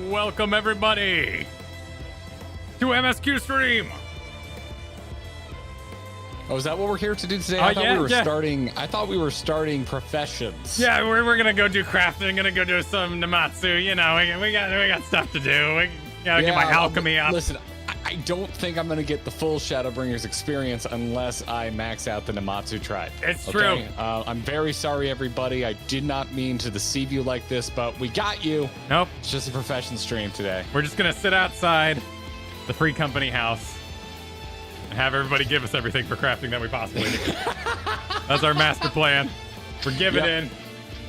Welcome everybody to MSQ stream. Oh, is that what we're here to do today? I thought we were starting professions. Yeah, we're gonna go do crafting. Gonna go do some Namatsu. You know, we got stuff to do. We gotta get my alchemy up. Listen, I don't think I'm gonna get the full Shadowbringers experience unless I max out the Namatsu tribe. It's true. I'm very sorry, everybody. I did not mean to deceive you like this, but we got you. Nope. It's just a profession stream today. We're just gonna sit outside the free company house and have everybody give us everything for crafting that we possibly need. That's our master plan. We're giving in.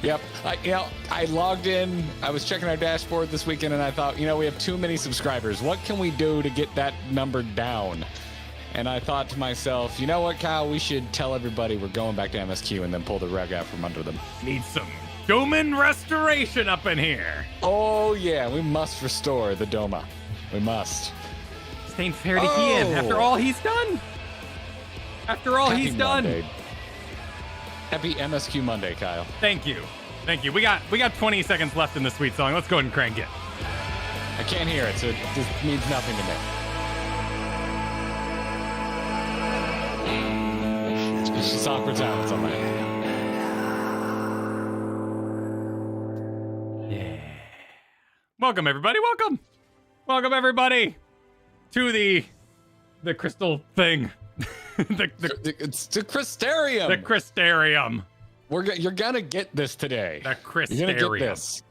Yep. I logged in. I was checking our dashboard this weekend, and I thought, we have too many subscribers. What can we do to get that number down? And I thought to myself, you know what, Kyle? We should tell everybody we're going back to MSQ and then pull the rug out from under them. Need some Doman restoration up in here. Oh, yeah. We must restore the Doma. We must. Staying fair to Ian after all he's done. After all he's done. Monday. Happy MSQ Monday, Kyle. Thank you. We got 20 seconds left in the sweet song. Let's go ahead and crank it. I can't hear it, so it just means nothing to me. It's just awkward silence on my end. Yeah. Welcome everybody. Welcome everybody to the crystal thing. It's the Crystarium. The Crystarium. You're gonna get this today. The Crystarium. You're gonna get this.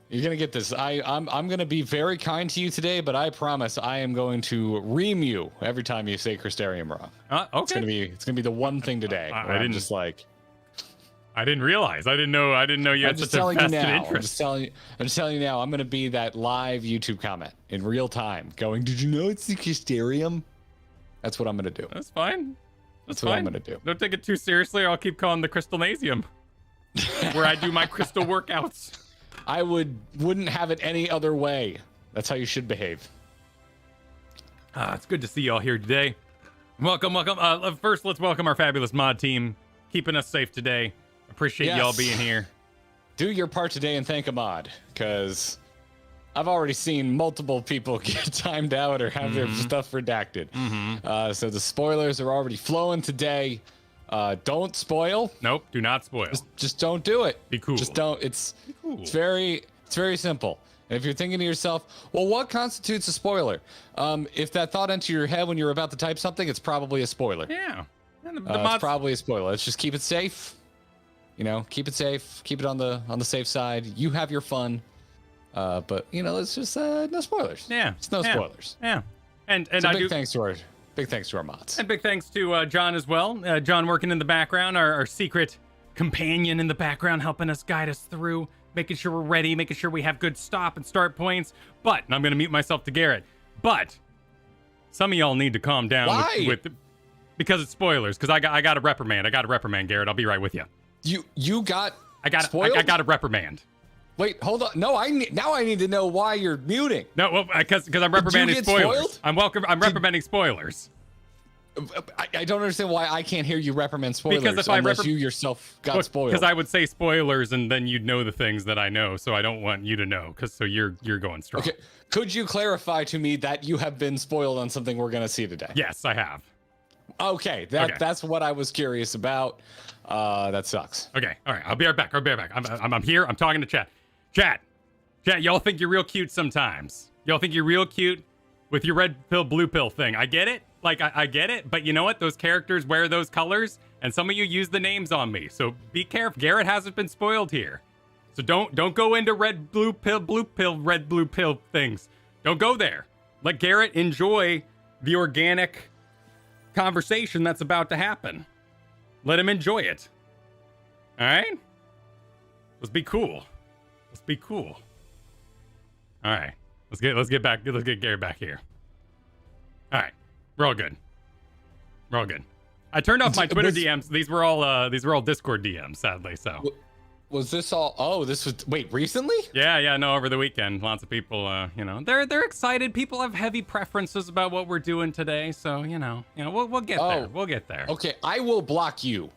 You're gonna get this. I'm gonna be very kind to you today, but I promise I am going to ream you every time you say Crystarium wrong. Okay. It's gonna be the one thing today. I didn't just like. I didn't realize. I didn't know you had such a vested interest. I'm just telling you now. I'm gonna be that live YouTube comment in real time, going, "Did you know it's the Crystarium?" That's what I'm gonna do. That's fine. That's what I'm gonna do. Don't take it too seriously, or I'll keep calling the Crystalnasium, where I do my crystal workouts. I wouldn't have it any other way. That's how you should behave. It's good to see y'all here today. Welcome. First, let's welcome our fabulous mod team, keeping us safe today. Appreciate y'all being here. Do your part today and thank a mod, because I've already seen multiple people get timed out or have their stuff redacted. So the spoilers are already flowing today. Don't spoil. Nope, do not spoil. Just don't do it. Be cool. Just don't. It's very simple. And if you're thinking to yourself, well, what constitutes a spoiler? If that thought entered your head when you're about to type something, it's probably a spoiler. Yeah. It's probably a spoiler. Let's just keep it safe. Keep it safe. Keep it on the safe side. You have your fun. But let's just no spoilers. Yeah, it's no spoilers. Yeah, and so big thanks to our mods, and big thanks to John as well. John working in the background, our secret companion in the background, helping us guide us through, making sure we're ready, making sure we have good stop and start points. But and I'm gonna mute myself to Garrett. But some of y'all need to calm down. Why? Because it's spoilers. Because I got a reprimand. Garrett. I'll be right with you. You got spoiled? I got a reprimand. Wait, hold on. No, now I need to know why you're muting. No, well, because I'm reprimanding spoilers. Spoiled? I'm reprimanding spoilers. I don't understand why I can't hear you reprimand spoilers unless you yourself got spoiled. Because I would say spoilers and then you'd know the things that I know, so I don't want you to know. So you're going strong. Okay, could you clarify to me that you have been spoiled on something we're gonna see today? Yes, I have. Okay, that's what I was curious about. That sucks. Okay, all right. I'll be right back. I'm here. I'm talking to chat. Chat, y'all think you're real cute sometimes. Y'all think you're real cute with your red pill, blue pill thing. I get it. I get it. But you know what? Those characters wear those colors, and some of you use the names on me. So be careful. Garrett hasn't been spoiled here. So don't go into red, blue pill, red, blue pill things. Don't go there. Let Garrett enjoy the organic conversation that's about to happen. Let him enjoy it. All right? Let's be cool. All right, let's get Garrett back here. All right, we're all good. I turned off my Twitter DMs. These were all Discord DMs, sadly. So was this all? Oh, this was recently? Yeah. No, over the weekend, lots of people. They're excited. People have heavy preferences about what we're doing today. So we'll get there. We'll get there. Okay, I will block you,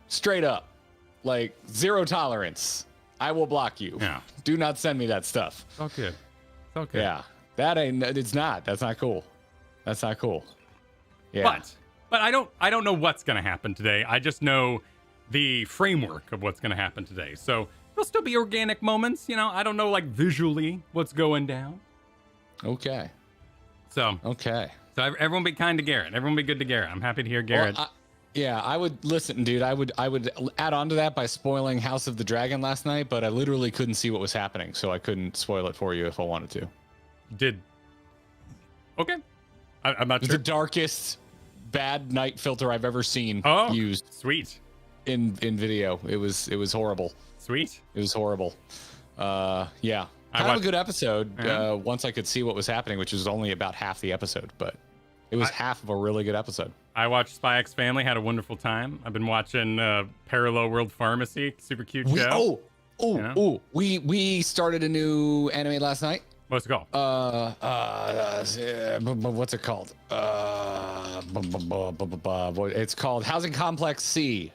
straight up, zero tolerance. I will block you. Yeah. Do not send me that stuff. Oh, good. okay. Yeah, that ain't. It's not. That's not cool. That's not cool. Yeah. But I don't know what's gonna happen today. I just know the framework of what's gonna happen today. So there'll still be organic moments. You know, I don't know like visually what's going down. Okay. So everyone be kind to Garrett. Everyone be good to Garrett. I'm happy to hear Garrett. Well, yeah, I would listen, dude. I would add on to that by spoiling House of the Dragon last night, but I literally couldn't see what was happening, so I couldn't spoil it for you if I wanted to. Okay. I'm not sure. The darkest bad night filter I've ever seen used. Sweet. In video. It was horrible. Sweet. It was horrible. Yeah. Kind of a good episode once I could see what was happening, which was only about half the episode, but it was half of a really good episode. I watched Spy X Family, had a wonderful time. I've been watching Parallel World Pharmacy, super cute show. We started a new anime last night. What's it called? What's it called? It's called Housing Complex C.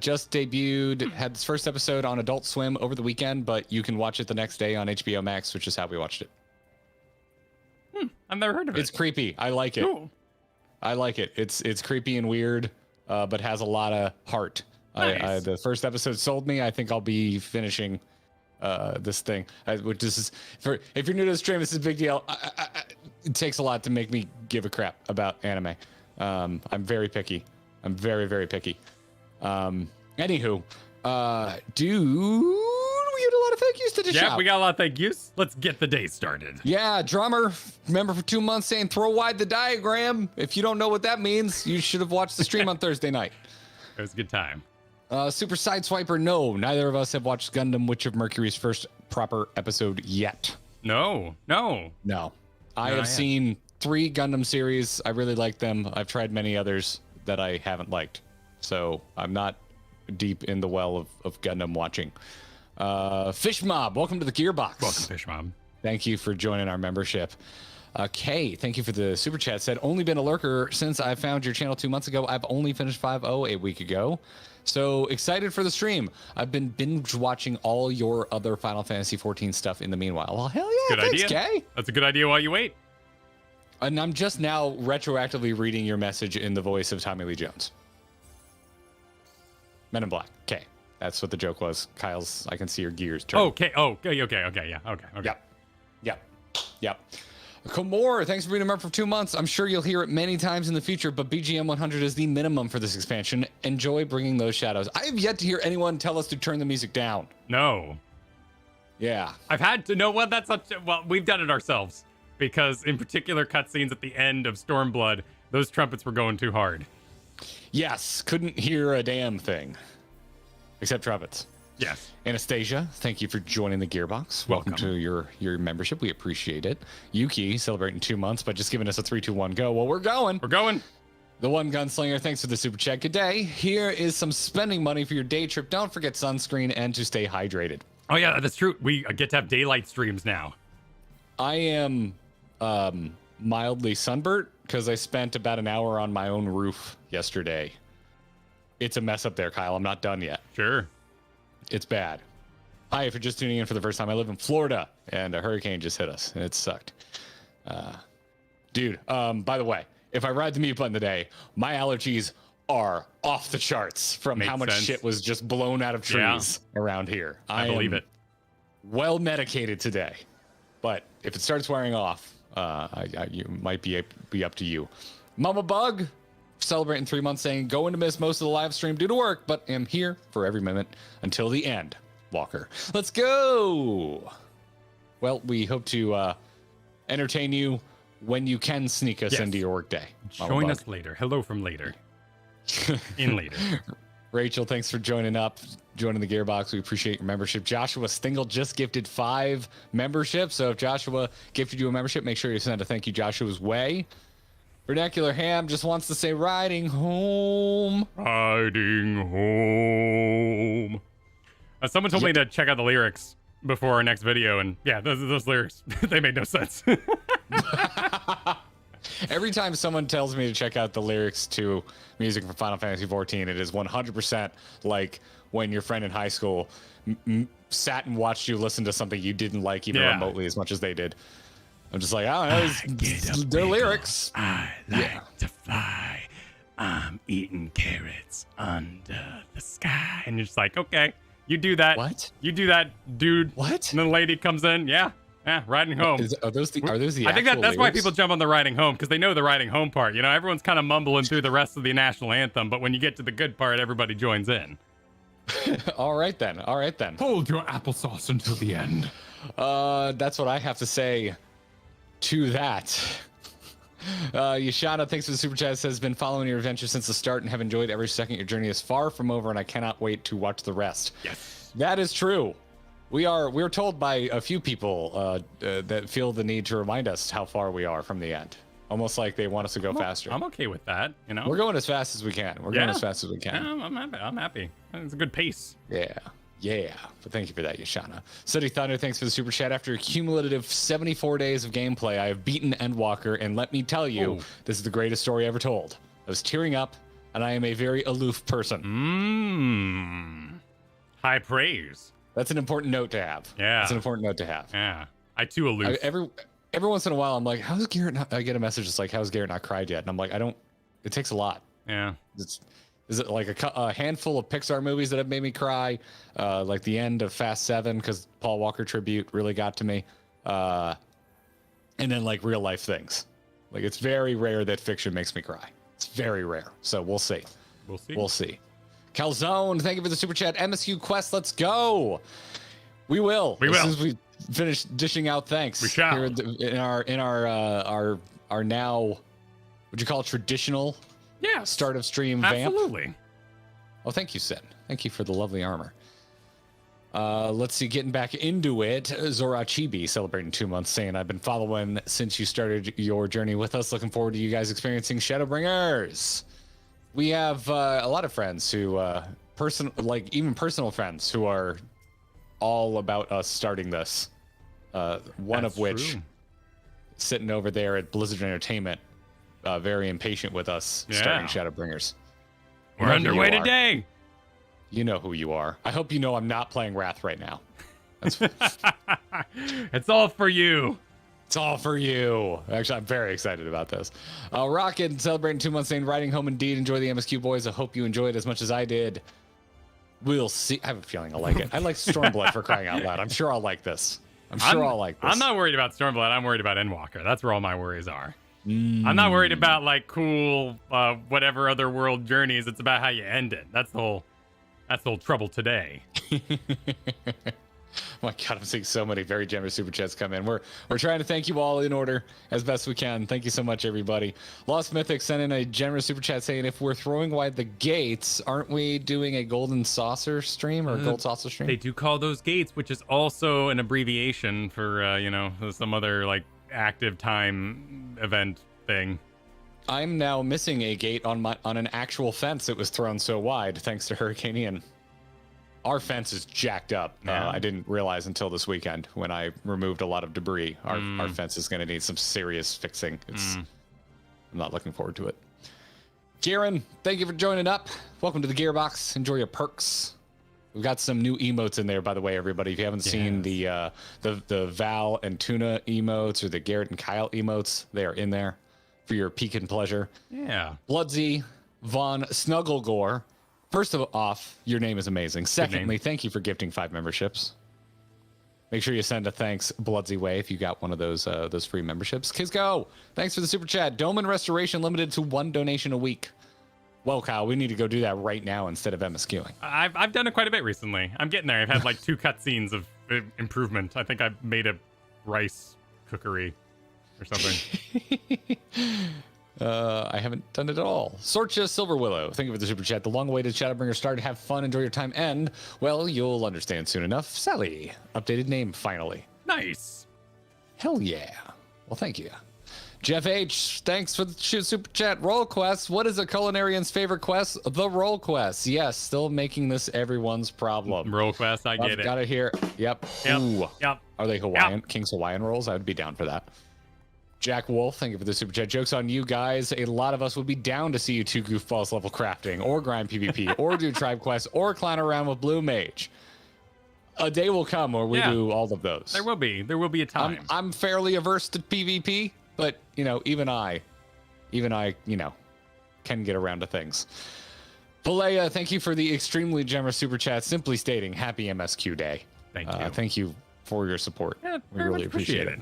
Just debuted, had its first episode on Adult Swim over the weekend, but you can watch it the next day on HBO Max, which is how we watched it. I've never heard of it. It's creepy. I like it. Cool. I like it. It's creepy and weird, but has a lot of heart. Nice. The first episode sold me. I think I'll be finishing this thing. Which is if you're new to the stream, this is a big deal. It takes a lot to make me give a crap about anime. I'm very picky. I'm very, very picky. Anywho, dude, we get a lot of thank yous to the shop. Yeah, we got a lot of thank yous. Let's get the day started. Yeah, drummer, remember for 2 months saying throw wide the diagram. If you don't know what that means, you should have watched the stream on Thursday night. It was a good time. Super Sideswiper, no. Neither of us have watched Gundam Witch of Mercury's first proper episode yet. No. I have seen 3 Gundam series. I really like them. I've tried many others that I haven't liked. So I'm not deep in the well of Gundam watching. Fish Mob, welcome to the Gearbox. Welcome, Fish Mob. Thank you for joining our membership. Kay, thank you for the super chat. Said, only been a lurker since I found your channel 2 months ago. I've only finished 5.0 a week ago. So excited for the stream. I've been binge watching all your other Final Fantasy 14 stuff in the meanwhile. Well, hell yeah, good thanks, idea. Kay. That's a good idea while you wait. And I'm just now retroactively reading your message in the voice of Tommy Lee Jones. Men in Black. Okay. That's what the joke was. Kyle's, I can see your gears turn. Okay. Yeah. Okay. Yep. Komor, thanks for being a member for 2 months. I'm sure you'll hear it many times in the future, but BGM 100 is the minimum for this expansion. Enjoy bringing those shadows. I have yet to hear anyone tell us to turn the music down. No. Yeah. I've had to know what that's up to. Well, we've done it ourselves because in particular cutscenes at the end of Stormblood, those trumpets were going too hard. Yes. Couldn't hear a damn thing. Except trumpets. Yes. Anastasia, thank you for joining the Gearbox. Welcome to your membership. We appreciate it. Yuki, celebrating 2 months, but just giving us a 3, 2, 1 go. Well, we're going. The One Gunslinger, thanks for the super chat. Good day. Here is some spending money for your day trip. Don't forget sunscreen and to stay hydrated. Oh, yeah, that's true. We get to have daylight streams now. I am mildly sunburnt because I spent about an hour on my own roof yesterday. It's a mess up there, Kyle. I'm not done yet. Sure. It's bad. Hi, if you're just tuning in for the first time, I live in Florida, and a hurricane just hit us, and it sucked. Dude, by the way, if I ride the mute button today, my allergies are off the charts from how much shit was just blown out of trees around here. I believe it. Well medicated today, but if it starts wearing off, you might be up to you. Mama Bug, celebrating 3 months, saying going to miss most of the live stream due to work, but am here for every minute until the end. Walker, let's go. Well, we hope to entertain you when you can sneak us into your workday. Join us later. Hello from later. In later. Rachel, thanks for joining the Gearbox. We appreciate your membership. Joshua Stingle just gifted 5 memberships. So if Joshua gifted you a membership, make sure you send a thank you Joshua's way. Vernacular Ham just wants to say riding home. Riding home. Someone told me to check out the lyrics before our next video, and yeah, those lyrics, they made no sense. Every time someone tells me to check out the lyrics to music from Final Fantasy XIV, it is 100% like when your friend in high school sat and watched you listen to something you didn't like even remotely as much as they did. I'm just like, I don't know, their lyrics. I like to fly. I'm eating carrots under the sky. And you're just like, okay, you do that. What? You do that, dude. What? And then the lady comes in. Yeah, riding home. Are those the I think that's lyrics? why people jump on the riding home, because they know the riding home part. You know, everyone's kind of mumbling through the rest of the national anthem, but when you get to the good part, everybody joins in. All right then. Hold your applesauce until the end. That's what I have to say to that. Yashana, thanks for the super chat. Says, been following your adventure since the start and have enjoyed every second. Your journey is far from over, and I cannot wait to watch the rest. Yes, that is true. We're told by a few people that feel the need to remind us how far we are from the end. Almost like they want us to go faster. I'm okay with that. You know, we're going as fast as we can. We're going as fast as we can. Yeah, I'm happy. It's a good pace. Yeah. But thank you for that, Yashana. City Thunder, thanks for the super chat. After a cumulative 74 days of gameplay, I have beaten Endwalker, and let me tell you, this is the greatest story ever told. I was tearing up, and I am a very aloof person. High praise. That's an important note to have. Yeah. That's an important note to have. Yeah. I too aloof. Every once in a while, I'm like, how's Garrett not, I get a message that's like, how's Garrett not cried yet? And I'm like, it takes a lot. Yeah. Is it like a handful of Pixar movies that have made me cry? Like the end of Fast 7, because Paul Walker tribute really got to me. And then like real life things. Like it's very rare that fiction makes me cry. It's very rare. So we'll see. We'll see. Calzone, thank you for the super chat. MSQ quest, let's go. We will. As soon as we finish dishing out thanks. We shall. Here in our now, would you call it traditional? Yeah. Start of stream vamp. Absolutely. Oh, thank you, Sin. Thank you for the lovely armor. Let's see, getting back into it. Zorachibi celebrating 2 months, saying, I've been following since you started your journey with us. Looking forward to you guys experiencing Shadowbringers. We have a lot of friends who, personal friends who are all about us starting this. One of which, sitting over there at Blizzard Entertainment, very impatient with us starting Shadowbringers. We're underway today. You know who you are. I hope you know I'm not playing Wrath right now. It's all for you. It's all for you. Actually, I'm very excited about this. Rocket celebrating 2 months, saying, riding home indeed. Enjoy the MSQ, boys. I hope you enjoyed as much as I did. We'll see. I have a feeling I'll like it. I like Stormblood for crying out loud. I'm sure I'll like this. I'll like this. I'm not worried about Stormblood. I'm worried about Endwalker. That's where all my worries are. I'm not worried about like cool whatever other world journeys. It's about how you end it. That's the whole trouble today. Oh my God, I'm seeing so many very generous super chats come in. We're trying to thank you all in order as best we can. Thank you so much, everybody. Lost Mythic sent in a generous super chat saying, if we're throwing wide the gates, aren't we doing a golden saucer stream or a gold saucer stream? They do call those gates, which is also an abbreviation for some other like active time event thing. I'm now missing a gate on an actual fence that was thrown so wide thanks to Hurricane Ian. Our fence is jacked up. Yeah. I didn't realize until this weekend when I removed a lot of debris. Our fence is going to need some serious fixing. I'm not looking forward to it. Kieran, thank you for joining up. Welcome to the Gearbox. Enjoy your perks. We've got some new emotes in there, by the way, everybody. If you haven't seen the Val and Tuna emotes or the Garrett and Kyle emotes, they are in there for your peek and pleasure. Yeah. Bloodsy, Von Snugglegore. First of all, your name is amazing. Secondly, thank you for gifting 5 memberships. Make sure you send a thanks Bloodsy way if you got one of those free memberships. Kizgo, thanks for the super chat. Dome and Restoration limited to 1 donation a week. Well, Kyle, we need to go do that right now instead of MSQing. I've done it quite a bit recently. I'm getting there. I've had like 2 cutscenes of improvement. I think I've made a rice cookery or something. I haven't done it at all. Sorcha Silver Willow, thank you for the super chat. The long-awaited Shadowbringers start. Have fun, enjoy your time, and, well, you'll understand soon enough. Sally, updated name, finally. Nice. Hell yeah. Well, thank you. Jeff H, thanks for the super chat. Roll Quest, what is a culinarian's favorite quest? The Roll Quest. Yes, still making this everyone's problem. Roll Quest, I get it. Got it here. Yep. Ooh. Yep. Are they Hawaiian? Yep. King's Hawaiian rolls? I would be down for that. Jack Wolf, thank you for the super chat. Joke's on you guys. A lot of us would be down to see you 2 goofballs level crafting, or grind PvP, or do tribe quests, or clown around with Blue Mage. A day will come where we do all of those. There will be a time. I'm fairly averse to PvP, but even I, can get around to things. Palea, thank you for the extremely generous super chat. Simply stating, happy MSQ Day. Thank you. Thank you for your support. Yeah, we very really much appreciate it.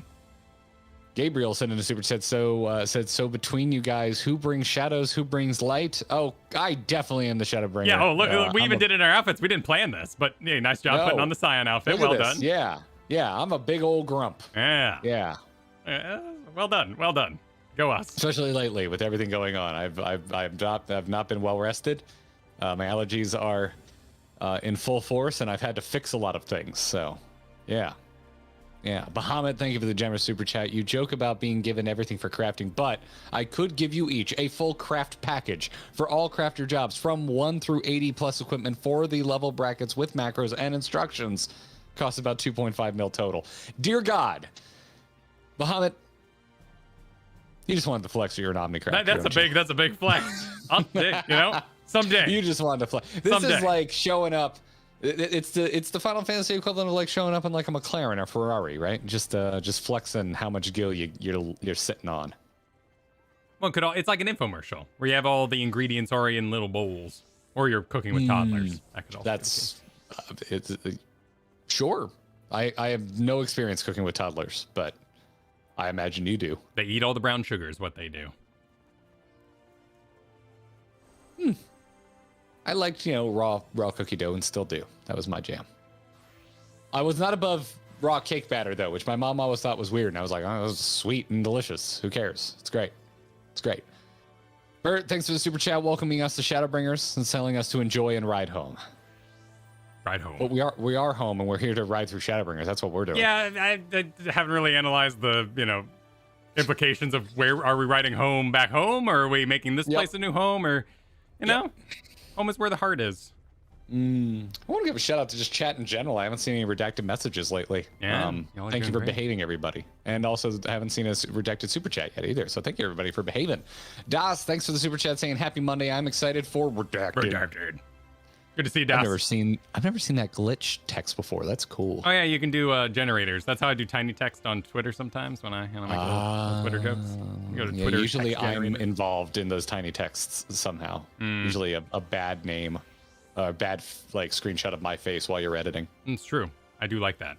Gabriel sent in a super chat. So between you guys, who brings shadows? Who brings light? Oh, I definitely am the Shadowbringer. Yeah. Oh, look, we even did it in our outfits. We didn't plan this, but yeah, nice job putting on the Scion outfit. Well done. Yeah. I'm a big old grump. Yeah. Well done. Go us. Especially lately with everything going on. I've not been well rested. My allergies are in full force, and I've had to fix a lot of things. So, yeah. Bahamut, thank you for the generous super chat. You joke about being given everything for crafting, but I could give you each a full craft package for all crafter jobs from 1 through 80 plus equipment for the level brackets with macros and instructions. Costs about 2.5 mil total. Dear God, Bahamut, you just wanted to flex you're an Omnicraft. That's a big flex. Someday. You just wanted to flex. This is like showing up. It's the Final Fantasy equivalent of like showing up in like a McLaren or Ferrari, right? Just flexing how much gil you're sitting on. Well, it's like an infomercial where you have all the ingredients already in little bowls, or you're cooking with toddlers. That could also sure. I have no experience cooking with toddlers, but I imagine you do. They eat all the brown sugar is what they do. I liked, raw cookie dough and still do. That was my jam. I was not above raw cake batter, though, which my mom always thought was weird. And I was like, oh, it was sweet and delicious. Who cares? It's great. Bert, thanks for the super chat, welcoming us to Shadowbringers and telling us to enjoy and ride home. But we are home, and we're here to ride through Shadowbringers. That's what we're doing. Yeah, I haven't really analyzed the, implications of where are we riding home back home, or are we making this place a new home, or, home is where the heart is. I want to give a shout out to just chat in general. I haven't seen any redacted messages lately. Yeah. Thank you for behaving, everybody. And also, I haven't seen a redacted super chat yet either. So thank you, everybody, for behaving. Das, thanks for the super chat saying happy Monday. I'm excited for redacted. Good to see you, Das. I've never seen that glitch text before. That's cool. Oh yeah, you can do generators. That's how I do tiny text on Twitter sometimes when I make little Twitter jokes. Go to Twitter. Usually I'm involved in those tiny texts somehow. Usually a bad name, a bad screenshot of my face while you're editing. It's true. I do like that.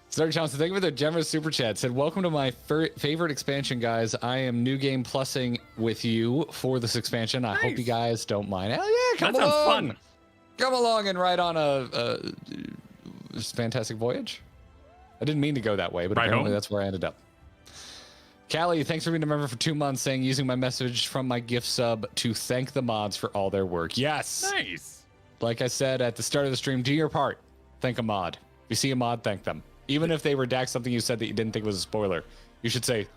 Star Johnson, thank you for the generous super chat. Said, welcome to my favorite expansion, guys. I am new game plussing with you for this expansion. I hope you guys don't mind. Hell yeah, come along. That sounds fun. Come along and ride on a fantastic voyage. I didn't mean to go that way, but apparently that's where I ended up. Callie, thanks for being a member for 2 months, saying using my message from my gift sub to thank the mods for all their work. Yes. Nice. Like I said at the start of the stream, do your part. Thank a mod. If you see a mod, thank them. Even if they redact something you said that you didn't think was a spoiler, you should say,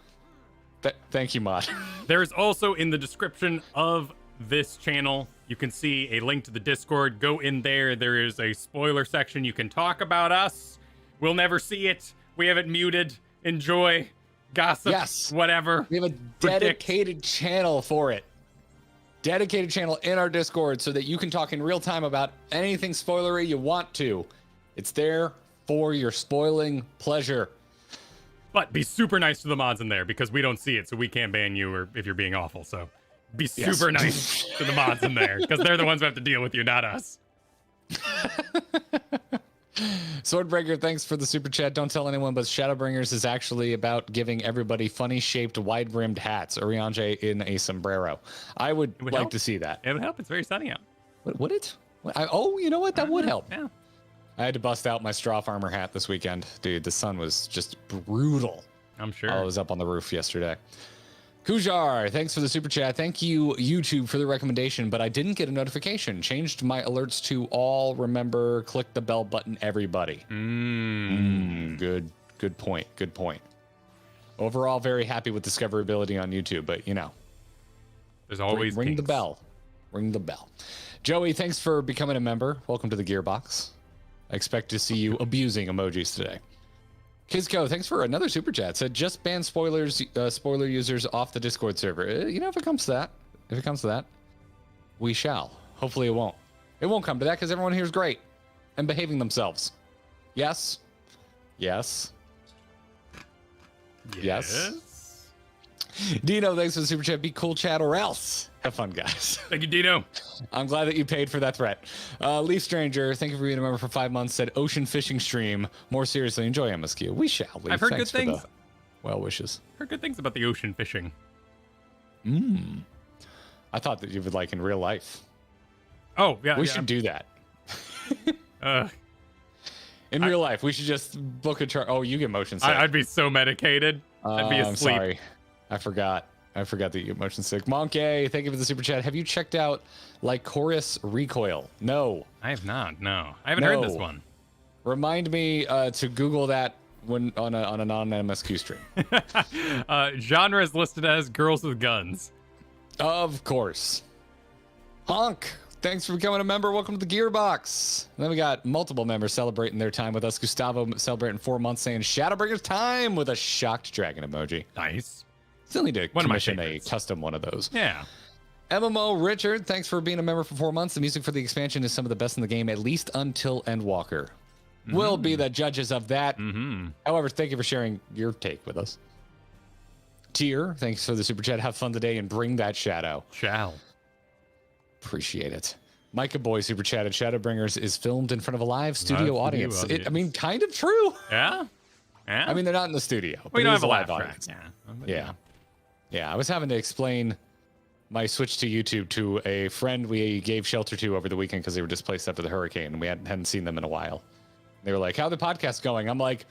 thank you, mod. There is also in the description of this channel, you can see a link to the Discord. Go in there. There is a spoiler section. You can talk about us. We'll never see it. We have it muted. Enjoy. Gossip. Yes. Whatever. We have a dedicated channel for it. Dedicated channel in our Discord so that you can talk in real time about anything spoilery you want to. It's there for your spoiling pleasure. But be super nice to the mods in there because we don't see it, so we can't ban you or if you're being awful. So be super nice to the mods in there because they're the ones who have to deal with you, not us. Swordbreaker, thanks for the super chat. Don't tell anyone, but Shadowbringers is actually about giving everybody funny-shaped, wide-brimmed hats. Oriange in a sombrero. I would like help. to see that. It would help. It's very sunny out. Would it? You know what? That would help. Yeah. I had to bust out my straw farmer hat this weekend. Dude, the sun was just brutal. I'm sure. I was up on the roof yesterday. Kujar, thanks for the super chat. Thank you, YouTube, for the recommendation, but I didn't get a notification. Changed my alerts to all. Remember, click the bell button, everybody. Good point. Good point. Overall, very happy with discoverability on YouTube, but there's always ring the bell. Ring the bell. Joey, thanks for becoming a member. Welcome to the Gearbox. I expect to see you abusing emojis today. Kizco, thanks for another super chat. Said just ban spoiler users off the Discord server. If it comes to that, we shall. Hopefully it won't. It won't come to that because everyone here is great and behaving themselves. Yes. Yes. Yes. Dino, thanks for the super chat. Be cool, chat, or else. Have fun, guys. Thank you, Dino. I'm glad that you paid for that threat. Leaf Stranger, thank you for being a member for 5 months. Said ocean fishing stream. More seriously, enjoy MSQ. We shall. Leaf. I've heard Thanks good things. for the well wishes. Heard good things about the ocean fishing. I thought that you would like in real life. Oh, yeah. We should do that. In real life, we should just book a chart. Oh, you get motion sick. I'd be so medicated. I'd be asleep. I'm sorry. I forgot that you get motion sick. Monkey, thank you for the super chat. Have you checked out Lycoris Recoil? No. I have not. No. I haven't heard this one. Remind me to Google that when on a non-MSQ stream. Genre is listed as girls with guns. Of course. Honk. Thanks for becoming a member. Welcome to the Gearbox. And then we got multiple members celebrating their time with us. Gustavo celebrating 4 months, saying Shadowbringers time with a shocked dragon emoji. Nice. Still need to One of my commission a favorites. custom one of those. Yeah. MMO Richard, thanks for being a member for 4 months. The music for the expansion is some of the best in the game, at least until Endwalker. We'll be the judges of that. However, thank you for sharing your take with us. Tier, thanks for the super chat. Have fun today and bring that shadow. Shall. Appreciate it. Micah Boy super chatted. Shadowbringers is filmed in front of a live studio audience. I mean, kind of true. Yeah. Yeah. I mean, they're not in the studio. we but don't it have is a laugh audience. track. Yeah. Yeah. I was having to explain my switch to YouTube to a friend we gave shelter to over the weekend because they were displaced after the hurricane and we hadn't seen them in a while. They were like, "How are the podcasts going?" I'm like,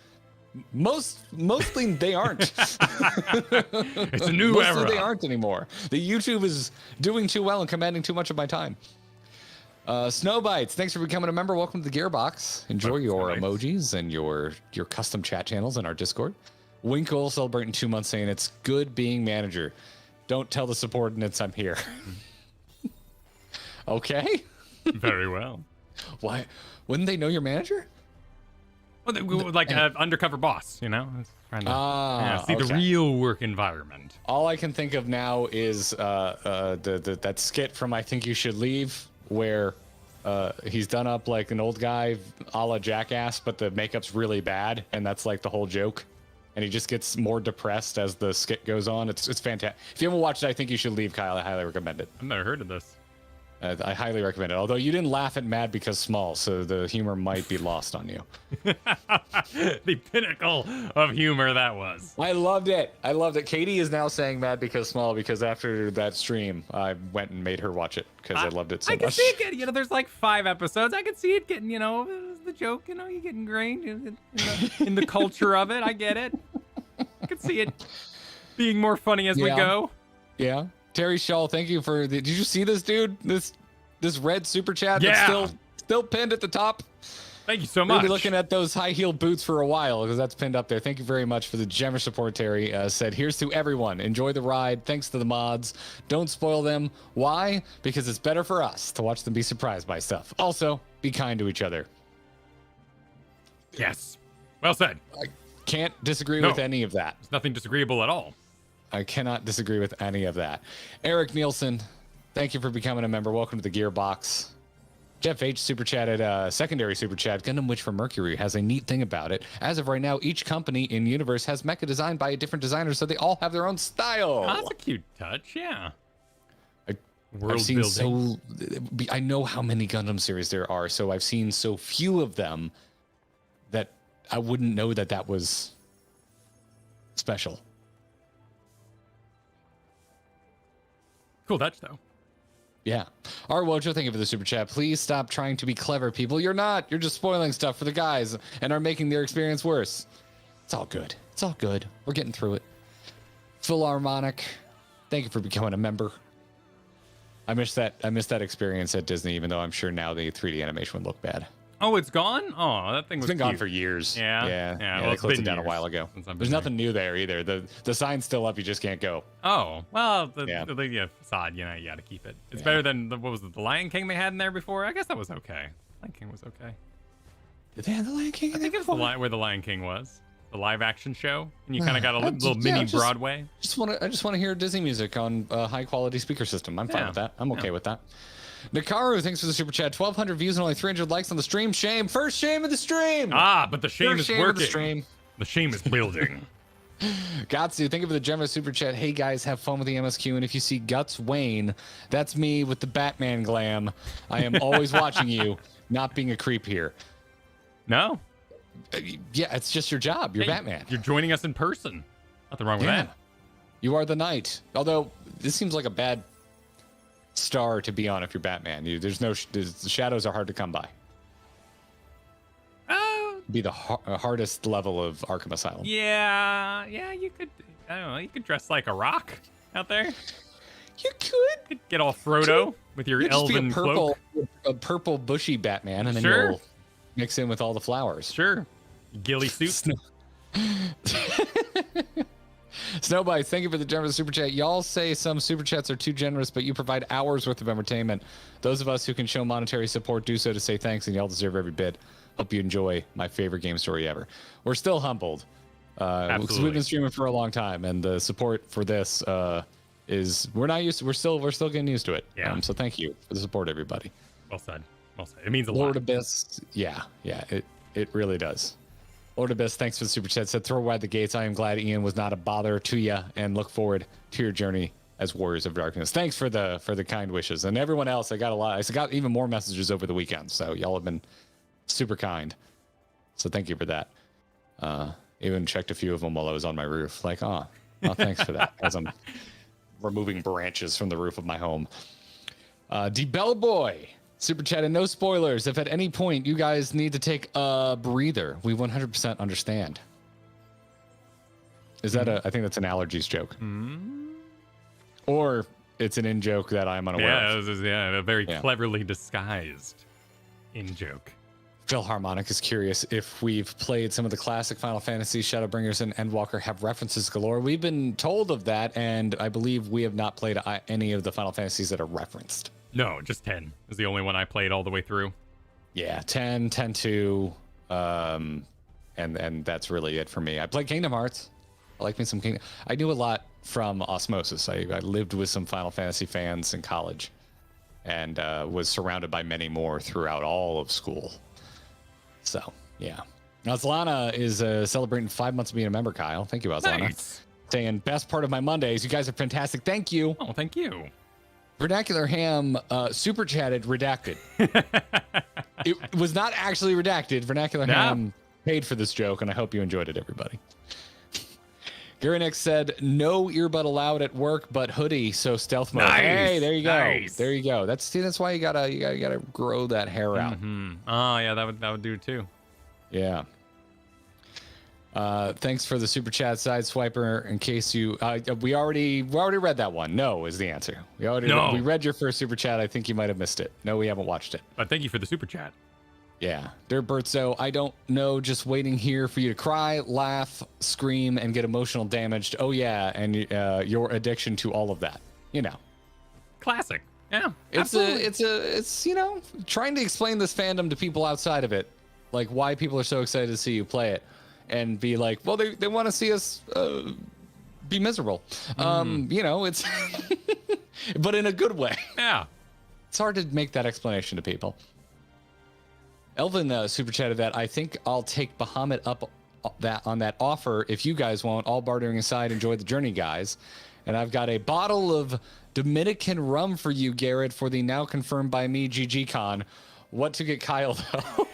mostly they aren't. It's a new Mostly era. they aren't anymore. The YouTube is doing too well and commanding too much of my time. Snowbites, thanks for becoming a member. Welcome to the Gearbox. Enjoy your emojis and your custom chat channels in our Discord. Winkle celebrating 2 months, saying it's good being manager. Don't tell the subordinates I'm here. Okay. Very well. Why? Wouldn't they know you're manager? Well, like an undercover boss, you know? Trying to see the real work environment. All I can think of now is that skit from I Think You Should Leave, where he's done up like an old guy a la Jackass, but the makeup's really bad, and that's like the whole joke. And he just gets more depressed as the skit goes on. It's fantastic. If you haven't watched it, I Think You Should Leave, Kyle, I highly recommend it. I've never heard of this. I highly recommend it. Although you didn't laugh at Mad because small, so the humor might be lost on you. The pinnacle of humor that was. I loved it. Katie is now saying Mad because small because after that stream, I went and made her watch it because I loved it so much. I can see it getting, there's like 5 episodes. I can see it getting, the joke, you get ingrained in the culture of it. I get it. I can see it being more funny as we go. Yeah. Terry Shaw, thank you for did you see this, dude? This red super chat that's still pinned at the top. Thank you so We'll much. be looking at those high heel boots for a while because that's pinned up there. Thank you very much for the Gemmer support. Terry said, "Here's to everyone. Enjoy the ride. Thanks to the mods. Don't spoil them. Why? Because it's better for us to watch them be surprised by stuff. Also, be kind to each other." Yes. Well said. I can't disagree with any of that. There's nothing disagreeable at all. I cannot disagree with any of that. Eric Nielsen, thank you for becoming a member. Welcome to the Gearbox. Jeff H. super chatted, secondary super chat. Gundam Witch from Mercury has a neat thing about it. As of right now, each company in universe has mecha designed by a different designer, so they all have their own style. Oh, that's a cute touch. Yeah. I've seen I know how many Gundam series there are, so I've seen so few of them that I wouldn't know that was special. Cool touch, though. Yeah. Wojo, thank you for the super chat. Please stop trying to be clever, people. You're not. You're just spoiling stuff for the guys and are making their experience worse. It's all good. It's all good. We're getting through it. Philharmonic, thank you for becoming a member. I missed that experience at Disney, even though I'm sure now the 3D animation would look bad. Oh, it's gone? Oh, that thing was It's been gone for years. Yeah. Well, they closed it down a while ago. There's nothing new there either. The sign's still up. You just can't go. Oh, well, the facade, you got to keep it. It's better than, what was it, the Lion King they had in there before? I guess that was okay. Lion King was okay. Did they have the Lion King in there? I think it was where the Lion King was. The live action show. And you kind of got a little mini Broadway. I just want to hear Disney music on a high quality speaker system. I'm fine with that. I'm okay with that. Nakaru, thanks for the super chat. 1,200 views and only 300 likes on the stream. Shame. First shame of the stream. But the shame is working. The shame is building. Gatsu, thank you for the generous super chat. Hey guys, have fun with the MSQ. And if you see Guts Wayne, that's me with the Batman glam. I am always watching you, not being a creep here. No. Yeah, it's just your job. You're Batman. You're joining us in person. Nothing wrong with that. You are the knight. Although this seems like a bad star to be on if you're Batman. The shadows are hard to come by. Be the hardest level of Arkham Asylum. Yeah, you could. I don't know. You could dress like a rock out there. You could get all Frodo with your elven cloak. A purple bushy Batman, and then you'll mix in with all the flowers. Sure. Ghillie suit. Snowbite, thank you for the generous super chat. Y'all say some super chats are too generous, but you provide hours worth of entertainment. Those of us who can show monetary support do so to say thanks, and y'all deserve every bit. Hope you enjoy my favorite game story ever. We're still humbled because we've been streaming for a long time, and the support for this is we're not used to. We're still getting used to it. Yeah. So thank you for the support, everybody. Well said. Well said. It means a Lord lot. Abyss. Yeah. It really does. Lord Abyss, thanks for the super chat. Said throw wide the gates. I am glad Ian was not a bother to you, and look forward to your journey as Warriors of Darkness. Thanks for the kind wishes, and everyone else. I got a lot. I got even more messages over the weekend. So y'all have been super kind. So thank you for that. Even checked a few of them while I was on my roof. Like, thanks for that. As I'm removing branches from the roof of my home. D Bellboy, super chat, and no spoilers. If at any point you guys need to take a breather, we 100% understand. Is that I think that's an allergies joke. Or it's an in-joke that I'm unaware of. A very cleverly disguised in-joke. Philharmonic is curious if we've played some of the classic Final Fantasy, Shadowbringers, and Endwalker have references galore. We've been told of that, and I believe we have not played any of the Final Fantasies that are referenced. No, just 10 is the only one I played all the way through. Yeah, 10, 10-2, and that's really it for me. I played Kingdom Hearts. I like me some Kingdom. I knew a lot from osmosis. I lived with some Final Fantasy fans in college, and was surrounded by many more throughout all of school. So, yeah. Azlana is celebrating 5 months of being a member, Kyle. Thank you, Azlana. Nice. Saying, best part of my Mondays. You guys are fantastic. Thank you. Oh, thank you. Vernacular Ham super chatted redacted. It was not actually redacted. Vernacular Ham paid for this joke, and I hope you enjoyed it, everybody. Garrett said, no earbud allowed at work, but hoodie, so stealth mode. Nice. Hey, there you go. Nice. There you go. That's why you gotta grow that hair out. Oh yeah, that would do it too. Yeah. Thanks for the super chat, Sideswiper. In case you, we already read that one. No is the answer. We read your first super chat. I think you might have missed it. No, we haven't watched it. But thank you for the super chat. Yeah. Dirtbertso, I don't know, just waiting here for you to cry, laugh, scream, and get emotional damaged. Oh yeah, and your addiction to all of that. You know. Classic. Yeah. It's trying to explain this fandom to people outside of it, like why people are so excited to see you play it, and be like, well, they want to see us be miserable. It's but in a good way. Yeah. It's hard to make that explanation to people. Elvin super chatted that I think I'll take Bahamut up on that offer if you guys won't. All bartering aside, enjoy the journey, guys. And I've got a bottle of Dominican rum for you, Garrett, for the now confirmed by me GG Con. What to get Kyle though?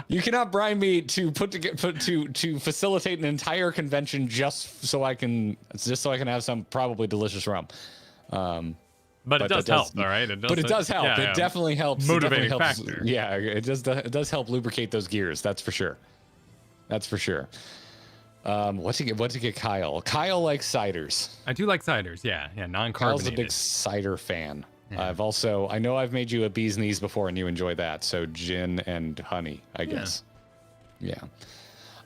You cannot bribe me to to facilitate an entire convention just so I can have some probably delicious rum. But it does help, all right? It does help. Yeah, it definitely helps. Motivating factor. Yeah, it does help lubricate those gears. That's for sure. What to get Kyle? Kyle likes ciders. I do like ciders. Yeah, non-carbonated. Kyle's a big cider fan. Yeah. I know I've made you a bee's knees before and you enjoy that. So gin and honey, I guess. Yeah.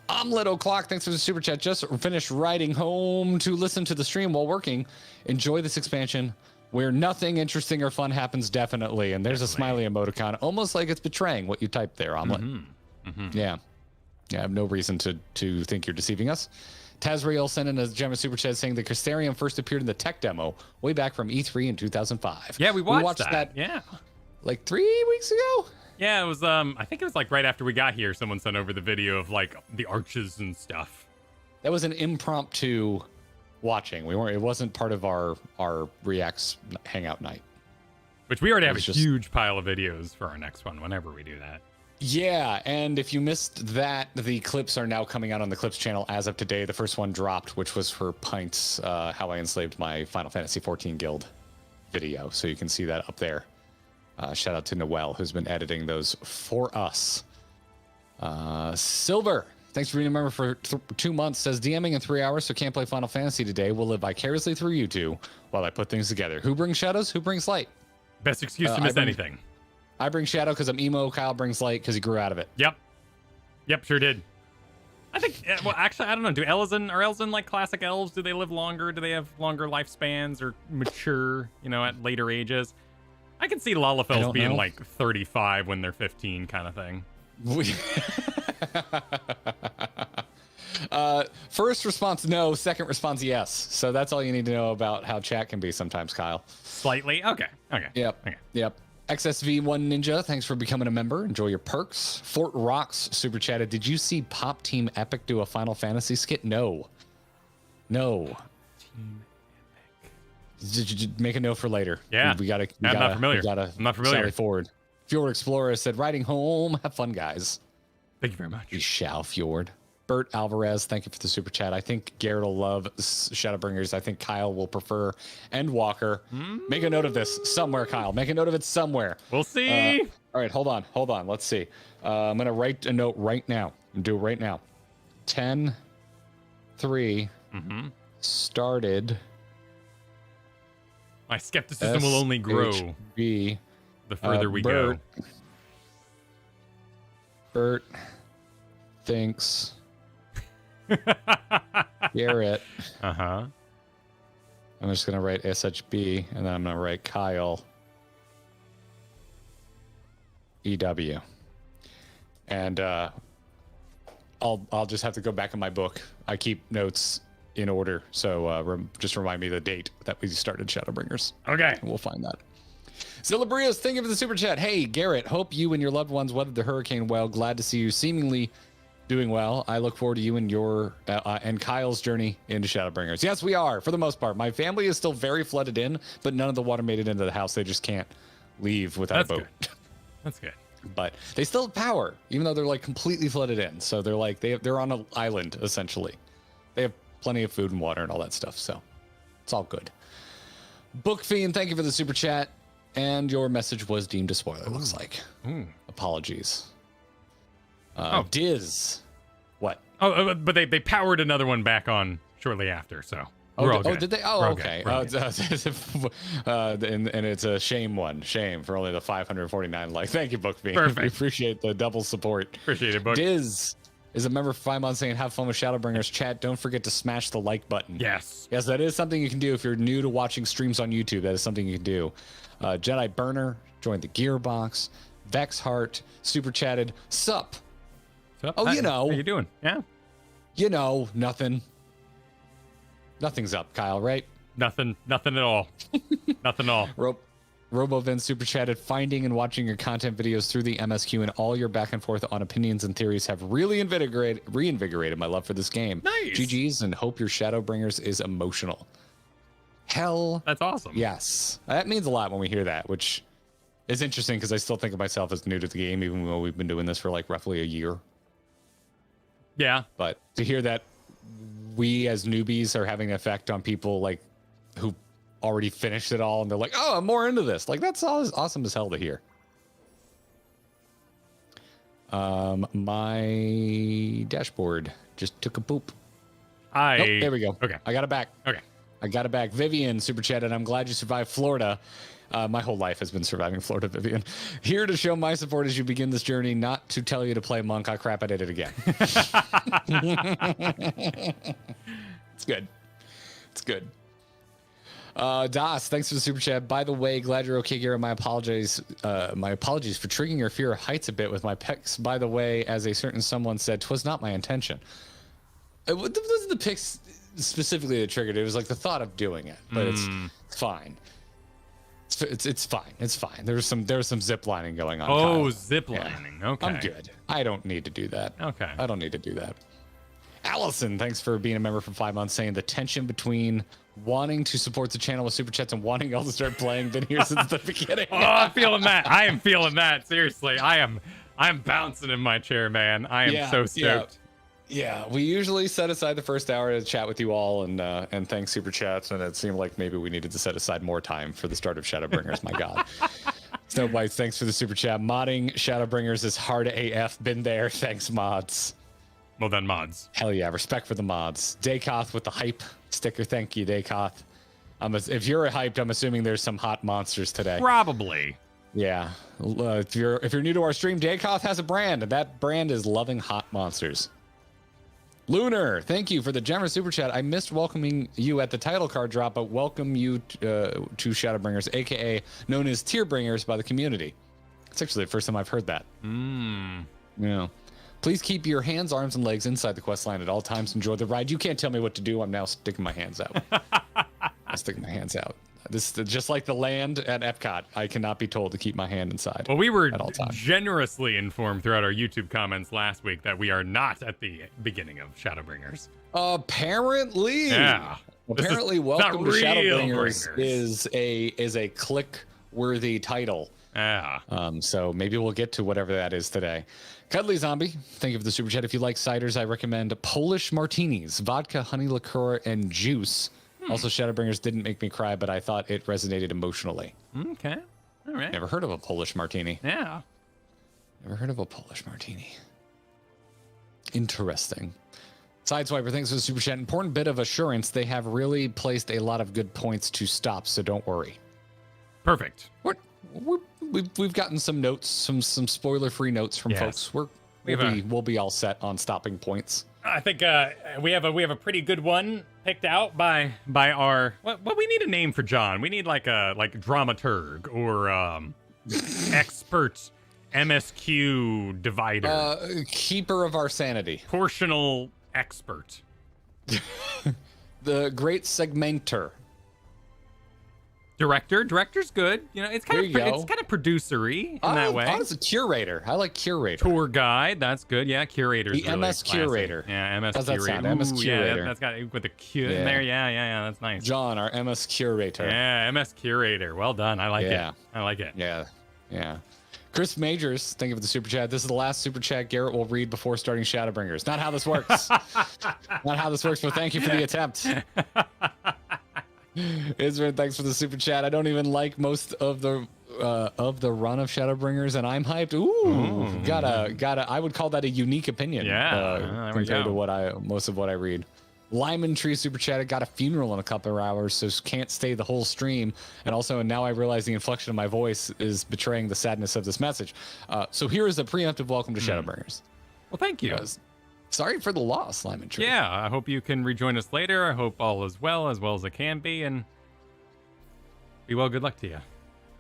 Omelet O'Clock, thanks for the super chat. Just finished riding home to listen to the stream while working. Enjoy this expansion where nothing interesting or fun happens, definitely. And there's a smiley emoticon, almost like it's betraying what you typed there, Omelet. Yeah. I have no reason to think you're deceiving us. Tazrael sent in a Gemma Super Chat saying the Crystarium first appeared in the tech demo way back from E3 in 2005. Yeah, we watched that. Yeah. Like 3 weeks ago? Yeah, it was, I think it was like right after we got here, someone sent over the video of like the arches and stuff. That was an impromptu watching. It wasn't part of our Reacts hangout night. Which we already have a just... huge pile of videos for our next one whenever we do that. Yeah, and if you missed that, the clips are now coming out on the Clips channel as of today. The first one dropped, which was for Pints, How I Enslaved My Final Fantasy XIV Guild video. So you can see that up there. Shout out to Noel, who's been editing those for us. Silver, thanks for being a member for 2 months. Says DMing in 3 hours, so can't play Final Fantasy today. We'll live vicariously through you two while I put things together. Who brings shadows? Who brings light? Best excuse to miss anything. I bring shadow because I'm emo. Kyle brings light because he grew out of it. Yep, sure did. I think, well, actually, I don't know. Are Elzen like classic elves? Do they live longer? Do they have longer lifespans or mature, at later ages? I can see Lalafels being like 35 when they're 15 kind of thing. First response, no. Second response, yes. So that's all you need to know about how chat can be sometimes, Kyle. Slightly? Okay. Yep. XSV1 Ninja, thanks for becoming a member. Enjoy your perks. Fort Rocks super chatted. Did you see Pop Team Epic do a Final Fantasy skit? No. Team Epic. Make a note for later. Yeah. I'm not familiar. I'm not familiar. Sally forward. Fjord Explorer said, riding home. Have fun, guys. Thank you very much. We shall, Fjord. Bert Alvarez, thank you for the super chat. I think Garrett will love Shadowbringers. I think Kyle will prefer Endwalker. Make a note of this somewhere, Kyle. Make a note of it somewhere. We'll see. All right, hold on. Let's see. I'm going to write a note right now. Do it right now. 10-3 started. My skepticism will only grow the further we go. Bert thinks Garrett. I'm just gonna write SHB, and then I'm gonna write Kyle EW, and I'll just have to go back in my book. I keep notes in order, so just remind me the date that we started Shadowbringers. Okay, and we'll find that. Zillabrios, thank you for the super chat. Hey, Garrett, hope you and your loved ones weathered the hurricane well. Glad to see you seemingly doing well. I look forward to you and your and Kyle's journey into Shadowbringers. Yes, we are, for the most part. My family is still very flooded in, but none of the water made it into the house. They just can't leave without a boat. Good. That's good. But they still have power, even though they're like completely flooded in. So they're like they're on an island essentially. They have plenty of food and water and all that stuff. So it's all good. Book Fiend, thank you for the super chat. And your message was deemed a spoiler, looks like. Apologies. Diz. What? Oh, but they powered another one back on shortly after, so we're all good. Did they? Oh, okay. And it's a shame one. Shame for only the 549 likes. Thank you, Book Fiend. Perfect. We appreciate the double support. Appreciate it, Book. Diz is a member for 5 months saying, have fun with Shadowbringers. Chat, don't forget to smash the like button. Yes, that is something you can do if you're new to watching streams on YouTube. That is something you can do. Jedi Burner joined the Gearbox. Vex Heart super chatted. Sup? Oh, how you doing? Yeah. Nothing. Nothing's up, Kyle, right? Nothing at all. Nothing at all. RoboVin super chatted. Finding and watching your content videos through the MSQ and all your back and forth on opinions and theories have really reinvigorated my love for this game. Nice. GG's, and hope your Shadowbringers is emotional. Hell. That's awesome. Yes. That means a lot when we hear that, which is interesting because I still think of myself as new to the game, even though we've been doing this for like roughly a year. Yeah. But to hear that we as newbies are having an effect on people like who already finished it all and they're like, oh, I'm more into this. Like, that's awesome as hell to hear. My dashboard just took a poop. There we go. Okay. I got it back. Okay. I got it back. Vivian super chatted. I'm glad you survived Florida. My whole life has been surviving Florida, Vivian. Here to show my support as you begin this journey, not to tell you to play Monk. I crap, I did it again. It's good. It's good. Das, thanks for the super chat. By the way, glad you're okay, Garrett. My apologies for triggering your fear of heights a bit with my pecs. By the way, as a certain someone said, 'twas not my intention. It wasn't the picks specifically that triggered it. It was like the thought of doing it, but it's fine. It's fine. It's fine. There was some zip lining going on. Oh, Kyle. zip lining. Okay. I'm good. I don't need to do that. Okay. I don't need to do that. Allison, thanks for being a member for 5 months, saying the tension between wanting to support the channel with super chats and wanting y'all to start playing been here since the beginning. Oh, I'm feeling that. I am feeling that. Seriously. I'm bouncing in my chair, man. I am so stoked. Yeah, we usually set aside the first hour to chat with you all and thank super chats, and it seemed like maybe we needed to set aside more time for the start of Shadowbringers. My God. Snow Bites, thanks for the super chat. Modding Shadowbringers is hard AF. Been there. Thanks, mods. Well done, mods. Hell yeah, respect for the mods. Daykoth with the hype sticker. Thank you, Daykoth. If you're hyped, I'm assuming there's some hot monsters today. Probably. Yeah. If you're new to our stream, Daykoth has a brand, and that brand is loving hot monsters. Lunar, thank you for the generous super chat. I missed welcoming you at the title card drop, but welcome you to Shadowbringers, aka known as Tierbringers by the community. It's actually the first time I've heard that. Yeah. Please keep your hands, arms, and legs inside the quest line at all times. Enjoy the ride. You can't tell me what to do. I'm now sticking my hands out. I'm sticking my hands out. This is just like the land at Epcot. I cannot be told to keep my hand inside. Well, we were at all times. generously informed throughout our YouTube comments last week that we are not at the beginning of Shadowbringers. Apparently. Yeah. Apparently, welcome to Shadowbringers is a click-worthy title. Yeah. So maybe we'll get to whatever that is today. Cuddly Zombie, thank you for the super chat. If you like ciders, I recommend Polish martinis, vodka, honey liqueur, and juice. Also, Shadowbringers didn't make me cry, but I thought it resonated emotionally. Okay. All right. Never heard of a Polish martini. Yeah. Never heard of a Polish martini. Interesting. Sideswiper, thanks for the super chat. Important bit of assurance. They have really placed a lot of good points to stop, so don't worry. Perfect. We've gotten some notes, some spoiler-free notes from folks. We'll be all set on stopping points. I think we have a pretty good one picked out by our what we need a name for John. We need like dramaturg or expert MSQ divider. Keeper of our sanity. Portional expert. The great segmenter. Director's good. You know, it's kind of producery in that way. It's a curator. I like curator. Tour guide, that's good. Yeah, curator's the really MS classic. curator. Yeah, MS How's that curator. sound? MS curator. Yeah, that's got with a Q in there. Yeah, that's nice. John, our MS curator. Yeah, MS curator. Well done. I like it. I like it. Yeah. Chris Majors, thank you for the super chat. This is the last super chat Garrett will read before starting Shadowbringers. Not how this works. Not how this works, but thank you for the attempt. Israel, thanks for the super chat. I don't even like most of the run of Shadowbringers, and I'm hyped. Ooh. Gotta. I would call that a unique opinion. Yeah, compared to most of what I read. Lyman Tree super chatted. Got a funeral in a couple of hours, so can't stay the whole stream. And also, now I realize the inflection of my voice is betraying the sadness of this message. So here is a preemptive welcome to Shadowbringers. Well, thank you. Sorry for the loss, Lyman Tree. Yeah, I hope you can rejoin us later. I hope all is well as it can be, and be well. Good luck to you.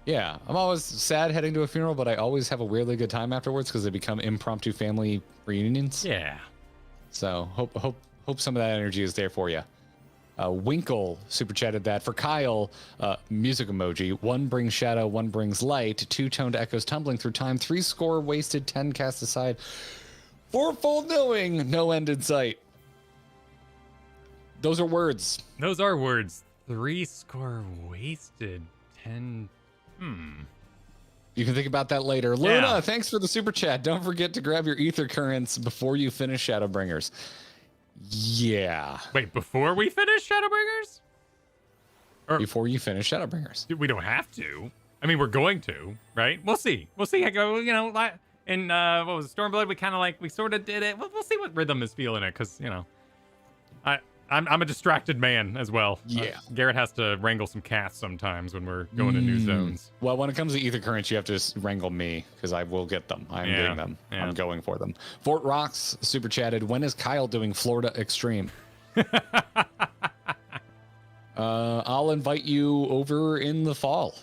Yeah, I'm always sad heading to a funeral, but I always have a weirdly good time afterwards because they become impromptu family reunions. Yeah. So hope some of that energy is there for you. Winkle super chatted that for Kyle. Music emoji. 1 brings shadow, 1 brings light. 2 toned echoes tumbling through time. 3 score wasted, 10 cast aside. 4-fold knowing, no end in sight. Those are words. 3 score wasted, 10. You can think about that later. Luna, thanks for the super chat. Don't forget to grab your ether currents before you finish Shadowbringers. Yeah. Wait, before we finish Shadowbringers? Before you finish Shadowbringers. We don't have to. I mean, we're going to, right? We'll see. I go, in what was it, Stormblood? We sort of did it. We'll see what rhythm is feeling it, because I'm a distracted man as well. Yeah. Garrett has to wrangle some cats sometimes when we're going to new zones. Well, when it comes to ether currents, you have to wrangle me because I will get them. I'm getting them. Yeah. I'm going for them. Fort Rocks super chatted. When is Kyle doing Florida Extreme? I'll invite you over in the fall.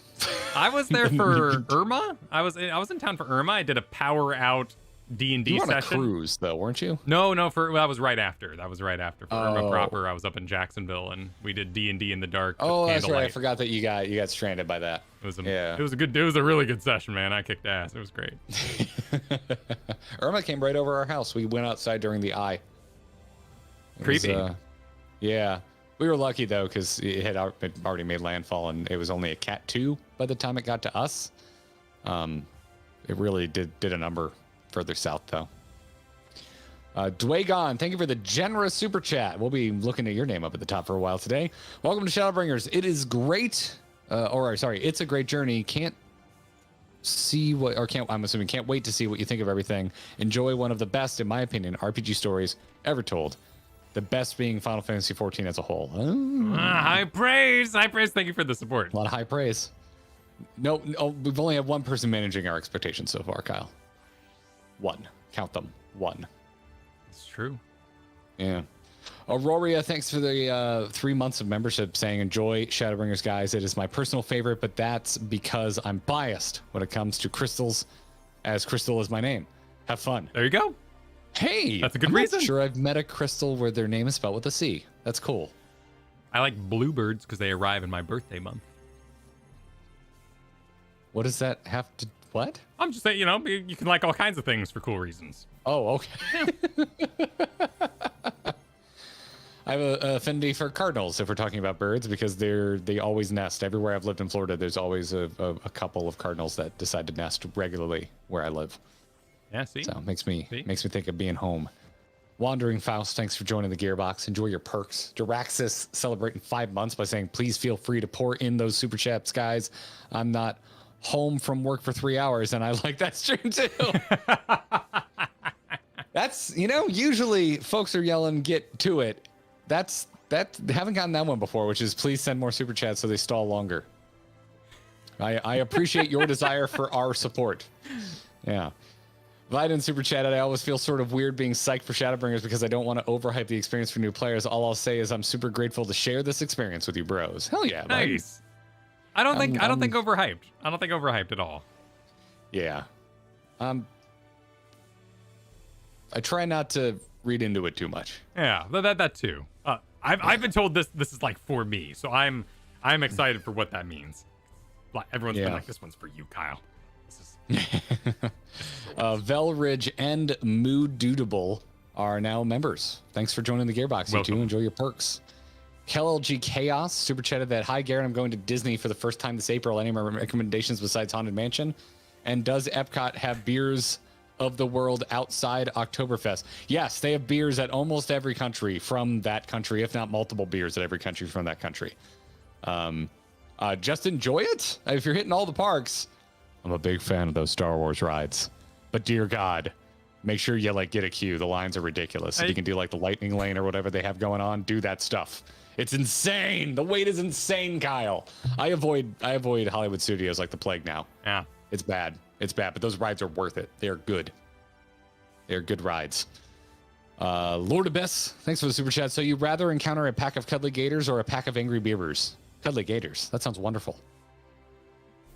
I was there for Irma. I was in town for Irma. I did a power out D&D You were on a session. cruise, though, weren't you? No, that was right after. That was right after. For Irma Oh. proper, I was up in Jacksonville, and we did D&D in the dark. Oh, with that's right. I candlelight. forgot that you got stranded by that. It was Yeah. It was a really good session, man. I kicked ass. It was great. Irma came right over our house. We went outside during the eye. It Creepy. Was, yeah. We were lucky, though, because it had already made landfall, and it was only a Cat 2 by the time it got to us. It really did a number further south, though. Dwaygon, thank you for the generous super chat. We'll be looking at your name up at the top for a while today. Welcome to Shadowbringers. It is great, it's a great journey. Can't wait to see what you think of everything. Enjoy one of the best, in my opinion, RPG stories ever told. The best being Final Fantasy XIV as a whole. High praise. Thank you for the support. A lot of high praise. No, we've only had one person managing our expectations so far, Kyle. One. Count them. One. It's true. Yeah. Auroria, thanks for the 3 months of membership, saying enjoy Shadowbringers, guys. It is my personal favorite, but that's because I'm biased when it comes to crystals, as Crystal is my name. Have fun. There you go. Hey, That's a good I'm reason. Not sure I've met a crystal where their name is spelled with a C. That's cool. I like bluebirds because they arrive in my birthday month. What does that have to... What? I'm just saying, you can like all kinds of things for cool reasons. Oh, okay. I have an affinity for cardinals if we're talking about birds because they always nest. Everywhere I've lived in Florida, there's always a couple of cardinals that decide to nest regularly where I live. Yeah, see? So it makes me think of being home. Wandering Faust, thanks for joining the Gearbox. Enjoy your perks. Duraxis celebrating 5 months by saying, please feel free to pour in those super chats, guys. I'm not home from work for 3 hours, and I like that stream too. That's, usually folks are yelling, get to it. Haven't gotten that one before, which is please send more super chats so they stall longer. I appreciate your desire for our support. Yeah. Viden super chatted, I always feel sort of weird being psyched for Shadowbringers because I don't want to overhype the experience for new players. All I'll say is I'm super grateful to share this experience with you bros. Hell yeah, bud. Nice. I don't think overhyped. I don't think overhyped at all. Yeah. I try not to read into it too much. Yeah, that too. I've been told this is like for me, so I'm excited for what that means. Like everyone's been like, this one's for you, Kyle. Velridge and Mood Doodable are now members. Thanks for joining the Gearbox. You too. Enjoy your perks. KLG Chaos super chatted that, hi Garrett, I'm going to Disney for the first time this April. Any more recommendations besides Haunted Mansion? And does Epcot have beers of the world outside Oktoberfest? Yes, they have beers at almost every country from that country, if not multiple beers at every country from that country. Just enjoy it. If you're hitting all the parks, I'm a big fan of those Star Wars rides. But dear God, make sure you get a queue. The lines are ridiculous. If you can do the lightning lane or whatever they have going on, do that stuff. It's insane. The wait is insane, Kyle. I avoid Hollywood studios like the plague now. Yeah. It's bad. But those rides are worth it. They are good. They are good rides. Lord Abyss, thanks for the super chat. So you'd rather encounter a pack of cuddly gators or a pack of angry beavers? Cuddly gators. That sounds wonderful.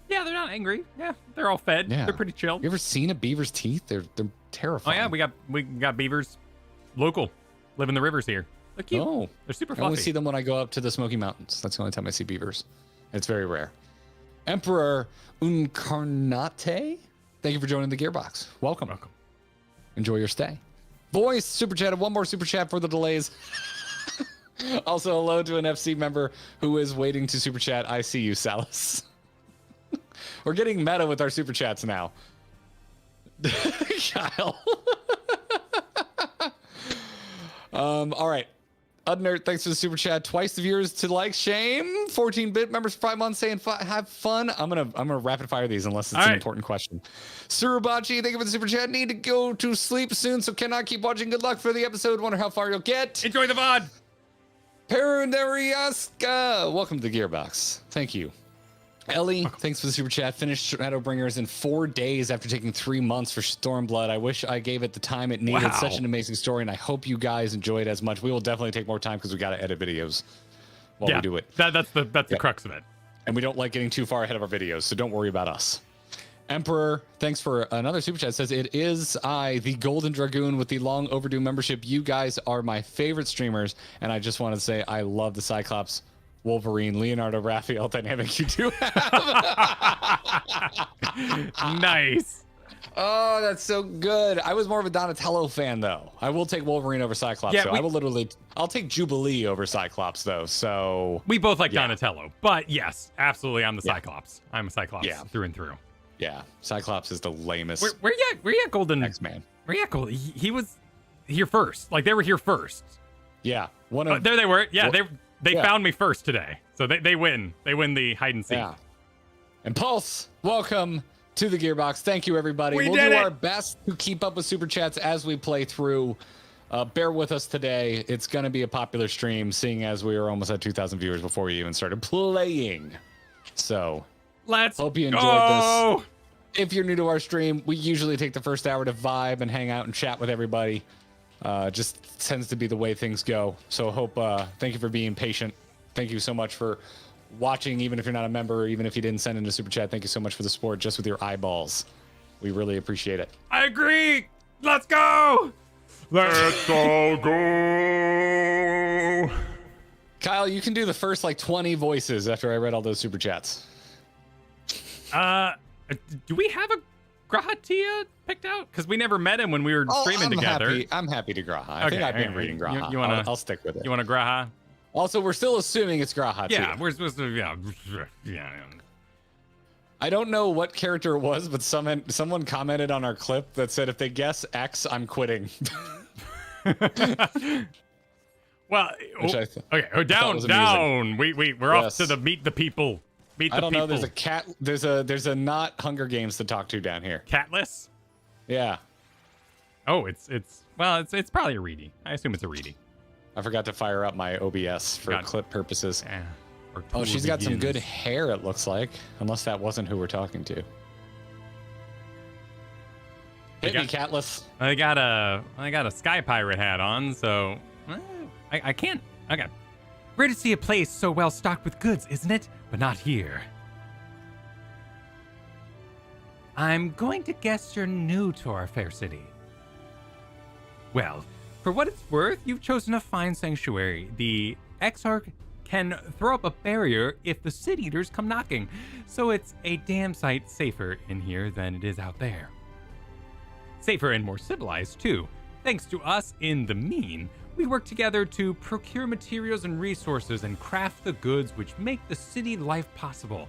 Yeah, they're not angry. Yeah, they're all fed. Yeah. They're pretty chill. You ever seen a beaver's teeth? They're Oh terrifying. yeah, we got beavers, local, live in the rivers here. They're cute. Oh, They're super I only fluffy. see them when I go up to the Smoky Mountains. That's the only time I see beavers. It's very rare. Emperor Uncarnate, thank you for joining the Gearbox. Welcome. Enjoy your stay. Voice super chatted. One more super chat for the delays. Also, hello to an FC member who is waiting to super chat. I see you, Salus. We're getting meta with our super chats now. Kyle. All right. Udnert, thanks for the super chat. Twice the viewers to like. Shame. 14-bit members for 5 months saying have fun. I'm gonna rapid fire these unless it's an important question. Surubachi, thank you for the super chat. Need to go to sleep soon, so cannot keep watching. Good luck for the episode. Wonder how far you'll get. Enjoy the VOD. Perundariaska, welcome to the Gearbox. Thank you. Ellie, thanks for the super chat. Finished Shadowbringers in 4 days after taking 3 months for Stormblood. I wish I gave it the time it needed. Wow. Such an amazing story, and I hope you guys enjoy it as much. We will definitely take more time because we got to edit videos while we do it. That's the crux of it. And we don't like getting too far ahead of our videos, so don't worry about us. Emperor, thanks for another super chat. Says, it is I, the Golden Dragoon with the long overdue membership. You guys are my favorite streamers. And I just want to say I love the Cyclops, Wolverine, Leonardo, Raphael dynamic you do have. Nice. Oh, that's so good. I was more of a Donatello fan, though. I will take Wolverine over Cyclops. Yeah, I'll take Jubilee over Cyclops, though. So we both like Donatello, but yes, absolutely, I'm the Cyclops. I'm a Cyclops through and through. Yeah, Cyclops is the lamest. Where you at, Golden X-Man? Where you at, Golden? He was here first. Like, they were here first. Yeah, there they were. Yeah, they found me first today, so they win. They win the hide and seek. Yeah. And Pulse, welcome to the Gearbox. Thank you, everybody. We'll do our best to keep up with super chats as we play through. Bear with us today. It's going to be a popular stream, seeing as we were almost at 2,000 viewers before we even started playing. So hope you enjoyed this. If you're new to our stream, we usually take the first hour to vibe and hang out and chat with everybody. Just tends to be the way things go. So thank you for being patient. Thank you so much for watching, even if you're not a member, even if you didn't send in a super chat. Thank you so much for the support just with your eyeballs. We really appreciate it. I agree. Let's go. Let's all go. Kyle, you can do the first 20 voices after I read all those super chats. Do we have a Grahatia picked out? Because we never met him when we were streaming together. I'm happy to Graha. I think I've been reading Graha. I'll stick with it. You want a Graha? Also, we're still assuming it's Graha. Yeah, we're supposed to. Yeah. I don't know what character it was, but someone commented on our clip that said, if they guess X, I'm quitting. Well, okay, down. We're off to the meet the people. I don't know. There's a cat. There's a not Hunger Games to talk to down here. Catless? Yeah. Oh, it's probably a Reedy. I assume it's a Reedy. I forgot to fire up my OBS for clip purposes. Yeah. Oh, she's got some good hair, it looks like. Unless that wasn't who we're talking to. Hit me, Catless. I got a Sky Pirate hat on, so I can't. Okay. Rare to see a place so well stocked with goods, isn't it? But not here. I'm going to guess you're new to our fair city. Well, for what it's worth, you've chosen a fine sanctuary. The Exarch can throw up a barrier if the City Eaters come knocking, so it's a damn sight safer in here than it is out there. Safer and more civilized, too. Thanks to us in the mean, we work together to procure materials and resources and craft the goods which make the city life possible.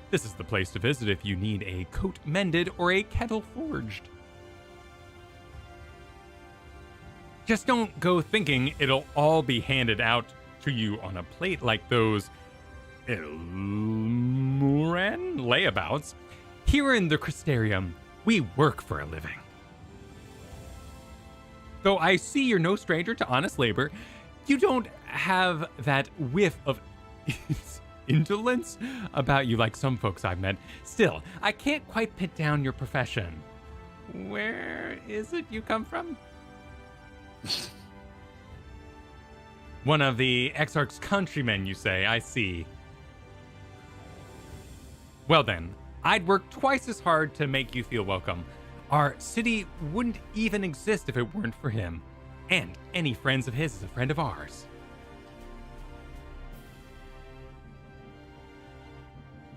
This is the place to visit if you need a coat mended or a kettle forged. Just don't go thinking it'll all be handed out to you on a plate like those Ilmuran layabouts. Here in the Crystarium, we work for a living. Though I see you're no stranger to honest labor, you don't have that whiff of indolence about you like some folks I've met. Still, I can't quite pin down your profession. Where is it you come from? One of the Exarch's countrymen, you say. I see. Well then, I'd work twice as hard to make you feel welcome. Our city wouldn't even exist if it weren't for him. And any friends of his is a friend of ours.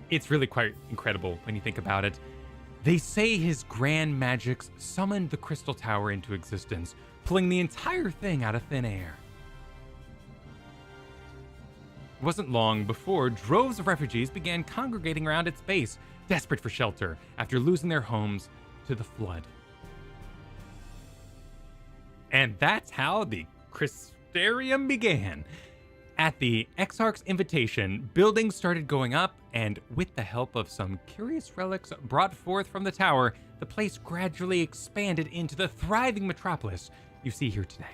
It's really quite incredible when you think about it. They say his grand magics summoned the Crystal Tower into existence, pulling the entire thing out of thin air. It wasn't long before droves of refugees began congregating around its base, desperate for shelter after losing their homes to the flood. And that's how the Crystarium began. At the Exarch's invitation, buildings started going up, and with the help of some curious relics brought forth from the tower, the place gradually expanded into the thriving metropolis you see here today.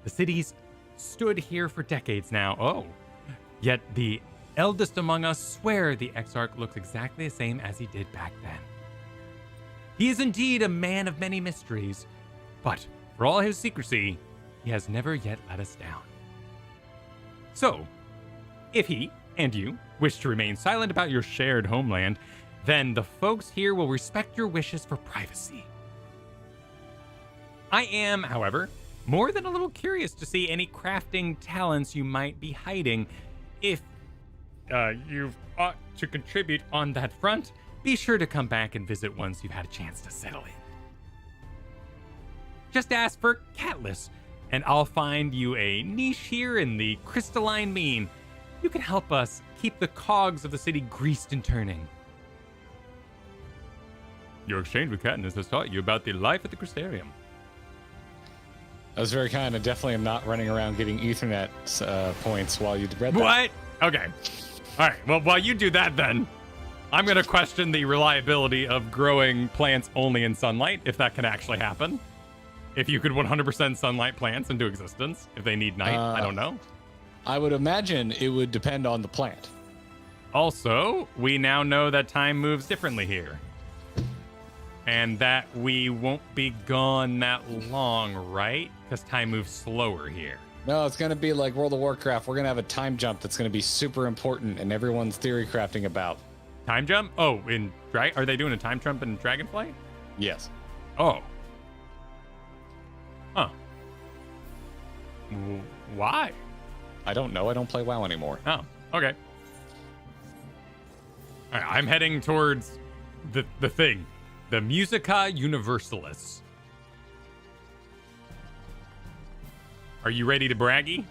The city's stood here for decades now, yet the eldest among us swear the Exarch looks exactly the same as he did back then. He is indeed a man of many mysteries, but for all his secrecy, he has never yet let us down. So, if he and you wish to remain silent about your shared homeland, then the folks here will respect your wishes for privacy. I am, however, more than a little curious to see any crafting talents you might be hiding. If you've ought to contribute on that front, be sure to come back and visit once you've had a chance to settle in. Just ask for Catless, and I'll find you a niche here in the crystalline mean. You can help us keep the cogs of the city greased and turning. Your exchange with Katniss has taught you about the life at the Crystarium. That was very kind. I definitely am not running around getting Ethernet points while you read that. What? Okay. All right. Well, while you do that, then, I'm going to question the reliability of growing plants only in sunlight, if that can actually happen. If you could 100% sunlight plants into existence, if they need night, I don't know. I would imagine it would depend on the plant. Also, we now know that time moves differently here. And that we won't be gone that long, right? Because time moves slower here. No, it's going to be like World of Warcraft. We're going to have a time jump that's going to be super important and everyone's theory crafting about. Time jump? Oh, are they doing a time jump in Dragonflight? Yes. Oh. Huh. Why? I don't know. I don't play WoW anymore. Oh, okay. All right, I'm heading towards the thing. The Musica Universalis. Are you ready to braggy?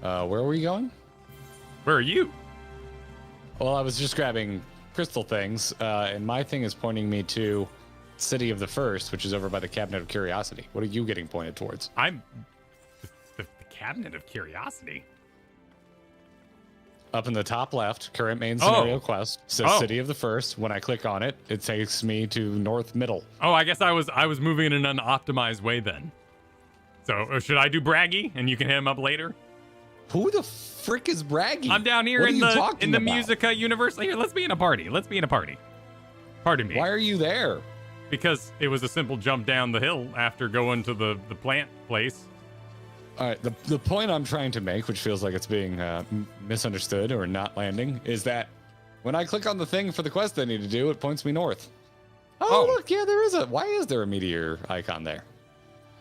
Where were we going? Where are you? Well, I was just grabbing crystal things, and my thing is pointing me to City of the First, which is over by the Cabinet of Curiosity. What are you getting pointed towards? I'm the Cabinet of Curiosity. Up in the top left, current main scenario quest says Oh. City of the First. When I click on it, it takes me to north middle. Oh, I guess I was moving in an unoptimized way then. So should I do braggy and you can hit him up later? Who the frick is bragging? I'm down here What in are you the talking about? Musica Universe. Here, let's be in a party. Pardon me. Why are you there? Because it was a simple jump down the hill after going to the plant place. All right, the point I'm trying to make, which feels like it's being misunderstood or not landing, is that when I click on the thing for the quest I need to do, it points me north. Oh, look, yeah, there is why is there a meteor icon there?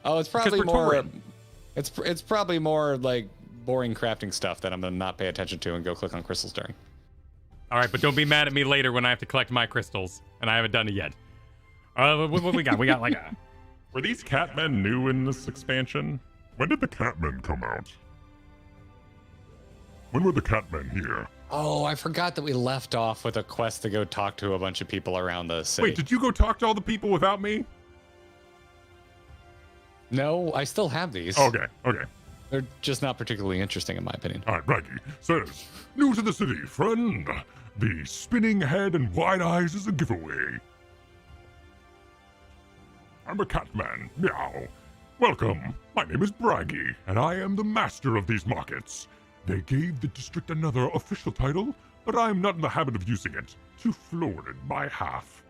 Oh, it's probably we're more, touring. it's probably more like boring crafting stuff that I'm gonna not pay attention to and go click on crystals during. All right, but don't be mad at me later when I have to collect my crystals, and I haven't done it yet. What we got? We got like a... Were these Catmen new in this expansion? When did the Catmen come out? When were the Catmen here? Oh, I forgot that we left off with a quest to go talk to a bunch of people around the city. Wait, did you go talk to all the people without me? No, I still have these. Okay. They're just not particularly interesting in my opinion. All right, Braggy says, new to the city, friend. The spinning head and wide eyes is a giveaway. I'm a Catman, meow. Welcome, my name is Braggy, and I am the master of these markets. They gave the district another official title, but I'm not in the habit of using it. Too florid by half.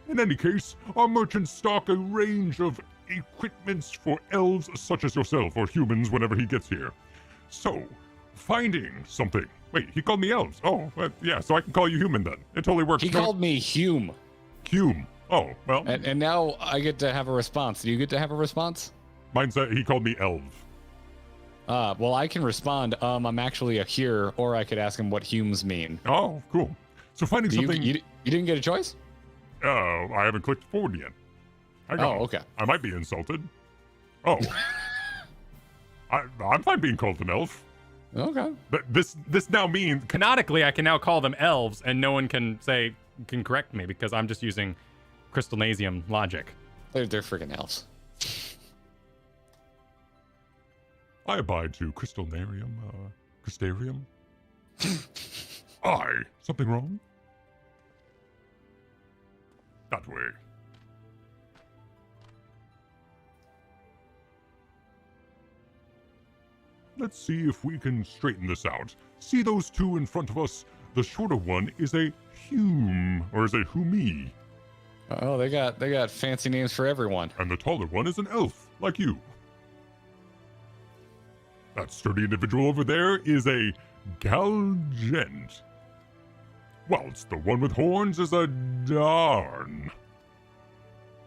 In any case, our merchants stock a range of equipments for elves such as yourself, or humans whenever he gets here. So, finding something. Wait, he called me elves. Oh, yeah, so I can call you human then. It totally works. He called me Hume. Hume. Oh, well. And now I get to have a response. Do you get to have a response? Mine said he called me elf. Well, I can respond, I'm actually a here, or I could ask him what Humes mean. Oh, cool. So finding something... You didn't get a choice? I haven't clicked forward yet. Hang on. Okay. I might be insulted. Oh. I'm fine being called an elf. Okay. But this now means... Canonically, I can now call them elves, and no one can correct me because I'm just using Crystalnasium logic. They're freaking elves. I abide to Crystalnarium, Crystarium. Aye. Something wrong? That way. Let's see if we can straighten this out. See those two in front of us? The shorter one is a Hume, or is a Humi, Oh, they got fancy names for everyone. and the taller one is an elf, like you. That sturdy individual over there is a Galgent. whilst the one with horns is a darn.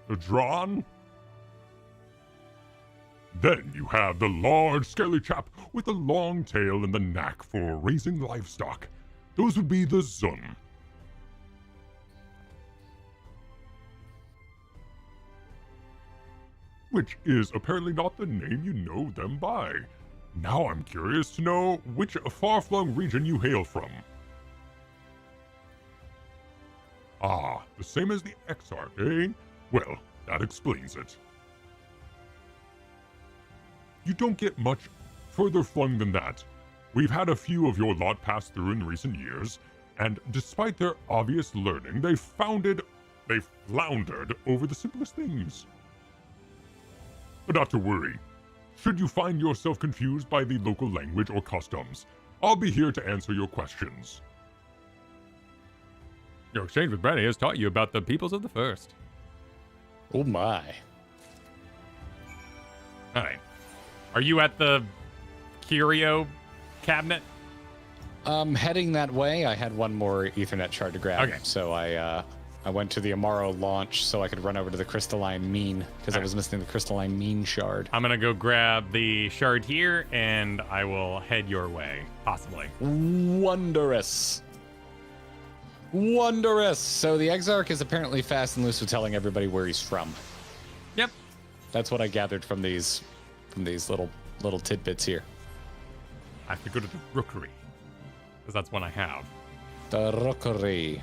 A drawn? Then you have the large, scaly chap with a long tail and the knack for raising livestock. Those would be the Zun. Which is apparently not the name you know them by. Now I'm curious to know which far-flung region you hail from. Ah, the same as the Exarch, eh? Well, that explains it. You don't get much further flung than that. We've had a few of your lot pass through in recent years, and despite their obvious learning, they floundered over the simplest things. But not to worry. Should you find yourself confused by the local language or customs, I'll be here to answer your questions. Your exchange with Brady has taught you about the peoples of the first. Oh my. All right. Are you at the curio cabinet? Heading that way. I had one more Ethernet shard to grab. Okay. So I went to the Amaro launch so I could run over to the Crystalline Mean because I was missing the Crystalline Mean shard. I'm going to go grab the shard here, and I will head your way, possibly. Wondrous. Wondrous. So the Exarch is apparently fast and loose with telling everybody where he's from. Yep. That's what I gathered from these little tidbits here. I have to go to the rookery, because that's one I have. The rookery.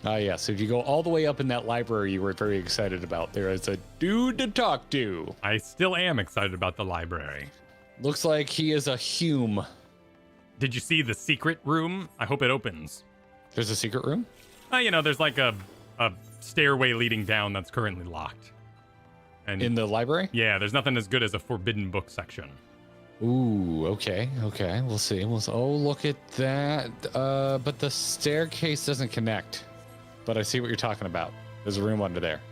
Ah, yes. If you go all the way up in that library you were very excited about, there is a dude to talk to. I still am excited about the library. Looks like he is a Hume. Did you see the secret room? I hope it opens. There's a secret room? There's like a stairway leading down that's currently locked. And In the library? yeah, there's nothing as good as a forbidden book section. Ooh, okay. We'll see. Oh, look at that. But the staircase doesn't connect. But I see what you're talking about. There's a room under there.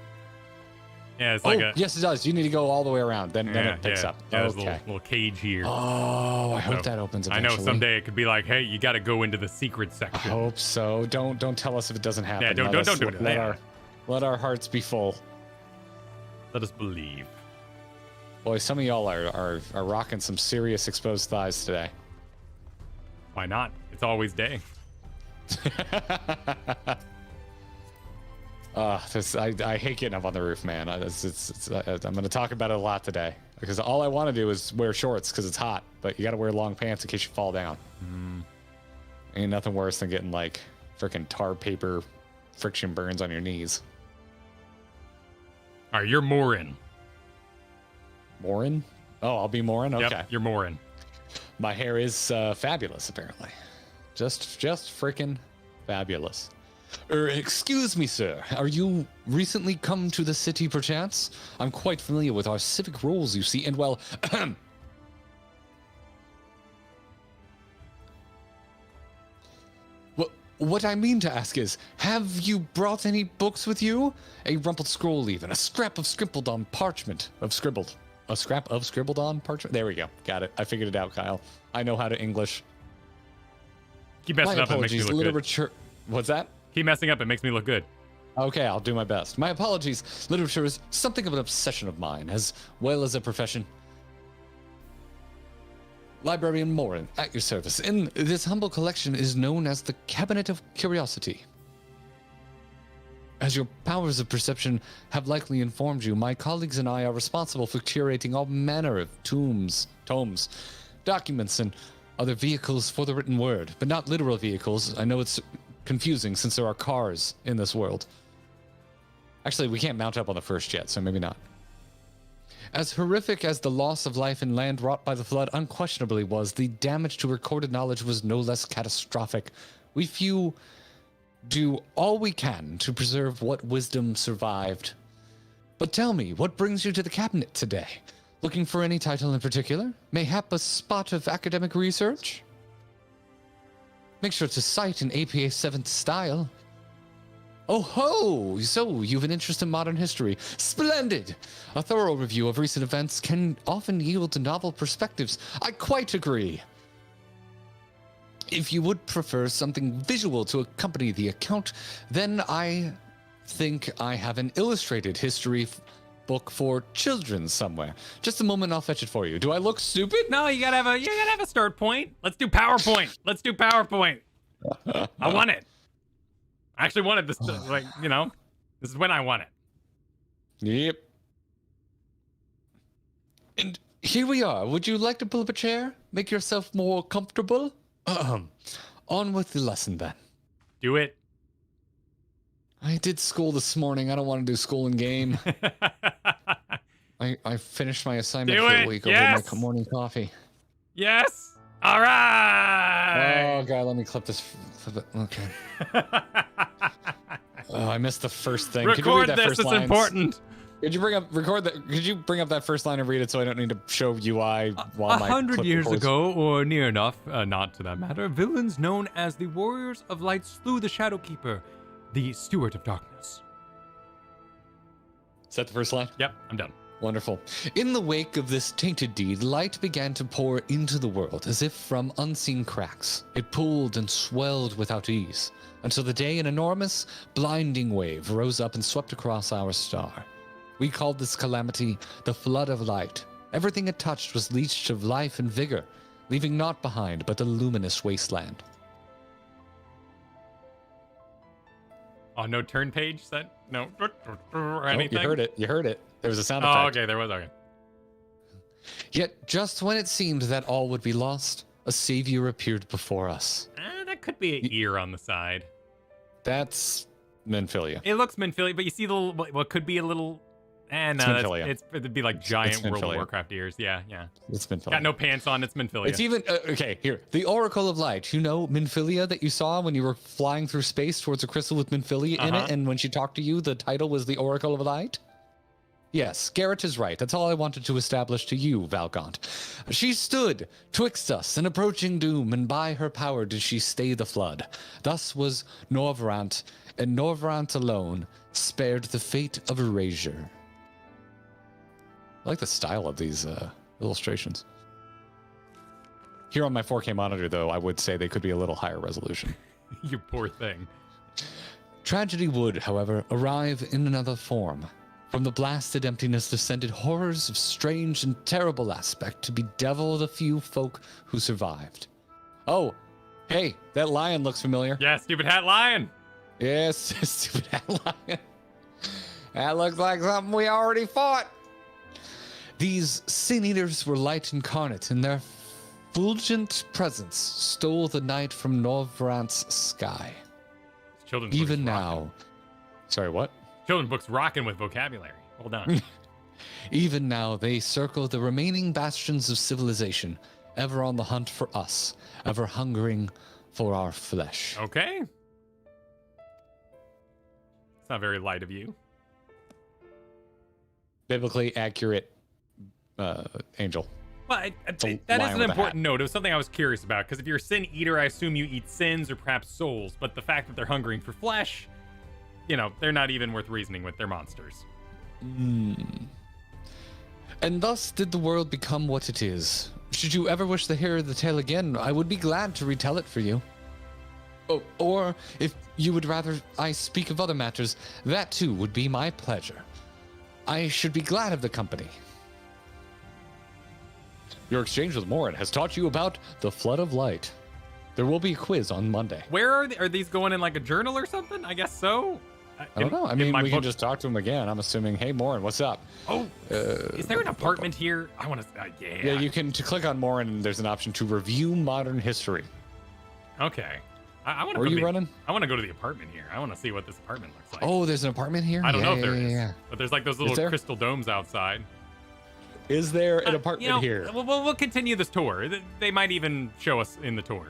Yeah, it's like yes, it does. You need to go all the way around. Then it picks up. Yeah, there's Okay. a little cage here. Oh, I hope So, that opens I eventually. know someday it could be like, hey, you got to go into the secret I section. hope so. Don't tell us if it doesn't happen. Yeah, don't do it. Let our hearts be full. Let us believe. Boy, some of y'all are rocking some serious exposed thighs today. Why not? It's always day. I hate getting up on the roof, man. I'm going to talk about it a lot today because all I want to do is wear shorts because it's hot, but you got to wear long pants in case you fall down. Ain't nothing worse than getting like freaking tar paper friction burns on your knees. All right, you're Morin. Morin? Oh, I'll be Morin? Okay. Yep, you're Morin. My hair is fabulous, apparently. Just freaking fabulous. Excuse me, sir. Are you recently come to the city, perchance? I'm quite familiar with our civic roles, you see, and well, what I mean to ask is, have you brought any books with you? A rumpled scroll, even. A scrap of scribbled on parchment. A scrap of scribbled on parchment? There we go. Got it. I figured it out, Kyle. I know how to English. Keep messing My up, it makes me apologies, look good. literature. What's that? Keep messing up, it makes me look good. Okay, I'll do my best. My apologies. Literature is something of an obsession of mine, as well as a profession. Librarian Morin, at your service. In this humble collection is known as the Cabinet of Curiosity. As your powers of perception have likely informed you, my colleagues and I are responsible for curating all manner of tomes, documents, and other vehicles for the written word, but not literal vehicles. I know it's confusing since there are cars in this world. Actually, we can't mount up on the first yet, so maybe not. As horrific as the loss of life and land wrought by the flood unquestionably was, the damage to recorded knowledge was no less catastrophic. We few do all we can to preserve what wisdom survived. But tell me, what brings you to the cabinet today? Looking for any title in particular? Mayhap a spot of academic research? Make sure to cite in APA 7th style. Oh ho! So, you've an interest in modern history. Splendid! A thorough review of recent events can often yield novel perspectives. I quite agree. If you would prefer something visual to accompany the account, then I think I have an illustrated history book for children somewhere. Just a moment, I'll fetch it for you. Do I look stupid? No, you gotta have a start point. Let's do PowerPoint. Let's do PowerPoint. I want it. I actually wanted this. Like, you know, this is when I want it. Yep. And here we are. Would you like to pull up a chair? Make yourself more comfortable? On with the lesson then. Do it. I did school this morning. I don't want to do school and game. I finished my assignment for the week over my morning coffee. Yes. All right. Oh god, let me clip this. Okay. Oh, I missed the first thing. Record this. It's important. Could you bring up that first line and read it so I don't need to show UI while my 100 clip years records? ago, or near enough, not to that matter, villains known as the Warriors of Light slew the Shadowkeeper, the Steward of Darkness. Is that the first line? Yep, I'm done. Wonderful. In the wake of this tainted deed, light began to pour into the world as if from unseen cracks. It pooled and swelled without ease, until the day an enormous, blinding wave rose up and swept across our star. We called this calamity the Flood of Light. Everything it touched was leached of life and vigor, leaving naught behind but a luminous wasteland. Oh, no turn page set? No. Or anything? You heard it. There was a sound effect. Oh, okay, there was. Okay. Yet, just when it seemed that all would be lost, a savior appeared before us. That could be an ear on the side. That's Menphilia. It looks Menphilia, but you see the little, what could be a little... no, it'd be like giant World of Warcraft ears. Yeah. It's Menphilia. Got no pants on, it's Menphilia. It's even, okay, here. The Oracle of Light. You know Menphilia that you saw when you were flying through space towards a crystal with Menphilia in it, and when she talked to you, the title was the Oracle of Light? Yes, Garrett is right. That's all I wanted to establish to you, Valgaunt. She stood twixt us and approaching doom, and by her power did she stay the flood. Thus was Norvrant, and Norvrant alone spared the fate of erasure. I like the style of these illustrations. Here on my 4K monitor, though, I would say they could be a little higher resolution. You poor thing. Tragedy would, however, arrive in another form. From the blasted emptiness descended horrors of strange and terrible aspect to bedevil the few folk who survived. Oh, hey, that lion looks familiar. Yeah, stupid hat lion. Yes, stupid hat lion. That looks like something we already fought. These sin eaters were light incarnate, and their fulgent presence stole the night from Norvrant's sky. Even now. Sorry, what? Children's books rocking with vocabulary. Hold on. Even now, they circle the remaining bastions of civilization, ever on the hunt for us, ever hungering for our flesh. Okay. It's not very light of you. Biblically accurate angel. Well, that is an important note. It was something I was curious about, because if you're a sin eater, I assume you eat sins or perhaps souls, but the fact that they're hungering for flesh, you know, they're not even worth reasoning with. They're monsters. And thus did the world become what it is. Should you ever wish to hear the tale again, I would be glad to retell it for you. Oh, or if you would rather I speak of other matters, that too would be my pleasure. I should be glad of the company. Your exchange with Morin has taught you about the Flood of Light. There will be a quiz on Monday. Where are they? Are these going in like a journal or something? I guess so. I don't know. I mean, we can just talk to him again. I'm assuming, hey, Morin, what's up? Oh, is there an apartment here? I want to, yeah. Yeah, you can, to click on Morin, there's an option to review modern history. Okay. I want to Where are you running? I want to go to the apartment here. I want to see what this apartment looks like. Oh, there's an apartment here? I don't know if there is. But there's like those little crystal domes outside. Is there an apartment here? We'll continue this tour. They might even show us in the tour.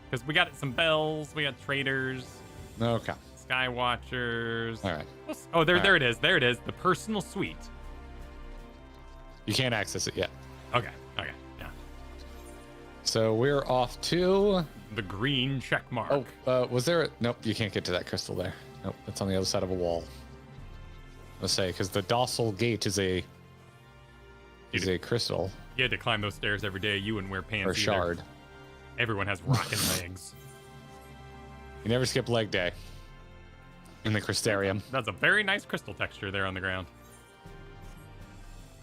Because we got some bells, we got traders. Okay. Sky Watchers. All right. Oh, there it is. There it is. The personal suite. You can't access it yet. Okay. Yeah. So we're off to the green check mark. Oh, was there nope, you can't get to that crystal there. Nope, it's on the other side of a wall. Let's say, because the docile gate is a crystal. You had to climb those stairs every day. You wouldn't wear pants or shard. Everyone has rockin' legs. You never skip leg day in the Crystarium. That's a very nice crystal texture there on the ground.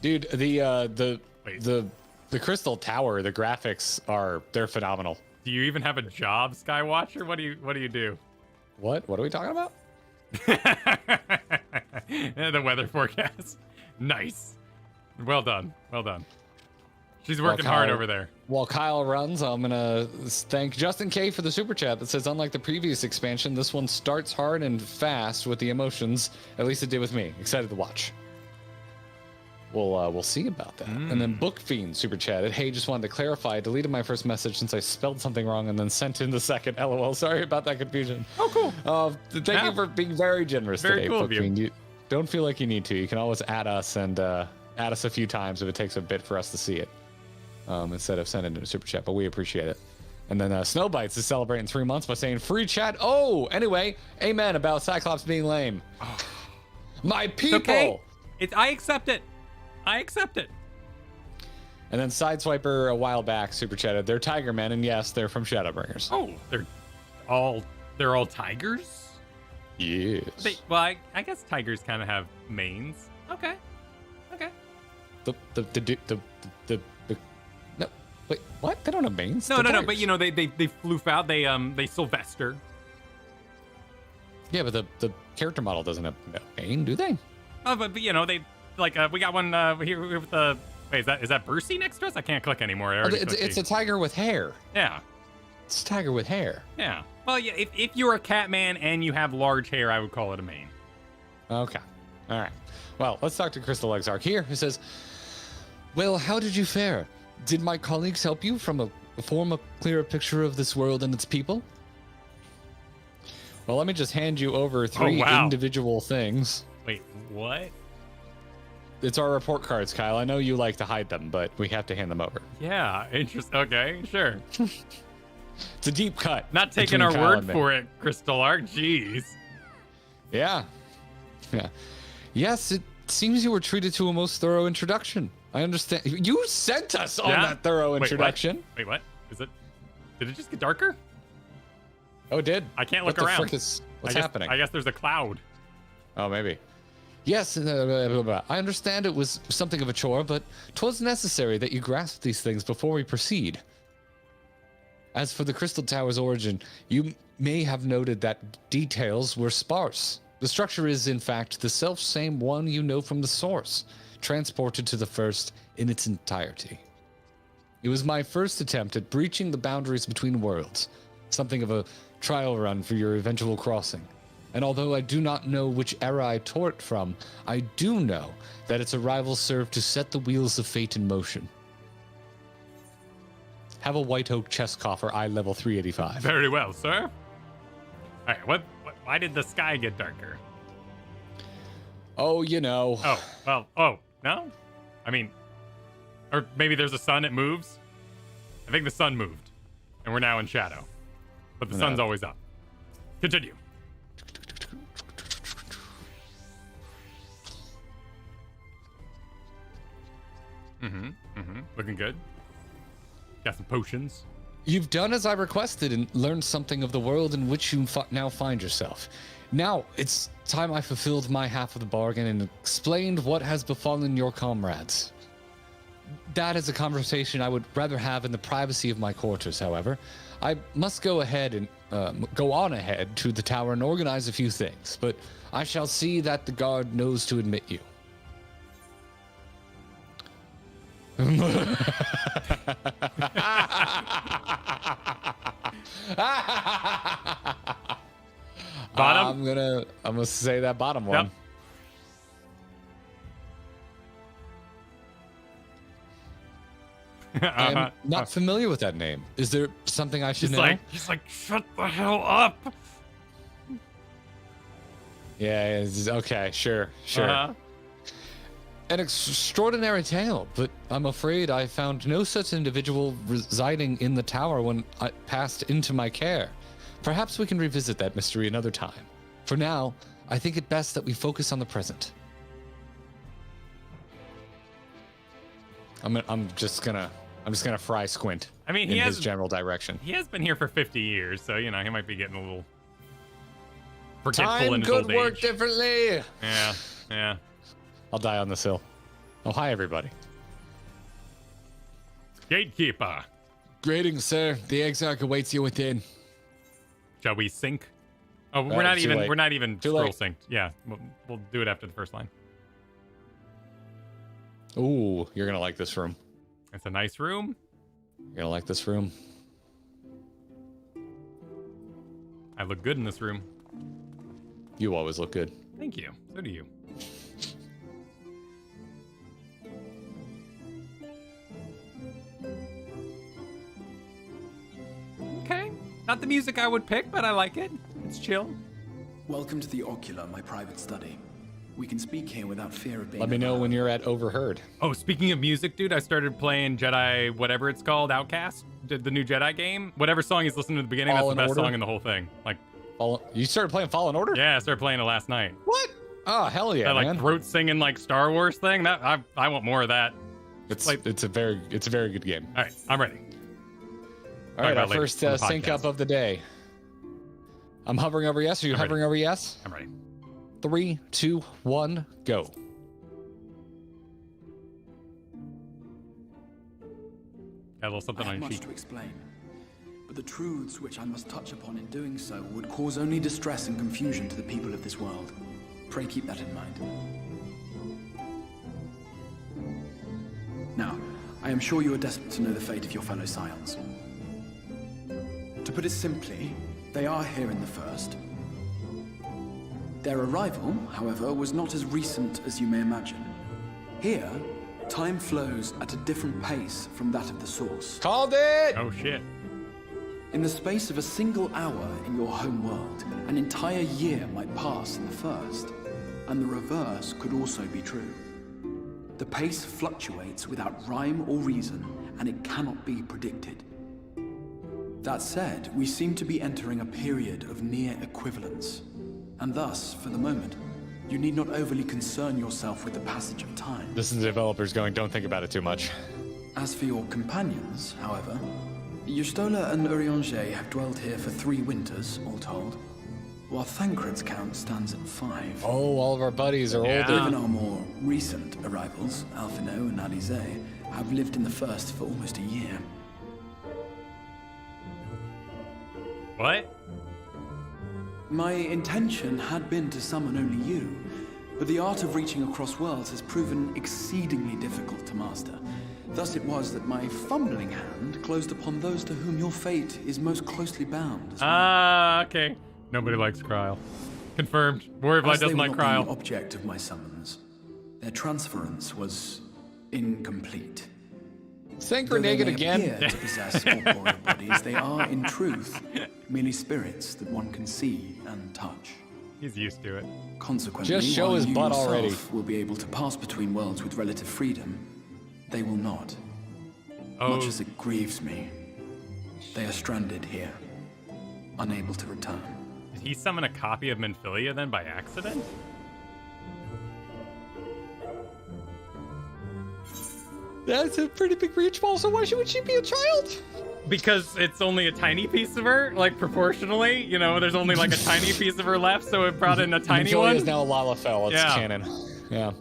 Dude, the Crystal Tower, the graphics they're phenomenal. Do you even have a job, Skywatcher? What do you do? What are we talking about? The weather forecast. Nice. Well done. Well done. She's working hard over there. While Kyle runs, I'm going to thank Justin K for the super chat that says, unlike the previous expansion, this one starts hard and fast with the emotions. At least it did with me. Excited to watch. We'll see about that. And then Book Fiend super chatted, hey, just wanted to clarify, I deleted my first message since I spelled something wrong and then sent in the second. LOL. Sorry about that confusion. Oh, cool. Thank you for being very generous very today, cool Book of you. Fiend. You don't feel like you need to. You can always add us and add us a few times if it takes a bit for us to see it. Instead of sending it a super chat, but we appreciate it. And then Snowbites is celebrating 3 months by saying free chat. Oh, anyway, amen about Cyclops being lame. My people. It's okay. I accept it. I accept it. And then Sideswiper a while back super chatted. They're Tiger Men, and yes, they're from Shadowbringers. Oh, they're all tigers. Yes. Well, I guess tigers kind of have manes. Okay. No, wait, what? They don't have manes. No. They're But tigers. you know they floof out. They Sylvester. Yeah, but the character model doesn't have a mane, do they? Oh, but you know they like we got one here with the. Wait, is that Bercy next to us? I can't click anymore. It's a tiger with hair. Yeah. It's a tiger with hair. Yeah. Well, yeah. If you're a cat man and you have large hair, I would call it a mane. Okay. All right. Well, let's talk to Crystal Exarch here, who says, well, how did you fare? Did my colleagues help you form a clearer picture of this world and its people? Well, let me just hand you over three individual things. Wait, what? It's our report cards, Kyle. I know you like to hide them, but we have to hand them over. Yeah, interesting. Okay, sure. It's a deep cut. Not taking our word for it, Crystal Arc. Jeez. Yeah. Yes, it seems you were treated to a most thorough introduction. I understand. You sent us on that thorough introduction. Wait, what? Is it? Did it just get darker? Oh, it did. I can't look what around. What the frick is happening? I guess there's a cloud. Oh, maybe. Yes, I understand it was something of a chore, but 'twas necessary that you grasp these things before we proceed. As for the Crystal Tower's origin, you may have noted that details were sparse. The structure is, in fact, the self-same one you know from the source, transported to the first in its entirety. It was my first attempt at breaching the boundaries between worlds, something of a trial run for your eventual crossing. And although I do not know which era I tore it from, I do know that its arrival served to set the wheels of fate in motion. Have a white oak chest coffer, eye level 385. Very well, sir. All right, why did the sky get darker? Oh, you know. No? I mean, or maybe there's a sun, it moves? I think the sun moved, and we're now in shadow. But the sun's always up. Continue. Looking good. Got some potions. You've done as I requested and learned something of the world in which you now find yourself. Now, it's time I fulfilled my half of the bargain and explained what has befallen your comrades. That is a conversation I would rather have in the privacy of my quarters, however. I must go on ahead to the tower and organize a few things, but I shall see that the guard knows to admit you. Bottom? I'm gonna say that bottom one. Yep. I'm not familiar with that name. Is there something I should know? He's like, shut the hell up. Yeah, okay, sure. An extraordinary tale, but I'm afraid I found no such individual residing in the tower when I passed into my care. Perhaps we can revisit that mystery another time. For now, I think it best that we focus on the present. I'm I'm just gonna fry Squint. I mean, in his general direction. He has been here for 50 years, so you know he might be getting a little forgetful Time in his could old work age. differently. Yeah. I'll die on this hill. Oh, hi everybody. Gatekeeper. Greetings, sir. The exarch awaits you within. Shall we sync? Oh, we're not too late. Too scroll late. synced. Yeah, we'll do it after the first line. Ooh, you're gonna like this room. It's a nice room. You're gonna like this room. I look good in this room. You always look good. Thank you. So do you. Okay. Not the music I would pick, but I like it. It's chill. Welcome to the Ocular, my private study. We can speak here without fear of being Let me know when you're at Overheard. Oh, speaking of music, dude, I started playing Jedi, whatever it's called, Outcast, the new Jedi game. Whatever song he's listening to at the beginning, Fallen that's the best Order? song in the whole thing. Like, You started playing Fallen Order? yeah, I started playing it last night. What? Oh, hell yeah, That like man. throat singing like Star Wars thing. That I want more of that. It's like- it's a very good game. All right, I'm ready. All right, about our it later first on the sync podcast. up of the day. I'm hovering over yes. Are you I'm hovering ready. over yes? I'm ready. 3, 2, 1, go. Got a little something I have on your much cheek. to explain, but the truths which I must touch upon in doing so would cause only distress and confusion to the people of this world. Pray keep that in mind. Now, I am sure you are desperate to know the fate of your fellow scions. To put it simply, they are here in the first. Their arrival, however, was not as recent as you may imagine. Here, time flows at a different pace from that of the source. Called it! Oh shit. In the space of a single hour in your home world, an entire year might pass in the first, and the reverse could also be true. The pace fluctuates without rhyme or reason, and it cannot be predicted. That said, we seem to be entering a period of near equivalence, and thus, for the moment, you need not overly concern yourself with the passage of time. This is the developers going, don't think about it too much. As for your companions, however, Yustola and Urianger have dwelled here for 3 winters, all told, while Thancred's count stands at 5. Oh, all of our buddies are Yeah. older. Even our more recent arrivals, Alphino and Alize, have lived in the first for almost a year. What? My intention had been to summon only you, but the art of reaching across worlds has proven exceedingly difficult to master. Thus it was that my fumbling hand closed upon those to whom your fate is most closely bound. as well. Ah, okay. Nobody likes Kryl. Confirmed. Warrior As they doesn't were like not the Kryl. object of my summons, their transference was incomplete. Though they Synchronegate may again. appear to possess corporeal bodies, they are, in truth, merely spirits that one can see and touch. He's used to it. Consequently, Just show while his you butt yourself already. will be able to pass between worlds with relative freedom, they will not. Oh, Much as it grieves me, they are stranded here, unable to return. did he summon a copy of Menphilia then by accident? That's a pretty big reach ball, so why would she be a child? Because it's only a tiny piece of her, like proportionally. You know, there's only like a tiny piece of her left, so it brought in a tiny Menphilia one. is now a Lalafell. It's Yeah. canon. Yeah.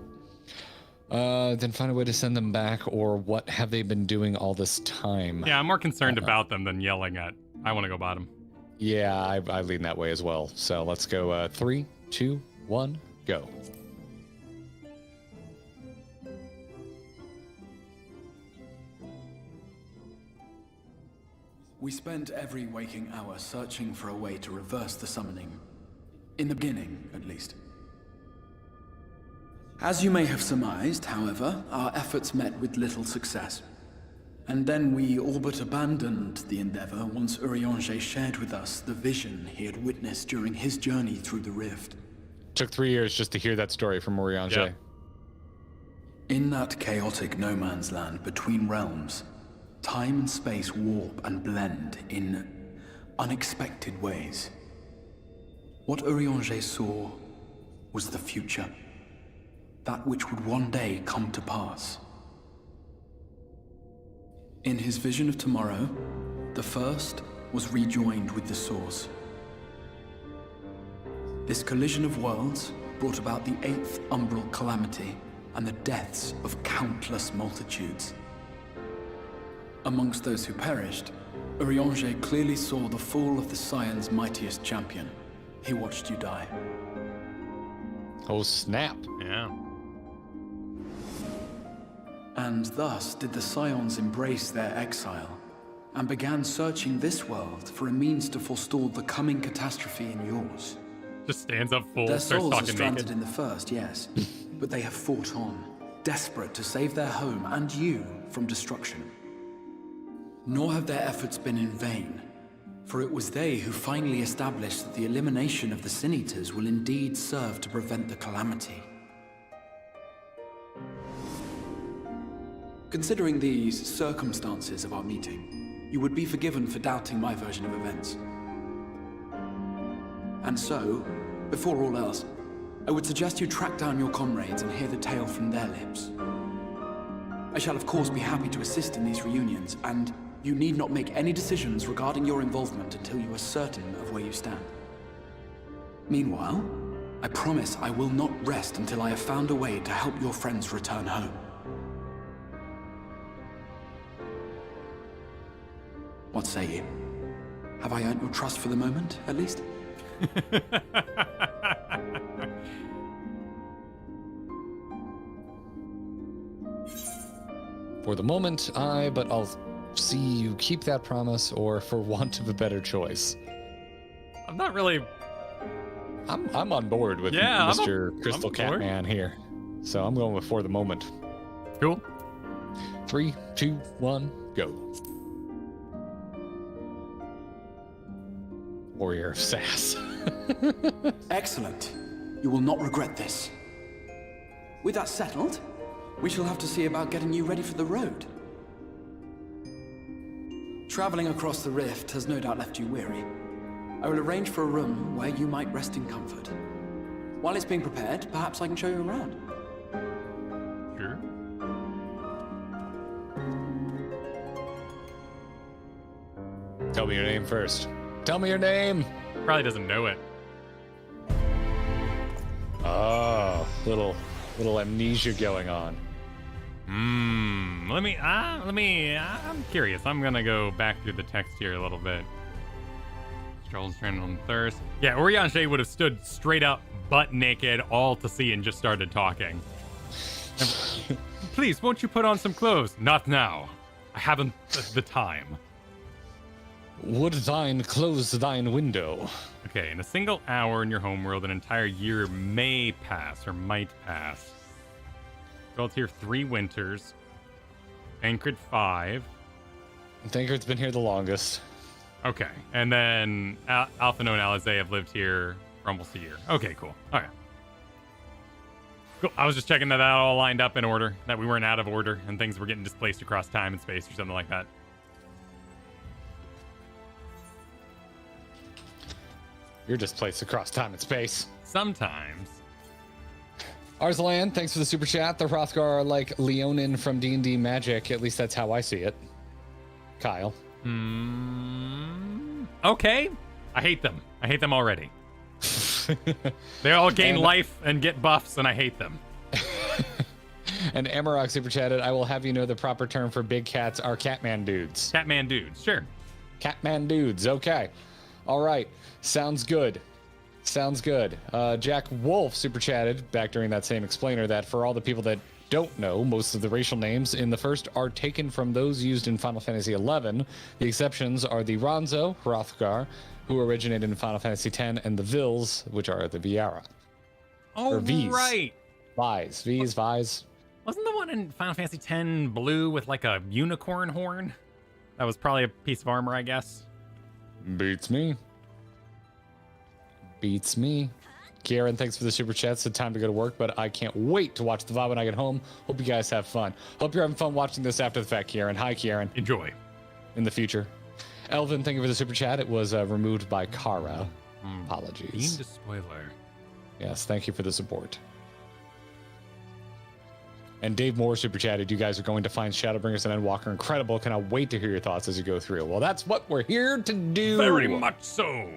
Then find a way to send them back, or what have they been doing all this time? Yeah, I'm more concerned about them than yelling at. I want to go bottom. Yeah, I lean that way as well. So let's go 3, 2, 1, go. We spent every waking hour searching for a way to reverse the summoning. In the beginning, at least. As you may have surmised, however, our efforts met with little success. And then we all but abandoned the endeavor once Urianger shared with us the vision he had witnessed during his journey through the rift. Took 3 years just to hear that story from Urianger. Yeah. In that chaotic no man's land between realms, time and space warp and blend in unexpected ways. What Urianger saw was the future. That which would one day come to pass. In his vision of tomorrow, the first was rejoined with the source. This collision of worlds brought about the 8th umbral calamity and the deaths of countless multitudes. Amongst those who perished, Urianger clearly saw the fall of the Scion's mightiest champion. He watched you die. Oh, snap. Yeah. And thus did the Scions embrace their exile, and began searching this world for a means to forestall the coming catastrophe in yours. Just stands up full, Their starts souls are talking stranded naked. in the first, yes, but they have fought on, desperate to save their home and you from destruction. Nor have their efforts been in vain, for it was they who finally established that the elimination of the Sin Eaters will indeed serve to prevent the calamity. Considering these circumstances of our meeting, you would be forgiven for doubting my version of events. And so, before all else, I would suggest you track down your comrades and hear the tale from their lips. I shall of course be happy to assist in these reunions, and you need not make any decisions regarding your involvement until you are certain of where you stand. Meanwhile, I promise I will not rest until I have found a way to help your friends return home. What say you? Have I earned your trust for the moment, at least? For the moment, but I'll see you keep that promise, or for want of a better choice. I'm not really... I'm on board with Yeah, Mr. Crystal I'm on board. Catman here. So I'm going with for the moment. Cool. 3, 2, 1, go. Warrior of Sass. Excellent. You will not regret this. With that settled, we shall have to see about getting you ready for the road. Traveling across the rift has no doubt left you weary. I will arrange for a room where you might rest in comfort. While it's being prepared, perhaps I can show you around. Sure. Tell me your name first. Tell me your name. Probably doesn't know it. Oh, little amnesia going on. I'm curious. I'm gonna go back through the text here a little bit. Strolls stranded on thirst. Yeah, Urianger would have stood straight up, butt naked, all to see, and just started talking. Please, won't you put on some clothes? Not now. I haven't the time. Would thine close thine window? Okay, in a single hour in your homeworld, an entire year may pass or might pass. Dwelt here 3 winters. Anchored 5. Thancred's been here the longest. Okay, and then Alphino and Alizé have lived here for almost a year. Okay, cool. All right. Cool. I was just checking that all lined up in order, that we weren't out of order, and things were getting displaced across time and space or something like that. You're displaced across time and space. Sometimes. Arslan, thanks for the super chat. The Hrothgar are like Leonin from D&D Magic. At least that's how I see it. Kyle. Okay. I hate them. I hate them already. They all gain life and get buffs, and I hate them. And Amarok super chatted, I will have you know the proper term for big cats are Catman dudes. Catman dudes, sure. Catman dudes, okay. All right. Sounds good. Sounds good. Jack Wolf super chatted back during that same explainer that for all the people that don't know, most of the racial names in the first are taken from those used in Final Fantasy XI. The exceptions are the Ronzo, Hrothgar, who originated in Final Fantasy X, and the Vils, which are the Viara. Oh, Or V's. right. Vies. V's, Vies. Wasn't the one in Final Fantasy X blue with like a unicorn horn? That was probably a piece of armor, I guess. Beats me. Beats me. Kieran, thanks for the super chats. It's time to go to work, but I can't wait to watch the VOD when I get home. Hope you guys have fun. Hope you're having fun watching this after the fact, Kieran. Hi, Kieran. Enjoy. In the future. Elvin, thank you for the super chat. It was removed by Kara. Deemed Apologies. a spoiler. Yes, thank you for the support. And Dave Moore super chatted, you guys are going to find Shadowbringers and Endwalker incredible. Cannot wait to hear your thoughts as you go through. Well, that's what we're here to do. Very much so.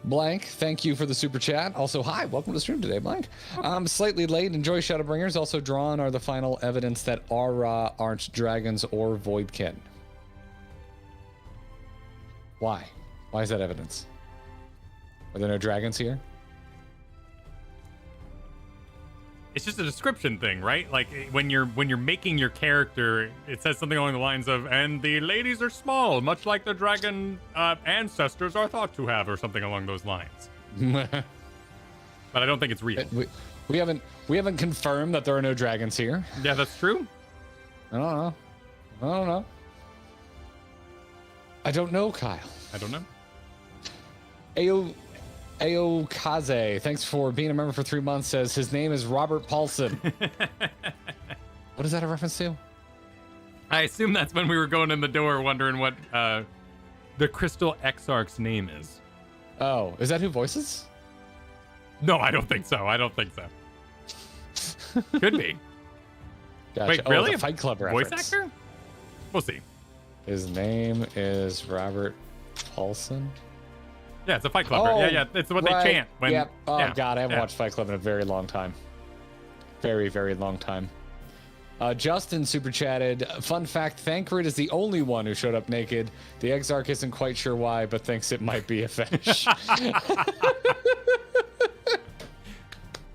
Blank, thank you for the super chat. Also, hi, welcome to the stream today, Blank. I'm slightly late. Enjoy Shadowbringers. Also, drawn are the final evidence that Aura aren't dragons or Voidkin. Why? Why is that evidence? Are there no dragons here? It's just a description thing, right? Like when you're making your character, it says something along the lines of, "And the ladies are small, much like the dragon ancestors are thought to have," or something along those lines. But I don't think it's real. We haven't confirmed that there are no dragons here. Yeah, that's true. I don't know. I don't know, Kyle. I don't know. Aokaze, thanks for being a member for 3 months, says his name is Robert Paulson. What is that a reference to? I assume that's when we were going in the door wondering what the Crystal Exarch's name is. Oh, is that who voices? No, I don't think so. Could be. Gotcha. Wait, Oh, really? the Fight Club Voice reference. actor? We'll see. His name is Robert Paulson. Yeah, it's a Fight Club. Oh, yeah, it's what right. they chant. When, Yep. Oh, yeah, God, I haven't yeah. watched Fight Club in a very long time. Very, very long time. Justin super chatted, fun fact, Thancred is the only one who showed up naked. The Exarch isn't quite sure why, but thinks it might be a fetish.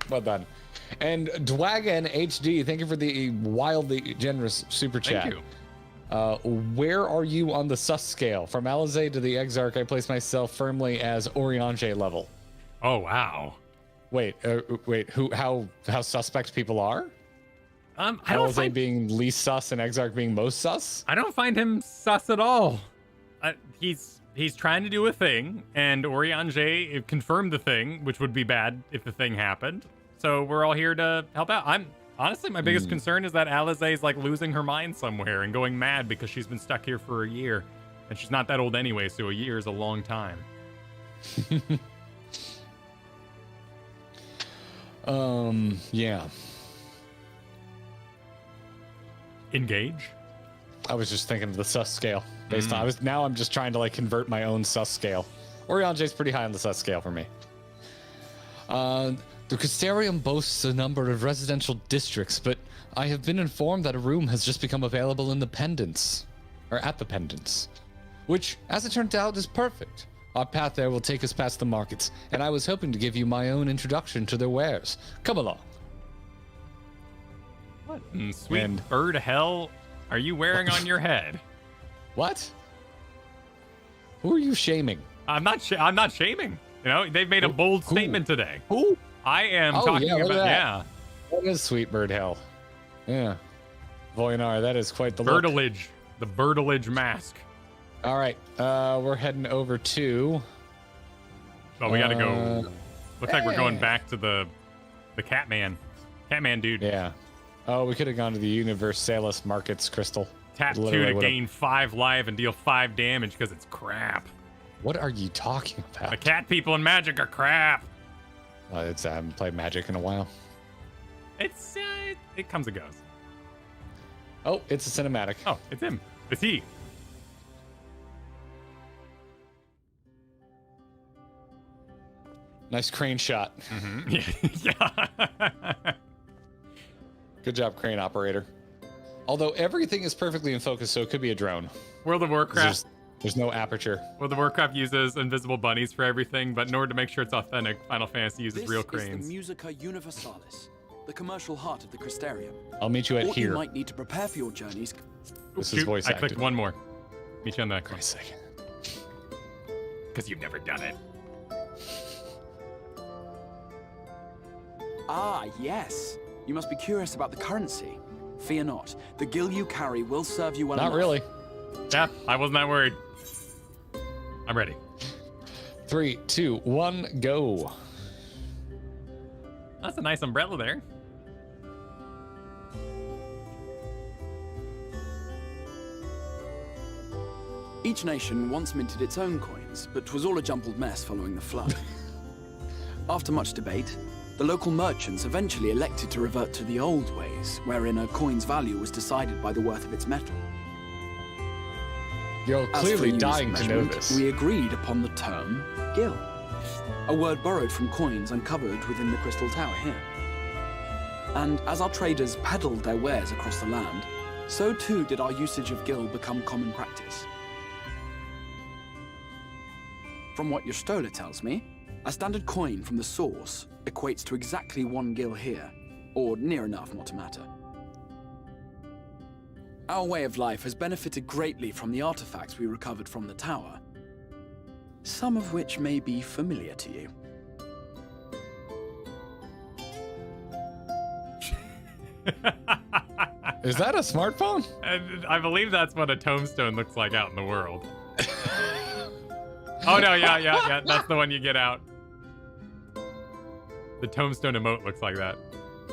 Well done. And Dwagon HD, thank you for the wildly generous super chat. Thank you. Where are you on the sus scale? From Alizé to the Exarch, I place myself firmly as Oriange level. Oh, wow. Wait, how suspect people are? I don't Alizé find being least sus and Exarch being most sus? I don't find him sus at all. He's trying to do a thing, and Oriange confirmed the thing, which would be bad if the thing happened. So we're all here to help out. Honestly, my biggest concern is that Alizé is like losing her mind somewhere and going mad because she's been stuck here for a year. And she's not that old anyway, so a year is a long time. Yeah. Engage? I was just thinking of the sus scale. Based on now I'm just trying to like convert my own sus scale. Oriange's pretty high on the sus scale for me. The Crystarium boasts a number of residential districts, but I have been informed that a room has just become available in the Pendants, or at the Pendants, which, as it turned out, is perfect. Our path there will take us past the markets, and I was hoping to give you my own introduction to their wares. Come along. What in sweet bird hell are you wearing on your head? What? Who are you shaming? I'm not shaming. You know, they've made a bold statement today. Who? I am Oh, talking yeah, look at about, that. yeah. What is sweet bird hell? Yeah. Voynar, that is quite the look. Birdalage. The Birdalage mask. All right, we're heading over to... Oh, we gotta go. Looks like we're going hey. back to the Catman. Catman dude. Yeah. Oh, we could have gone to the Universalis Markets Crystal. Tap 2 Literally to would've- gain 5 life and deal 5 damage because it's crap. What are you talking about? The cat people in Magic are crap. I haven't played Magic in a while. It's it comes and goes. Oh, it's a cinematic. Oh, it's him. It's he. Nice crane shot. Yeah. Good job, crane operator. Although everything is perfectly in focus, so it could be a drone. World of Warcraft. There's no aperture. World of Warcraft uses invisible bunnies for everything, but in order to make sure it's authentic, Final Fantasy uses real This is cranes. the Musica Universalis, the commercial heart of the Crystarium. I'll meet you at What here. you might need to prepare for your journeys. This is Shoot, voice I acted. clicked one more. Meet you on that. Wait a second. Because you've never done it. Ah, yes. You must be curious about the currency. Fear not. The gil you carry will serve you well Not enough. really. Yeah, I wasn't that worried. I'm ready. 3, 2, 1, go. That's a nice umbrella there. Each nation once minted its own coins, but 'twas all a jumbled mess following the flood. After much debate, The local merchants eventually elected to revert to the old ways, wherein a coin's value was decided by the worth of its metal. You're As clearly for dying unit to know measurement, this. we agreed upon the term gil, a word borrowed from coins uncovered within the Crystal Tower here. And as our traders peddled their wares across the land, so too did our usage of gil become common practice. From what your stola tells me, a standard coin from the source equates to exactly 1 gil here, or near enough not to matter. Our way of life has benefited greatly from the artifacts we recovered from the tower, some of which may be familiar to you. Is that a smartphone? And I believe that's what a tombstone looks like out in the world. Oh no, yeah, that's the one you get out. The tombstone emote looks like that.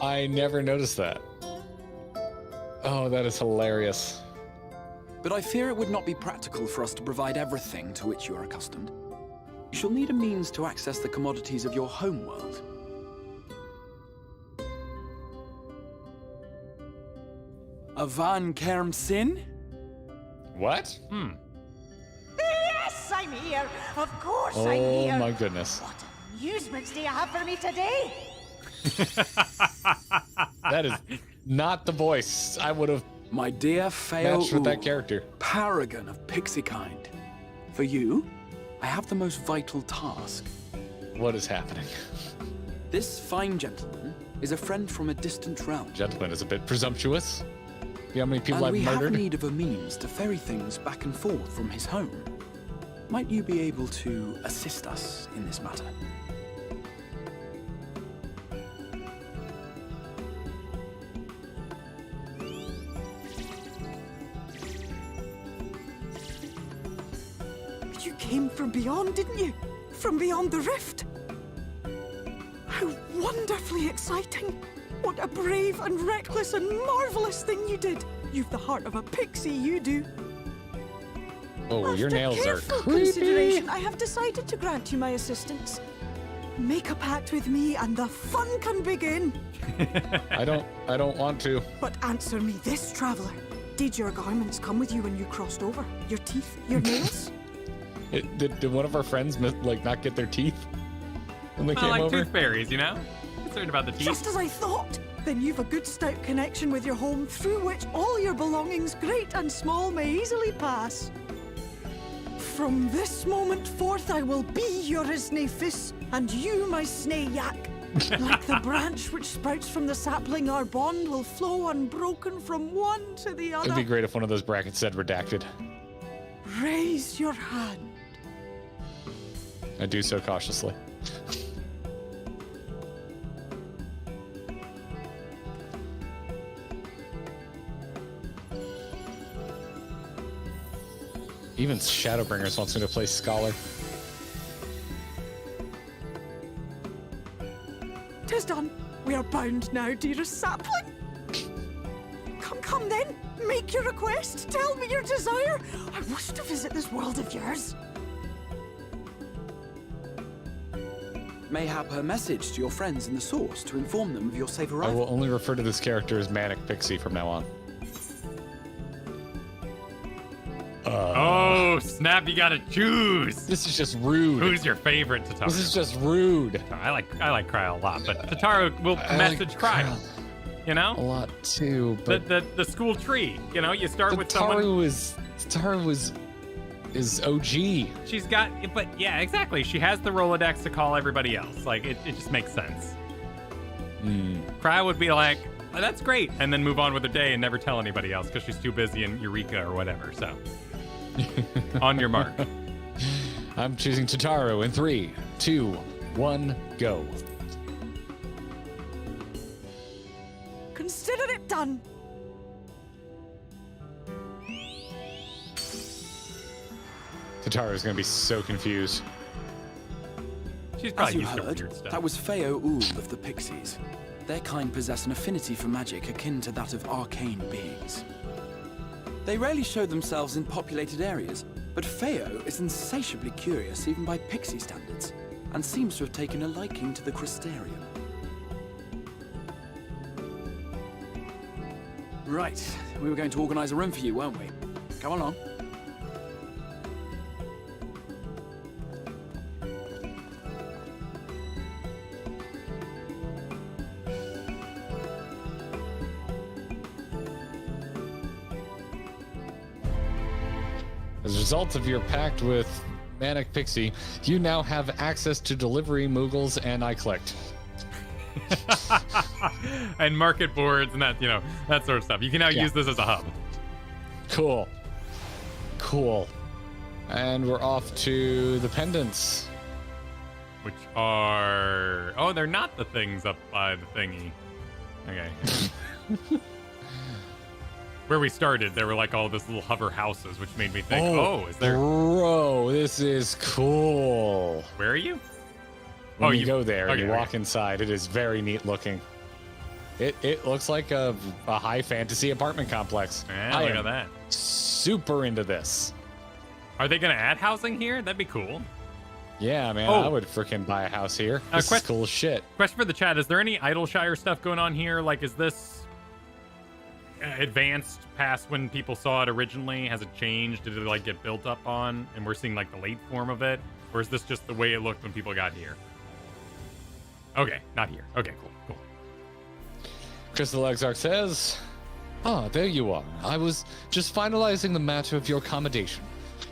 I never noticed that. Oh, that is hilarious. But I fear it would not be practical for us to provide everything to which you are accustomed. You shall need a means to access the commodities of your homeworld. A Van Kerm Sin? What? Yes, I'm here. Of course I'm Oh here. my goodness. What amusements do you have for me today? That is not the voice I would have My dear Feo matched with that Ull, character. paragon of pixie kind. For you, I have the most vital task. What is happening? This fine gentleman is a friend from a distant realm. Gentleman is a bit presumptuous. You know how many people And I've we have murdered? need of a means to ferry things back and forth from his home. Might you be able to assist us in this matter? You came from beyond, didn't you? From beyond the rift. How wonderfully exciting. What a brave and reckless and marvelous thing you did. You've the heart of a pixie, you do. Oh, your After nails are careful creepy. consideration, I have decided to grant you my assistance. Make a pact with me and the fun can begin. I don't want to. But answer me this, traveler. Did your garments come with you when you crossed over? Your teeth? Your nails? Did one of our friends not get their teeth when they I came like over? tooth fairies, you know? Concerned about the teeth. Just as I thought. Then you've a good stout connection with your home through which all your belongings, great and small, may easily pass. From this moment forth, I will be your Isne Fis, and you my Snay Yak. Like the branch which sprouts from the sapling, our bond will flow unbroken from one to the It'd be other. great if one of those brackets said redacted. Raise your hand. I do so cautiously. Even Shadowbringers wants me to play Scholar. 'Tis done. We are bound now, dearest sapling. Come then. Make your request. Tell me your desire. I wish to visit this world of yours. Mayhap her message to your friends in the source to inform them of your safe I arrival. will only refer to this character as Manic Pixie from now on. Oh, snap, you gotta choose. This is just rude. Who's your favorite Tataru? This is just rude. I like Cryo a lot, but Tataru will I message like Cryo. You A know? lot too, but The school tree. You know, you start with someone. Tataru is OG. She's got, but yeah, exactly. She has the Rolodex to call everybody else. Like, it just makes sense. Cryo would be like, oh, that's great, and then move on with her day and never tell anybody else because she's too busy in Eureka or whatever. So, on your mark. I'm choosing Tataru in 3, 2, 1, go. Consider it done. Tataru's gonna be so confused. She's As probably you used to heard, weird stuff. that was Feo Ull of the Pixies. Their kind possess an affinity for magic akin to that of arcane beings. They rarely show themselves in populated areas, but Feo is insatiably curious even by pixie standards, and seems to have taken a liking to the Crystarium. Right, we were going to organize a room for you, weren't we? Come along. As a result of your pact with Manic Pixie, you now have access to delivery, Moogles, and iClicked. And market boards and that, that sort of stuff. You can now use this as a hub. Cool. Cool. And we're off to the pendants. Which are... Oh, they're not the things up by the thingy. Okay. Where we started, there were like all this little hover houses, which made me think, is there... Bro, this is cool. Where are you? When you go there, you walk inside. It is very neat looking. It looks like a high fantasy apartment complex. Yeah, look at that. Super into this. Are they going to add housing here? That'd be cool. Yeah, man, I would freaking buy a house here. This is cool as shit. Question for the chat. Is there any Idleshire stuff going on here? Like, is this advanced past when people saw it originally? Has it changed? Did it, like, get built up on? And we're seeing, like, the late form of it? Or is this just the way it looked when people got here? Okay, not here. Okay, cool. Crystal Exarch says, there you are. I was just finalizing the matter of your accommodation.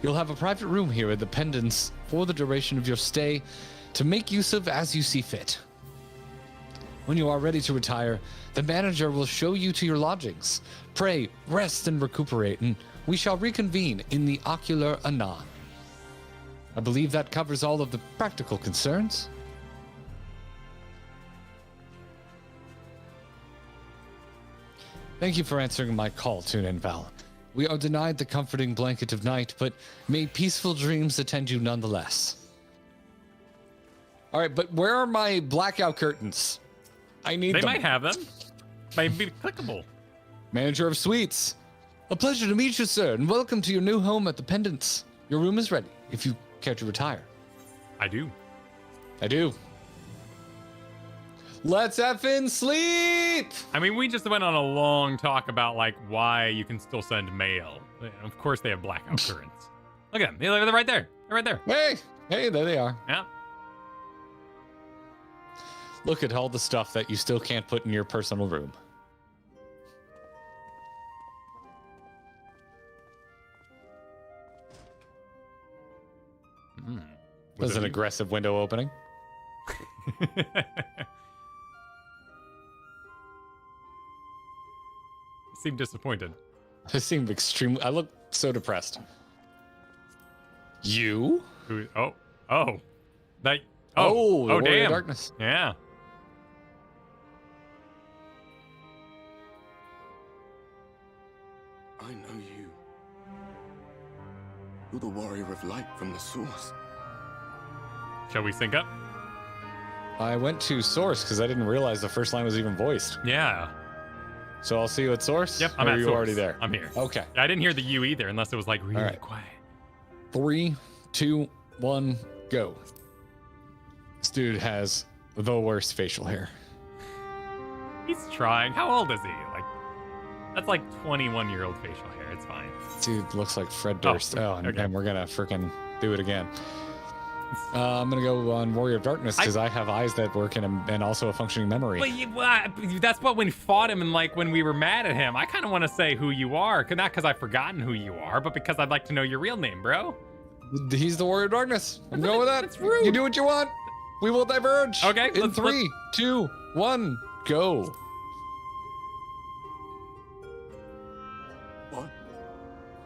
You'll have a private room here at the Pendants for the duration of your stay to make use of as you see fit. When you are ready to retire, the manager will show you to your lodgings. Pray, rest, and recuperate, and we shall reconvene in the Ocular anon. I believe that covers all of the practical concerns. Thank you for answering my call, Tune Val. We are denied the comforting blanket of night, but may peaceful dreams attend you nonetheless. All right, but where are my blackout curtains? I need them. They might have them. Might be clickable. Manager of Suites. A pleasure to meet you, sir, and welcome to your new home at the Pendants. Your room is ready, if you care to retire. I do. Let's effing sleep! I mean, we just went on a long talk about, like, why you can still send mail. Of course they have blackout curtains. Look at them. They're right there. They're right there. Hey, there they are. Yeah. Look at all the stuff that you still can't put in your personal room. Was an aggressive window opening. Seemed disappointed. I seemed extremely... I look so depressed. You? Oh, damn. Warrior of Darkness. Yeah. I know you. You're the warrior of light from the source. Shall we sync up? I went to Source because I didn't realize the first line was even voiced. Yeah. So I'll see you at Source? Yep, I'm at Source. Source. Already there? I'm here. Okay. I didn't hear the U either, unless it was like really quiet. 3, 2, 1, go. This dude has the worst facial hair. He's trying. How old is he? Like, that's like 21-year-old facial hair. It's fine. Dude looks like Fred Durst. And we're gonna freaking do it again. I'm gonna go on Warrior of Darkness because I have eyes that work and also a functioning memory. That's what when we fought him and like when we were mad at him. I kind of want to say who you are, not because I've forgotten who you are, but because I'd like to know your real name, bro. He's the Warrior of Darkness. I'm going with that. That's rude. You do what you want. We will diverge. Okay. In 3, 2, 1, go. What?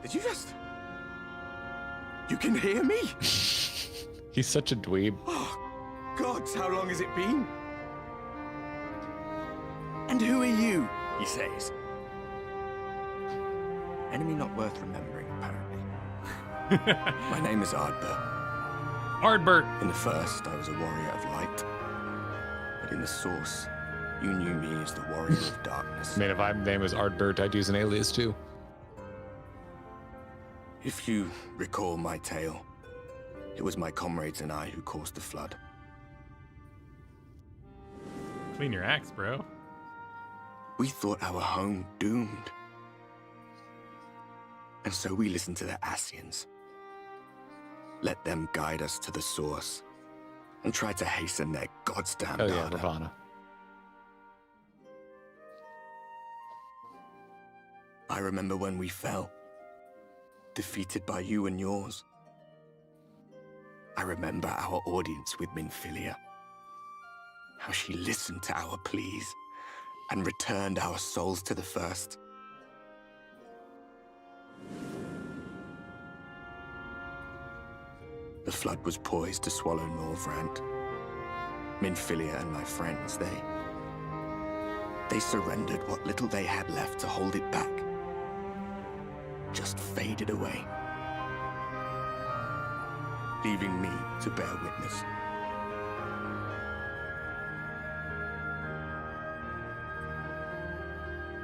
Did you just... You can hear me? He's such a dweeb. Oh, gods, how long has it been? And who are you, he says. Enemy not worth remembering, apparently. My name is Ardbert. Ardbert. In the first, I was a warrior of light. But in the source, you knew me as the warrior of darkness. I mean, if my name is Ardbert, I'd use an alias too. If you recall my tale, it was my comrades and I who caused the flood. Clean your axe, bro. We thought our home doomed. And so we listen to the Ascians. Let them guide us to the source and try to hasten their goddamn Oh yeah, ardor. Ravana. I remember when we fell, defeated by you and yours. I remember our audience with Minfilia, how she listened to our pleas and returned our souls to the First. The flood was poised to swallow Norvrant. Minfilia and my friends, they surrendered what little they had left to hold it back. Just faded away, leaving me to bear witness.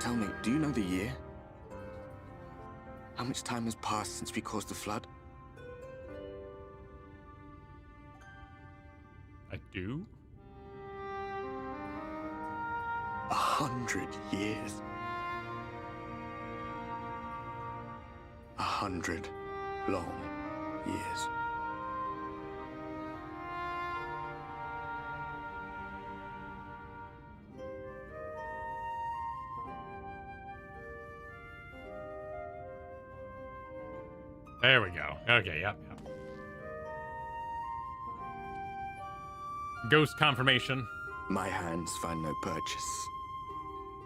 Tell me, do you know the year? How much time has passed since we caused the flood? I do? 100 years. 100 long years. There we go. Okay, yep. Ghost confirmation. My hands find no purchase.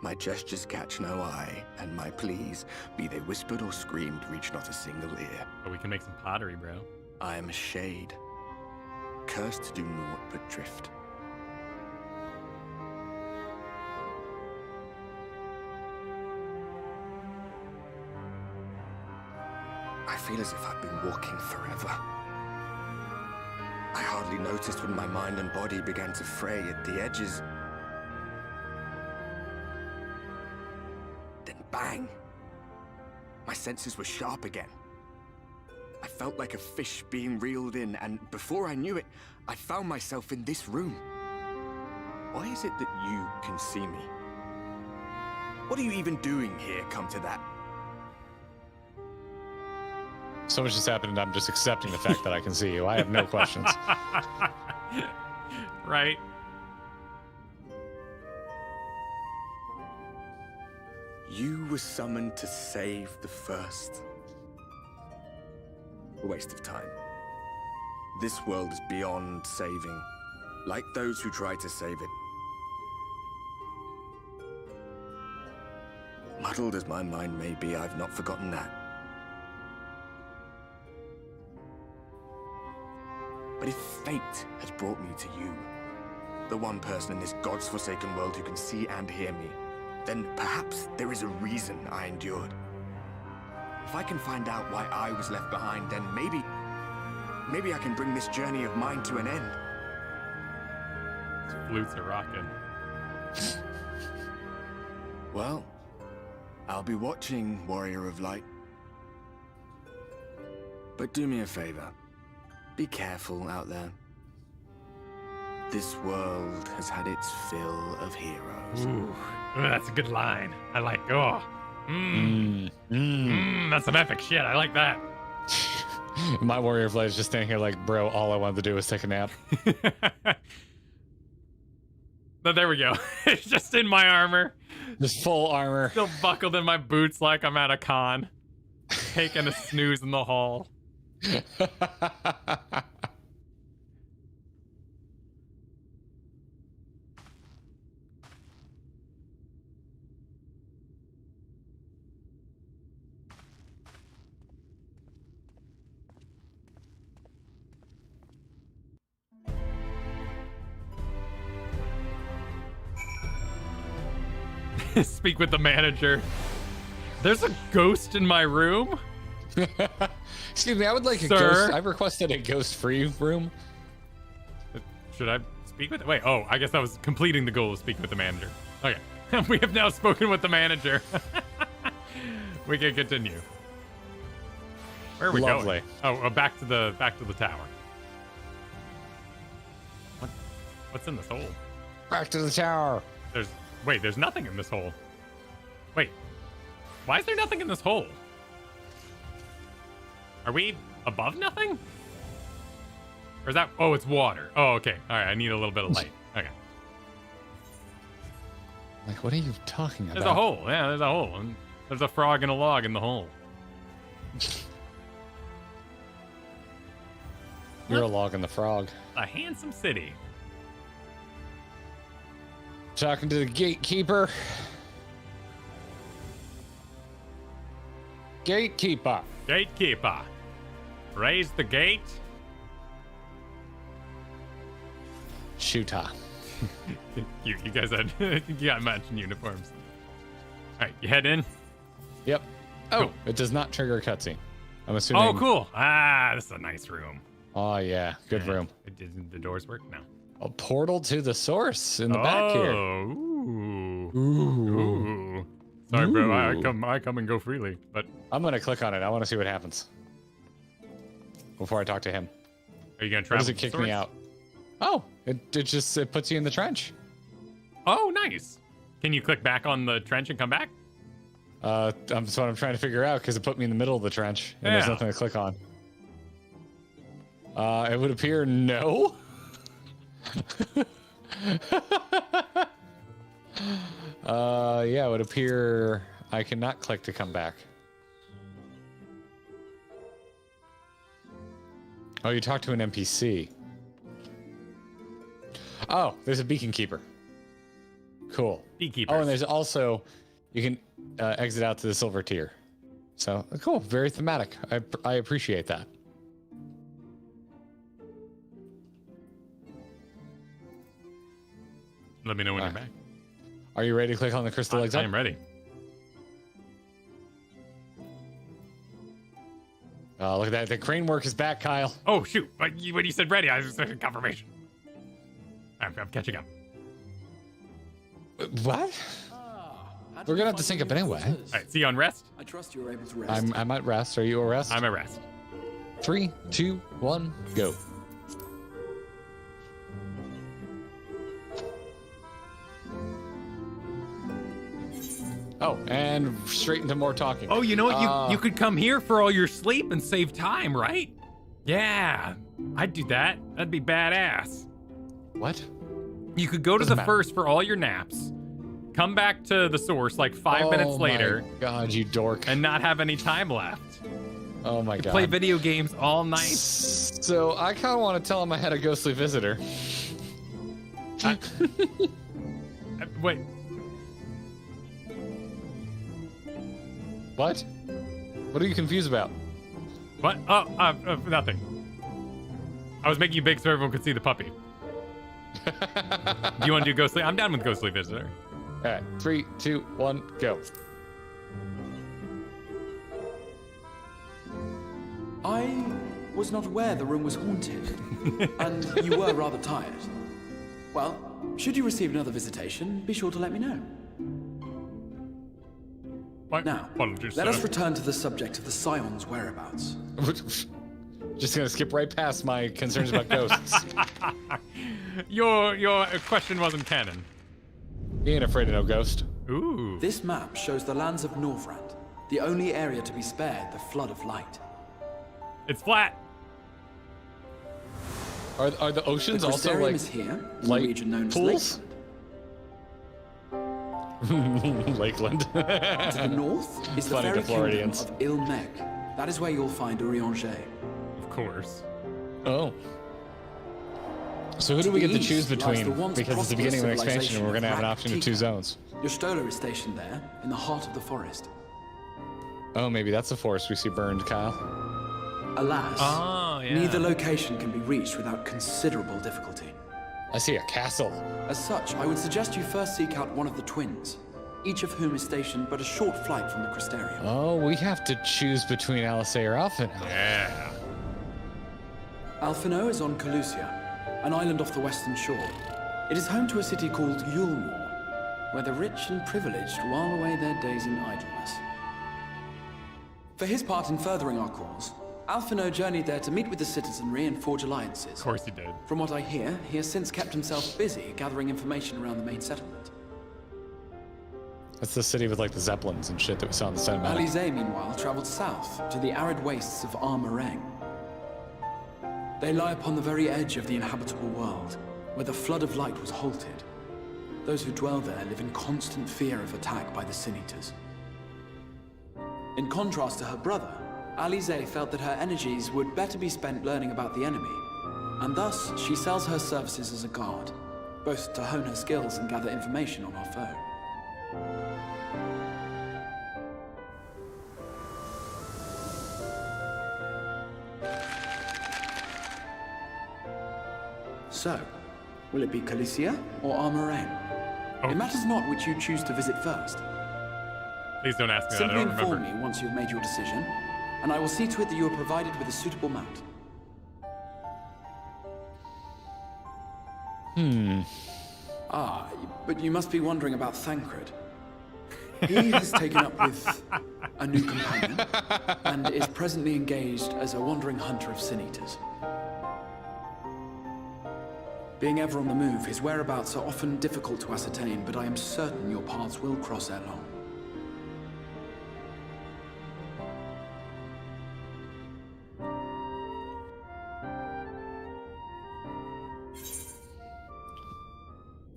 My gestures catch no eye, and my pleas, be they whispered or screamed, reach not a single ear. But we can make some pottery, bro. I am a shade, cursed to do naught but drift. I feel as if I've been walking forever. I hardly noticed when my mind and body began to fray at the edges. Then bang! My senses were sharp again. I felt like a fish being reeled in, and before I knew it, I found myself in this room. Why is it that you can see me? What are you even doing here, come to that? So much has happened, and I'm just accepting the fact that I can see you. I have no questions. Right? You were summoned to save the First. A waste of time. This world is beyond saving, like those who try to save it. Muddled as my mind may be, I've not forgotten that. But if fate has brought me to you, the one person in this God's forsaken world who can see and hear me, then perhaps there is a reason I endured. If I can find out why I was left behind, then maybe I can bring this journey of mine to an end. These flutes are rocking. Well, I'll be watching, Warrior of Light. But do me a favor. Be careful out there. This world has had its fill of heroes. Ooh, that's a good line. I like, that's some epic shit. I like that. My warrior of light is just standing here like, bro, all I wanted to do was take a nap. But there we go. It's just in my armor. Just full armor. Still buckled in my boots like I'm at a con. Taking a snooze in the hall. Speak with the manager. There's a ghost in my room? Excuse me, I would like a Sir? ghost. I requested a ghost-free room. Should I speak with? Wait, oh, I guess that was completing the goal of speak with the manager. Okay, we have now spoken with the manager. We can continue. Where are we Lovely. going? Oh, back to the tower. What's in this hole? Back to the tower. There's nothing in this hole. Wait, why is there nothing in this hole? Are we above nothing? Or is that... Oh, it's water. Oh, okay. All right, I need a little bit of light. Okay. Like, what are you talking about? There's a hole. Yeah, there's a hole. And there's a frog and a log in the hole. You're a log and the frog. A handsome city. Talking to the gatekeeper. Gatekeeper. Gatekeeper. Raise the gate. Shooter. You guys had you got matching uniforms. All right, you head in. Yep. Oh, Cool. it does not trigger a cutscene. I'm assuming. Oh, cool. Ah, this is a nice room. Oh yeah, good room. Did the doors work? No. A portal to the source in the back here. Ooh. Ooh. Ooh. Sorry, bro. Ooh. I come and go freely, but I'm gonna click on it. I want to see what happens before I talk to him. are you gonna Or try? does it kick me out? Oh, it puts you in the trench. Oh, nice. Can you click back on the trench and come back? That's what I'm trying to figure out because it put me in the middle of the trench and there's Yeah. nothing to click on. It would appear no. Yeah, it would appear I cannot click to come back. Oh, you talk to an NPC. Oh, there's a beacon keeper. Cool. Beekeepers. Oh, and there's also, you can exit out to the silver tier. So, cool. Very thematic. I appreciate that. Let me know when you're back. Are you ready to click on the crystal I exile? am ready. Look at that. The crane work is back, Kyle. Oh shoot! When you said ready, I was expecting confirmation. I'm catching up. What? We're gonna have to sync up anyway. All right, see you on rest. I trust you are able to rest. I'm at rest. Are you at rest? I'm at rest. 3, 2, 1, go. Oh, and straight into more talking. Oh, you know what? You could come here for all your sleep and save time, right? Yeah, I'd do that. That'd be badass. What? You could go to Doesn't the matter. first for all your naps, come back to the source like 5 minutes later, Oh my God, you dork. and not have any time left. Oh my God. Play video games all night. So I kind of want to tell him I had a ghostly visitor. Wait, What? What are you confused about? what? Oh, nothing. I was making you big so everyone could see the puppy. Do you want to do ghostly? I'm down with ghostly visitor. All right, 3, 2, 1, go. I was not aware the room was haunted, and you were rather tired. Well, should you receive another visitation, be sure to let me know. My Now, apologies, let sir. us return to the subject of the Scion's whereabouts. Just gonna skip right past my concerns about ghosts. Your question wasn't canon. You ain't afraid of no ghost. Ooh. This map shows the lands of Norvrand, the only area to be spared the flood of light. It's flat. Are the The oceans also Crystarium like is here, in like the region known as pools? Lakeland. Lakeland? To the north is the Funny to fairy kingdom Floridians. of Il-Mec. That is where you'll find Urianger. Of course. Oh. So who do we get to east choose lies between? the once Because it's the beginning of an prosperous expansion and we're gonna have an option of 2 zones. Your Stola is stationed there, in the heart of the forest. Oh, maybe that's the forest we see burned, Kyle. Alas, Oh, yeah. neither location can be reached without considerable difficulty. I see a castle. As such, I would suggest you first seek out one of the twins, each of whom is stationed but a short flight from the Crystarium. Oh, we have to choose between Alisei or Alphen. Yeah. Alphino is on Calusia, an island off the western shore. It is home to a city called Yulmore, where the rich and privileged while away their days in idleness. For his part in furthering our cause, Alphino journeyed there to meet with the citizenry and forge alliances. Of course he did. From what I hear, he has since kept himself busy gathering information around the main settlement. That's the city with like the zeppelins and shit that we saw in the cinematic. Alize, meanwhile, traveled south to the arid wastes of Armareng. They lie upon the very edge of the inhabitable world, where the flood of light was halted. Those who dwell there live in constant fear of attack by the Sin Eaters. In contrast to her brother, Alize felt that her energies would better be spent learning about the enemy, and thus she sells her services as a guard, both to hone her skills and gather information on our foe. So, will it be Calicia or Armareng? Oh. It matters not which you choose to visit first. Please don't ask me that. I Simply don't inform remember. me once you have made your decision, and I will see to it that you are provided with a suitable mount. Ah, but you must be wondering about Thancred. He has taken up with a new companion, and is presently engaged as a wandering hunter of Sin Eaters. Being ever on the move, his whereabouts are often difficult to ascertain, but I am certain your paths will cross ere long.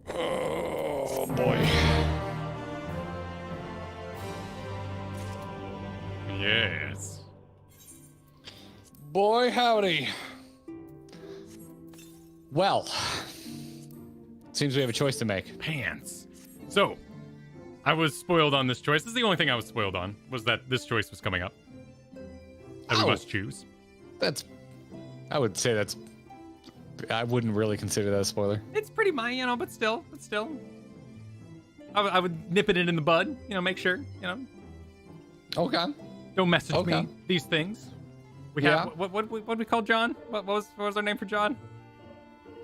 Oh boy. Yes. Boy, howdy. Well, seems we have a choice to make. Pants. So, I was spoiled on this choice. This is the only thing I was spoiled on, was that this choice was coming up. That we Oh. must choose. I would say I wouldn't really consider that a spoiler. It's pretty minor, but still. I would nip it in the bud, make sure, Okay. don't message Okay. me these things. We Yeah. have, what we call John? What was our name for John?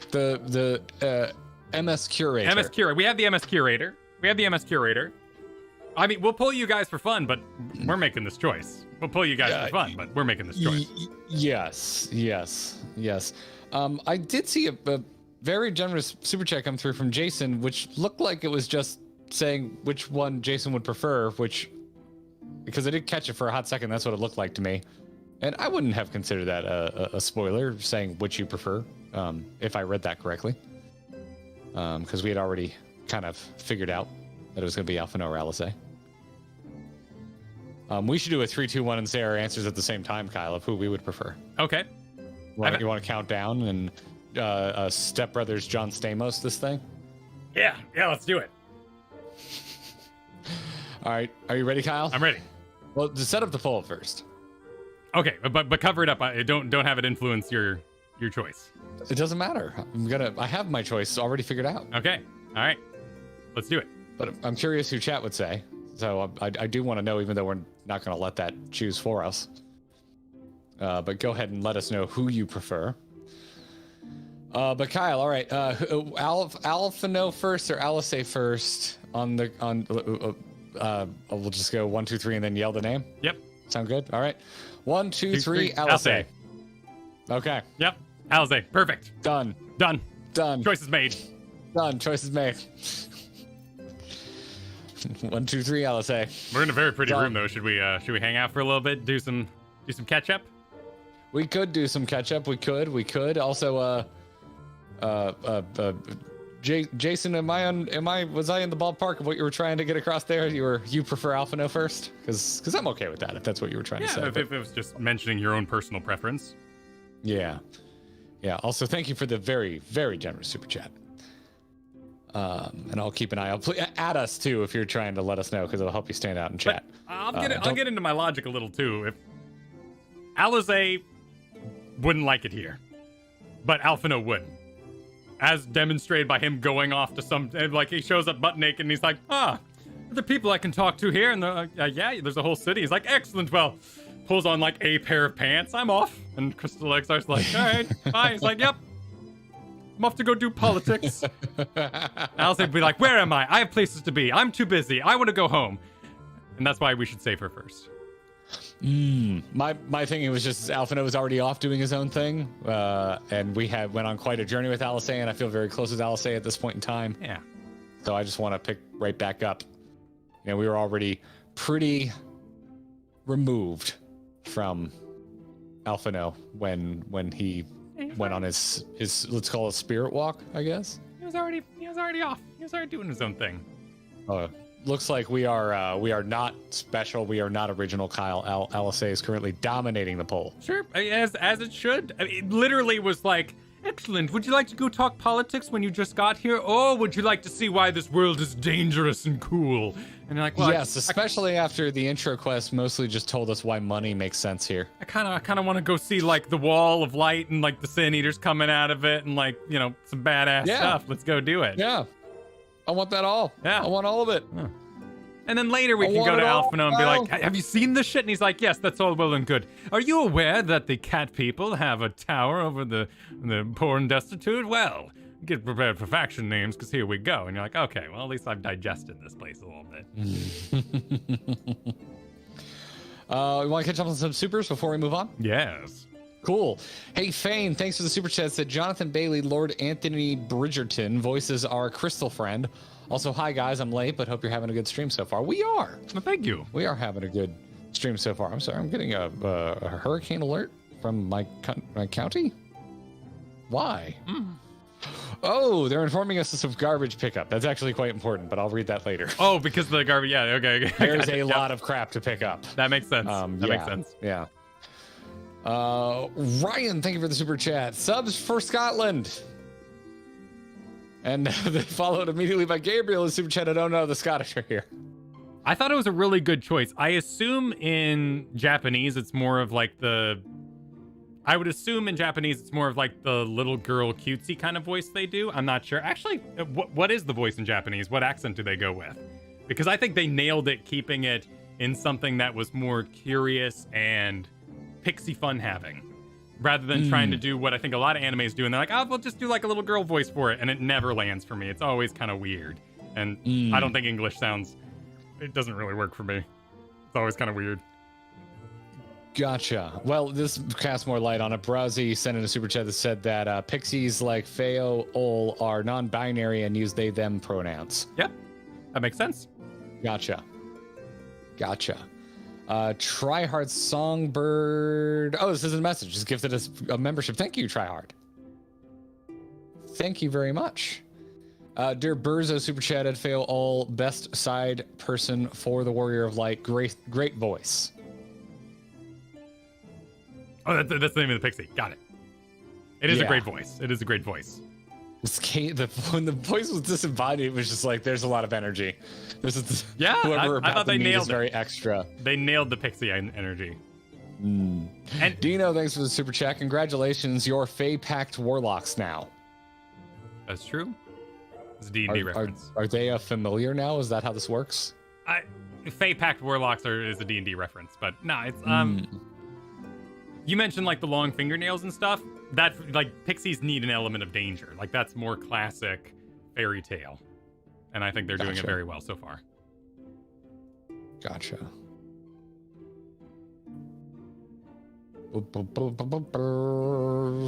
The MS Curator. MS Curator. We have the MS Curator. I mean, we'll pull you guys for fun, but we're making this choice. We'll pull you guys for fun, but we're making this choice. Yes. I did see a very generous super chat come through from Jason, which looked like it was just saying which one Jason would prefer, because I did catch it for a hot second. That's what it looked like to me. And I wouldn't have considered that a spoiler, saying which you prefer, if I read that correctly. Because we had already kind of figured out that it was going to be Alphino or Alice. We should do a 3, 2, 1 and say our answers at the same time, Kyle, of who we would prefer. Okay. You want to count down and Step Brothers John Stamos this thing? Yeah, let's do it. All right. Are you ready, Kyle? I'm ready. Well, to set up the poll first. Okay, but cover it up. Don't have it influence your choice. It doesn't matter. I have my choice already figured out. Okay. All right. Let's do it. But I'm curious who chat would say. So I do want to know, even though we're not going to let that choose for us. But go ahead and let us know who you prefer. But Kyle, all right. Alphino first or Alice first we'll just go 1, 2, 3 and then yell the name. Yep. Sound good? All right. 1, 2, 3, Alice. Okay. Yep. Alice. Perfect. Done. Choice is made. Done. Choice is made. 1, 2, 3, Alice. We're in a very pretty Done. room though. Should we hang out for a little bit? Do some catch up? We could do some catch up. We could. Also, Jason, was I in the ballpark of what you were trying to get across there? You prefer Alphino first? Because I'm okay with that if that's what you were trying to say. Yeah, if it was just mentioning your own personal preference. Yeah. Also, thank you for the very, very generous super chat. And I'll keep an eye out. Please add us too if you're trying to let us know, because it'll help you stand out in chat. But I'll get into my logic a little too. If Alize wouldn't like it here, but Alphino would, as demonstrated by him going off to he shows up butt naked and he's like, are there people I can talk to here? And they're like, yeah, there's a whole city. He's like, excellent. Well, pulls on like a pair of pants. I'm off. And Crystal Exar's like, all right, bye. He's like, yep. I'm off to go do politics. Alice would be like, where am I? I have places to be. I'm too busy. I want to go home. And that's why we should save her first. My thinking was just Alphino was already off doing his own thing, and we went on quite a journey with Alice, and I feel very close with Alice at this point in time. Yeah. So I just want to pick right back up You know, we were already pretty removed from Alphino when he went on his let's call it spirit walk, I guess. He was already off. He was already doing his own thing. Looks like we are not special. We are not original. Kyle LSA is currently dominating the poll. Sure, as it should. I mean, it literally was like, excellent. Would you like to go talk politics when you just got here? Or would you like to see why this world is dangerous and cool? And you're like, well, yes, especially after the intro quest mostly just told us why money makes sense here. I kind of want to go see like the wall of light and like the Sin Eaters coming out of it and like, you know, some badass stuff. Let's go do it. Yeah, I want that all. Yeah, I want all of it. Huh. And then later we can go to Alphino and be like, have you seen this shit? And he's like, yes, that's all well and good. Are you aware that the cat people have a tower over the poor and destitute? Well, get prepared for faction names, because here we go. And you're like, okay, well, at least I've digested this place a little bit. We want to catch up on some supers before we move on? Yes. Cool. Hey, Fane, thanks for the super chat. Said Jonathan Bailey, Lord Anthony Bridgerton voices our crystal friend. Also, hi guys, I'm late, but hope you're having a good stream so far. We are. Well, thank you. We are having a good stream so far. I'm sorry, I'm getting a hurricane alert from my county. Why? Oh, they're informing us of some garbage pickup. That's actually quite important, but I'll read that later. Oh, because of the garbage. Yeah, okay. There's a lot of crap to pick up. That makes sense. Makes sense. Yeah. Ryan, thank you for the super chat. Subs for Scotland. And they followed immediately by Gabriel in super chat. I don't know, the Scottish are here. I thought it was a really good choice. I assume in Japanese it's more of like the... I would assume in Japanese it's more of like the little girl cutesy kind of voice they do. I'm not sure. Actually, what is the voice in Japanese? What accent do they go with? Because I think they nailed it keeping it in something that was more curious and pixie fun having. Rather than trying to do what I think a lot of animes do. And they're like, oh, we'll just do like a little girl voice for it. And it never lands for me. It's always kind of weird. And I don't think English sounds... It doesn't really work for me. It's always kind of weird. Gotcha. Well, this casts more light on it. Brazzy sent in a super chat that said that pixies like Coeurl are non-binary and use they, them pronouns. Yep. That makes sense. Gotcha. Tryhard Songbird. Oh, this is a message. Just gifted us a membership. Thank you, Tryhard. Thank you very much. Dear Burzo super chatted, Coeurl, best side person for the Warrior of Light. Great voice. Oh, that's the name of the pixie. Got it. It is a great voice. It is a great voice. When the voice was disembodied, it was just like, there's a lot of energy. Yeah, I thought they nailed it. Very extra. They nailed the pixie energy. And Dino, thanks for the super chat. Congratulations, you're Fae-packed warlocks now. That's true. It's a D&D reference. Are they a familiar now? Is that how this works? Fae-packed warlocks is a D&D reference, but no, it's You mentioned like the long fingernails and stuff. That like pixies need an element of danger. Like that's more classic fairy tale, and I think they're doing it very well so far. Gotcha.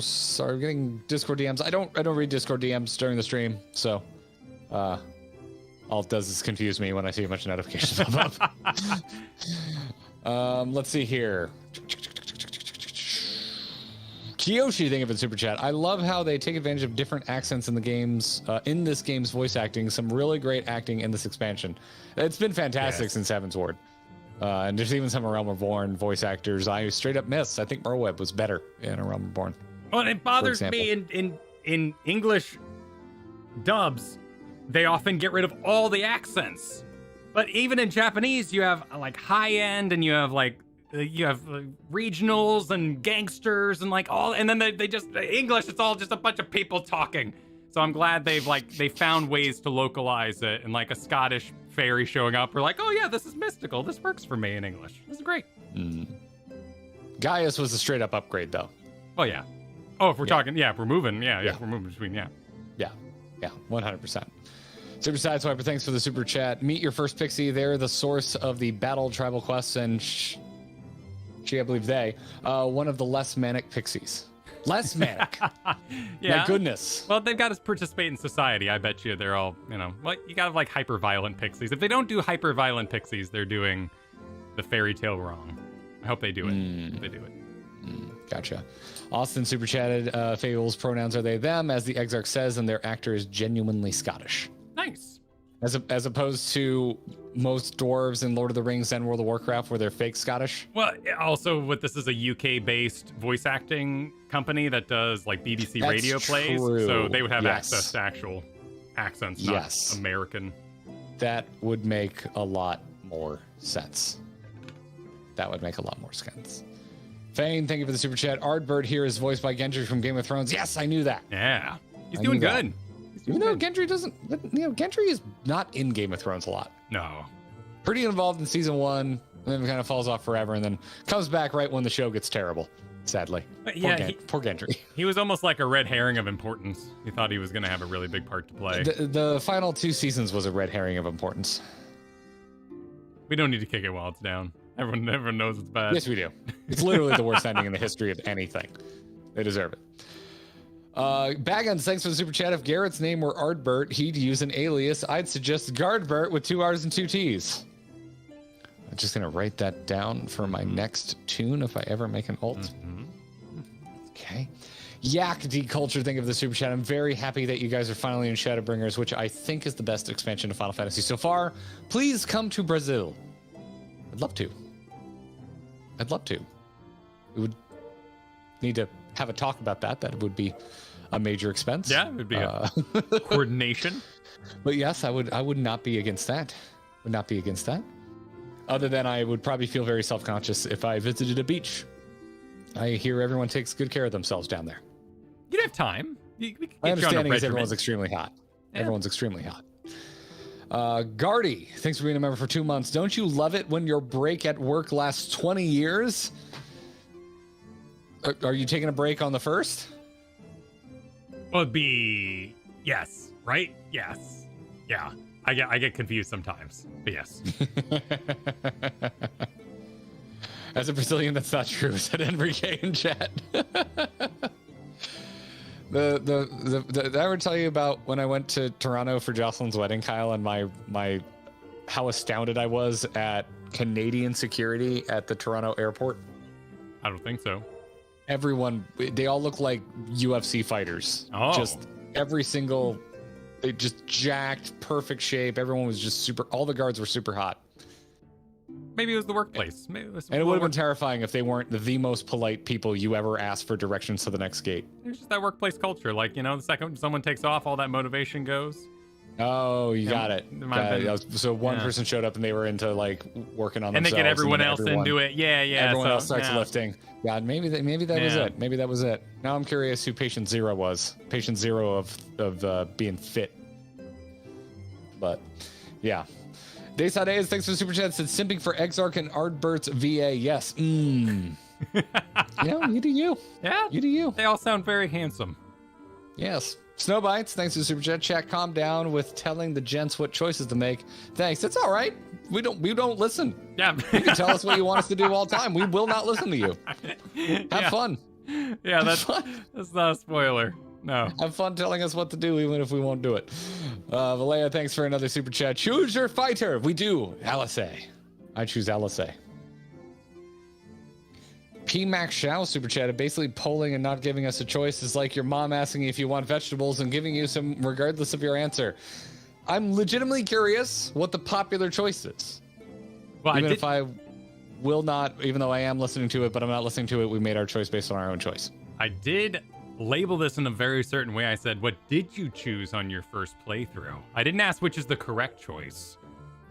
Sorry, I'm getting Discord DMs. I don't read Discord DMs during the stream, so all it does is confuse me when I see a bunch of notifications pop up. Let's see here. Kiyoshi, thank you for the super chat. I love how they take advantage of different accents in the games, in this game's voice acting. Some really great acting in this expansion. It's been fantastic since Heavensward. And there's even some Realm Reborn voice actors I straight up miss. I think Merweb was better in a Realm Reborn. Well, it bothers me in English dubs, they often get rid of all the accents. But even in Japanese, you have like high end and you have like regionals and gangsters and like all, and then they just English. It's all just a bunch of people talking. So I'm glad they found ways to localize it, and like a Scottish fairy showing up. We're like, oh yeah, this is mystical. This works for me in English. This is great. Gaius was a straight up upgrade though. Oh yeah. Oh, if we're talking, if we're moving, if we're moving between, yeah, 100%. Super Sideswiper, thanks for the super chat. Meet your first pixie. They're the source of the battle tribal quests and. I believe one of the less manic pixies. Less manic. Yeah. My goodness. Well, they've got to participate in society. I bet you they're all, well, you got to like hyper-violent pixies. If they don't do hyper-violent pixies, they're doing the fairy tale wrong. I hope they do it. They do it. Gotcha. Austin super chatted, Fable's pronouns are they, them, as the Exarch says, and their actor is genuinely Scottish. Nice. As opposed to most dwarves in Lord of the Rings and World of Warcraft where they're fake Scottish. Well, also, this is a UK-based voice acting company that does like BBC That's radio plays, true. so they would have Yes. access to actual accents, not Yes. American. That would make a lot more sense. That would make a lot more sense. Fane, thank you for the super chat. Ardbert here is voiced by Gendry from Game of Thrones. Yes, I knew that. Yeah, he's I doing knew that. good. Even though Gendry doesn't, Gendry is not in Game of Thrones a lot. No. Pretty involved in season 1, and then kind of falls off forever, and then comes back right when the show gets terrible. Sadly. But yeah, Poor Gendry. He was almost like a red herring of importance. He thought he was going to have a really big part to play. The final 2 seasons was a red herring of importance. We don't need to kick it while it's down. Everyone knows it's bad. Yes, we do. It's literally the worst ending in the history of anything. They deserve it. Baggins, thanks for the super chat. If Garrett's name were Ardbert, he'd use an alias. I'd suggest Guardbert with 2 R's and 2 T's. I'm just going to write that down for my next tune if I ever make an alt. Okay. Yak D-Culture, thank you for the super chat. I'm very happy that you guys are finally in Shadowbringers, which I think is the best expansion of Final Fantasy so far. Please come to Brazil. I'd love to. We would need to have a talk about that. That would be a major expense. Yeah, it would be a coordination. But yes, I would not be against that. Would not be against that. Other than I would probably feel very self-conscious if I visited a beach. I hear everyone takes good care of themselves down there. You'd have time. We could My get you on a understanding is regimen. everyone's extremely hot. Yeah. Everyone's extremely hot. Gardy, thanks for being a member for 2 months. Don't you love it when your break at work lasts 20 years? Are you taking a break on the 1st? Well, it'd be yes, right? Yes, yeah. I get confused sometimes, but yes. As a Brazilian, that's not true, said Enrique in chat. Did I ever tell you about when I went to Toronto for Jocelyn's wedding, Kyle, and my how astounded I was at Canadian security at the Toronto airport? I don't think so. Everyone, they all look like UFC fighters. Oh. Just every single, they just jacked, perfect shape. Everyone was just super, all the guards were super hot. Maybe it was the workplace. Maybe it was And it would have been terrifying if they weren't the most polite people you ever asked for directions to the next gate. There's just that workplace culture. Like, the second someone takes off, all that motivation goes. Oh, you got it. There might have been- So one person showed up and they were into like working on And they themselves. get everyone then else into it. Yeah. Everyone so, else starts yeah. lifting. God, maybe that was Yeah. it. Maybe that was it. Now I'm curious who Patient Zero was. Patient Zero of being fit. But yeah. Days, thanks for the super chat. Said simping for Exarch and Ardbert's VA. Yes. You do you. Yeah. You do you. They all sound very handsome. Yes. Snowbites, thanks for the super chat. Chat, calm down with telling the gents what choices to make. Thanks. It's all right. We don't listen. Yeah. You can tell us what you want us to do all the time. We will not listen to you. Have fun. Yeah, that's not a spoiler. No. Have fun telling us what to do, even if we won't do it. Valea, thanks for another super chat. Choose your fighter. We do. Alisei. I choose Alisei. P Max Shao super chatted. Basically, polling and not giving us a choice is like your mom asking you if you want vegetables and giving you some regardless of your answer. I'm legitimately curious what the popular choice is. Well, Even if I will not, even though I am listening to it, but I'm not listening to it, we made our choice based on our own choice. I did label this in a very certain way. I said, what did you choose on your first playthrough? I didn't ask which is the correct choice.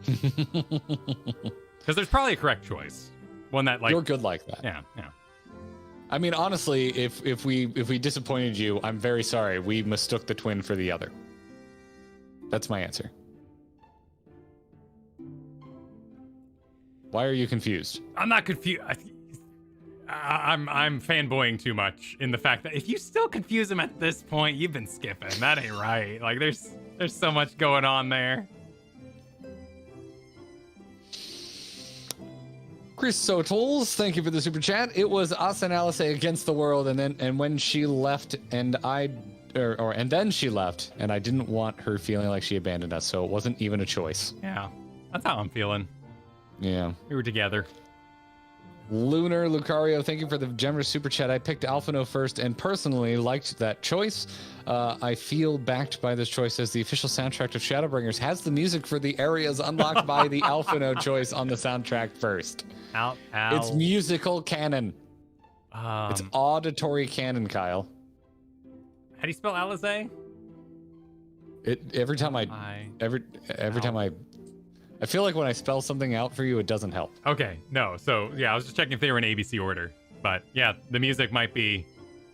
Because there's probably a correct choice. One that, like, You're good like that. Yeah. I mean, honestly, if we disappointed you, I'm very sorry. We mistook the twin for the other. That's my answer. Why are you confused? I'm not confused. I'm fanboying too much in the fact that if you still confuse him at this point, you've been skipping. That ain't right. Like, there's so much going on there. Chris Sotels, thank you for the super chat. It was us and Alice against the world, and when she left, and then she left, and I didn't want her feeling like she abandoned us, so it wasn't even a choice. Yeah, that's how I'm feeling. Yeah. We were together. Lunar Lucario, thank you for the generous super chat. I picked Alphino first and personally liked that choice. I feel backed by this choice as the official soundtrack of Shadowbringers has the music for the areas unlocked by the Alphino choice on the soundtrack first. It's musical canon. It's auditory canon, Kyle. How do you spell Alizé? Every time I feel like when I spell something out for you, it doesn't help. Okay, no. So yeah, I was just checking if they were in ABC order, but yeah, the music might be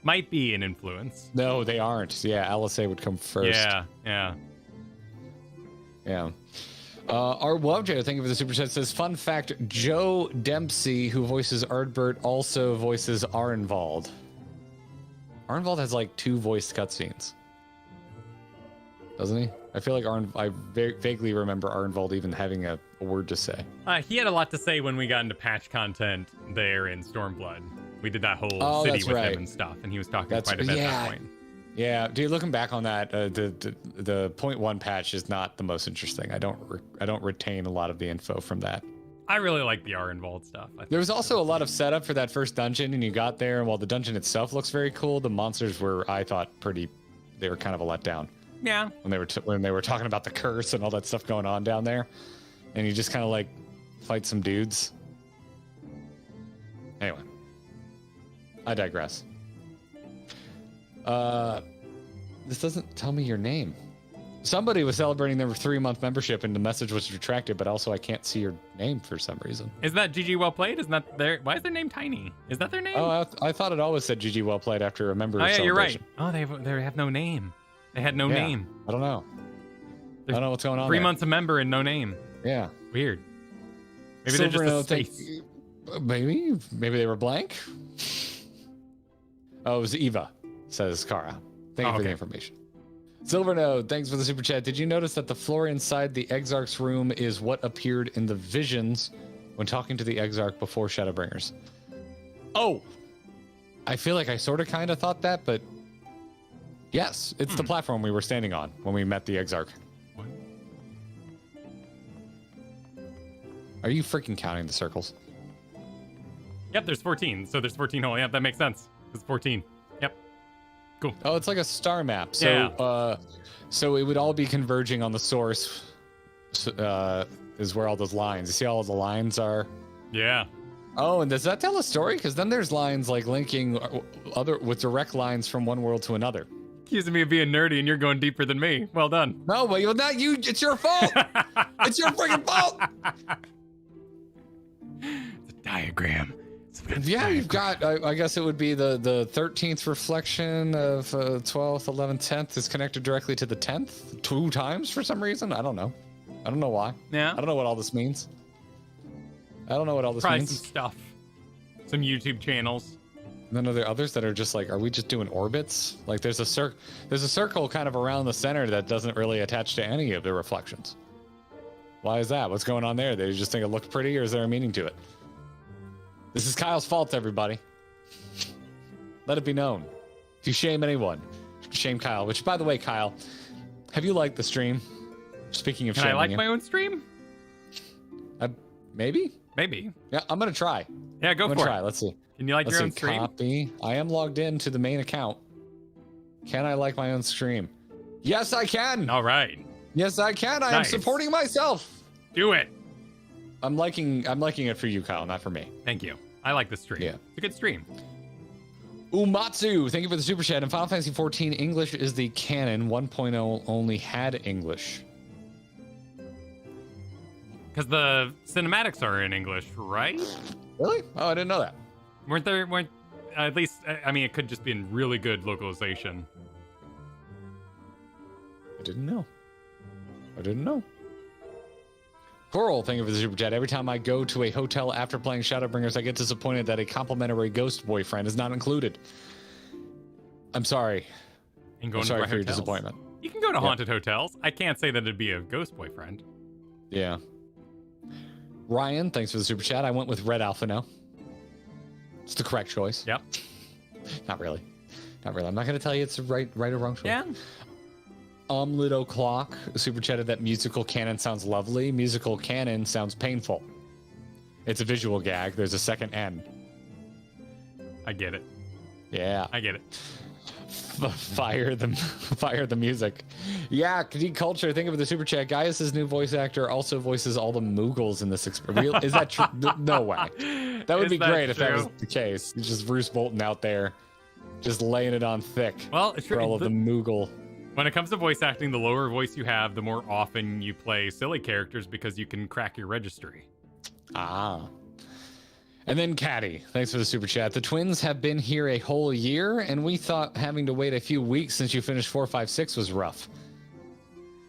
an influence. No, they aren't. Yeah, Alice would come first. Yeah. Our Wobjo, thank you for the super chat, says, fun fact, Joe Dempsey, who voices Ardbert, also voices Arnvald. Arnvald has like 2 voiced cutscenes. Doesn't he? I feel like I vaguely remember Arnvald even having a word to say. He had a lot to say when we got into patch content there in Stormblood. We did that whole city with him and stuff, and he was talking quite a bit at that point. Yeah, dude, looking back on that, the 0.1 patch is not the most interesting. I don't retain a lot of the info from that. I really like the Arnvald stuff. There was also a lot of setup for that first dungeon, and you got there, and while the dungeon itself looks very cool, the monsters were, I thought, they were kind of a letdown. Yeah. When they were talking about the curse and all that stuff going on down there, and you just kind of like fight some dudes. Anyway, I digress. This doesn't tell me your name. Somebody was celebrating their 3-month membership, and the message was retracted, but also I can't see your name for some reason. Is that GG Well Played? Isn't that their? Why is their name tiny? Is that their name? Oh, I thought it always said GG Well Played after a member. Oh yeah, you're right. celebration. Oh, they have no name. They had no name. I don't know. I don't know what's going on. 3 there. months a member and no name. Yeah. Weird. Maybe they're just a space. Maybe they were blank. Oh, it was Eva, says Kara. Thank you for the information. Silvernode, thanks for the super chat. Did you notice that the floor inside the Exarch's room is what appeared in the visions when talking to the Exarch before Shadowbringers? Oh, I feel like I sort of kind of thought that, but yes, it's the platform we were standing on when we met the Exarch. What? Are you freaking counting the circles? Yep, there's 14. So there's 14 whole. Yep, that makes sense. It's 14. Yep. Cool. Oh, it's like a star map. So, so it would all be converging on the source. Is where all those lines. You see, all the lines are. Yeah. Oh, and does that tell a story? Because then there's lines like linking with direct lines from one world to another. Accusing me of being nerdy, and you're going deeper than me. Well done. No, but you're not you. It's your fault. It's your freaking fault. It's a diagram. Yeah, you've got, I guess it would be the 13th reflection of 12th, 11th, 10th is connected directly to the 10th 2 times for some reason. I don't know. I don't know why. Yeah. I don't know what all this means. Probably some stuff. Some YouTube channels. And then are there others that are just like, are we just doing orbits? Like there's a circle kind of around the center that doesn't really attach to any of the reflections. Why is that? What's going on there? They just think it looks pretty, or is there a meaning to it? This is Kyle's fault, everybody. Let it be known. If you shame anyone, shame Kyle. Which, by the way, Kyle, have you liked the stream? Speaking of Can shaming I like you. my own stream? Maybe? Maybe. Yeah, I'm going to try. Yeah, go for it. Let's see. Can you like your own stream? Copy. I am logged into the main account. Can I like my own stream? Yes, I can. All right. Yes, I can. I am supporting myself. Do it. I'm liking it for you, Kyle, not for me. Thank you. I like the stream. Yeah. It's a good stream. Umatsu, thank you for the super chat. In Final Fantasy XIV, English is the canon. 1.0 only had English. Because the cinematics are in English, right? Really? Oh, I didn't know that. Weren't at least, I mean, it could just be in really good localization. I didn't know. Coeurl, thank you for the super chat. Every time I go to a hotel after playing Shadowbringers, I get disappointed that a complimentary ghost boyfriend is not included. I'm sorry. I'm sorry for your disappointment. You can go to haunted hotels. I can't say that it'd be a ghost boyfriend. Yeah. Ryan, thanks for the super chat. I went with Red Alphino. It's the correct choice. Yep. Not really. Not really. I'm not going to tell you it's the right or wrong choice. Yeah. Omelet O'Clock super chatted that musical canon sounds lovely. Musical canon sounds painful. It's a visual gag. There's a second N. I get it. Yeah. I get it. Fire the music. Yeah, Geek Culture. Think of the super chat. Gaius' new voice actor also voices all the Moogles in this. Is that true? No way. That would be great if that was the case. It's just Bruce Bolton out there, just laying it on thick. Well, it's for all of the Moogle. When it comes to voice acting, the lower voice you have, the more often you play silly characters because you can crack your registry. Ah. And then Caddy, thanks for the super chat. The twins have been here a whole year, and we thought having to wait a few weeks since you finished 4, 5, 6 was rough.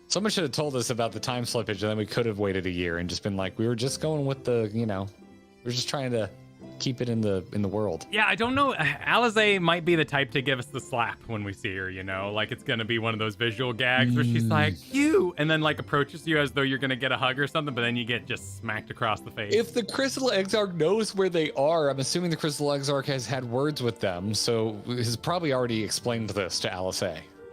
Someone should have told us about the time slippage, and then we could have waited a year and just been like, we were just going with the, we were just trying to keep it in the world. Yeah, I don't know. Alize might be the type to give us the slap when we see her, like it's gonna be one of those visual gags where she's like, you, and then like approaches you as though you're gonna get a hug or something, but then you get just smacked across the face. If the Crystal Exarch knows where they are, I'm assuming the Crystal Exarch has had words with them, so he's probably already explained this to Alice,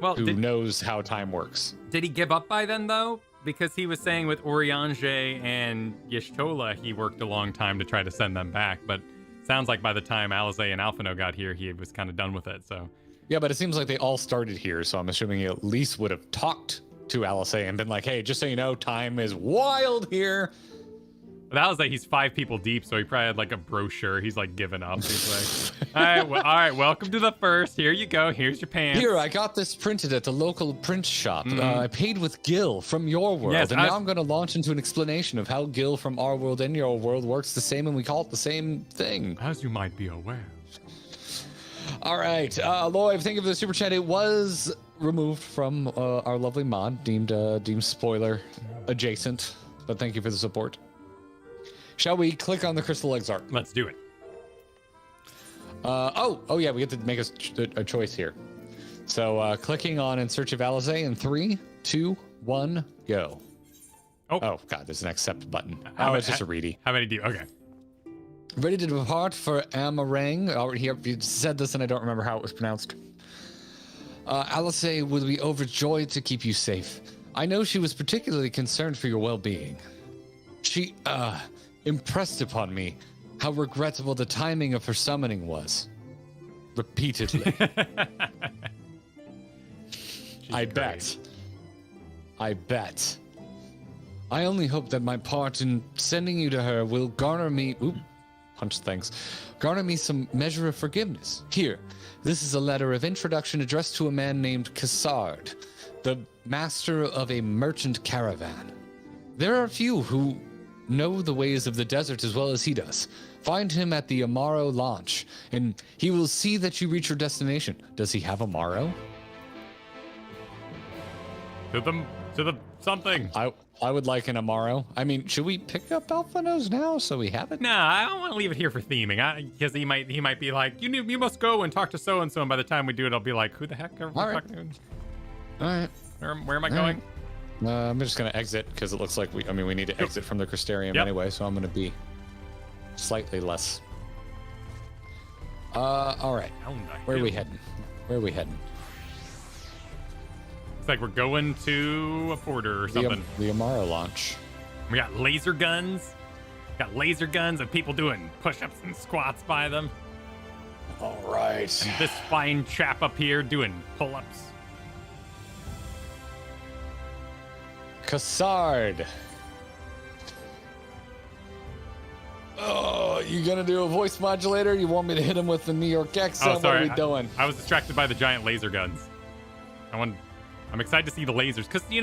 who knows how time works. Did he give up by then though? Because he was saying with Oriange and Y'shtola, he worked a long time to try to send them back, but sounds like by the time Alize and Alphino got here, he was kind of done with it, so. Yeah, but it seems like they all started here, so I'm assuming he at least would have talked to Alice and been like, hey, just so you know, time is wild here. But Alize, he's 5 people deep, so he probably had like a brochure. He's like giving up. He's like, all right, welcome to the first. Here you go. Here's your pants. Here, I got this printed at the local print shop. I paid with Gil from your world, yes, and now I'm going to launch into an explanation of how Gil from our world and your world works the same, and we call it the same thing. As you might be aware. All right, Lloyd, thank you for the super chat. It was removed from our lovely mod, deemed spoiler adjacent, but thank you for the support. Shall we click on the Crystal Exarch? Let's do it. Oh yeah, we get to make a choice here. So clicking on In Search of Alize in 3, 2, 1, go. Oh God, there's an accept button. It's just a ready. How many do you? Okay. Ready to depart for Amarang. Already here, you said this and I don't remember how it was pronounced. Alice will be overjoyed to keep you safe. I know she was particularly concerned for your well-being. She, impressed upon me how regrettable the timing of her summoning was. Repeatedly. I bet. I only hope that my part in sending you to her will garner me... garner me some measure of forgiveness. Here, this is a letter of introduction addressed to a man named Cassard, the master of a merchant caravan. There are few who know the ways of the desert as well as he does. Find him at the Amaro launch, and he will see that you reach your destination. Does he have Amaro? To the something. I would like an Amaro. I mean, should we pick up Alphanos now so we have it? Nah, I don't want to leave it here for theming. Because he might be like, you must go and talk to so and so, and by the time we do it, I'll be like, who the heck are we talking to? All right. Where am I going? I'm just gonna exit because it looks like we need to exit from the Crystarium anyway, so I'm gonna be slightly less. All right. Where are we heading? It's like we're going to a porter or something. The Amaro launch. We got laser guns. And people doing push-ups and squats by them. All right. And this fine chap up here doing pull-ups. Cassard. Oh, you gonna do a voice modulator? You want me to hit him with the New York accent? Oh, sorry. What are we doing? I was distracted by the giant laser guns. I'm excited to see the lasers because the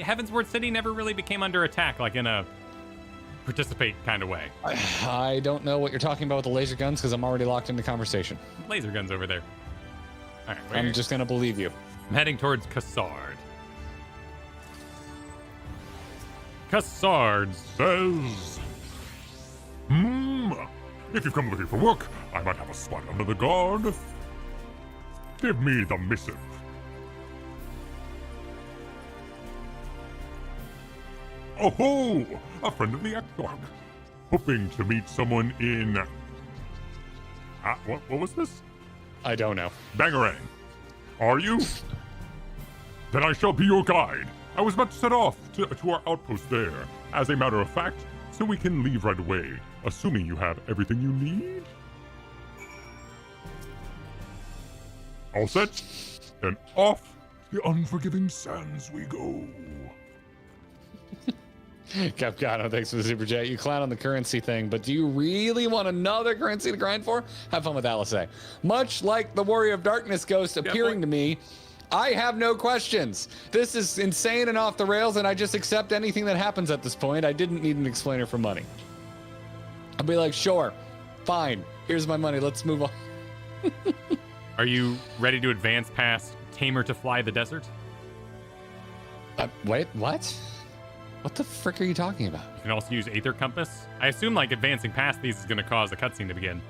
Heavensward City never really became under attack like in a participate kind of way. I don't know what you're talking about with the laser guns because I'm already locked into conversation. Laser guns over there. All right, I'm just gonna believe you. I'm heading towards Cassard. Cassard says, if you've come looking for work, I might have a spot under the guard. Give me the missive. Oh ho! A friend of the Ekdog. Hoping to meet someone in... what was this? I don't know. Bangarang. Are you? Then I shall be your guide. I was about to set off to our outpost there, as a matter of fact, so we can leave right away, assuming you have everything you need. All set? Then off the unforgiving sands we go. Capcano, thanks for the super chat. You clown on the currency thing, but do you really want another currency to grind for? Have fun with Alice. Much like the Warrior of Darkness ghost appearing to me, I have no questions. This is insane and off the rails, and I just accept anything that happens at this point. I didn't need an explainer for money. I'll be like, sure, fine, here's my money, let's move on. Are you ready to advance past Tamer to Fly the Desert? Wait, what? What the frick are you talking about? You can also use Aether Compass. I assume like advancing past these is going to cause the cutscene to begin.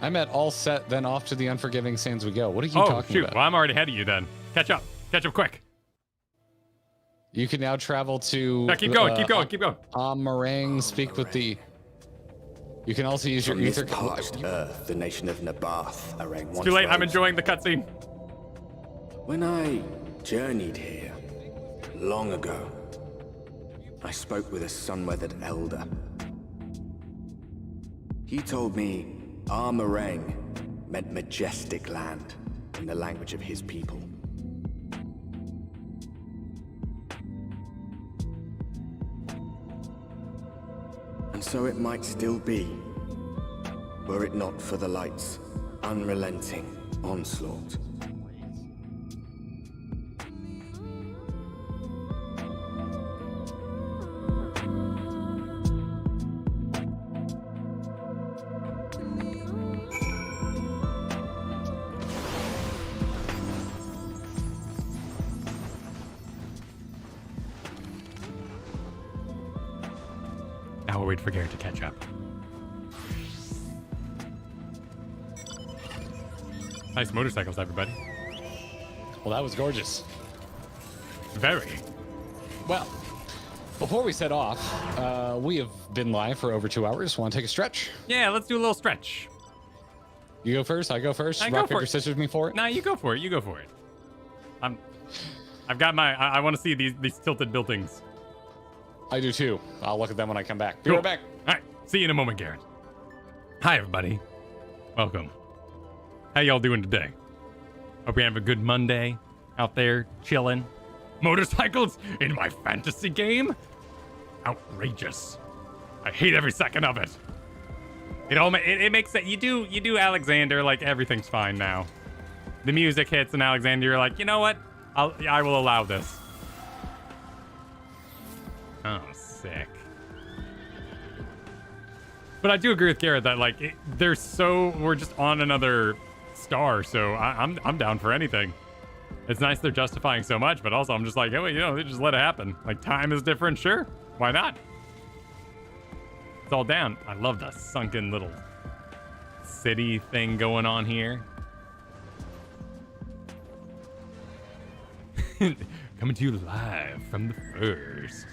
I'm at all set, then off to the unforgiving sands we go. What are you talking about? Well, I'm already ahead of you then. Catch up quick. You can now travel to... No, keep going. Meringue, speak with the... You can also use your From this Aether... parched earth, the nation of Nabath, Arang once Too late, I'm rose. enjoying the cutscene. When I journeyed here, long ago, I spoke with a sun-weathered elder. He told me Armarang meant majestic land in the language of his people. And so it might still be, were it not for the light's unrelenting onslaught. Now we'll wait for Garrett to catch up. Nice motorcycles, everybody. Well, that was gorgeous. Very. Well, before we set off, we have been live for over 2 hours. Want to take a stretch? Yeah, let's do a little stretch. You go first. I go first. I go Rock, for paper, it. scissors, me for it. No, you go for it. I've got my. I want to see these tilted buildings. I do too. I'll look at them when I come back. Be Cool. right back. All right. See you in a moment, Garrett. Hi, everybody. Welcome. How y'all doing today? Hope you're having a good Monday out there chilling. Motorcycles in my fantasy game? Outrageous. I hate every second of it. It makes that you do Alexander like everything's fine now. The music hits and Alexander, you're like, you know what? I will allow this. Oh, sick. But I do agree with Garrett that like we're just on another star, so I'm down for anything. It's nice they're justifying so much, but also I'm just like, oh, they just let it happen. Like time is different, sure. Why not? It's all down. I love the sunken little city thing going on here. Coming to you live from the first.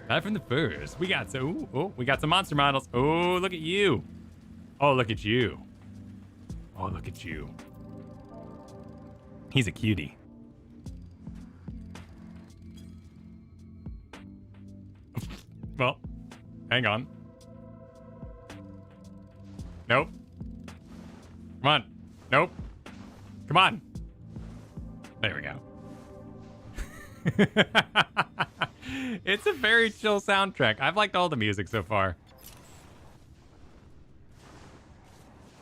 Live from the first. We got some monster models. Oh, look at you. Oh, look at you. Oh, look at you. He's a cutie. Well, hang on. Nope. Come on. Nope. Come on. There we go. It's a very chill soundtrack. I've liked all the music so far.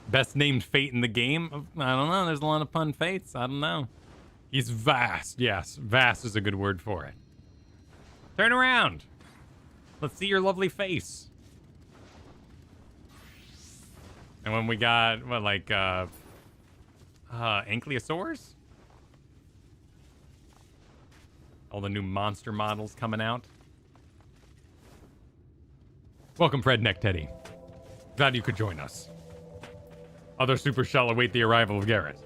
Best named fate in the game? I don't know. There's a lot of pun fates. I don't know. He's vast. Yes, vast is a good word for it. Turn around. Let's see your lovely face. And when we got, what, like, ankylosaurs? All the new monster models coming out. Welcome, Fredneck Teddy. Glad you could join us. Other supers shall await the arrival of Garrett.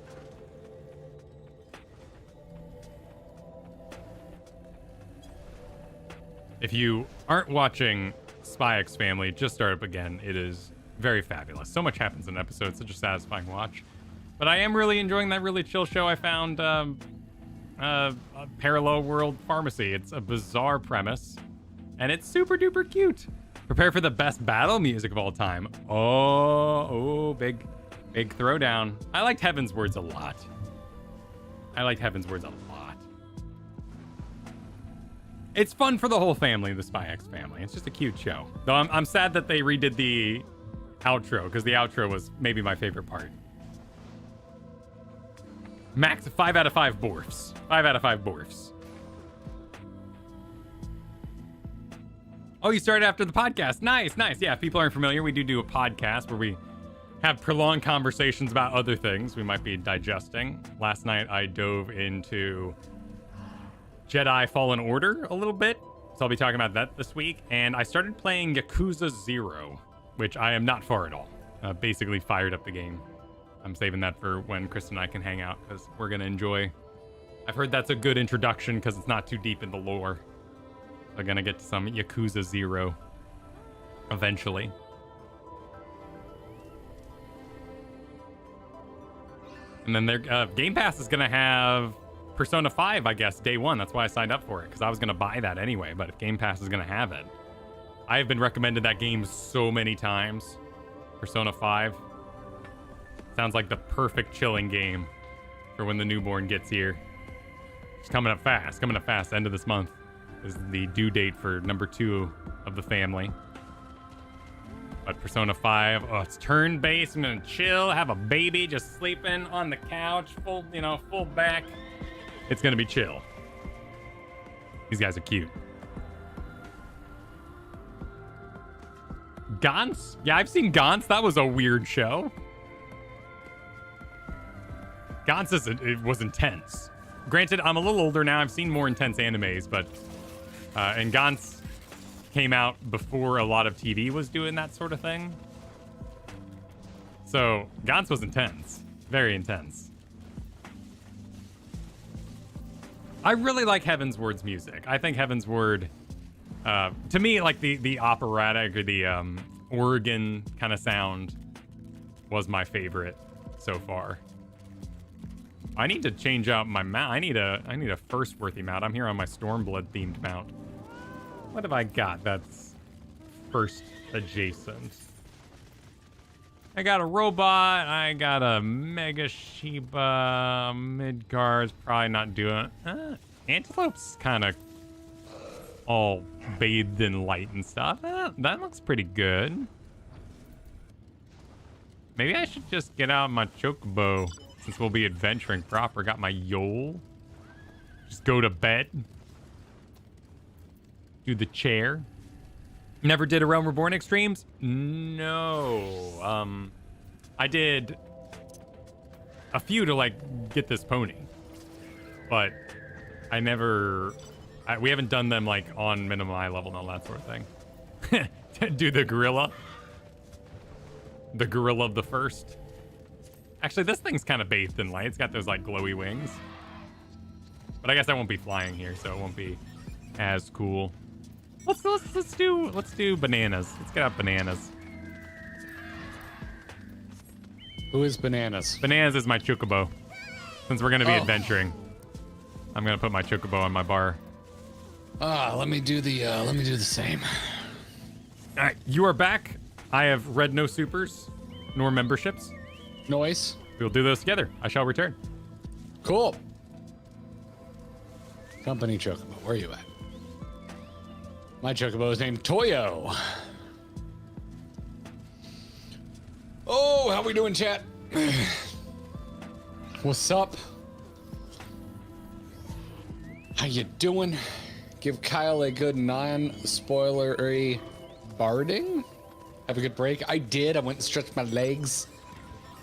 If you aren't watching Spy X Family, just start up again. It is very fabulous. So much happens in an episode, such a satisfying watch. But I am really enjoying that really chill show I found, a Parallel World Pharmacy. It's a bizarre premise, and it's super duper cute. Prepare for the best battle music of all time. Oh, big throwdown. I liked Heaven's Words a lot. It's fun for the whole family, the Spy X Family. It's just a cute show. Though I'm sad that they redid the outro, because the outro was maybe my favorite part. Max 5 out of 5 Borfs. 5 out of 5 Borfs. Oh, you started after the podcast. Nice. Yeah, if people aren't familiar, we do a podcast where we have prolonged conversations about other things we might be digesting. Last night, I dove into Jedi Fallen Order a little bit, so I'll be talking about that this week. And I started playing Yakuza 0, which I am not far at all. Basically fired up the game. I'm saving that for when Chris and I can hang out, because we're going to enjoy. I've heard that's a good introduction because it's not too deep in the lore. We're going to get to some Yakuza 0 eventually. And then their Game Pass is going to have Persona 5, I guess, day one. That's why I signed up for it, because I was going to buy that anyway. But if Game Pass is going to have it, I have been recommended that game so many times. Persona 5. Sounds like the perfect chilling game for when the newborn gets here. It's coming up fast. End of this month is the due date for number 2 of the family. But Persona 5, oh, it's turn-based. I'm gonna chill, have a baby just sleeping on the couch, full back. It's gonna be chill. These guys are cute. Gantz? Yeah, I've seen Gantz. That was a weird show. Gantz it was intense. Granted, I'm a little older now. I've seen more intense animes, but and Gantz came out before a lot of TV was doing that sort of thing. So Gantz was intense, very intense. I really like Heaven's Word's music. I think Heaven's Word, to me, like the operatic or the organ kind of sound was my favorite so far. I need to change out my mount. I need a first worthy mount. I'm here on my Stormblood themed mount. What have I got that's first adjacent? I got a robot. I got a Mega Sheba. Midgar's probably not doing it. Antelope's kind of all bathed in light and stuff. That looks pretty good. Maybe I should just get out my Chocobo since we'll be adventuring proper. Got my Yole. Just go to bed. Do the chair. Never did a Realm Reborn Extremes? No. I did a few to like get this pony, but I never. We haven't done them like on minimum eye level and all that sort of thing. Do the gorilla. The gorilla of the first. Actually, this thing's kind of bathed in light. It's got those like glowy wings. But I guess I won't be flying here, so it won't be as cool. Let's do bananas. Let's get out bananas. Who is Bananas? Bananas is my Chocobo. Since we're gonna be adventuring, I'm gonna put my Chocobo on my bar. Let me do the same. All right, you are back. I have read no supers, nor memberships. Noise. We'll do those together. I shall return. Cool. Company Chocobo, where are you at? My Chocobo is named Toyo. Oh, how we doing, chat? What's up? How you doing? Give Kyle a good non-spoilery barding. Have a good break. I did. I went and stretched my legs.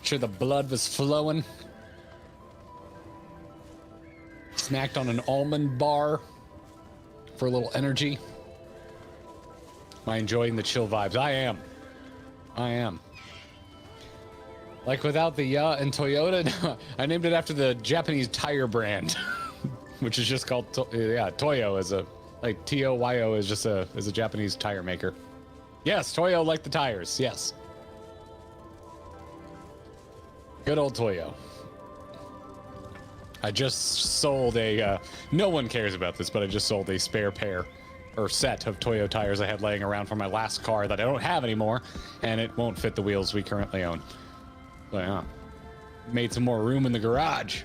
Sure the blood was flowing. Snacked on an almond bar for a little energy. Am I enjoying the chill vibes? I am. Like without the ya and Toyota, I named it after the Japanese tire brand, which is just called Toyo as a Like Toyo is a Japanese tire maker. Yes, Toyo like the tires. Yes. Good old Toyo. I just sold a, no one cares about this, but I just sold a spare pair or set of Toyo tires I had laying around for my last car that I don't have anymore, and it won't fit the wheels we currently own. So, yeah. Made some more room in the garage.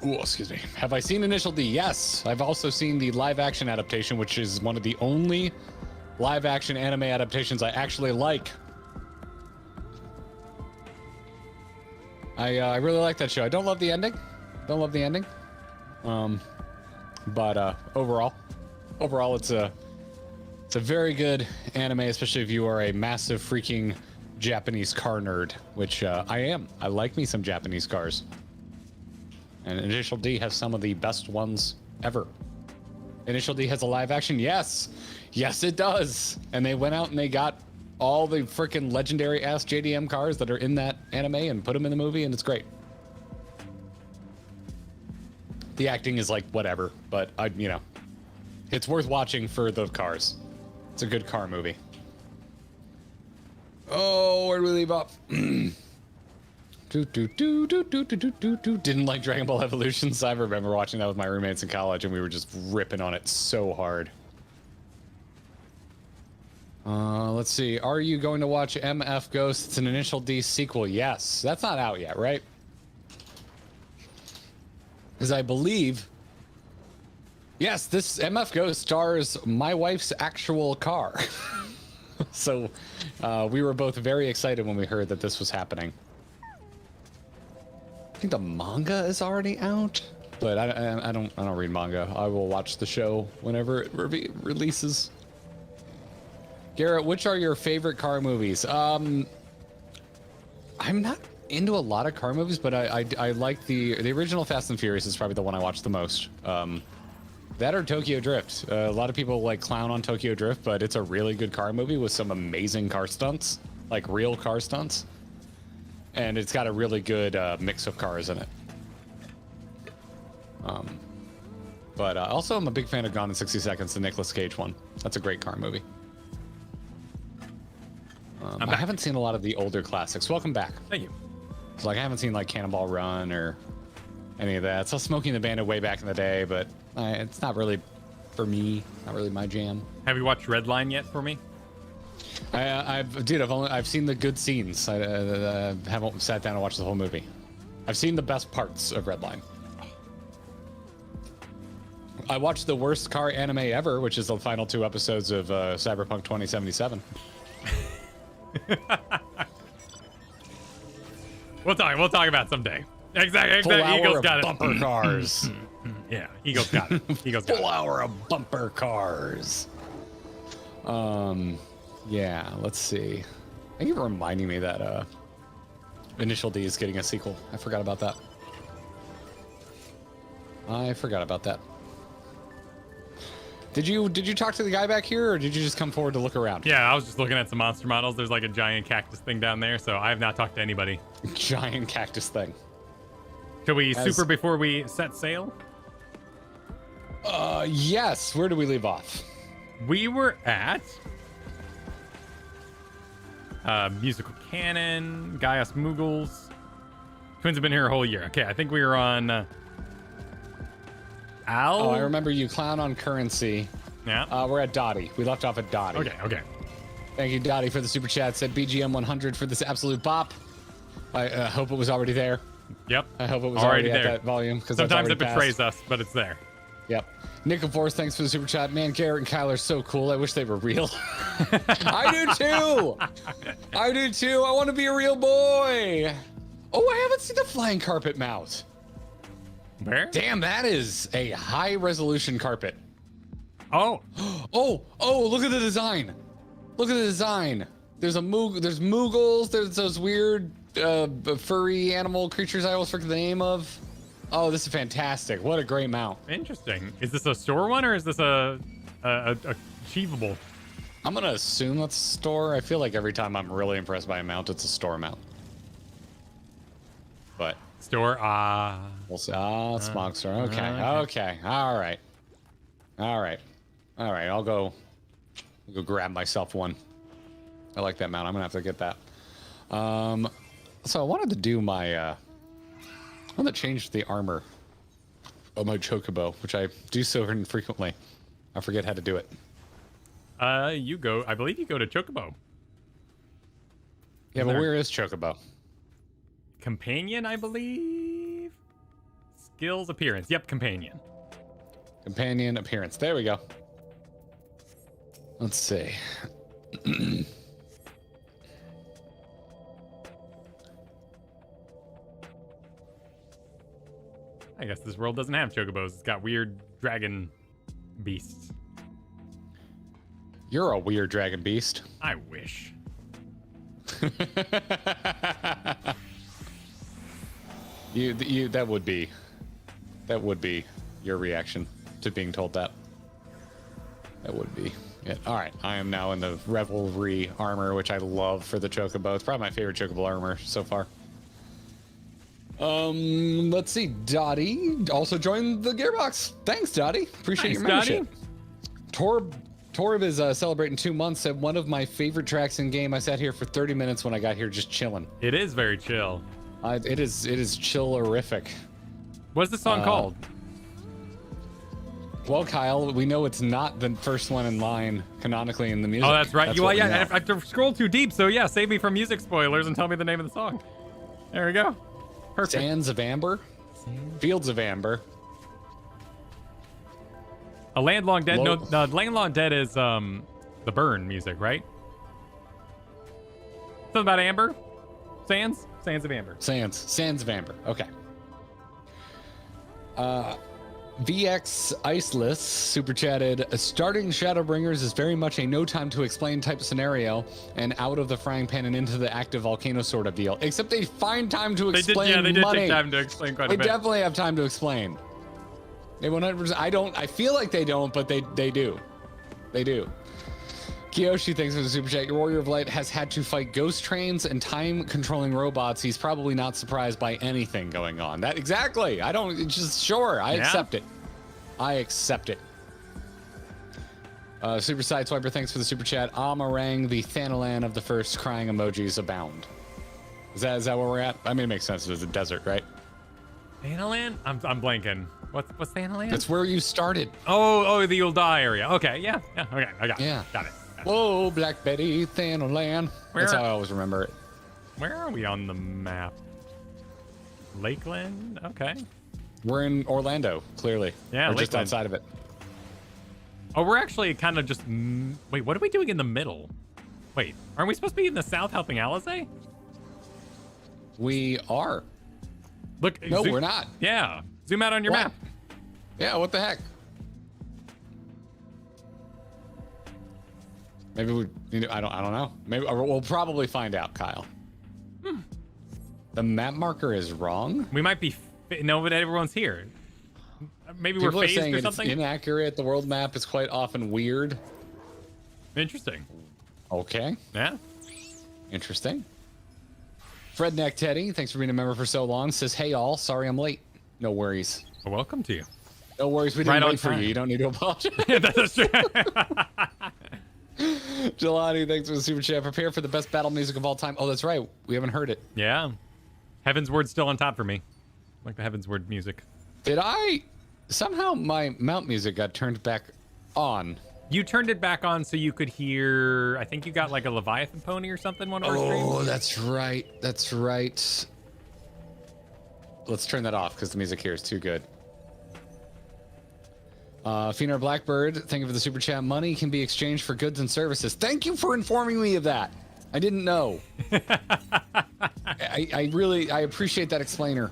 Oh, excuse me. Have I seen Initial D? Yes. I've also seen the live action adaptation, which is one of the only live action anime adaptations I actually like. I really like that show. I don't love the ending. But overall it's a very good anime, especially if you are a massive freaking Japanese car nerd, which I am. I like me some Japanese cars. And Initial D has some of the best ones ever. Initial D has a live action? Yes. Yes, it does. And they went out and they got all the freaking legendary ass JDM cars that are in that anime and put them in the movie, and it's great. The acting is like whatever, but it's worth watching for the cars. It's a good car movie. Oh, where do we leave off? Didn't like Dragon Ball Evolutions. I remember watching that with my roommates in college, and we were just ripping on it so hard. Let's see. Are you going to watch MF Ghost? It's an Initial D sequel. Yes. That's not out yet, right? Because I believe... Yes, this MF Ghost stars my wife's actual car. So, we were both very excited when we heard that this was happening. I think the manga is already out, but I don't read manga. I will watch the show whenever it releases. Garrett, which are your favorite car movies? I'm not into a lot of car movies, but I like the original Fast and Furious is probably the one I watch the most. That or Tokyo Drift. A lot of people like clown on Tokyo Drift, but it's a really good car movie with some amazing car stunts, like real car stunts. And it's got a really good mix of cars in it. But also I'm a big fan of Gone in 60 Seconds, the Nicolas Cage one. That's a great car movie. I haven't seen a lot of the older classics. Welcome back. Thank you. So, like, I haven't seen like Cannonball Run or any of that. I saw Smokey and the Bandit way back in the day, but it's not really for me. Not really my jam. Have you watched Redline yet for me? I've seen the good scenes. I haven't sat down and watched the whole movie. I've seen the best parts of Redline. I watched the worst car anime ever, which is the final 2 episodes of Cyberpunk 2077. We'll talk about it someday. Exactly. Eagle's got it. Bumper cars. Yeah, Eagle's got it. Full hour of bumper cars. Yeah, let's see. Thank you for reminding me that Initial D is getting a sequel. I forgot about that. Did you talk to the guy back here, or did you just come forward to look around? Yeah, I was just looking at some monster models. There's like a giant cactus thing down there, so I have not talked to anybody. Giant cactus thing. Shall we super before we set sail? Yes. Where do we leave off? We were at Musical Canon, Gaius Moogles. Twins have been here a whole year. Okay, I think we were on Al. Oh, I remember you. Clown on Currency. Yeah. We're at Dottie. We left off at Dottie. Okay. Thank you, Dottie, for the super chat. Said BGM 100 for this absolute bop. I hope it was already there. Yep. I hope it was already at that volume. Sometimes it betrays us, but it's there. Yep. Nick of Force, thanks for the super chat. Man, Garrett and Kyler are so cool. I wish they were real. I do too. I want to be a real boy. Oh, I haven't seen the flying carpet mount. Where? Damn, that is a high resolution carpet. Oh. Oh, look at the design. There's Moogles. There's those weird furry animal creatures I always forget the name of. Oh, this is fantastic. What a great mount. Interesting. Is this a store one, or is this a achievable? I'm going to assume that's a store. I feel like every time I'm really impressed by a mount, it's a store mount. But Store. We'll see. Smog Store. Okay. Okay. All right. I'll go grab myself one. I like that mount. I'm gonna have to get that. So I wanted to do my. I want to change the armor of my chocobo, which I do so infrequently. I forget how to do it. You go. I believe you go to Chocobo. Yeah, but where is Chocobo? Companion, I believe. Skills, appearance. Yep, companion. Companion, appearance. There we go. Let's see. I guess this world doesn't have chocobos. It's got weird dragon beasts. You're a weird dragon beast. I wish. That would be your reaction to being told that. That would be it. All right, I am now in the Revelry armor, which I love for the chocobo. It's probably my favorite chocobo armor so far. Let's see. Dottie also joined the Gearbox. Thanks, Dottie. Appreciate your membership. Torb is celebrating 2 months. Said one of my favorite tracks in game. I sat here for 30 minutes when I got here, just chilling. It is very chill. It is chillerific. What's the song called? Well, Kyle, we know it's not the first one in line canonically in the music. Oh, that's right. That's I have to scroll too deep, so yeah, save me from music spoilers and tell me the name of the song. There we go. Perfect. Sands of Amber? Fields of Amber. A Land Long Dead. No, Land Long Dead is the Burn music, right? Something about Amber? Sands of Amber. Sands of Amber. Okay. VX Iceless super chatted, starting Shadowbringers is very much a no time to explain type of scenario and out of the frying pan and into the active volcano sort of deal. Except they find time to explain. They did take time to explain quite a bit. They definitely have time to explain. They 100%. I feel like they don't, but they do. They do. Kiyoshi thanks for the super chat. Your Warrior of Light has had to fight ghost trains and time controlling robots. He's probably not surprised by anything going on. That exactly. I accept it. I accept it. Super Sideswiper, thanks for the super chat. Amarang, the Thanalan of the first crying emojis abound. Is that where we're at? I mean, it makes sense. It was a desert, right? Thanalan? I'm blanking. What's Thanalan? That's where you started. Oh, the You'll Die area. Okay, yeah. Okay, I got it. Got it. Whoa, Black Betty, Thanalan. That's how I always remember it. Where are we on the map? Lakeland? Okay. We're in Orlando, clearly. Yeah, we're just outside of it. Oh, we're actually kind of just... Wait, what are we doing in the middle? Wait, aren't we supposed to be in the south helping Alizé? We are. Look. No, we're not. Yeah. Zoom out on your map. Yeah, what the heck? Maybe I don't know. Maybe we'll probably find out, Kyle. The map marker is wrong. We might be no, but everyone's here. Maybe People we're phased are saying or something. It's inaccurate. The world map is quite often weird. Interesting. Okay. Yeah. Interesting. Fredneck Teddy, thanks for being a member for so long. Says, hey all, sorry I'm late. No worries. Well, welcome to you. No worries. We didn't wait for you. You don't need to apologize. Yeah, that's true. Jelani, thanks for the super chat. Prepare for the best battle music of all time. Oh, that's right. We haven't heard it. Yeah. Heaven's Word's still on top for me. Like the Heaven's Word music. Did I? Somehow my mount music got turned back on. You turned it back on so you could hear, I think you got like a Leviathan pony or something one of our streams. Oh, that's right. That's right. Let's turn that off because the music here is too good. Phenar Blackbird, thank you for the super chat. Money can be exchanged for goods and services. Thank you for informing me of that. I didn't know. I really appreciate that explainer.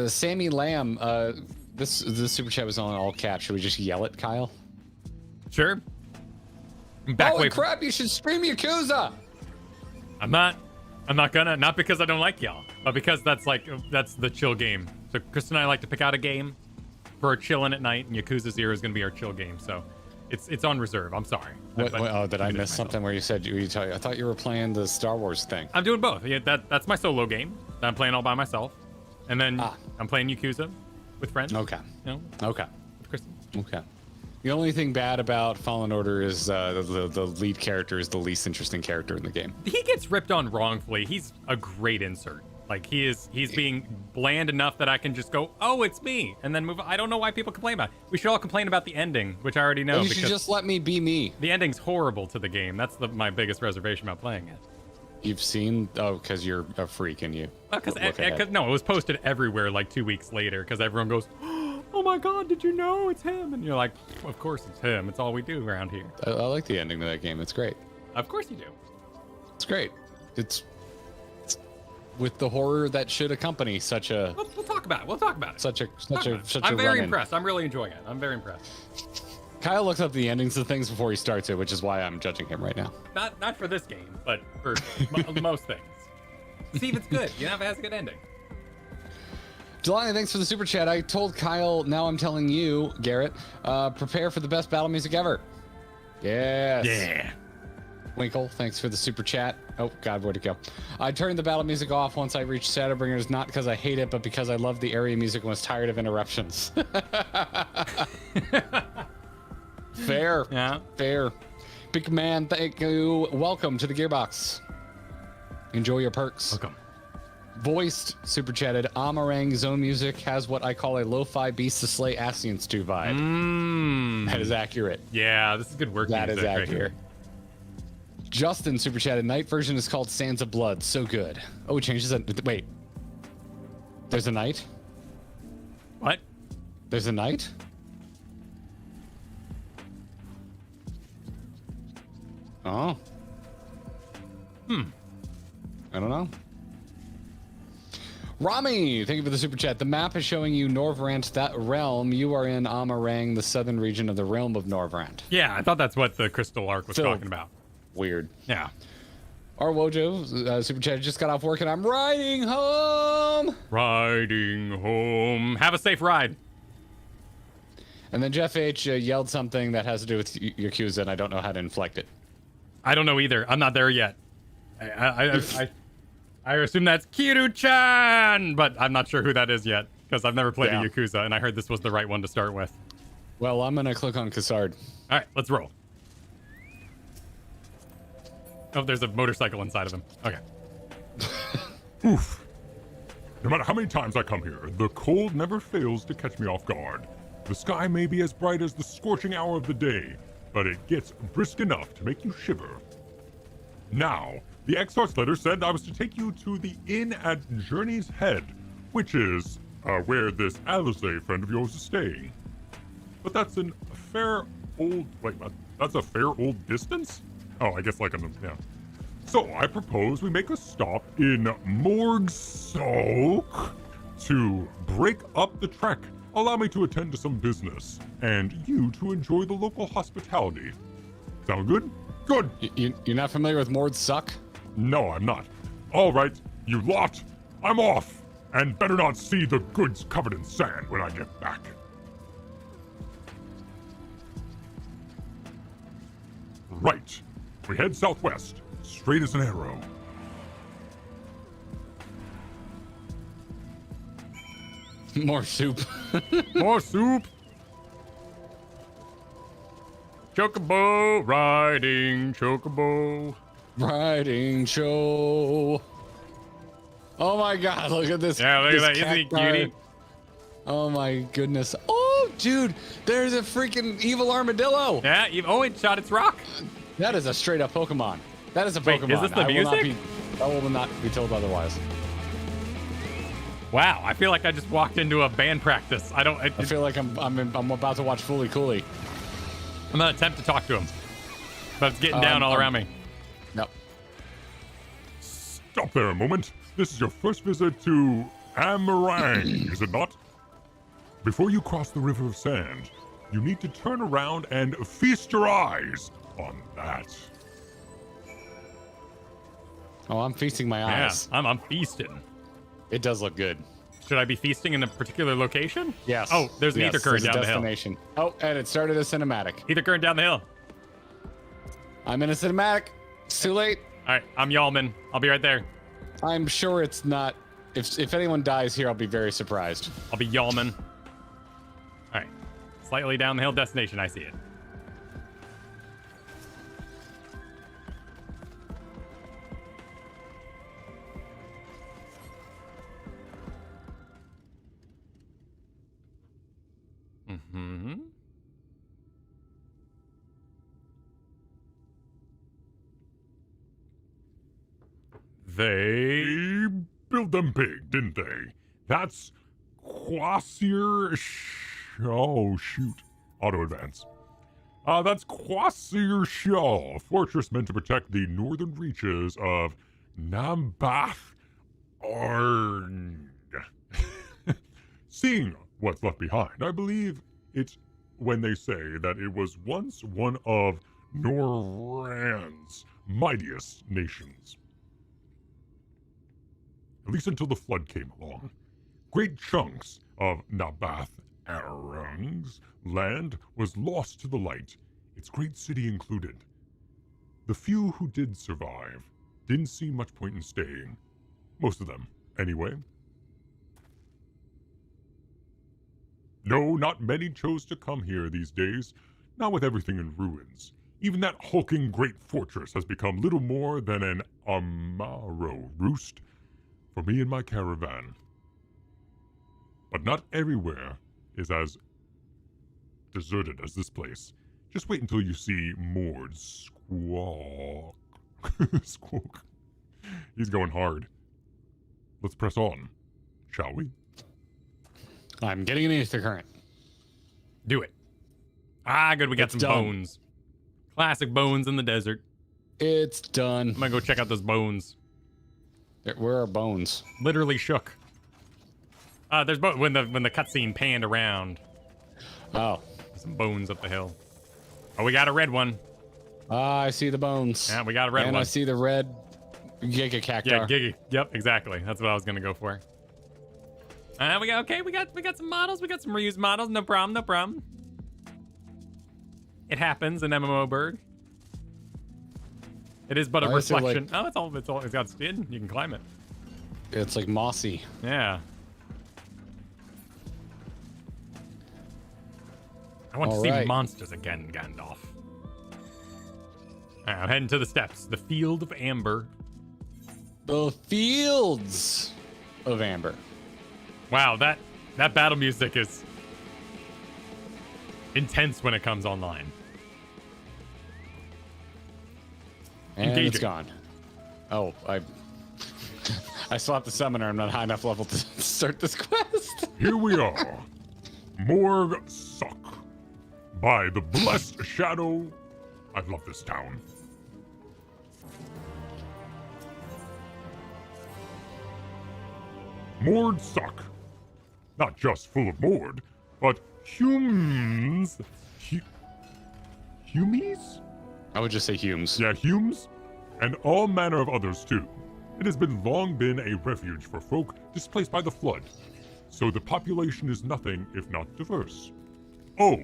Sammy Lamb, this super chat was on all caps. Should we just yell at Kyle? Sure. Holy crap! You should stream Yakuza. I'm not gonna. Not because I don't like y'all, but because that's the chill game. So Chris and I like to pick out a game for our chilling at night, and Yakuza 0 is gonna be our chill game. So it's on reserve. I'm sorry. Did I miss something where you said I thought you were playing the Star Wars thing? I'm doing both. Yeah, that's my solo game that I'm playing all by myself. And then I'm playing Yakuza with friends. Okay. You know, Okay. with Kristen. Okay. The only thing bad about Fallen Order is the lead character is the least interesting character in the game. He gets ripped on wrongfully. He's a great insert. Like he's being bland enough that I can just go, oh, it's me, and then move. I don't know why people complain about it. We should all complain about the ending, which I already know. You should just let me be me. The ending's horrible to the game. That's my biggest reservation about playing it. You've seen because you're a freak and you. Because no, it was posted everywhere like 2 weeks later because everyone goes, oh my god, did you know it's him? And you're like, of course it's him. It's all we do around here. I like the ending to that game. It's great. Of course you do. It's great. It's with the horror that should accompany such a. We'll talk about it. We'll talk about it. Such a I'm very run-in. impressed. I'm really enjoying it. I'm very impressed. Kyle looks up the endings of things before he starts it, which is why I'm judging him right now. Not for this game, but for most things. See if it's good. You know, if it has a good ending. Jelani, thanks for the super chat. I told Kyle, now I'm telling you, Garrett, prepare for the best battle music ever. Yes. Yeah. Winkle, thanks for the super chat. Oh, God, where'd it go? I turned the battle music off once I reached Shadowbringers, not because I hate it, but because I love the area music and was tired of interruptions. Fair. Yeah. Fair. Big man, thank you. Welcome to the Gearbox. Enjoy your perks. Welcome. Voiced, super chatted, Amarang Zone Music has what I call a lo-fi Beast to Slay Ascians 2 vibe. That is accurate. Yeah, this is good work. That is music accurate. right here. Justin super chatted, night version is called Sands of Blood. So good. Oh, it changes it. Wait. There's a night? What? There's a night? Oh. I don't know. Rami, thank you for the super chat. The map is showing you Norvrant, that realm. You are in Amarang, the southern region of the realm of Norvrant. Yeah, I thought that's what the Crystal Arc was Phil. talking about. Weird. Yeah. Our Wojo, super chat, just got off work and I'm riding home. Riding home. Have a safe ride. And then Jeff H yelled something that has to do with Yakuza, and I don't know how to inflect it. I don't know either. I'm not there yet. I assume that's Kiru-chan, but I'm not sure who that is yet because I've never played a Yakuza, and I heard this was the right one to start with. Well, I'm gonna click on Cassard. All right, let's roll. Oh, there's a motorcycle inside of him. Okay. Oof. No matter how many times I come here, the cold never fails to catch me off guard. The sky may be as bright as the scorching hour of the day, but it gets brisk enough to make you shiver. Now, the Exarch's letter said I was to take you to the inn at Journey's Head, which is where this Alizé friend of yours is staying. But that's a fair old distance? Oh, I guess yeah. So I propose we make a stop in Morgsoak to break up the trek. Allow me to attend to some business, and you to enjoy the local hospitality. Sound good? Good! You're not familiar with Morgsoak? No, I'm not. All right, you lot, I'm off, and better not see the goods covered in sand when I get back. Right, we head southwest, straight as an arrow. More soup. More soup. Chocobo, riding chocobo. Riding show. Oh my god, look at this. Yeah, look at that. this Isn't he cacti. cutie? Oh my goodness. Oh, dude, there's a freaking evil armadillo. Yeah, it shot its rock. That is a straight up Pokemon. That is a Wait, Pokemon. is this the music? I will not be told otherwise. Wow, I feel like I just walked into a band practice. I feel like I'm about to watch Fooly Cooley. I'm gonna attempt to talk to him, but it's getting down all around me. Nope. Stop there a moment. This is your first visit to Amarang, is it not? Before you cross the River of Sand, you need to turn around and feast your eyes on that. Oh, I'm feasting my Yeah, eyes. I'm feasting. It does look good. Should I be feasting in a particular location? Yes. Oh, there's an ether current there's a down the hill. destination. Oh, and it started a cinematic. Ether current down the hill. I'm in a cinematic. It's too late. All right, I'm Yalman. I'll be right there. I'm sure it's not If anyone dies here, I'll be very surprised. I'll be Yalman. All right. Slightly down the hill destination. I see it. Mm-hmm. They built them big, didn't they? That's Coeurl. Oh, shoot. Auto advance. That's Coeurl, a fortress meant to protect the northern reaches of Nambath Arng. Seeing what's left behind, I believe it's when they say that it was once one of Noran's mightiest nations. At least until the flood came along. Great chunks of Nambath Arng's land was lost to the light, its great city included. The few who did survive didn't see much point in staying. Most of them, anyway. No, not many chose to come here these days, not with everything in ruins. Even that hulking great fortress has become little more than an Amaro roost for me and my caravan. But not everywhere is as deserted as this place. Just wait until you see Mord squawk. Squawk. He's going hard. Let's press on, shall we? I'm getting an ether current. Do it. Ah, good. We got It's some done. bones. Classic bones in the desert. It's done. I'm gonna go check out those bones. Where are bones? Literally shook. There's when the cutscene panned around. Oh. Some bones up the hill. Oh, we got a red one. I see the bones. Yeah, we got a red and one. I see the red Giga Cactar. Yeah, Giggy. Yep, exactly. That's what I was gonna go for. We got some models. We got some reused models. No problem. No problem. It happens in MMOberg. It is but a Why is there, reflection. It's got skin. You can climb it. It's like mossy. Yeah. I want to see Alright. monsters again, Gandalf. Alright, I'm heading to the steps. The Field of Amber. The Fields of Amber. Wow, that battle music is intense when it comes online. And Engaging. it's gone. Oh, I still have to summon her. I'm not high enough level to start this quest. Here we are. Morg Suck. By the blessed shadow. I love this town. Mord Suck. Not just full of Mord, but humans. Humies? I would just say Humes. Yeah, Humes. And all manner of others too. It has long been a refuge for folk displaced by the flood. So the population is nothing if not diverse. Oh,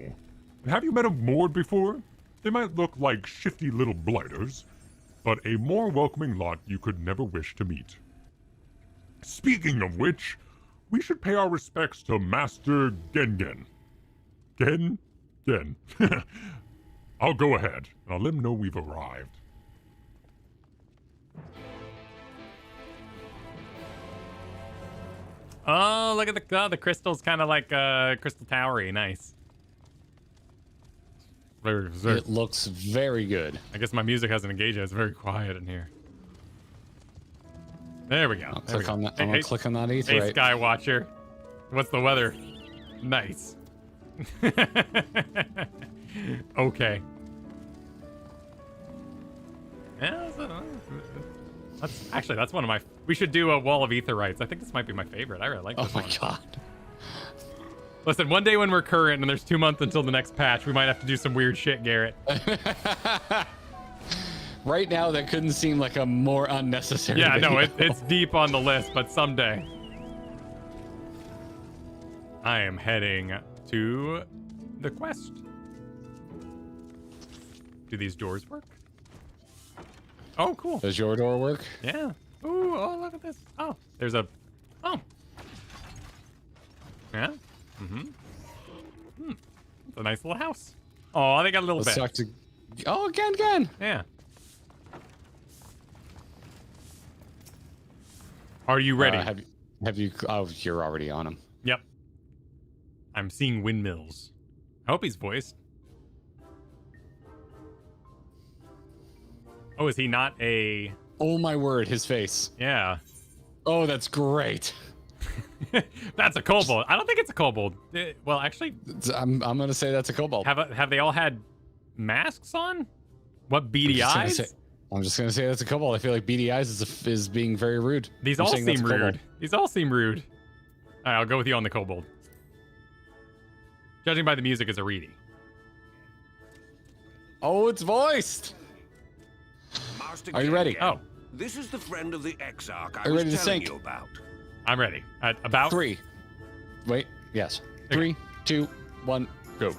and have you met a Mord before? They might look like shifty little blighters, but a more welcoming lot you could never wish to meet. Speaking of which, we should pay our respects to Master Gengen. Gen? I'll go ahead, and I'll let him know we've arrived. Oh, look at the crystal's kind of like crystal towery. Nice. It looks very good. I guess my music hasn't engaged yet. It's very quiet in here. There we go. I'll There we click go. on that. Hey, I'm gonna click on that ether. Hey, Right. Skywatcher. What's the weather? Nice. Okay. Yeah, that's one of my. We should do a wall of aetherites. I think this might be my favorite. I really like Oh this my one. god. Listen, one day when we're current and there's 2 months until the next patch, we might have to do some weird shit, Garrett. Right now, that couldn't seem like a more unnecessary. Yeah, no, video. it's deep on the list, but someday. I am heading to the quest. Do these doors work? Oh, cool. Does your door work? Yeah. Ooh, oh, look at this. Oh, there's a Oh. Yeah. Mm-hmm. It's a nice little house. Oh, they got a little Let's bit. talk to. Oh, again. Yeah. Are you ready? Have you? Oh, you're already on him. Yep. I'm seeing windmills. I hope he's voiced. Oh, is he not a... Oh my word, his face. Yeah. Oh, that's great. That's a kobold. I don't think it's a kobold. Well, actually, I'm gonna say that's a kobold. have they all had masks on? What, beady eyes? I'm just gonna say that's a kobold. I feel like beady eyes is being very rude. These I'm all saying that's seem a kobold. rude. These all seem rude. All right, I'll go with you on the kobold. Judging by the music, it's a reedy. Oh, it's voiced. Master Are you ready? Garrett, Oh, This is the friend of the Exarch I Are you was ready to telling sync? you about. I'm ready. About 3. Wait. Yes. 3, 2, 1, go.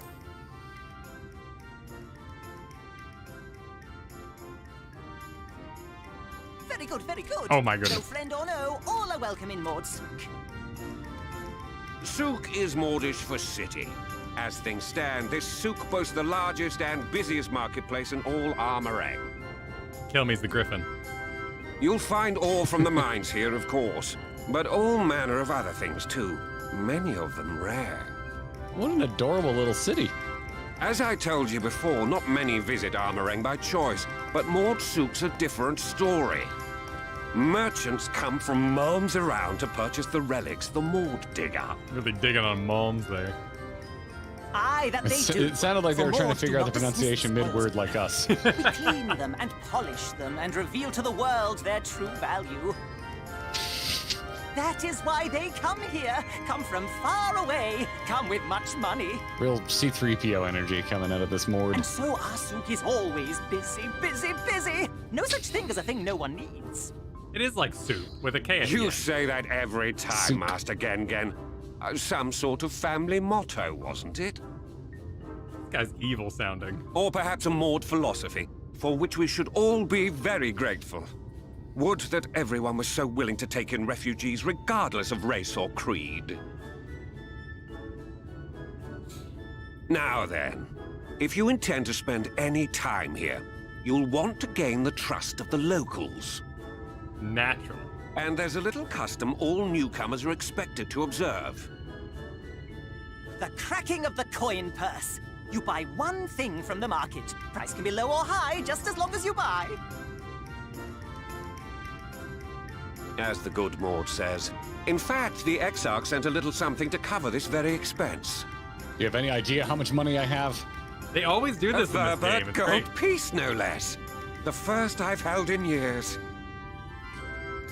Very good, very good. Oh my goodness. No friend or no, all are welcome in Maud's. Souk is Mordish for city. As things stand, this souk boasts the largest and busiest marketplace in all Armorang. Kill me's the griffin. You'll find ore from the mines here, of course, but all manner of other things too. Many of them rare. What an adorable little city. As I told you before, not many visit Armorang by choice, but Maud Souk's a different story. Merchants come from malms around to purchase the relics the Maud dig up. Really digging on moms there. Aye, that they do. It sounded like they For were trying to Maud do figure out the not dismiss pronunciation the mid-word spoils. like us. We clean them and polish them and reveal to the world their true value. That is why they come here, come from far away, come with much money. Real C-3PO energy coming out of this Mord. And so our souk is always busy, busy, busy. No such thing as a thing no one needs. It is like soup with a K at the You end. say that every time, Souk. Master Gengen. Some sort of family motto, wasn't it? This guy's evil sounding. Or perhaps a Maud philosophy, for which we should all be very grateful. Would that everyone was so willing to take in refugees regardless of race or creed. Now then, if you intend to spend any time here, you'll want to gain the trust of the locals. Natural. And there's a little custom all newcomers are expected to observe. The cracking of the coin purse. You buy one thing from the market. Price can be low or high, just as long as you buy. As the good Maud says. In fact, the Exarch sent a little something to cover this very expense. You have any idea how much money I have? They always do A this in this verbal game. It's gold great. piece, no less. The first I've held in years.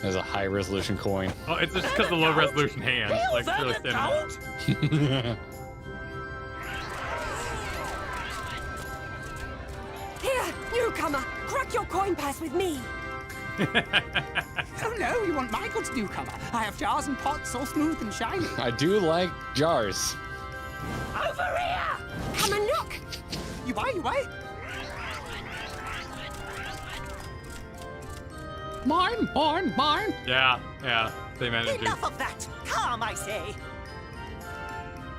There's a high-resolution coin. Oh, it's just because the low resolution hand. Like, it's really standing out. Here, newcomer, crack your coin purse with me. Oh no, you want my goods, newcomer? I have jars and pots all smooth and shiny. I do like jars. Over here! Come and look. You buy, you buy. Mine, mine, mine. Yeah. Same energy. Enough of that! Calm, I say!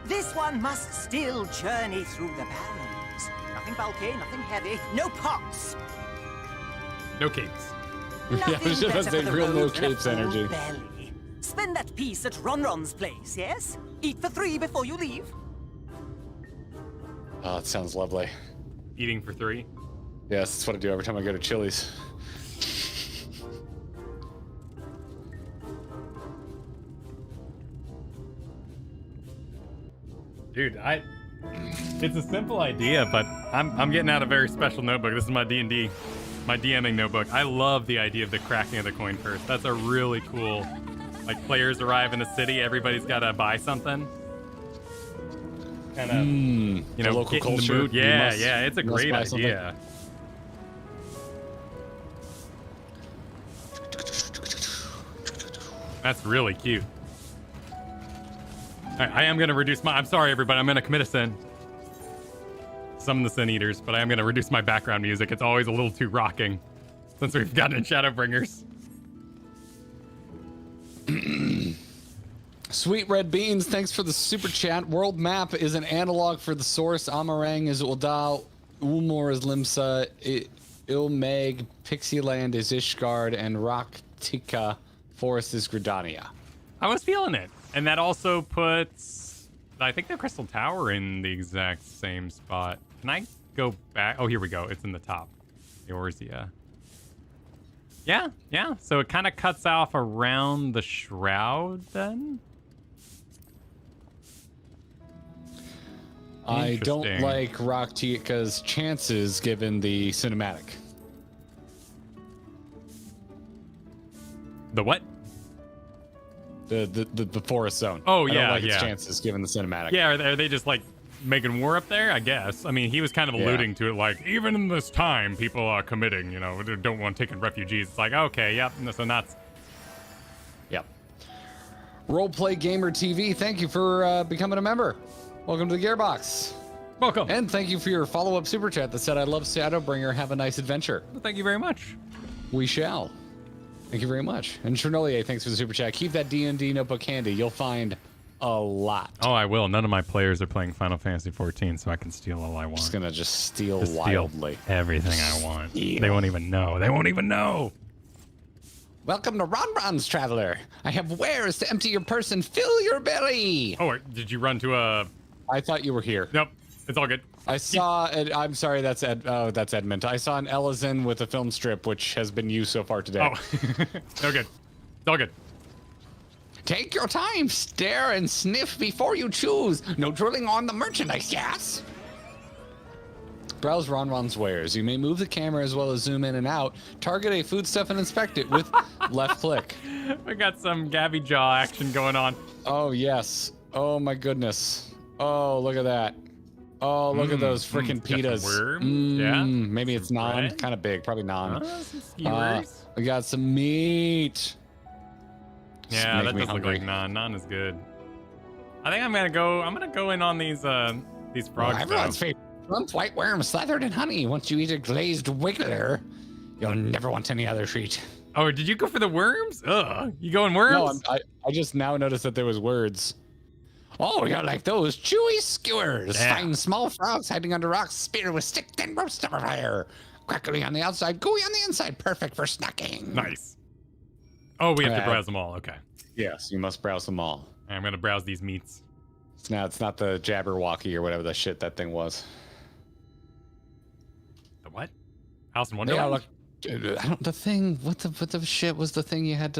This one must still journey through the barrens. Nothing bulky, nothing heavy, no pots. No capes. Yeah, I was just about to better say for the real no road than a capes full energy. belly. Spend that piece at Ronron's place, yes? Eat for 3 before you leave. Oh, it sounds lovely. Eating for 3. Yes, that's what I do every time I go to Chili's. Dude, it's a simple idea, but I'm getting out a very special notebook. This is my D&D, my DMing notebook. I love the idea of the cracking of the coin purse. That's a really cool, like, players arrive in a city, everybody's got to buy something. Kind of, you know, local get in the culture. mood. You Yeah, must- yeah, it's a must great buy something. idea. That's really cute. All right, I am going to reduce my... I'm sorry, everybody. I'm going to commit a sin. Summon the Sin Eaters, but I am going to reduce my background music. It's always a little too rocking since we've gotten in Shadowbringers. Sweet Red Beans, thanks for the super chat. World map is an analog for the source. Amarang is Uldal, Ulmor is Limsa, Ilmeg, Pixieland is Ishgard, and Raktika Forest is Gridania. I was feeling it. And that also puts, I think, the Crystal Tower in the exact same spot. Can I go back? Oh, here we go. It's in the top. Eorzea. Yeah. So it kind of cuts off around the Shroud then? I don't like Raktika's chances given the cinematic. The what? The forest zone. Oh, I yeah, don't like its chances given the cinematic. Yeah, are they just like making war up there? I guess. I mean, he was kind of alluding to it, like, even in this time, people are committing, don't want taking refugees. It's like, okay, yep, so nuts. Yep. Roleplay Gamer TV, thank you for becoming a member. Welcome to the Gearbox. Welcome. And thank you for your follow-up super chat that said, I love Shadowbringer, have a nice adventure. Well, thank you very much. We shall. Thank you very much. And Chernolier, thanks for the super chat. Keep that D&D notebook handy. You'll find a lot. Oh, I will. None of my players are playing Final Fantasy XIV, so I can steal all I want. Just gonna steal wildly. Everything I want. They won't even know. Welcome to Ronron's Traveler. I have wares to empty your purse and fill your belly. Oh, did you run to a... I thought you were here. Nope. It's all good. I saw... I'm sorry, that's Ed. Oh, that's Edmund. I saw an Ellison with a film strip, which has been used so far today. Oh. No good. It's all good. Take your time, stare and sniff before you choose. No drilling on the merchandise, yes? Browse Ronron's wares. You may move the camera as well as zoom in and out. Target a foodstuff and inspect it with left click. We got some Gabby Jaw action going on. Oh, yes. Oh, my goodness. Oh, look at that. Oh, look at those freaking pitas. Yeah. Maybe it's non. bread. Kind of big. Probably non. Some skewers. We got some meat. Yeah, that does look like naan. Naan is good. I think I'm gonna go in on these frogs. Everyone's favorite. Plump white worm slathered in honey. Once you eat a glazed wiggler, you'll never want any other treat. Oh, did you go for the worms? Ugh, you going worms? No, I just now noticed that there was words. Oh, you're like those chewy skewers. Yeah. Find small frogs hiding under rocks, spear with stick, then roast over fire. Crackly on the outside, gooey on the inside, perfect for snacking. Nice. Oh, we have to browse them all. Okay. Yes, you must browse them all. I'm gonna browse these meats. It's not the Jabberwocky or whatever the shit that thing was. The what? Alice in Wonderland? The thing. What the shit was the thing we had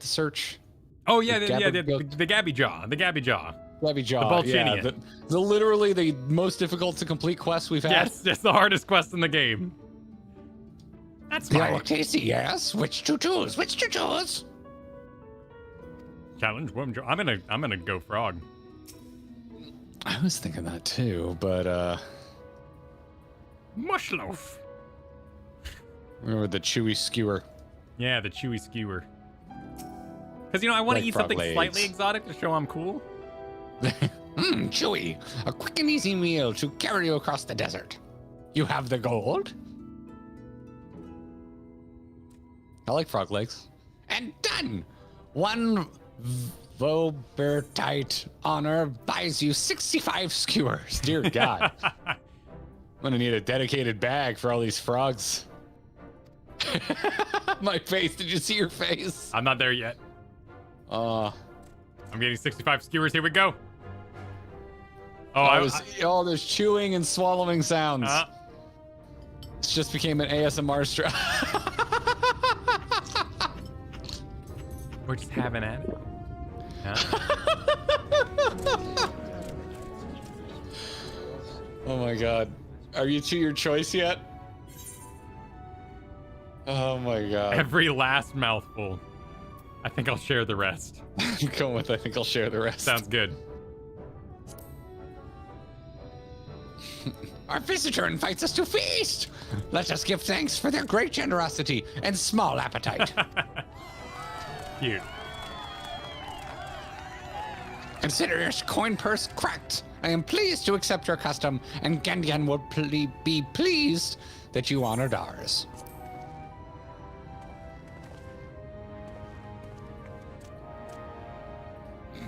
to search? Oh yeah, the Gabby Jaw. The Gabby Jaw. Gabby Jaw. The Bolchinian. Yeah, the literally the most difficult to complete quest we've had. Yes, it's the hardest quest in the game. That's Yeah, fine. well, Casey, yes. Which to choose? Challenge Worm Jaw. I'm gonna go frog. I was thinking that too, but Mushloaf. remember the chewy skewer. Yeah, the chewy skewer. Because I want to Like eat frog something legs. slightly exotic to show I'm cool. Chewy. A quick and easy meal to carry you across the desert. You have the gold? I like frog legs. And done! One Vobertite honor buys you 65 skewers. Dear God. I'm gonna need a dedicated bag for all these frogs. My face. Did you see your face? I'm not there yet. I'm getting 65 skewers. Here we go. Oh, there's chewing and swallowing sounds. It just became an ASMR strap. We're just having at it. Oh my God. Are you to your choice yet? Oh my God. Every last mouthful. I think I'll share the rest. I'm going with I think I'll share the rest. Sounds good. Our visitor invites us to feast. Let us give thanks for their great generosity and small appetite. Cute. Consider your coin purse cracked. I am pleased to accept your custom, and Gandian will be pleased that you honored ours.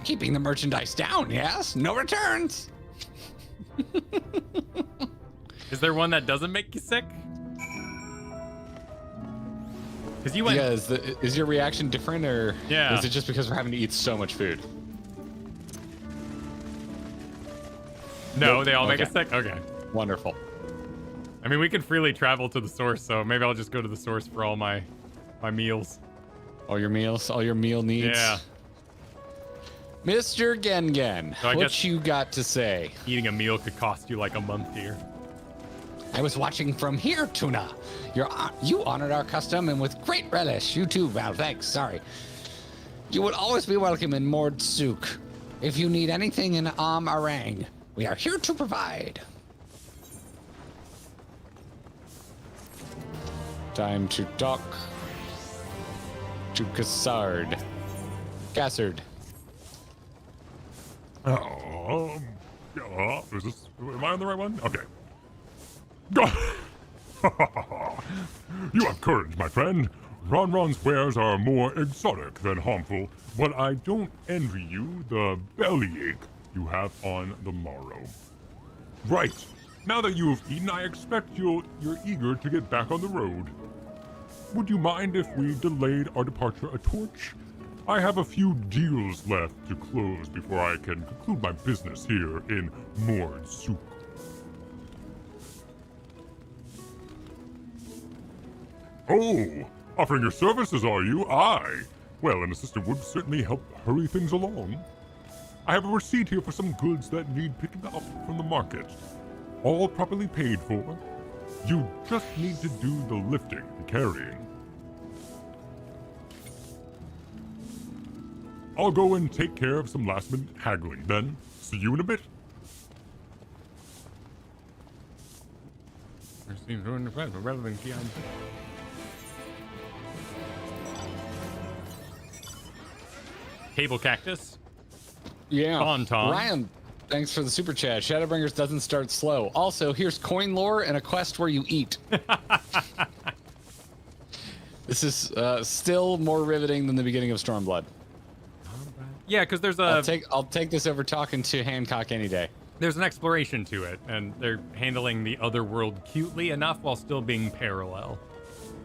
Keeping the merchandise down, yes? No returns. Is there one that doesn't make you sick? Because you went. Yeah, is your reaction different, or Yeah. is it just because we're having to eat so much food? No, Nope. they all make Okay. us sick? Okay. Wonderful. I mean, we can freely travel to the source, so maybe I'll just go to the source for all my meals. All your meals, all your meal needs. Yeah. Mr. Gengen, So I what guess- you got to say? Eating a meal could cost you like a month here. I was watching from here, Tuna. You honored our custom and with great relish. You too, Val. Thanks. Sorry. You would always be welcome in Mord Souk. If you need anything in Arang, we are here to provide. Time to talk to Gassard. Gassard. Is this? Am I on the right one? Okay. You have courage, my friend. Ronron's wares are more exotic than harmful, but I don't envy you the bellyache you have on the morrow. Right. Now that you have eaten, I expect you're eager to get back on the road. Would you mind if we delayed our departure a torch? I have a few deals left to close before I can conclude my business here in Mord Souk. Oh, offering your services, are you? Aye. Well, an assistant would certainly help hurry things along. I have a receipt here for some goods that need picking up from the market. All properly paid for. You just need to do the lifting and carrying. I'll go and take care of some last-minute haggling, then. See you in a bit. Table cactus. Yeah. Tauntaun. Ryan, thanks for the super chat. Shadowbringers doesn't start slow. Also, here's coin lore and a quest where you eat. This is still more riveting than the beginning of Stormblood. Yeah, because there's I'll take this over talking to Hancock any day. There's an exploration to it, and they're handling the other world cutely enough while still being parallel.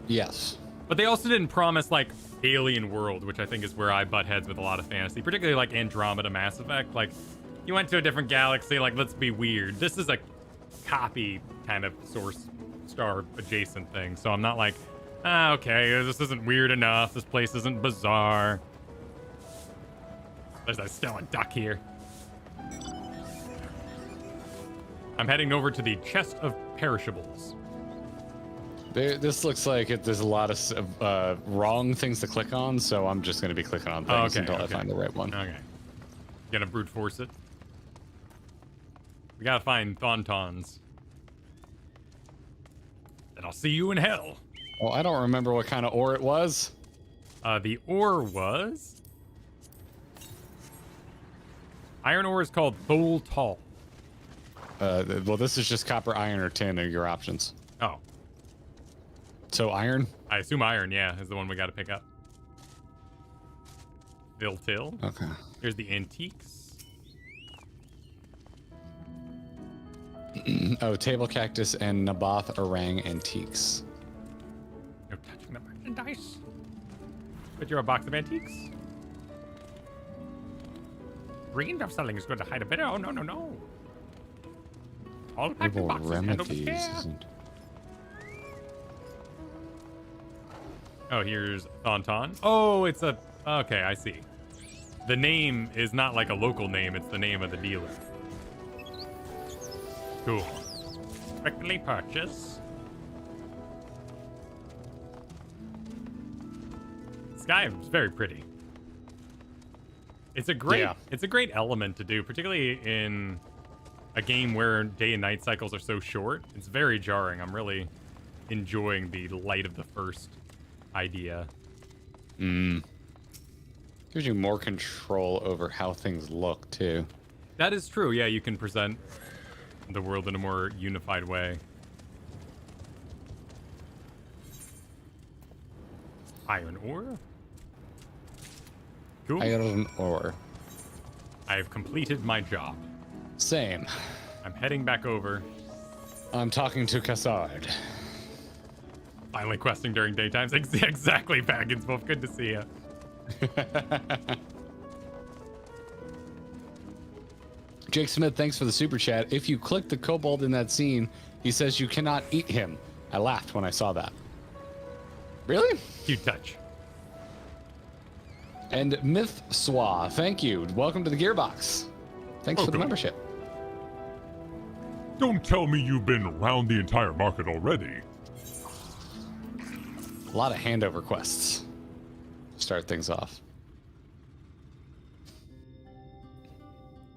Yes. But they also didn't promise, like, alien world, which I think is where I butt heads with a lot of fantasy, particularly, like, Andromeda Mass Effect. Like, you went to a different galaxy, like, let's be weird. This is a copy kind of source star adjacent thing, so I'm not like, okay, this isn't weird enough, this place isn't bizarre. There's a Stella duck here. I'm heading over to the chest of perishables. This looks like there's a lot of wrong things to click on, so I'm just going to be clicking on things until I find the right one. Okay. Gonna brute force it. We gotta find Thauntons. And I'll see you in hell. Well, I don't remember what kind of ore it was. The ore was... Iron ore is called Thol Tall. Well, this is just copper, iron, or tin are your options. Oh. So iron? I assume iron, yeah, is the one we gotta pick up. Viltil. Okay. Here's the antiques. Oh, table cactus and Naboth Orang antiques. No touching the merchandise. But you're a box of antiques. Dreamed of selling is going to hide a bit. Oh, no, no, no. All packed in boxes and over here. Oh, here's Thonton. Oh, it's a... Okay, I see. The name is not like a local name. It's the name of the dealer. Cool. Strictly purchase. Sky is very pretty. It's a great element to do, particularly in a game where day and night cycles are so short. It's very jarring. I'm really enjoying the light of the first idea. Gives you more control over how things look too. That is true. Yeah, you can present the world in a more unified way. Iron ore? Cool. Iron ore. I have completed my job. Same. I'm heading back over. I'm talking to Cassard. Finally questing during daytimes. Exactly, Baggins Wolf. Good to see you. Jake Smith, thanks for the super chat. If you click the kobold in that scene, he says you cannot eat him. I laughed when I saw that. Really? Cute touch. And Myth Swa, thank you. Welcome to the Gearbox. Thanks for the membership. Don't tell me you've been around the entire market already. A lot of handover quests. Start things off.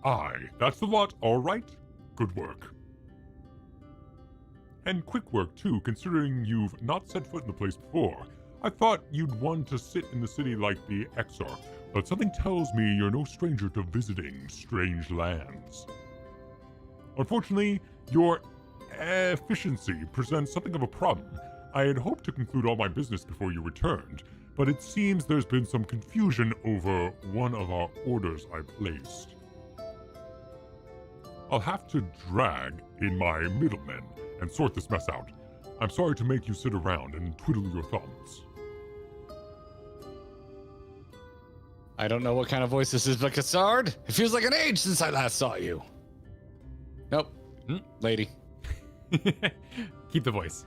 Aye, that's the lot, all right. Good work. And quick work, too, considering you've not set foot in the place before. I thought you'd want to sit in the city like the Exarch, but something tells me you're no stranger to visiting strange lands. Unfortunately, your efficiency presents something of a problem. I had hoped to conclude all my business before you returned, but it seems there's been some confusion over one of our orders I placed. I'll have to drag in my middlemen and sort this mess out. I'm sorry to make you sit around and twiddle your thumbs. I don't know what kind of voice this is, but Cassard, it feels like an age since I last saw you. Nope. Lady. Keep the voice.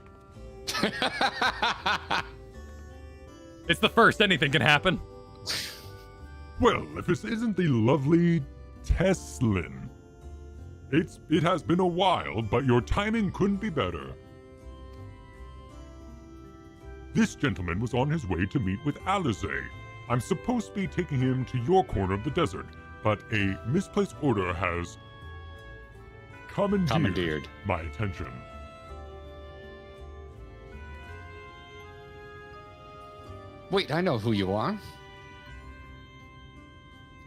It's the first. Anything can happen. Well, if this isn't the lovely Teslin. It has been a while, but your timing couldn't be better. This gentleman was on his way to meet with Alizé. I'm supposed to be taking him to your corner of the desert, but a misplaced order has commandeered my attention. Wait, I know who you are.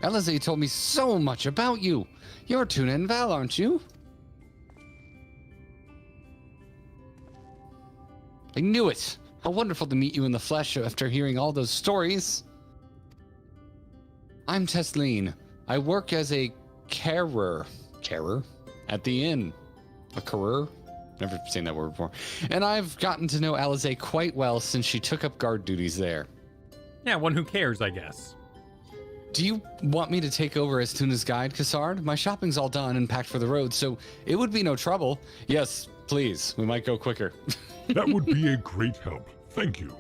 Alizé told me so much about you. You're Tuna and Val, aren't you? I knew it. How wonderful to meet you in the flesh after hearing all those stories. I'm Tesleen. I work as a carer at the inn. A carer? Never seen that word before. And I've gotten to know Alizé quite well since she took up guard duties there. Yeah, one who cares, I guess. Do you want me to take over as Tuna's guide, Cassard? My shopping's all done and packed for the road, so it would be no trouble. Yes, please. We might go quicker. That would be a great help. Thank you.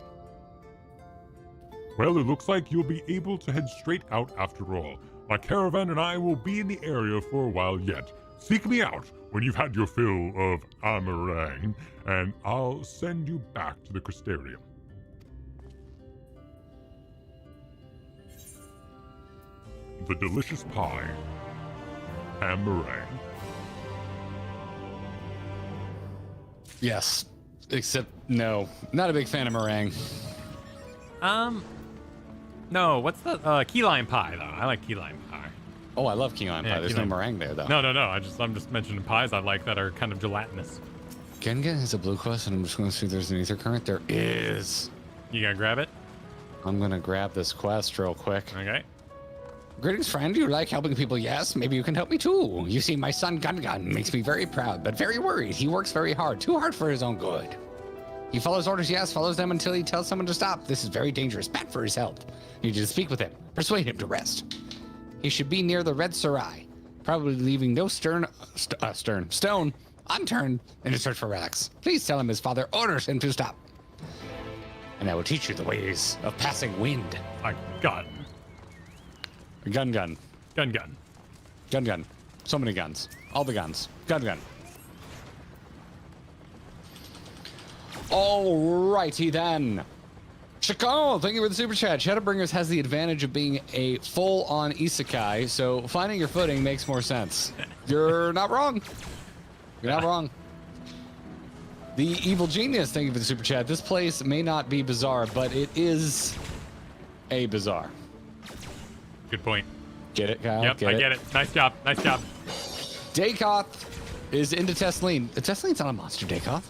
Well, it looks like you'll be able to head straight out after all. My caravan and I will be in the area for a while yet. Seek me out when you've had your fill of Amarang, and I'll send you back to the Crystarium. The delicious pie. Amarang. Yes, except no. Not a big fan of meringue. No, what's the key lime pie though? I like key lime pie. Oh, I love key lime pie. There's no meringue there though. No. I'm just mentioning pies I like that are kind of gelatinous. Gengen has a blue quest, and I'm just going to see if there's an ether current. There is. You gonna grab it? I'm gonna grab this quest real quick. Okay. Greetings, friend. You like helping people? Yes. Maybe you can help me too. You see, my son Gun makes me very proud, but very worried. He works very hard, too hard for his own good. He follows orders, yes, follows them until he tells someone to stop. This is very dangerous, bad for his health. You need to speak with him, persuade him to rest. He should be near the Red Sarai, probably leaving no stone unturned in his search for relics. Please tell him his father orders him to stop. And I will teach you the ways of passing wind. A gun. Gun. So many guns. All the guns. Gun. Alrighty then. Chacon, thank you for the super chat. Shadowbringers has the advantage of being a full-on isekai, so finding your footing makes more sense. You're not wrong. You're not wrong. The Evil Genius, thank you for the super chat. This place may not be bizarre, but it is a bazaar. Good point. Get it, Kyle? Yep, I get it. Nice job. Dakoth is into Tesleen. Tesseline's not a monster, Dakoth.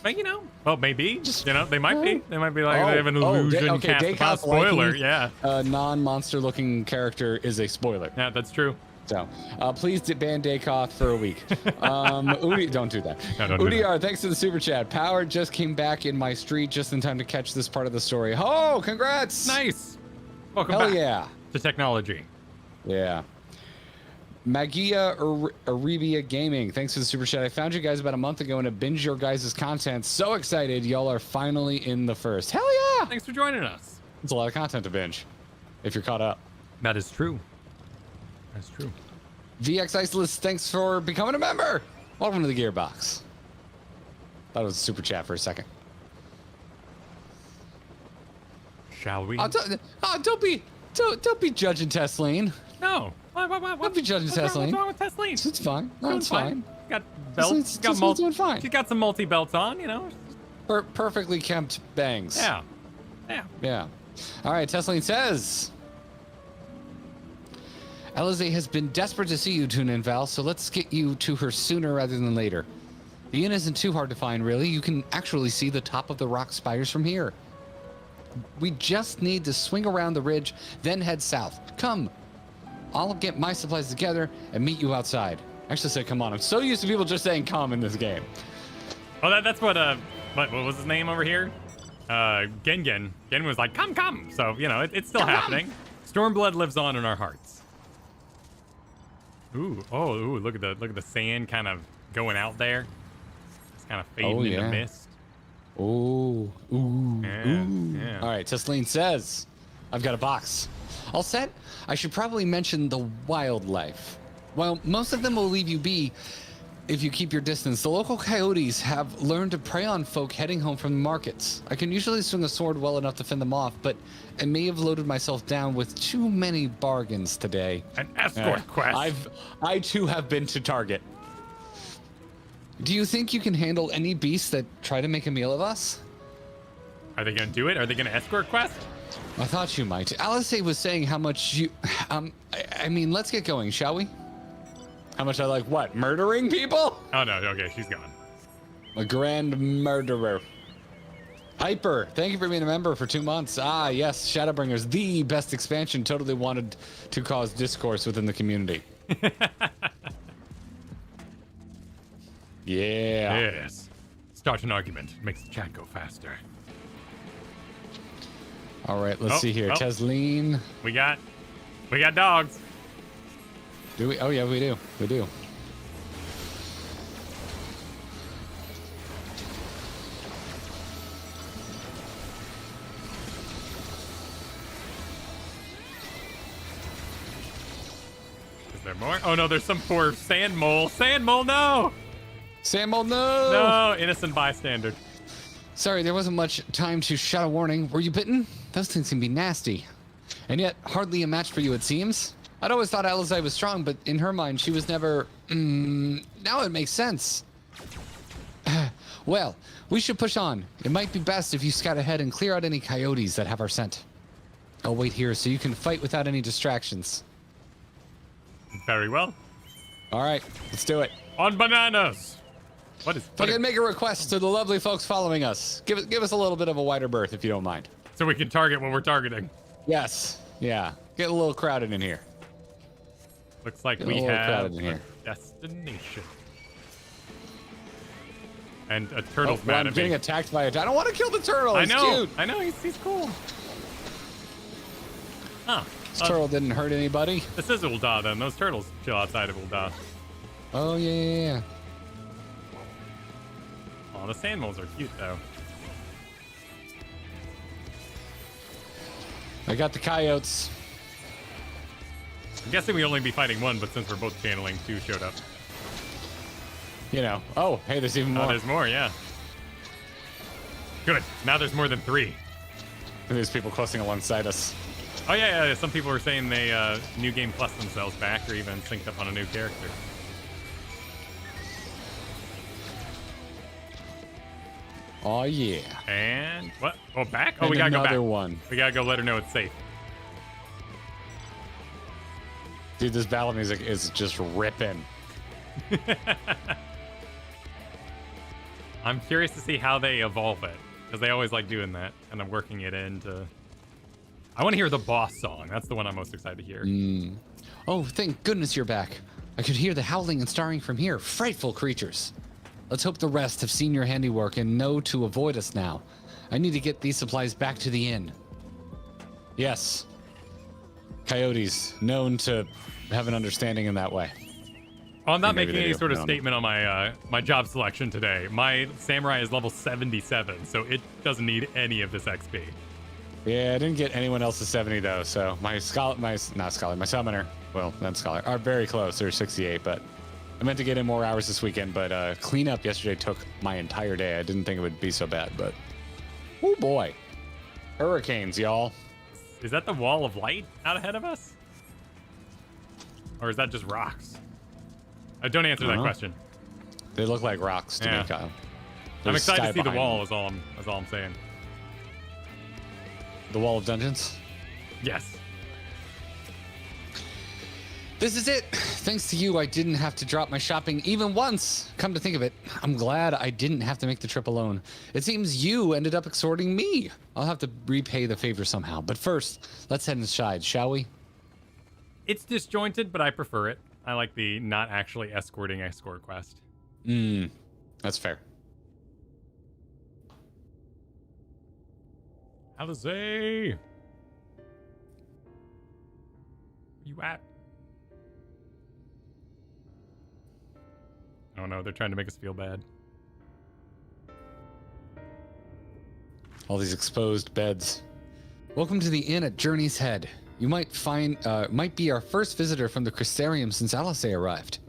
But, you know, well, maybe. Just, you know, they might be. They might be like, they have an okay, illusion cast about spoiler. liking Yeah. A non-monster looking character is a spoiler. Yeah, that's true. So, please ban Daykoff for a week. Udi, don't do that. No, don't do UDR, thanks to the super chat. Power just came back in my street just in time to catch this part of the story. Oh, congrats! Nice. Welcome Hell back yeah. to technology. Yeah. Magia Arabia Gaming, thanks for the super chat. I found you guys about a month ago and I binged your guys' content. So excited, y'all are finally in the first. Hell yeah! Thanks for joining us. It's a lot of content to binge, if you're caught up. That is true. That's true. VX Isolist, thanks for becoming a member. Welcome to the Gearbox. Thought it was a super chat for a second. Shall we? Don't be judging Tesleen. No. What? Don't be judging Tesleen. What's wrong with Tesleen? It's fine. No, it's fine. Got belts. Tesseline's doing fine. She's got some multi-belts on, you know. Perfectly kempt bangs. Yeah. Yeah. All right, Tesleen says, Alize has been desperate to see you, Tuna and Val, so let's get you to her sooner rather than later. The inn isn't too hard to find, really. You can actually see the top of the rock spires from here. We just need to swing around the ridge, then head south. Come. I'll get my supplies together and meet you outside. Actually say, come on. I'm so used to people just saying come in this game. Oh, that's what was his name over here? Gen. Gen was like, come. So, you know, it's still happening. Stormblood lives on in our hearts. Ooh, look at the sand kind of going out there. It's kind of fading into mist. Ooh. Yeah. All right, Tesleen says, I've got a box. All set? I should probably mention the wildlife. While most of them will leave you be if you keep your distance, the local coyotes have learned to prey on folk heading home from the markets. I can usually swing a sword well enough to fend them off, but I may have loaded myself down with too many bargains today. An escort quest. I too have been to Target. Do you think you can handle any beasts that try to make a meal of us? Are they gonna do it? Are they gonna escort quest? I thought you might. Alice was saying how much you... I mean, let's get going, shall we? How much I like what? Murdering people? Oh, no. Okay, she's gone. A grand murderer. Hyper, thank you for being a member for 2 months. Ah, yes, Shadowbringers, the best expansion. Totally wanted to cause discourse within the community. Yeah. Yes. Start an argument. Makes the chat go faster. All right, let's see here. Tesleen. We got dogs. Do we? Oh, yeah, we do. We do. Is there more? Oh, no, there's some poor sand mole. Sand mole, no! Sand mole, no! No, innocent bystander. Sorry, there wasn't much time to shout a warning. Were you bitten? Those things can be nasty. And yet, hardly a match for you, it seems. I'd always thought Alizai was strong, but in her mind, she was never... now it makes sense. Well, we should push on. It might be best if you scout ahead and clear out any coyotes that have our scent. I'll wait here so you can fight without any distractions. Very well. All right, let's do it. On bananas! What is... If I can make a request to the lovely folks following us, give us a little bit of a wider berth, if you don't mind. So we can target what we're targeting. Yes. Yeah. Get a little crowded in here. Looks like we have a destination. And a turtle's mad at me. I'm getting attacked by I don't want to kill the turtle. I He's know. cute. I know. He's cool. Huh. This turtle didn't hurt anybody. This is Ul'dah, then. Those turtles chill outside of Ul'dah. Oh, yeah. Oh, the sand moles are cute, though. I got the coyotes. I'm guessing we only be fighting one, but since we're both channeling, 2 showed up. You know. Oh, hey, there's even more. Oh, there's more, yeah. Good. Now there's more than 3. There's people questing alongside us. Oh, yeah. Some people were saying they New Game Plus themselves back or even synced up on a new character. Oh, yeah. And what? Oh, back? Oh, And we gotta go back. another one. We gotta go let her know it's safe. Dude, this battle music is just ripping. I'm curious to see how they evolve it, because they always like doing that, and I'm working it into... I want to hear the boss song. That's the one I'm most excited to hear. Oh, thank goodness you're back. I could hear the howling and starring from here. Frightful creatures. Let's hope the rest have seen your handiwork and know to avoid us now. I need to get these supplies back to the inn. Yes. Coyotes, known to have an understanding in that way. Oh, I'm not Maybe making they any do. sort of No. statement on my my job selection today. My samurai is level 77, so it doesn't need any of this XP. Yeah, I didn't get anyone else to 70 though, so my summoner, well, not scholar, are very close. They're 68, but I meant to get in more hours this weekend, but cleanup yesterday took my entire day. I didn't think it would be so bad, but oh boy. Hurricanes, y'all. Is that the wall of light out ahead of us? Or is that just rocks? Don't answer that question. They look like rocks to me, Kyle. I'm There's excited sky to see the behind wall. them. Is all I'm saying. The wall of dungeons? Yes. This is it. Thanks to you, I didn't have to drop my shopping even once. Come to think of it, I'm glad I didn't have to make the trip alone. It seems you ended up exhorting me. I'll have to repay the favor somehow. But first, let's head inside, shall we? It's disjointed, but I prefer it. I like the not actually escorting escort quest. That's fair. Alice, where you at? Oh no, they're trying to make us feel bad. All these exposed beds. Welcome to the inn at Journey's Head. You might be our first visitor from the Crystarium since Alice arrived.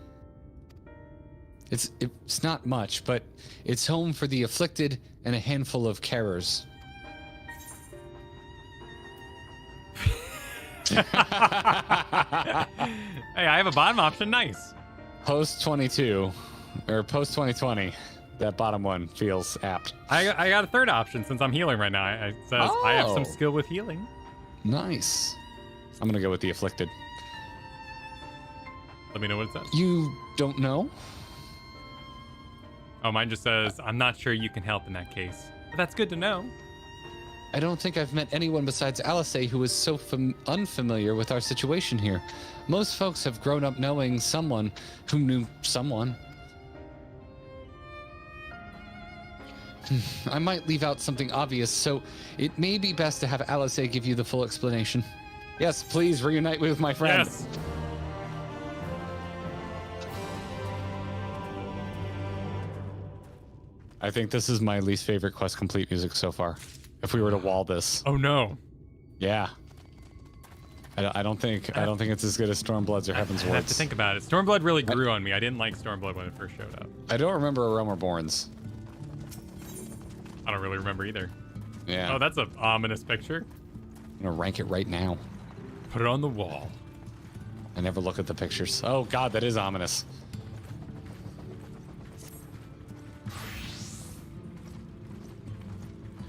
It's not much, but it's home for the afflicted and a handful of carers. Hey, I have a bottom option. Nice. Post 22 or post 2020. That bottom one feels apt. I got a third option since I'm healing right now. It says I have some Oh. skill with healing. Nice. I'm gonna go with the afflicted. Let me know what it says. You don't know? Oh, mine just says I'm not sure you can help in that case. But that's good to know. I don't think I've met anyone besides Alice who is so unfamiliar with our situation here. Most folks have grown up knowing someone who knew someone. I might leave out something obvious, so it may be best to have Alice give you the full explanation. Yes, please reunite with my friend. Yes. I think this is my least favorite quest complete music so far. If we were to wall this. Oh no. Yeah. I don't think it's as good as Stormblood's or Heaven's I have Wards. to think about it. Stormblood really grew on me. I didn't like Stormblood when it first showed up. I don't remember A Realm Reborn's. I don't really remember either. Yeah. Oh, that's an ominous picture. I'm gonna rank it right now. Put it on the wall. I never look at the pictures. Oh god, that is ominous.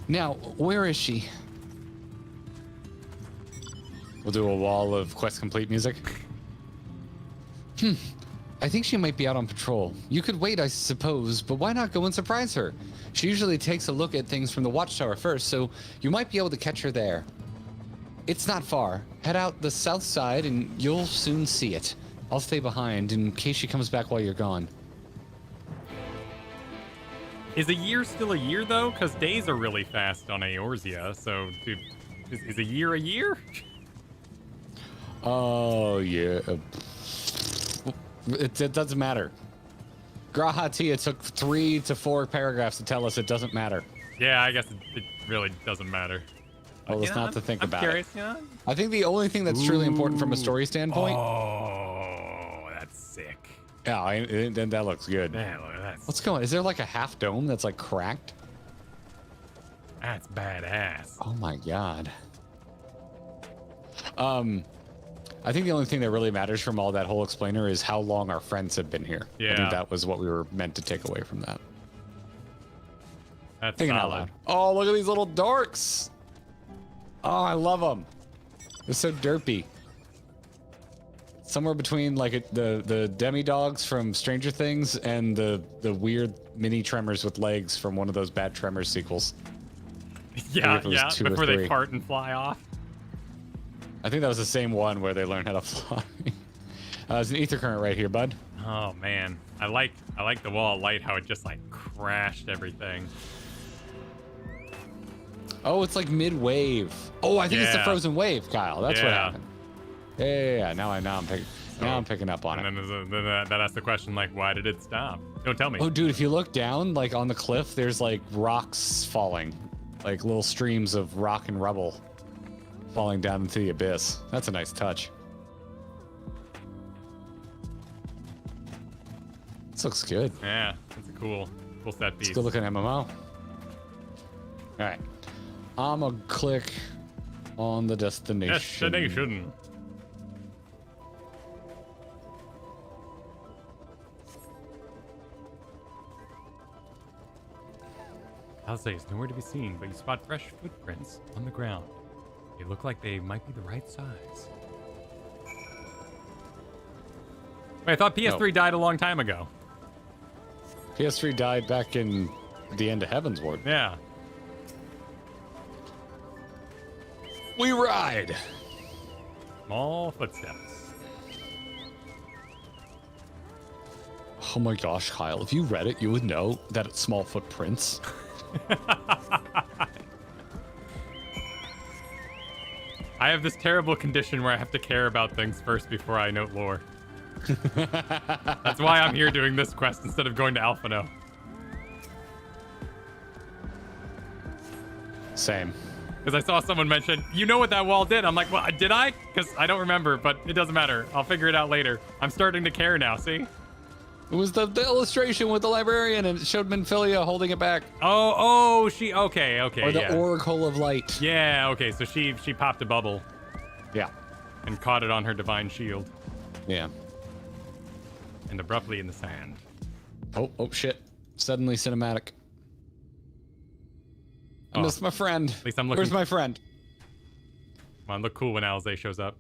Now, where is she? We'll do a wall of quest complete music. I think she might be out on patrol. You could wait, I suppose, but why not go and surprise her? She usually takes a look at things from the watchtower first, so you might be able to catch her there. It's not far. Head out the south side and you'll soon see it. I'll stay behind in case she comes back while you're gone. Is a year still a year, though? Because days are really fast on Eorzea, so, dude, is a year a year? Oh, yeah. It doesn't matter. Grahatia took 3 to 4 paragraphs to tell us it doesn't matter. Yeah, I guess it really doesn't matter. Well, it's You know, not to think I'm about curious, it. you know? I think the only thing that's truly important from a story standpoint. Oh, that's sick. Yeah, then that looks good. Man, look at that. What's going on? Is there like a half dome that's like cracked? That's badass. Oh my god. I think the only thing that really matters from all that whole explainer is how long our friends have been here. I Yeah. think that was what we were meant to take away from that. That's Thinking out solid. loud. Oh, look at these little dorks. Oh, I love them. They're so derpy. somewhere between like the demi-dogs from Stranger Things and the weird mini Tremors with legs from one of those bad Tremors sequels. Yeah, Maybe it was 2 or before they 3. fart and fly off. I think that was the same one where they learned how to fly. There's an ether current right here, bud. Oh man, I like the wall of light, how it just like crashed everything. Oh, it's like mid-wave. Oh, I think it's the frozen wave, Kyle. That's what happened. Yeah. Now I'm picking up on it. And then that asks the question, like, why did it stop? Don't tell me. Oh, dude, if you look down, like on the cliff, there's like rocks falling, like little streams of rock and rubble falling down into the abyss. That's a nice touch. This looks good. Yeah, that's a cool set piece. Let's go look at MMO. All right. I'm gonna click on the destination. Destination. Alizé is nowhere to be seen, but you spot fresh footprints on the ground. They look like they might be the right size. Wait, I thought PS3 died a long time ago. PS3 died back in the end of Heavensward. Yeah. We ride. Small footsteps. Oh my gosh, Kyle, if you read it, you would know that it's small footprints. I have this terrible condition where I have to care about things first before I note lore. That's why I'm here doing this quest instead of going to Alphino. Same. Because I saw someone mention, you know what that wall did? I'm like, well, did I? Because I don't remember, but it doesn't matter. I'll figure it out later. I'm starting to care now, see? It was the illustration with the librarian and it showed Minfilia holding it back. Oh, she, okay. Or the Oracle of Light. Yeah, okay, so she popped a bubble. Yeah. And caught it on her divine shield. Yeah. And abruptly in the sand. Oh, shit. Suddenly cinematic. I missed my friend. At least I'm looking. Where's my friend? Come on, look cool when Alizé shows up.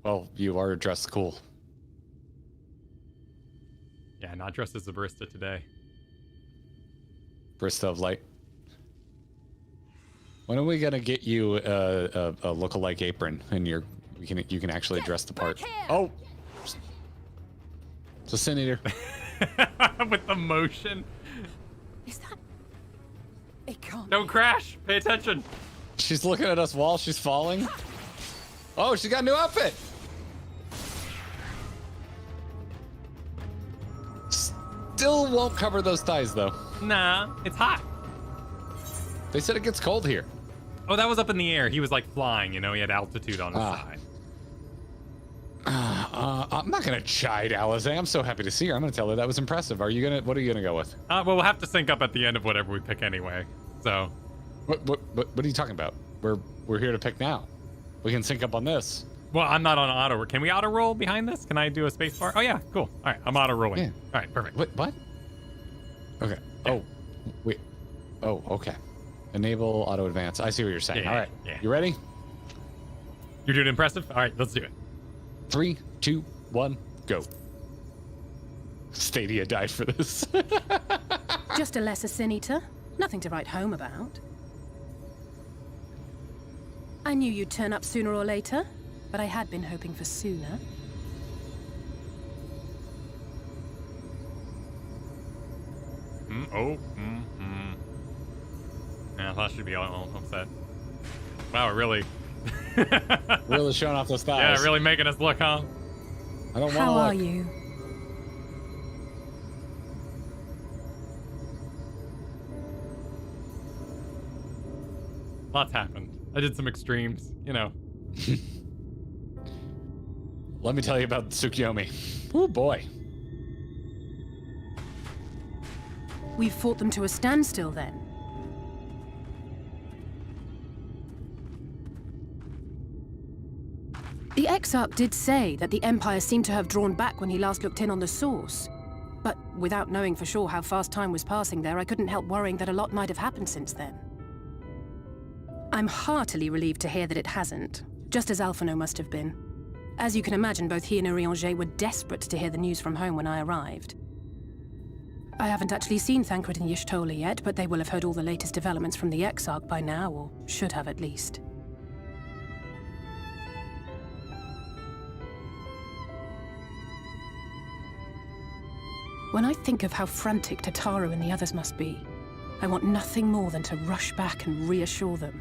Well, you are dressed cool. Yeah, not dressed as a barista today. Barista of Light. When are we gonna get you a lookalike apron and you can actually dress the part? Oh, it's a Sin Eater. With the motion. Is that? It can't. Don't crash. Pay attention. She's looking at us while she's falling. Oh, she got a new outfit. Still won't cover those thighs though. Nah, it's hot. They said it gets cold here. Oh, that was up in the air. He was like flying, you know, he had altitude on his side. I'm not gonna chide Alizé. I'm so happy to see her. I'm gonna tell her that was impressive. What are you gonna go with? Well, we'll have to sync up at the end of whatever we pick anyway. So. What are you talking about? We're here to pick now. We can sync up on this. Well, I'm not on auto. Can we auto roll behind this? Can I do a space bar? Oh yeah, cool. All right, I'm auto rolling. Yeah. All right, perfect. What? Okay. Yeah. Oh, wait. Oh, okay. Enable auto advance. I see what you're saying. Yeah, all right. Yeah. You ready? You're doing impressive? All right, let's do it. 3, 2, 1, go. Stadia died for this. Just a lesser Sin Eater. Nothing to write home about. I knew you'd turn up sooner or later, but I had been hoping for sooner. Yeah, that should be all upset. Wow, really? Really showing off those thighs. Yeah, really making us look, huh? I don't want to How look. are you? Lots happened. I did some extremes, you know. Let me tell you about Tsukiyomi. Oh boy. We've fought them to a standstill then. The Exarch did say that the Empire seemed to have drawn back when he last looked in on the source. But without knowing for sure how fast time was passing there, I couldn't help worrying that a lot might have happened since then. I'm heartily relieved to hear that it hasn't. just as Alphino must have been. As you can imagine, both he and Urianger were desperate to hear the news from home when I arrived. I haven't actually seen Thancred and Y'shtola yet, but they will have heard all the latest developments from the Exarch by now, or should have at least. When I think of how frantic Tataru and the others must be, I want nothing more than to rush back and reassure them.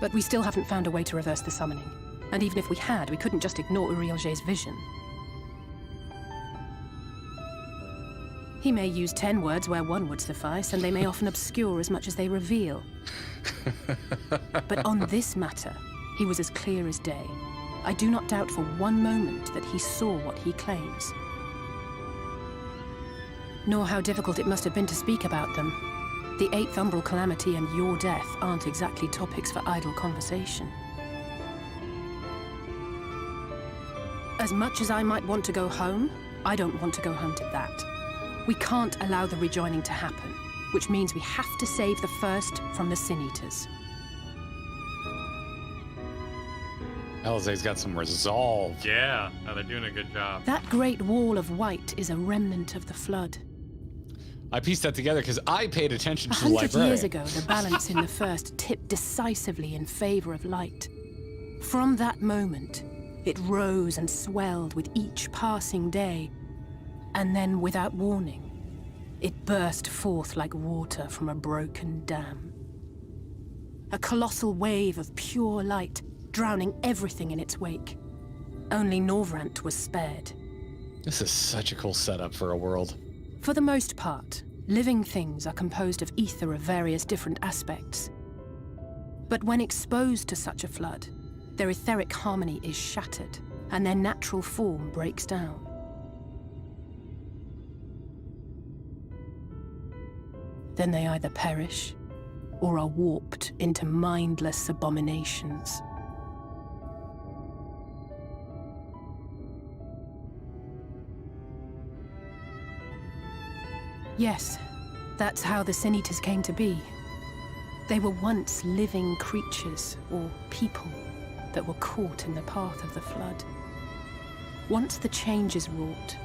But we still haven't found a way to reverse the summoning. And even if we had, we couldn't just ignore Urianger's vision. He may use 10 words where 1 would suffice, and they may often obscure as much as they reveal. But on this matter, he was as clear as day. I do not doubt for one moment that he saw what he claims. Nor how difficult it must have been to speak about them. The 8th Umbral Calamity and your death aren't exactly topics for idle conversation. As much as I might want to go home, I don't want to go home to that. We can't allow the rejoining to happen, which means we have to save the first from the Sin Eaters. Alize's got some resolve. Yeah, they're doing a good job. That great wall of white is a remnant of the Flood. I pieced that together because I paid attention to the 100 librarian. years ago, the balance in the first tipped decisively in favor of light. From that moment, it rose and swelled with each passing day, and then, without warning, it burst forth like water from a broken dam. A colossal wave of pure light, drowning everything in its wake. Only Norvrant was spared. This is such a cool setup for a world. For the most part, living things are composed of ether of various different aspects. But when exposed to such a flood, their etheric harmony is shattered, and their natural form breaks down. Then they either perish, or are warped into mindless abominations. Yes, that's how the Sin Eaters came to be. They were once living creatures, or people, that were caught in the path of the Flood. Once the change is wrought,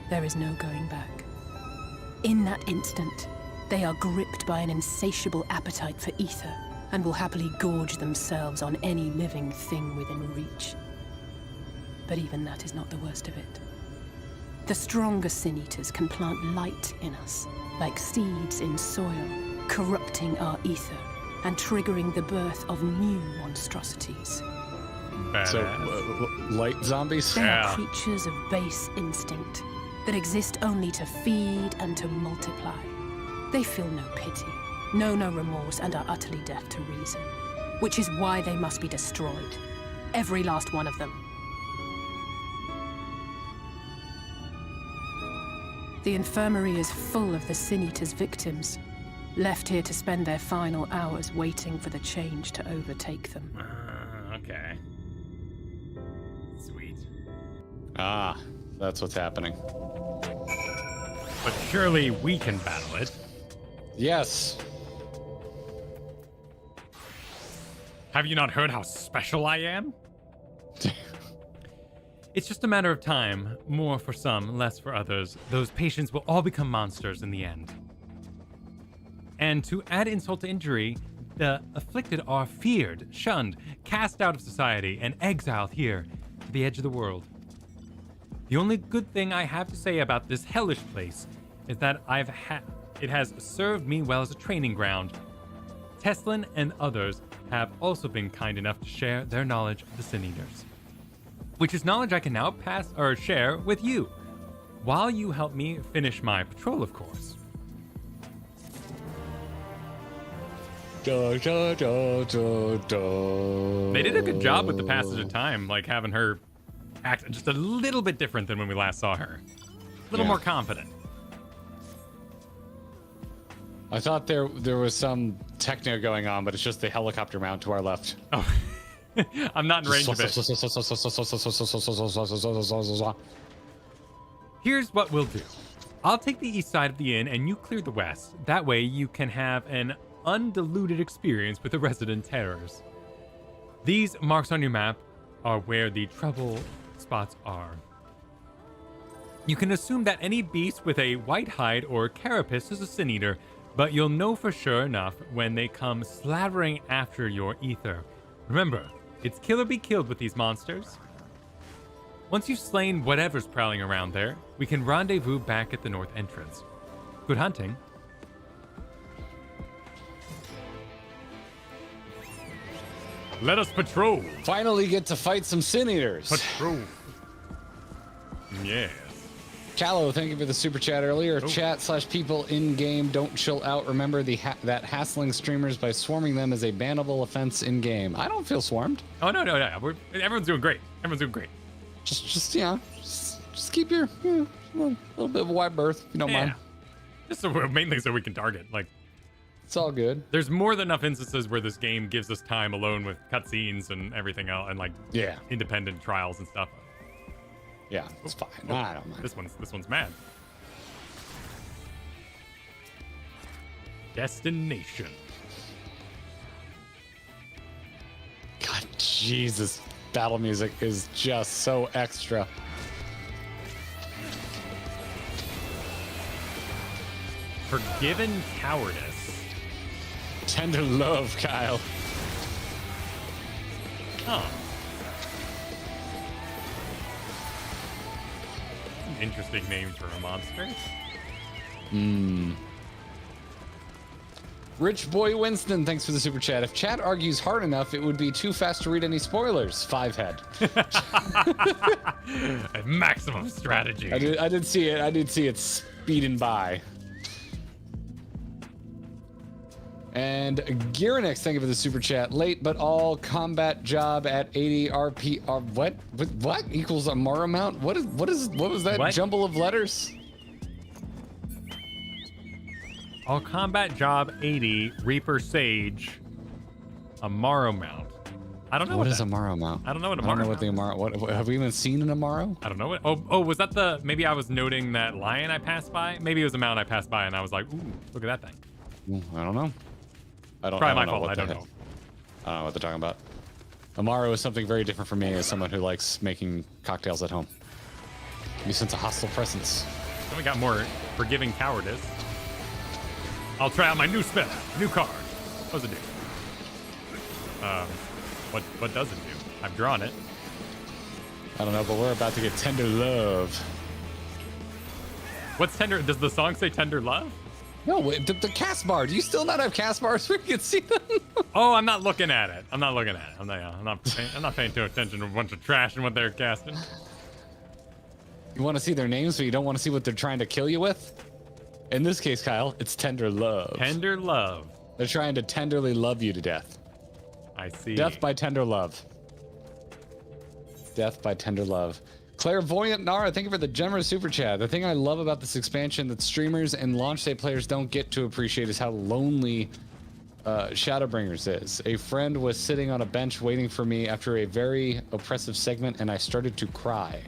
there is no going back. In that instant, they are gripped by an insatiable appetite for ether, and will happily gorge themselves on any living thing within reach. But even that is not the worst of it. The stronger Sin Eaters can plant light in us, like seeds in soil, corrupting our ether and triggering the birth of new monstrosities. Badass. So, light zombies? They are creatures of base instinct that exist only to feed and to multiply. They feel no pity, know no remorse, and are utterly deaf to reason, which is why they must be destroyed. Every last one of them. The infirmary is full of the Sin Eaters' victims, left here to spend their final hours waiting for the change to overtake them. Okay. Sweet. Ah, that's what's happening. But surely we can battle it. Yes. Have you not heard how special I am? It's just a matter of time, more for some, less for others. Those patients will all become monsters in the end. And to add insult to injury, the afflicted are feared, shunned, cast out of society, and exiled here to the edge of the world. The only good thing I have to say about this hellish place is that it has served me well as a training ground. Teslin and others have also been kind enough to share their knowledge of the Sin Eaters, which is knowledge I can now pass or share with you, while you help me finish my patrol, of course. Da, da, da, da, da. They did a good job with the passage of time, like having her act just a little bit different than when we last saw her. A little more confident. I thought there was some techno going on, but it's just the helicopter mount to our left. Oh. I'm not in range of it. Here's what we'll do. I'll take the east side of the inn and you clear the west. That way you can have an undiluted experience with the resident terrors. These marks on your map are where the trouble spots are. You can assume that any beast with a white hide or carapace is a sin eater, but you'll know for sure enough when they come slavering after your ether. Remember, it's kill or be killed with these monsters. Once you've slain whatever's prowling around there, we can rendezvous back at the north entrance. Good hunting. Let us patrol. Finally get to fight some sin eaters. Patrol. Yes. Callow, thank you for the super chat earlier. Chat/people in game don't chill out. Remember that hassling streamers by swarming them is a bannable offense in game. I don't feel swarmed. Oh no. Everyone's doing great. Just keep your little bit of a wide berth, if you don't mind. Just mainly so we can target. Like, it's all good. There's more than enough instances where this game gives us time alone with cutscenes and everything else, and like independent trials and stuff. Yeah, it's fine. I don't mind. This one's mad. Destination. God, Jesus. Battle music is just so extra. Forgiven cowardice. Tender love, Kyle. Oh. Interesting name for a monster. Rich Boy Winston, thanks for the super chat. If chat argues hard enough, it would be too fast to read any spoilers. 5-head. Maximum strategy. I did see it. I did see it speeding by. And Garrett, thank you for the super chat. Late but all combat job at 80 RP. What equals a Morrow mount? What was that jumble of letters? All combat job 80 Reaper Sage Amaro mount. I don't know what is Amaro mount. I don't know what Amaro. I don't know what the Amaro. What have we even seen an Amaro? I don't know what. Oh, was that the? Maybe I was noting that lion I passed by. Maybe it was a mount I passed by, and I was like, ooh, look at that thing. I don't know. Probably my fault. I don't know. I don't know what they're talking about. Amaro is something very different for me as someone who likes making cocktails at home. You sense a hostile presence. Then we got more forgiving cowardice. I'll try out my new spell, new card. What does it do? What does it do? I've drawn it. I don't know, but we're about to get tender love. What's tender? Does the song say tender love? No, the cast bar. Do you still not have cast bars where you can see them? Oh, I'm not looking at it. I'm not paying too attention to a bunch of trash and what they're casting. You want to see their names, but you don't want to see what they're trying to kill you with? In this case, Kyle, it's tender love. Tender love. They're trying to tenderly love you to death. I see. Death by tender love. Death by tender love. Clairvoyant Nara, thank you for the generous super chat. The thing I love about this expansion that streamers and launch day players don't get to appreciate is how lonely Shadowbringers is. A friend was sitting on a bench waiting for me after a very oppressive segment, and I started to cry.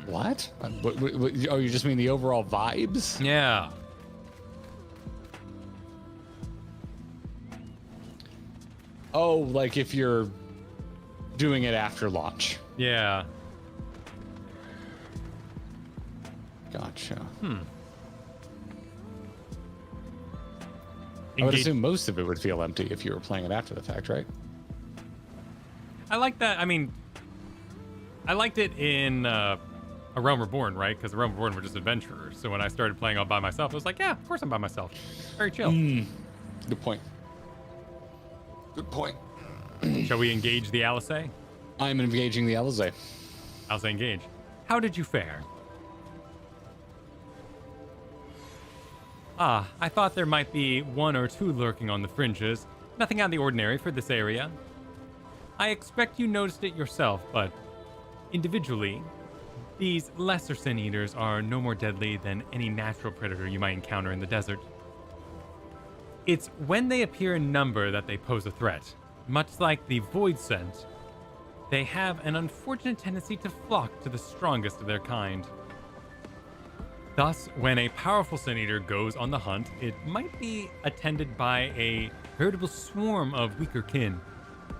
What? Oh, you just mean the overall vibes? Yeah. Oh, like if you're doing it after launch. Yeah. Gotcha. I would Engage- assume most of it would feel empty if you were playing it after the fact, right? I like that. I mean, I liked it in A Realm Reborn, right? Because A Realm Reborn were just adventurers. So when I started playing all by myself, I was like, yeah, of course I'm by myself. Very chill. Good point. Good point. Shall we engage the Alizé? I'm engaging the Alizé. Alizé engage. How did you fare? Ah, I thought there might be one or two lurking on the fringes. Nothing out of the ordinary for this area. I expect you noticed it yourself, but individually, these lesser sin eaters are no more deadly than any natural predator you might encounter in the desert. It's when they appear in number that they pose a threat. Much like the void scent, they have an unfortunate tendency to flock to the strongest of their kind. Thus, when a powerful sin eater goes on the hunt, it might be attended by a veritable swarm of weaker kin.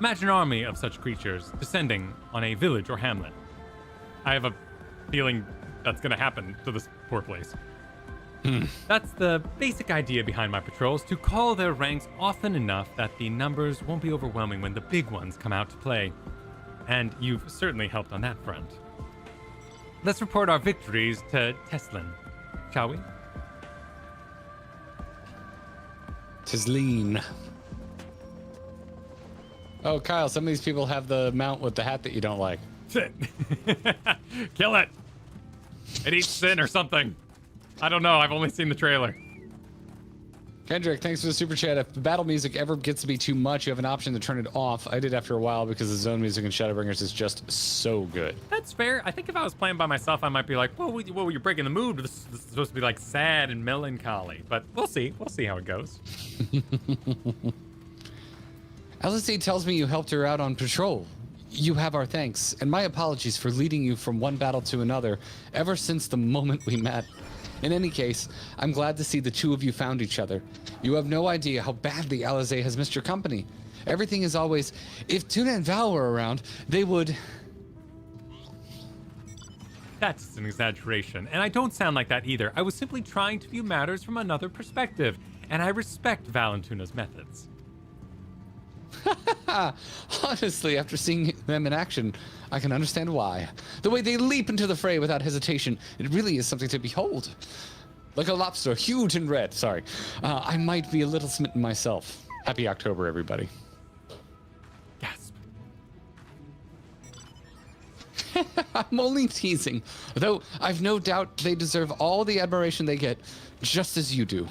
Imagine an army of such creatures descending on a village or hamlet. I have a feeling that's gonna happen to this poor place. That's the basic idea behind my patrols, to call their ranks often enough that the numbers won't be overwhelming when the big ones come out to play. And you've certainly helped on that front. Let's report our victories to Teslin, shall we? Teslin. Oh, Kyle, some of these people have the mount with the hat that you don't like. Kill it! It eats sin or something. I don't know, I've only seen the trailer. Kendrick, thanks for the super chat. If the battle music ever gets to be too much, you have an option to turn it off. I did after a while because the zone music in Shadowbringers is just so good. That's fair. I think if I was playing by myself, I might be like, whoa, you're breaking the mood. This is supposed to be like sad and melancholy. But we'll see. We'll see how it goes. LSD tells me you helped her out on patrol. You have our thanks, and my apologies for leading you from one battle to another ever since the moment we met. In any case, I'm glad to see the two of you found each other. You have no idea how badly Alizé has missed your company. Everything is always, if Tuna and Val were around, they would... That's an exaggeration, and I don't sound like that either. I was simply trying to view matters from another perspective, and I respect Val and Tuna's methods. Honestly, after seeing them in action, I can understand why. The way they leap into the fray without hesitation, it really is something to behold. Like a lobster, huge and red. Sorry. I might be a little smitten myself. Happy October, everybody. Gasp. I'm only teasing, though I've no doubt they deserve all the admiration they get, just as you do.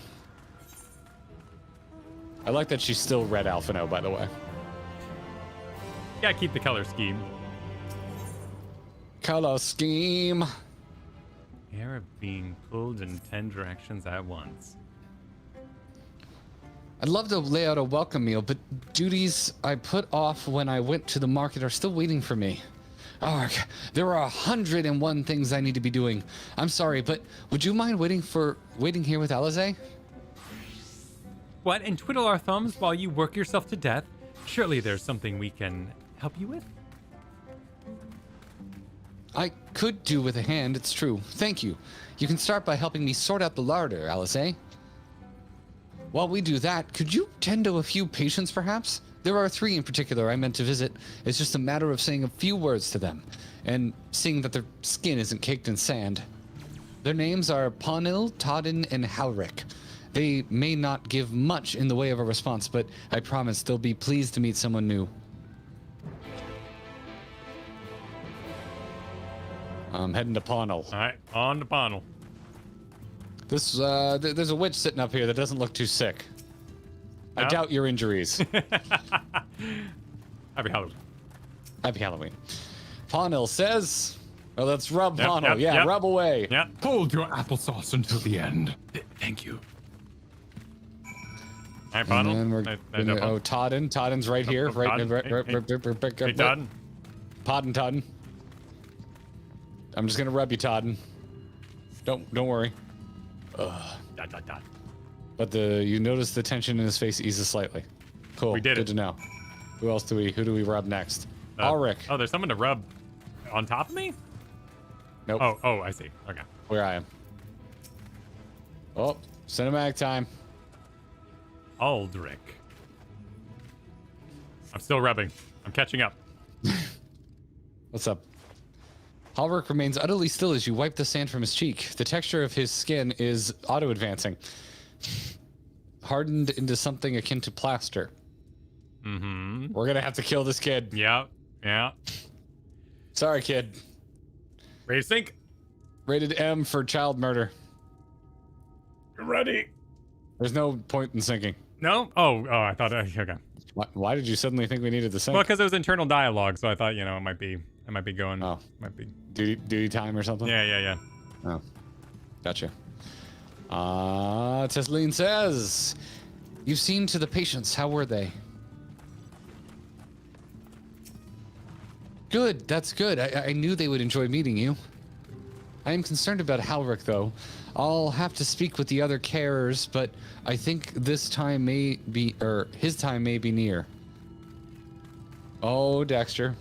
I like that she's still Red Alphino, by the way. Gotta keep the color scheme. Color scheme. Air of being pulled in 10 directions at once. I'd love to lay out a welcome meal, but duties I put off when I went to the market are still waiting for me. Arg, there are 101 things I need to be doing. I'm sorry, but would you mind waiting here with Alizé? What, and twiddle our thumbs while you work yourself to death? Surely there's something we can help you with? I could do with a hand, it's true. Thank you. You can start by helping me sort out the larder, Alizé. While we do that, could you tend to a few patients, perhaps? There are 3 in particular I meant to visit. It's just a matter of saying a few words to them, and seeing that their skin isn't caked in sand. Their names are Paunil, Todden, and Halric. They may not give much in the way of a response, but I promise they'll be pleased to meet someone new. I'm heading to Paunil. All right, on to Paunil. This, there's a witch sitting up here that doesn't look too sick. No? I doubt your injuries. Happy Halloween. Happy Halloween. Paunil says... Oh, let's rub Paunil. Yeah, rub away. Yep. Hold your applesauce until the end. Thank you. All right, Paunil. And then we're Todden. Todden's right here. Right. Hey, Todden. Todden. I'm just gonna rub you, Todden. Don't worry. But you notice the tension in his face eases slightly. Cool. We did Good to know. Who do we rub next? Ulrich. Oh, there's someone to rub on top of me? Nope. Oh, I see. Okay. Where I am. Oh, cinematic time. Aldrich. I'm still rubbing. I'm catching up. What's up? Ulrich remains utterly still as you wipe the sand from his cheek. The texture of his skin is auto-advancing. Hardened into something akin to plaster. Mm-hmm. We're gonna have to kill this kid. Yeah. Sorry, kid. Ready to sink? Rated M for child murder. Ready. There's no point in sinking. No? Oh, I thought, okay. Why did you suddenly think we needed to sink? Well, because it was internal dialogue, so I thought, it might be going. Oh. Might be. Duty time or something? Yeah. Oh. Gotcha. Tesleen says, you've seen to the patients. How were they? Good. That's good. I knew they would enjoy meeting you. I am concerned about Halric, though. I'll have to speak with the other carers, but I think his time may be near. Oh, Dexter.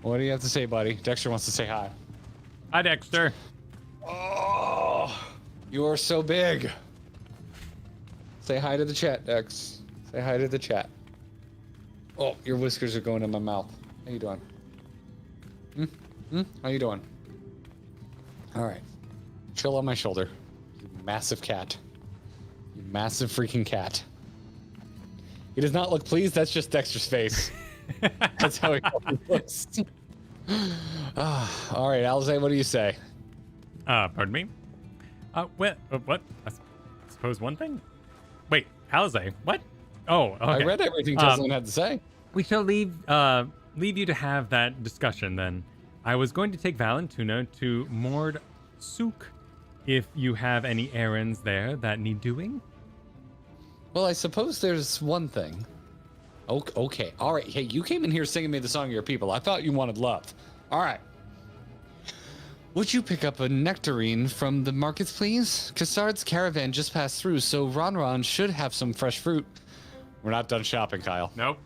What do you have to say, buddy? Dexter wants to say hi. Hi, Dexter. Oh, you're so big. Say hi to the chat, Dex. Say hi to the chat. Oh, your whiskers are going in my mouth. How you doing? How you doing? All right. Chill on my shoulder. You massive cat. You massive freaking cat. He does not look pleased. That's just Dexter's face. That's how he looks. All right, Alize, what do you say? Pardon me? What? I suppose one thing? Wait, Alize, what? Oh, okay. I read everything Jessalyn had to say. We shall leave you to have that discussion then. I was going to take Valentuna to Mord Souk if you have any errands there that need doing. Well, I suppose there's one thing. Okay, all right. Hey, you came in here singing me the song of your people. I thought you wanted love. All right. Would you pick up a nectarine from the markets, please? Cassard's caravan just passed through, so Ron should have some fresh fruit. We're not done shopping, Kyle. Nope.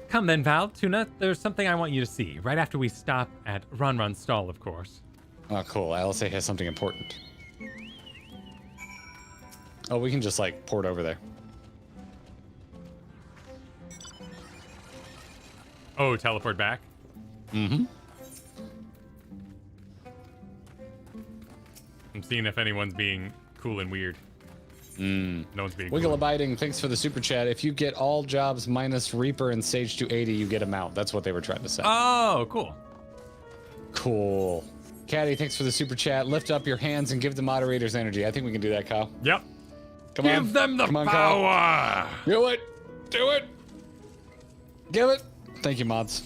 Come then, Val, Tuna. There's something I want you to see. Right after we stop at Ronron's stall, of course. Oh, cool. Alice has something important. Oh, we can just, like, port over there. Oh, teleport back? Mm-hmm. I'm seeing if anyone's being cool and weird. No one's being Wiggle cool. Abiding, thanks for the super chat. If you get all jobs minus Reaper and Sage to 80, you get a mount. That's what they were trying to say. Oh, cool. Cool. Caddy, thanks for the super chat. Lift up your hands and give the moderators energy. I think we can do that, Kyle. Yep. Come on. Give them the Come on, power. Kyle. Do it. Do it. Give it. Thank you, mods.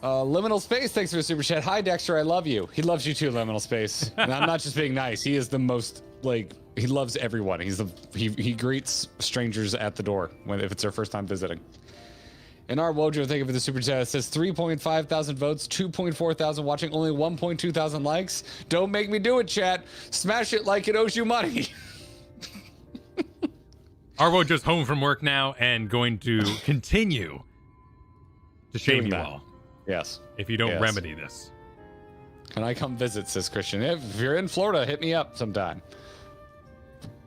Liminal Space, thanks for the super chat. Hi, Dexter, I love you. He loves you too, Liminal Space. And I'm not just being nice. He is the most, like, he loves everyone. He greets strangers at the door if it's their first time visiting. And our Wojo, thank you for the super chat. It says 3.5 thousand votes, 2.4 thousand watching, only 1.2 thousand likes. Don't make me do it, chat. Smash it like it owes you money. Arvo just home from work now and going to continue to shame you all. Yes. If you don't remedy this. Can I come visit, says Christian. If you're in Florida, hit me up sometime.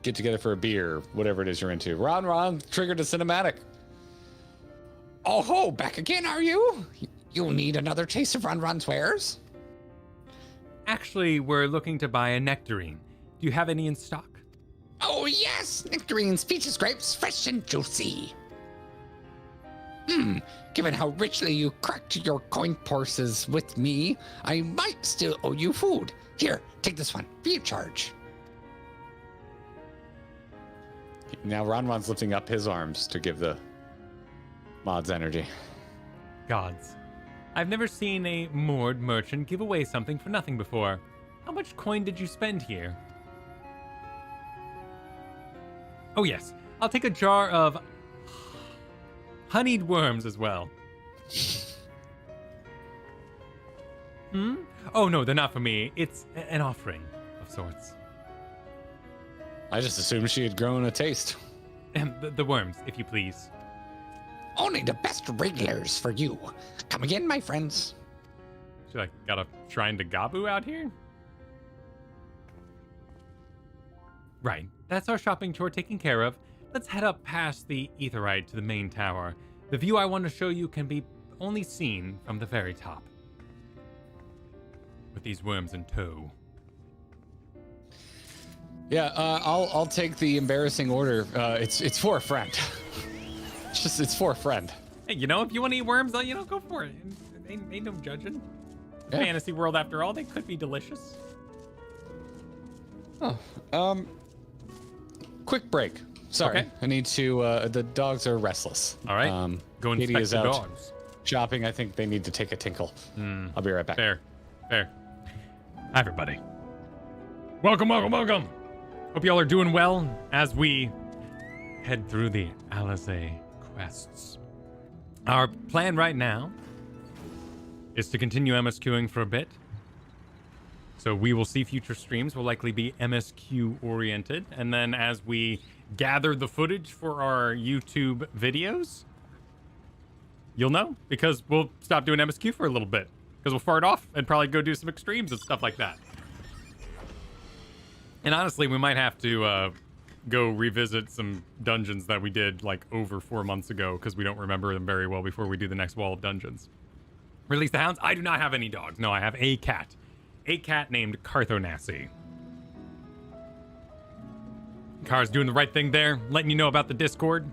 Get together for a beer, whatever it is you're into. Ron triggered a cinematic. Oh ho, back again, are you? You'll need another taste of Ron's wares? Actually, we're looking to buy a nectarine. Do you have any in stock? Oh yes, nectarines, peaches, grapes, fresh and juicy. Given how richly you cracked your coin purses with me, I might still owe you food. Here, take this one, free of charge. Now Ron's lifting up his arms to give the mods energy. Gods. I've never seen a moored merchant give away something for nothing before. How much coin did you spend here? Oh yes, I'll take a jar of honeyed worms as well. Oh no, they're not for me. It's an offering of sorts. I just assumed she had grown a taste. The worms, if you please. Only the best regulars for you. Come again, my friends. Should I got a shrine to Gabu out here? Right, that's our shopping chore taken care of. Let's head up past the Aetheryte to the main tower. The view I want to show you can be only seen from the very top. With these worms in tow. Yeah, I'll take the embarrassing order. It's for a friend. It's for a friend. Hey, you know, if you want to eat worms, go for it. Ain't no judging. Yeah. Fantasy world, after all, they could be delicious. Oh, quick break. Sorry, Okay. I need to. The dogs are restless. All right, go inspect Katie is the out dogs. shopping. I think they need to take a tinkle. I'll be right back. Fair. Hi, everybody. Welcome. Hope y'all are doing well as we head through the Alize quests. Our plan right now is to continue MSQing for a bit. So we will see future streams will likely be MSQ oriented. And then as we gather the footage for our YouTube videos, you'll know, because we'll stop doing MSQ for a little bit. Because we'll fart off and probably go do some extremes and stuff like that. And honestly, we might have to go revisit some dungeons that we did like over 4 months ago because we don't remember them very well before we do the next wall of dungeons. Release the hounds. I do not have any dogs. No, I have a cat. A cat named Carthonassi. Car's doing the right thing there, letting you know about the Discord.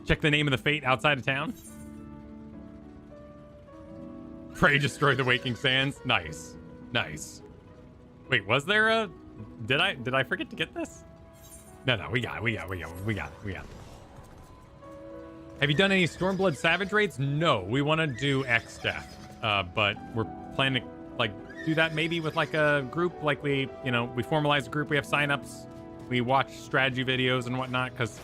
Check the name of the fate outside of town. Prey destroyed the Waking Sands. Nice. Nice. Wait, was there a... Did I forget to get this? No, we got it. Have you done any Stormblood Savage raids? No, we want to do X Death. But we're planning to, like, do that maybe with, like, a group. Like, we formalize a group. We have signups. We watch strategy videos and whatnot, because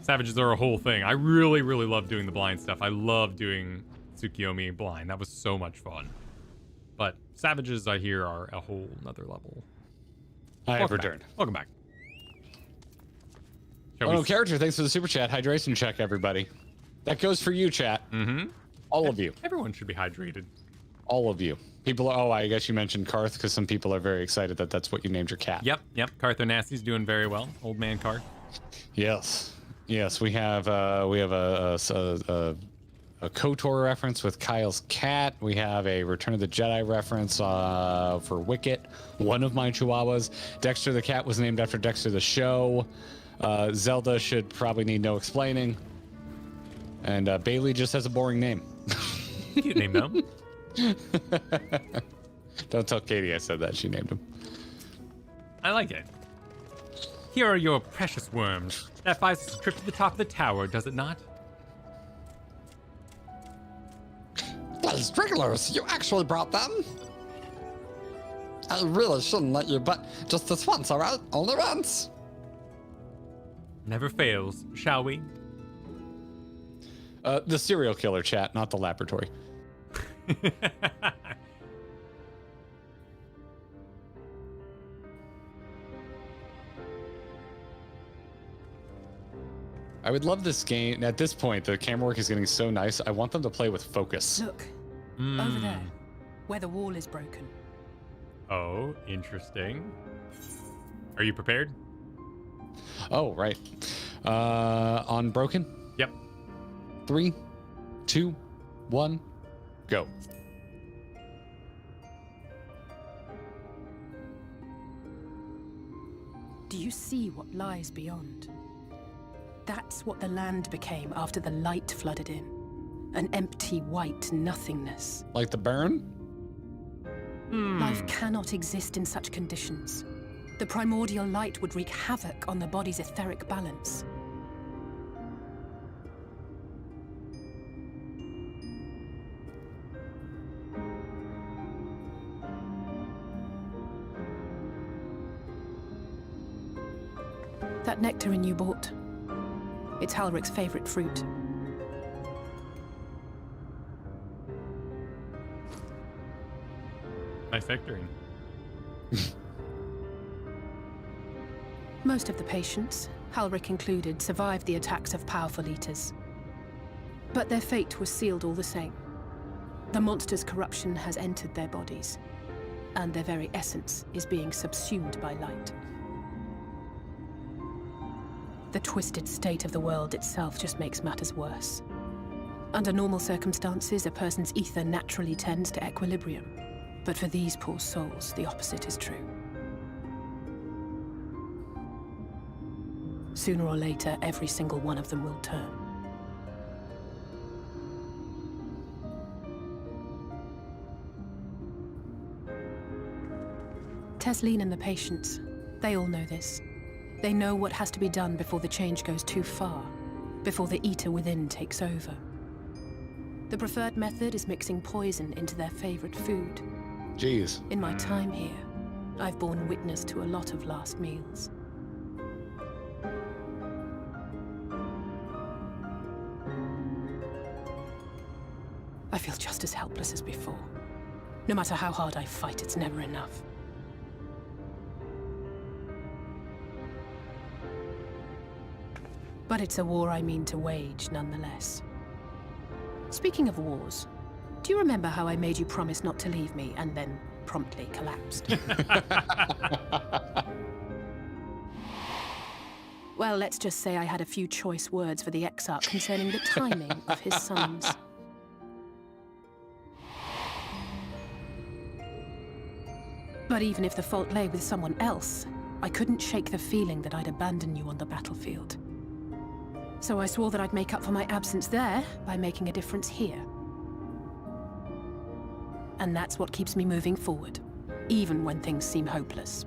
Savages are a whole thing. I really, really love doing the blind stuff. I love doing Tsukiyomi blind. That was so much fun. But Savages, I hear, are a whole nother level. I have returned. Welcome back. Character, thanks for the super chat. Hydration check, everybody. That goes for you, chat. Mm-hmm. All of you. Everyone should be hydrated. All of you. People are, I guess you mentioned Karth, because some people are very excited that that's what you named your cat. Yep. Carthonassi's doing very well. Old man Karth. Yes, we have a KOTOR reference with Kyle's cat. We have a Return of the Jedi reference for Wicket, one of my chihuahuas. Dexter the cat was named after Dexter the show. Zelda should probably need no explaining. And Bailey just has a boring name. Cute name, though. Don't tell Katie I said that. She named him. I like it. Here are your precious worms. That buys us a trip to the top of the tower, does it not? Those strigglers, you actually brought them? I really shouldn't let you, but just this once, all right? Only once. Never fails, shall we? The serial killer, chat, not the laboratory. I would love this game. At this point, the camera work is getting so nice. I want them to play with focus. Look, over there, where the wall is broken. Oh, interesting. Are you prepared? Oh, right. On broken? Yep. 3, 2, 1, go. Do you see what lies beyond? That's what the land became after the light flooded in. An empty white nothingness. Like the burn? Life cannot exist in such conditions. The primordial light would wreak havoc on the body's etheric balance. That nectarine you bought, it's Halric's favorite fruit. Nice nectarine. Most of the patients, Halric included, survived the attacks of powerful eaters. But their fate was sealed all the same. The monster's corruption has entered their bodies, and their very essence is being subsumed by light. The twisted state of the world itself just makes matters worse. Under normal circumstances, a person's ether naturally tends to equilibrium. But for these poor souls, the opposite is true. Sooner or later, every single one of them will turn. Tesleen and the patients, they all know this. They know what has to be done before the change goes too far, before the eater within takes over. The preferred method is mixing poison into their favorite food. Jeez. In my time here, I've borne witness to a lot of last meals. I feel just as helpless as before. No matter how hard I fight, it's never enough. But it's a war I mean to wage, nonetheless. Speaking of wars, do you remember how I made you promise not to leave me and then promptly collapsed? Well, let's just say I had a few choice words for the Exarch concerning the timing of his sons. But even if the fault lay with someone else, I couldn't shake the feeling that I'd abandon you on the battlefield. So I swore that I'd make up for my absence there by making a difference here. And that's what keeps me moving forward, even when things seem hopeless.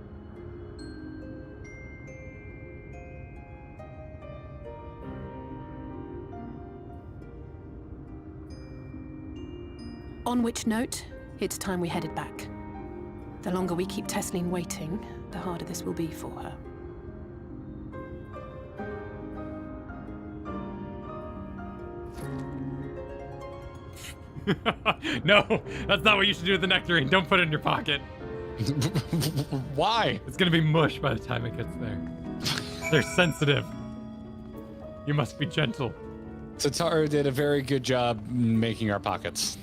On which note, it's time we headed back. The longer we keep Tesleen waiting, the harder this will be for her. No, that's not what you should do with the nectarine. Don't put it in your pocket. Why? It's gonna be mush by the time it gets there. They're sensitive. You must be gentle. Tataru did a very good job making our pockets.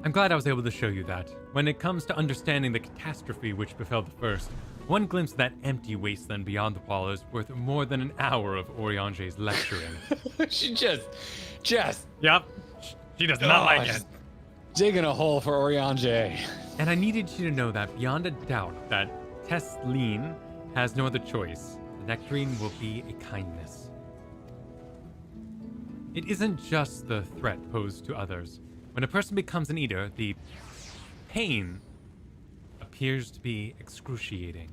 I'm glad I was able to show you that. When it comes to understanding the catastrophe which befell the first, one glimpse of that empty wasteland beyond the wall is worth more than an hour of Oriange's lecturing. She just. Yep. She does not like it. Digging a hole for Oriange. And I needed you to know that beyond a doubt that Tesleen has no other choice. The nectarine will be a kindness. It isn't just the threat posed to others. When a person becomes an eater, the pain appears to be excruciating.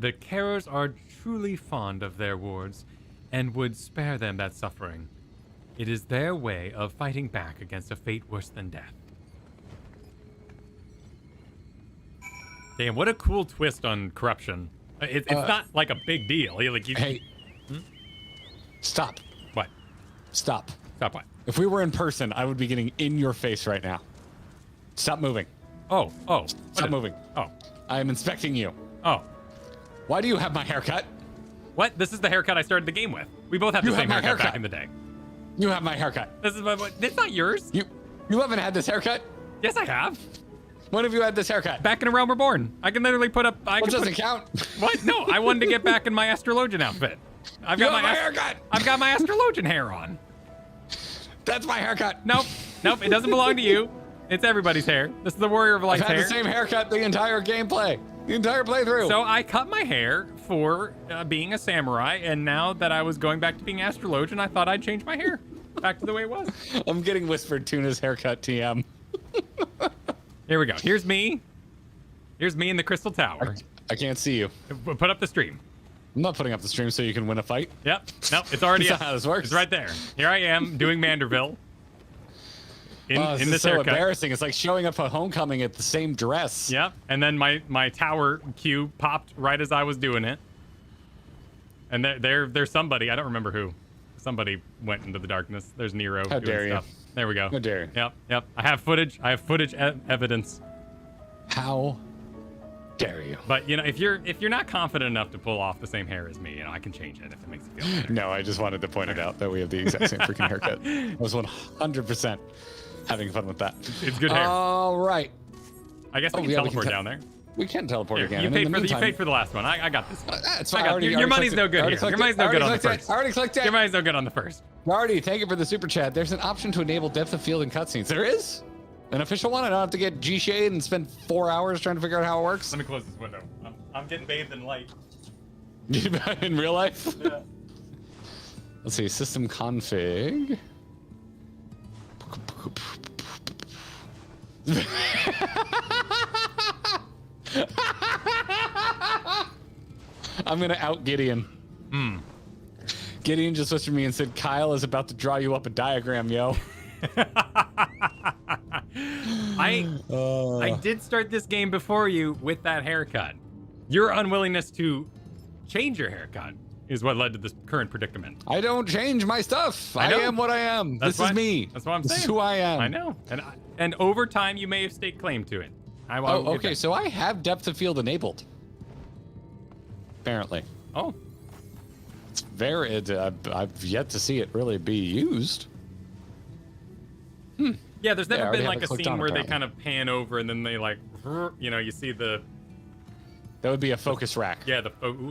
The carers are truly fond of their wards and would spare them that suffering. It is their way of fighting back against a fate worse than death. Damn, what a cool twist on corruption. It's not like a big deal. Hey, stop. What? Stop. Stop what? If we were in person, I would be getting in your face right now. Stop moving. Oh. Stop moving. Oh. I am inspecting you. Oh. Why do you have my haircut? What? This is the haircut I started the game with. We both have the same haircut back in the day. You have my haircut. This is it's not yours. You haven't had this haircut? Yes, I have. When have you had this haircut? Back in A Realm Reborn. I can literally put up. Doesn't count. What? No, I wanted to get back in my astrologian outfit. I've got my haircut. I've got my astrologian hair on. That's my haircut. Nope. It doesn't belong to you. It's everybody's hair. This is the Warrior of Light's hair. I've had the same haircut the entire gameplay. The entire playthrough. So I cut my hair for being a samurai, and now that I was going back to being astrologian, I thought I'd change my hair back to the way it was. I'm getting whispered Tuna's haircut TM. Here we go. Here's me. Here's me in the Crystal Tower. I can't see you. Put up the stream. I'm not putting up the stream so you can win a fight. Yep. Nope. It's already That's not how this works. It's right there. Here I am doing Manderville. This is so embarrassing. It's like showing up at homecoming at the same dress. Yep. And then my tower cue popped right as I was doing it. And there's somebody. I don't remember who. Somebody went into the darkness. There's Nero How doing dare stuff. you? There we go. How dare you? Yep. I have footage. Evidence. How dare you? But if you're not confident enough to pull off the same hair as me, I can change it if it makes you feel better. No, I just wanted to point it out that we have the exact same freaking haircut. I was 100% having fun with that. It's good hair. All right. I guess we can teleport down there. We can teleport again. You paid for the last one. I got this one. That's fine. Your money's no good here. Your money's no good on the first. I already clicked it. Your money's no good on the first. Marty, thank you for the super chat. There's an option to enable depth of field in cutscenes. There is? An official one? I don't have to get G-Shade and spend 4 hours trying to figure out how it works? Let me close this window. I'm getting bathed in light. In real life? Yeah. Let's see. System config. I'm going to out Gideon. Gideon just whispered me and said, Kyle is about to draw you up a diagram, yo. I did start this game before you with that haircut. Your unwillingness to change your haircut is what led to this current predicament. I don't change my stuff. I am what I am. This is me. That's what I'm saying. This is who I am. I know. And over time, you may have staked claim to it. Okay. So I have depth of field enabled. Apparently. Oh. it's very. I've yet to see it really be used. Yeah, there's never I already been have like it a clicked scene on, where they apparently. kind of pan over and then they like, you see the. That would be a focus rack. Yeah, the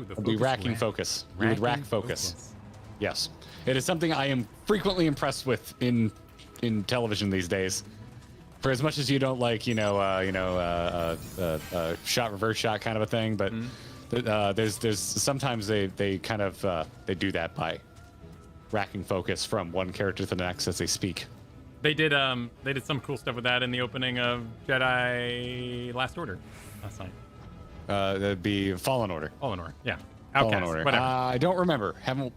It'd be racking focus. You would rack focus. Yes, it is something I am frequently impressed with in television these days. For as much as you don't like, shot reverse shot kind of a thing, but there's sometimes they kind of they do that by racking focus from one character to the next as they speak. They did some cool stuff with that in the opening of Jedi Last Order last night. That'd be Fallen Order. Fallen Order, yeah. Fallen Outcast, Order. whatever. I don't remember. Haven't.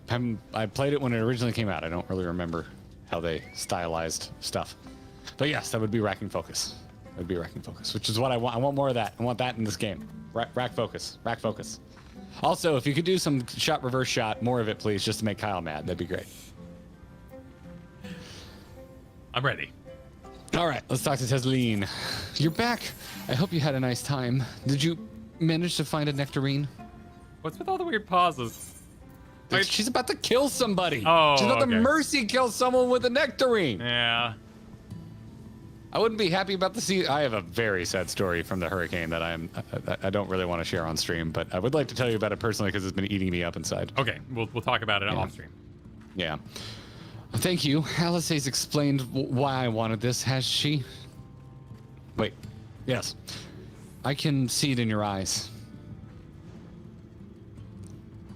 I played it when it originally came out. I don't really remember how they stylized stuff. But yes, that would be racking focus. That would be racking focus, which is what I want. I want more of that. I want that in this game. Rack focus. Rack focus. Also, if you could do some shot reverse shot, more of it, please, just to make Kyle mad. That'd be great. I'm ready. All right, let's talk to Tesleen. You're back. I hope you had a nice time. Did you manage to find a nectarine? What's with all the weird pauses? She's about to kill somebody. Oh, she's about to okay. mercy kill someone with a nectarine. Yeah. I wouldn't be happy about the sea. I have a very sad story from the hurricane that I don't really want to share on stream, but I would like to tell you about it personally because it's been eating me up inside. Okay, we'll talk about it off stream. Yeah. Thank you. Alice has explained why I wanted this, has she? Wait. Yes. I can see it in your eyes.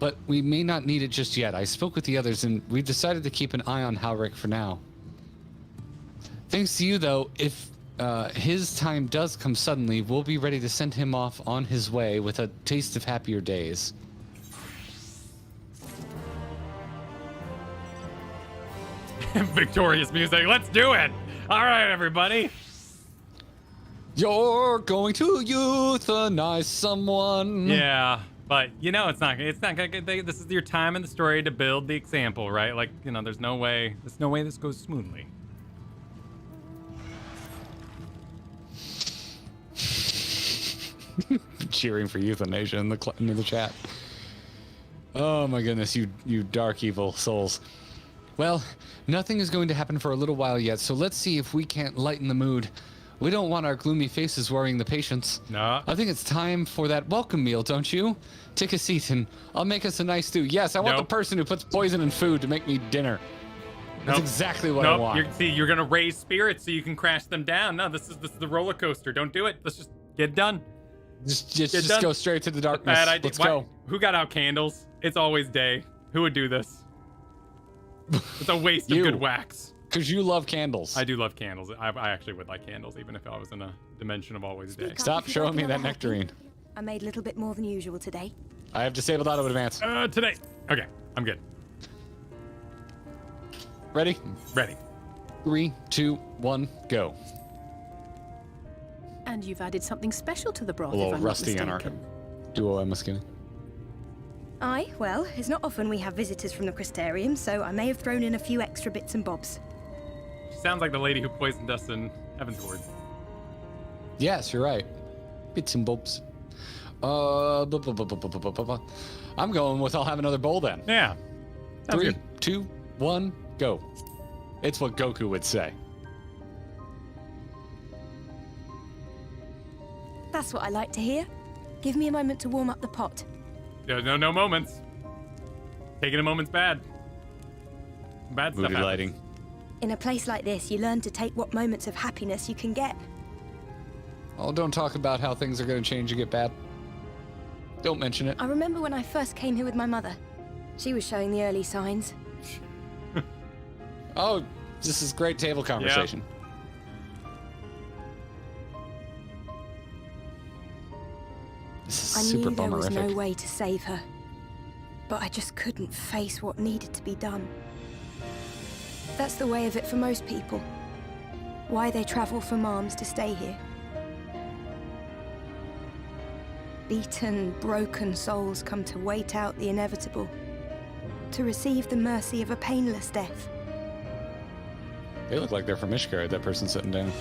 But we may not need it just yet. I spoke with the others, and we've decided to keep an eye on Halric for now. Thanks to you, though, if his time does come suddenly, we'll be ready to send him off on his way with a taste of happier days. Victorious music. Let's do it. All right, everybody. You're going to euthanize someone. Yeah, but it's not gonna. This is your time in the story to build the example, right? Like, there's no way this goes smoothly. Cheering for euthanasia in the chat. Oh my goodness, you dark evil souls. Well, nothing is going to happen for a little while yet, so let's see if we can't lighten the mood. We don't want our gloomy faces worrying the patients. No. I think it's time for that welcome meal, don't you? Take a seat and I'll make us a nice stew. Yes, I want the person who puts poison in food to make me dinner. That's exactly what I want. You're gonna raise spirits so you can crash them down. No, this is the roller coaster. Don't do it. Let's just get done. Just go straight to the darkness. Bad idea. Let's go. Who got out candles? It's always day. Who would do this? It's a waste of good wax. Because you love candles. I do love candles. I actually would like candles, even if I was in a dimension of always day. Stop showing me that nectarine. I made a little bit more than usual today. I have disabled auto advance. Today. Okay, I'm good. Ready? Ready. 3, 2, 1, go. And you've added something special to the broth, A little if I'm rusty not and mistaken. duo MSQ. Aye, well, it's not often we have visitors from the Crystarium, so I may have thrown in a few extra bits and bobs. She sounds like the lady who poisoned us in Heavensward. Yes, you're right. Bits and bobs. I'm going with I'll have another bowl then. Yeah. 3, 2, 1, go. It's what Goku would say. That's what I like to hear. Give me a moment to warm up the pot. No moments. Taking a moment's bad. Bad stuff Moody happens. lighting. In a place like this, you learn to take what moments of happiness you can get. Oh, don't talk about how things are going to change and get bad. Don't mention it. I remember when I first came here with my mother. She was showing the early signs. Oh, this is great table conversation. This I is super knew there was bummerific. no way to save her. But I just couldn't face what needed to be done. That's the way of it for most people. Why they travel from arms to stay here. Beaten, broken souls come to wait out the inevitable. To receive the mercy of a painless death. They look like they're from Ishgard, that person sitting down.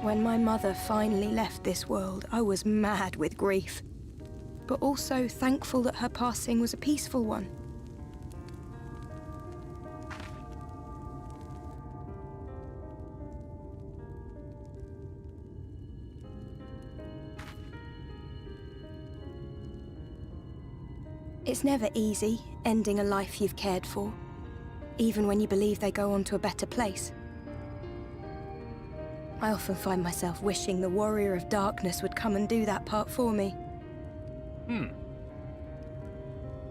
When my mother finally left this world, I was mad with grief, but also thankful that her passing was a peaceful one. It's never easy, ending a life you've cared for, even when you believe they go on to a better place. I often find myself wishing the Warrior of Darkness would come and do that part for me.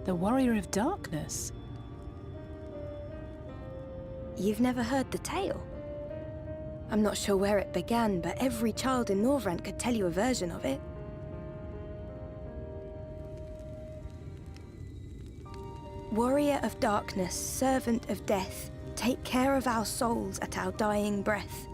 The Warrior of Darkness? You've never heard the tale? I'm not sure where it began, but every child in Norvrent could tell you a version of it. Warrior of Darkness, servant of death, take care of our souls at our dying breath.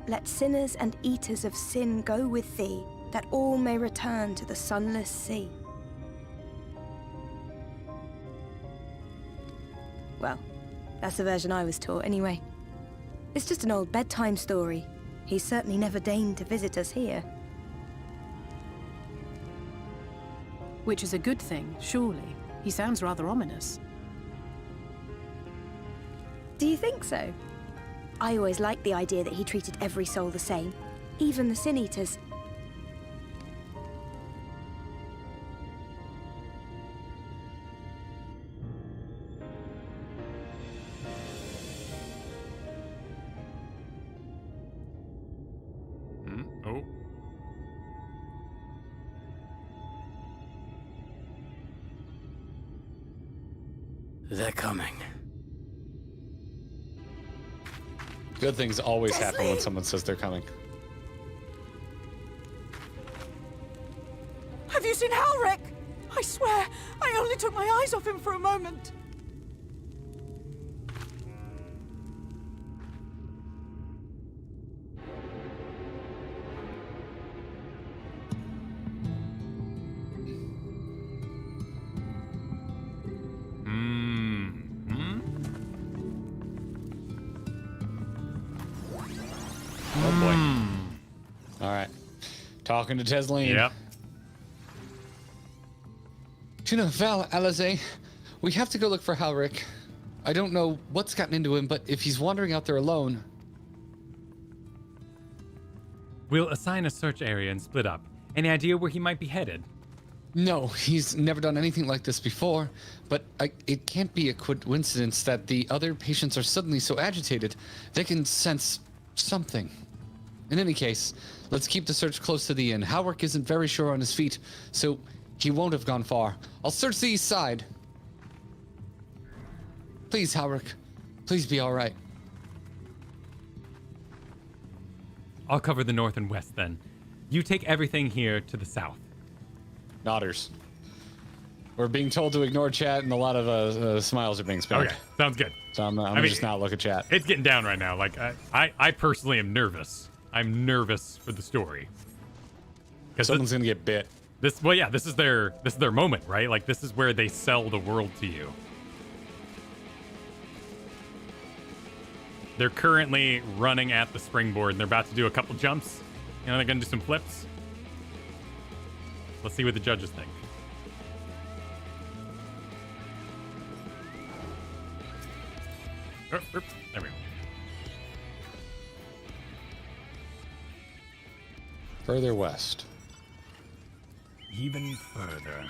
Let sinners and eaters of sin go with thee, that all may return to the sunless sea. Well, that's the version I was taught anyway. It's just an old bedtime story. He's certainly never deigned to visit us here. Which is a good thing, surely. He sounds rather ominous. Do you think so? I always liked the idea that he treated every soul the same, even the Sin Eaters. Oh. They're coming. Good things always happen when someone says they're coming. Have you seen Halric? I swear, I only took my eyes off him for a moment. Oh boy. All right. Talking to Tesleen. Yep. Tuna, Val, Alize, we have to go look for Halric. I don't know what's gotten into him, but if he's wandering out there alone... We'll assign a search area and split up. Any idea where he might be headed? No, he's never done anything like this before, but it can't be a coincidence that the other patients are suddenly so agitated. They can sense something. In any case, let's keep the search close to the inn. Halric isn't very sure on his feet, so he won't have gone far. I'll search the east side. Please, Halric. Please be all right. I'll cover the north and west then. You take everything here to the south. Nodders. We're being told to ignore chat, and a lot of smiles are being spammed. Okay, sounds good. So I'm gonna just not look at chat. It's getting down right now. Like I personally am nervous. I'm nervous for the story. Someone's gonna get bit. This is their moment, right? Like this is where they sell the world to you. They're currently running at the springboard and they're about to do a couple jumps. You know, they're gonna do some flips. Let's see what the judges think. There we go. Further west. Even further.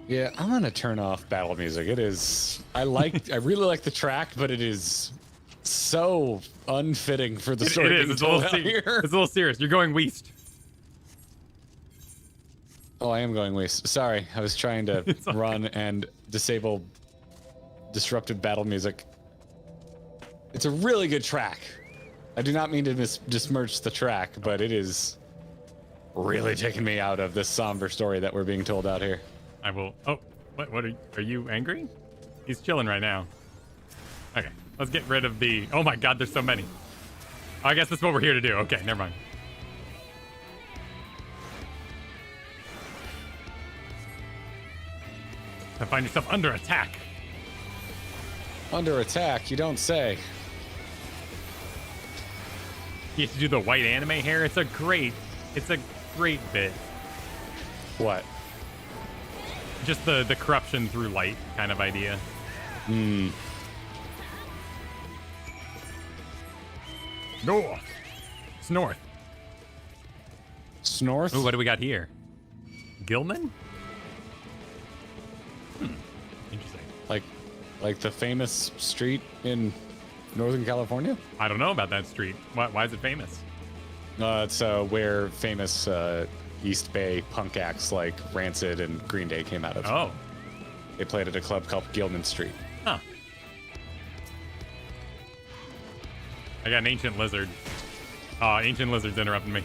Yeah, I'm gonna turn off battle music. It is. I really like the track, but it is so unfitting for the story. It is. It's a little serious. You're going west. Oh, I am going west. Sorry, I was trying to run and disable disruptive battle music. It's a really good track. I do not mean to besmirch the track, but it is really taking me out of this somber story that we're being told out here. I will. Oh, what are you angry? He's chilling right now. Okay, let's get rid of the. Oh my God, there's so many. I guess that's what we're here to do. Okay, never mind. To find yourself under attack. Under attack, you don't say. He has to do the white anime hair. It's a great bit. What? Just the corruption through light kind of idea. Hmm. North. It's north. Snorth? Ooh, what do we got here? Gilman? Interesting. Like the famous street in Northern California? I don't know about that street. Why is it famous? It's where famous East Bay punk acts like Rancid and Green Day came out of. Oh. They played at a club called Gilman Street. Huh. I got an ancient lizard. Oh, ancient lizard's interrupting me.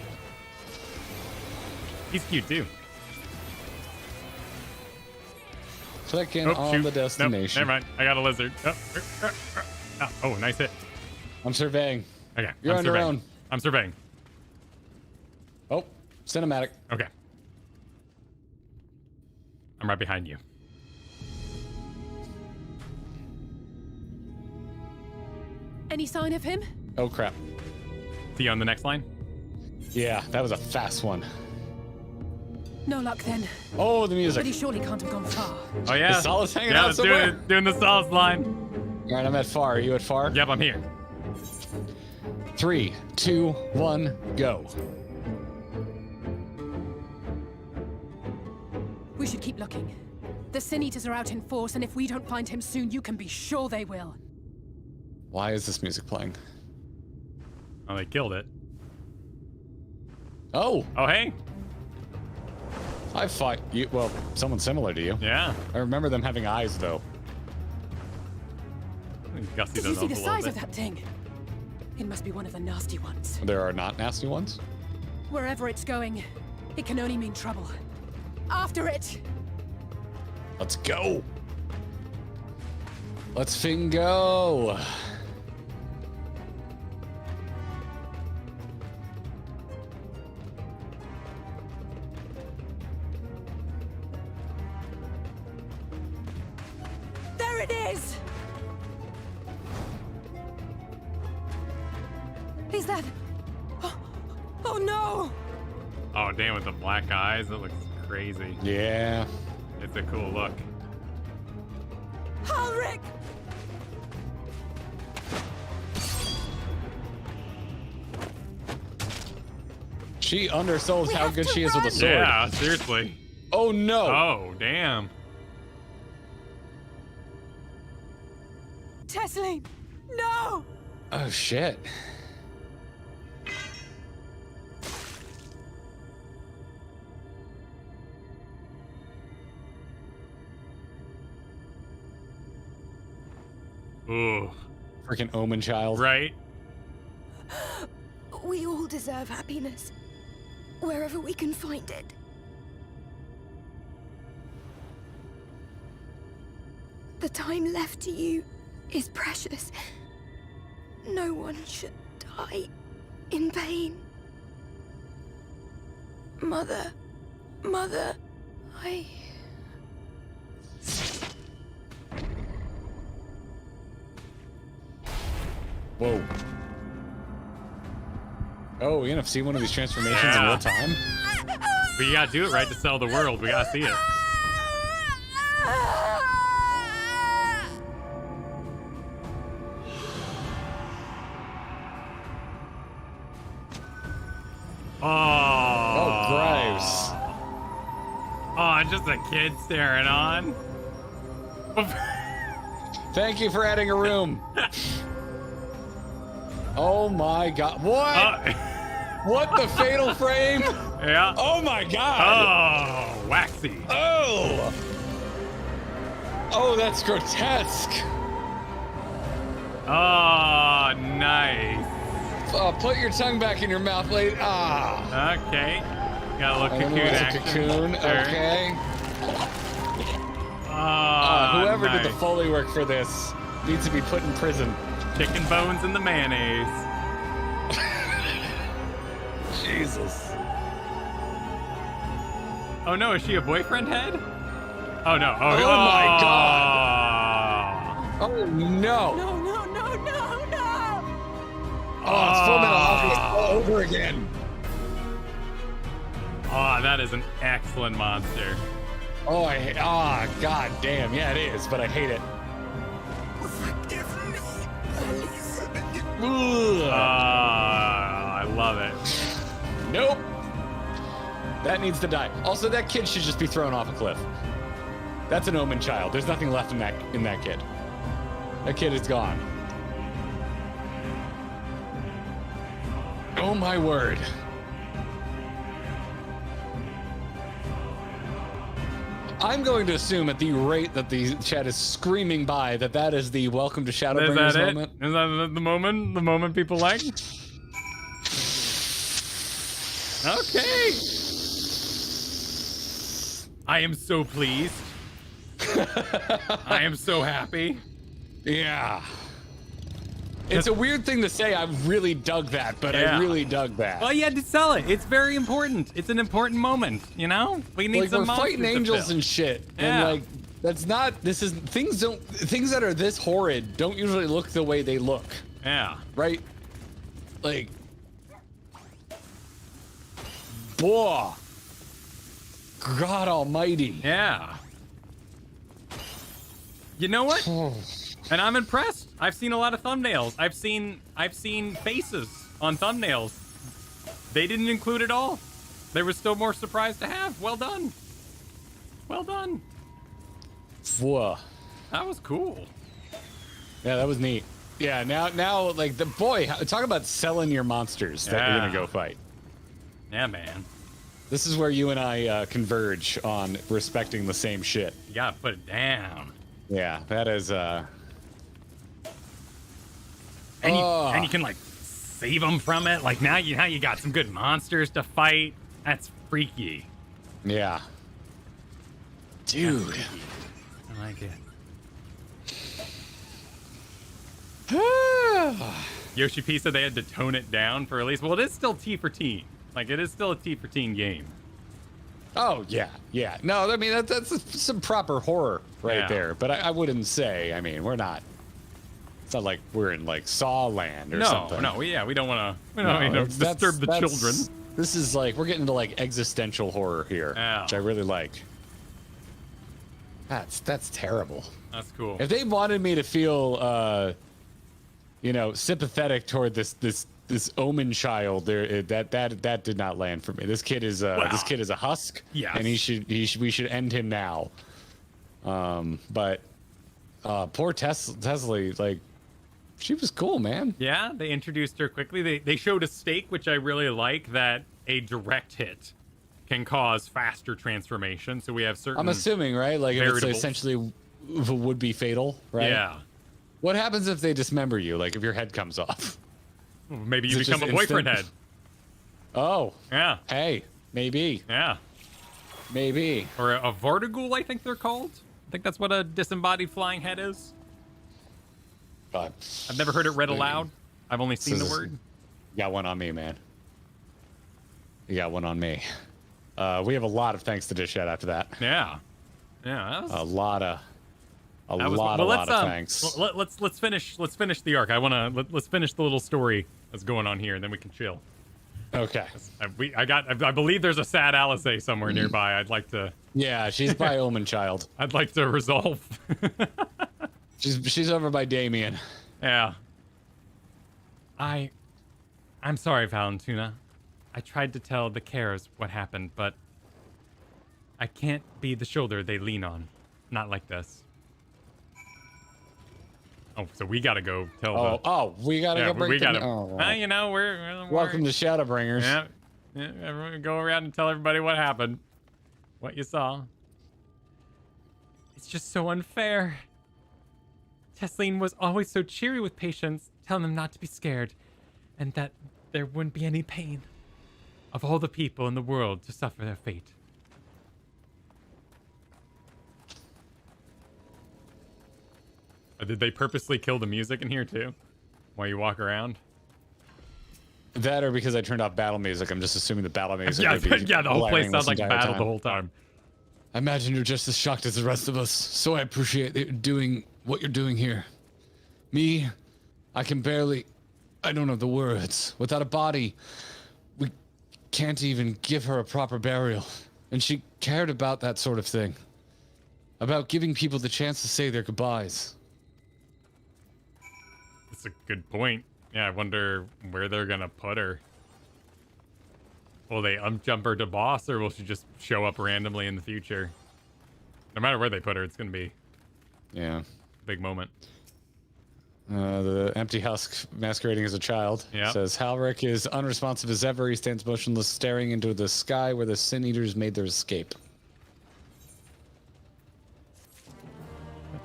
He's cute too. Clicking on the destination. Nope, never mind. I got a lizard. Oh, nice hit. I'm surveying. Okay. You're on your surveying. own. I'm surveying. Oh, cinematic. Okay. I'm right behind you. Any sign of him? Oh, crap. See you on the next line? Yeah, that was a fast one. No luck then. Oh, the music. But he surely can't have gone far. Oh, yeah. The Solace hanging out somewhere. Doing the Solace line. All right, I'm at far. Are you at far? Yep, I'm here. 3, 2, 1, go. We should keep looking. The Sin Eaters are out in force, and if we don't find him soon, you can be sure they will. Why is this music playing? Oh, they killed it. Oh. Oh, hey. I fought you. Well, someone similar to you. Yeah. I remember them having eyes, though. Gusty Did you those see up the a little size bit. of that thing? It must be one of the nasty ones. There are not nasty ones? Wherever it's going, it can only mean trouble. After it! Let's go. Let's go. There it is! Is that... Oh no! Oh, damn, with the black eyes, that looks crazy. Yeah. It's a cool look. Ulrich! She undersold how good she is with a sword. Yeah, seriously. Oh no! Oh, damn. Tesseline! No! Oh shit. Ooh. Freaking Omen child. Right? We all deserve happiness, wherever we can find it. The time left to you is precious. No one should die in pain. Mother, I... Whoa. Oh, you gonna see one of these transformations in real time? But you gotta do it right to sell the world. We gotta see it. Oh, gross. Oh, just a kid staring on. Thank you for adding a room. Oh my god. What? What the fatal frame? Yeah. Oh my god. Oh, waxy. Oh. Oh, that's grotesque. Oh, nice. Put your tongue back in your mouth, lady. Ah. Okay. Got a little And then cocoon there's a action. cocoon. Sure. Okay. Whoever did the nice. Foley work for this needs to be put in prison. Chicken bones in the mayonnaise. Jesus. Oh no, is she a boyfriend head? Oh no. Oh, my God. Oh no. No, no, no, no, no! Oh, it's Full Metal Alchemist. Oh. over again. Oh, that is an excellent monster. Oh, god damn. Yeah, it is, but I hate it. I love it. Nope. That needs to die. Also, that kid should just be thrown off a cliff. That's an Omen child. There's nothing left in that kid. That kid is gone. Oh my word. I'm going to assume at the rate that the chat is screaming by that is the welcome to Shadowbringers Is that moment. it? Is that the moment? The moment people like? Okay. I am so pleased. I am so happy. Yeah. It's a weird thing to say. I really dug that, but I really dug that. Well, you had to sell it. It's very important. It's an important moment, you know? We need some we're monsters fighting to angels fill. and shit. Yeah. And that's not things that are this horrid don't usually look the way they look. Yeah. Right? Like boah. God almighty. Yeah. You know what? And I'm impressed. I've seen a lot of thumbnails. I've seen faces on thumbnails. They didn't include it all. There was still more surprise to have. Well done. Well done. Whoa. That was cool. Yeah, that was neat. Yeah, now like the boy, talk about selling your monsters that we're gonna go fight. Yeah, man. This is where you and I converge on respecting the same shit. You gotta put it down. Yeah, that is And you can like save them from it. Like now you got some good monsters to fight. That's freaky. Yeah. Dude. I like it. Yoshi P said they had to tone it down for release. Well, it is still T for teen. Like it is still a T for teen game. Oh yeah. No, I mean that's some proper horror right there. But I wouldn't say. I mean, we're not. It's not like we're in like Saw Land or something. No, we don't want to. Disturb the children. This is like we're getting to like existential horror here, which I really like. That's terrible. That's cool. If they wanted me to feel, sympathetic toward this Omen child, that did not land for me. This kid is a husk. Yes. And we should end him now. But poor Tesla, like, she was cool, man. Yeah, they introduced her quickly. They showed a stake, which I really like, that a direct hit can cause faster transformation. So we have certain. I'm assuming, right? Like, if variables. it's essentially would be fatal, right? Yeah. What happens if they dismember you? Like, if your head comes off? Maybe you become a boyfriend head. Oh. Yeah. Hey, maybe. Yeah. Maybe. Or a vortigul, I think they're called. I think that's what a disembodied flying head is. I've never heard it read aloud. I've only seen the word. You got one on me, man. You got one on me. We have a lot of thanks to Dish Chat after that. Yeah. Yeah. That was... A lot of thanks. Let's finish the arc. Let's finish the little story that's going on here, and then we can chill. Okay. I believe there's a sad Alice somewhere nearby. I'd like to. Yeah, she's by Omen Child. I'd like to resolve. She's over by Damien. Yeah. I'm sorry, Valentina. I tried to tell the Cares what happened, but I can't be the shoulder they lean on. Not like this. Oh, so we gotta go tell we gotta go break them. We're welcome to Shadowbringers. Yeah, everyone go around and tell everybody what happened. What you saw. It's just so unfair. Tesleen was always so cheery with patients, telling them not to be scared, and that there wouldn't be any pain of all the people in the world to suffer their fate. Did they purposely kill the music in here too, while you walk around? That or because I turned off battle music, I'm just assuming the battle music would be the whole place sounds like battle time. the whole time. I imagine you're just as shocked as the rest of us, so I appreciate doing what you're doing here. Me, I don't know the words. Without a body, We can't even give her a proper burial. And she cared about that sort of thing. About giving people the chance to say their goodbyes. That's a good point. Yeah, I wonder where they're gonna put her. Will they jump her to boss, or will she just show up randomly in the future? No matter where they put her, it's gonna be a big moment. The empty husk masquerading as a child says Halric is unresponsive as ever. He stands motionless, staring into the sky where the Sin Eaters made their escape.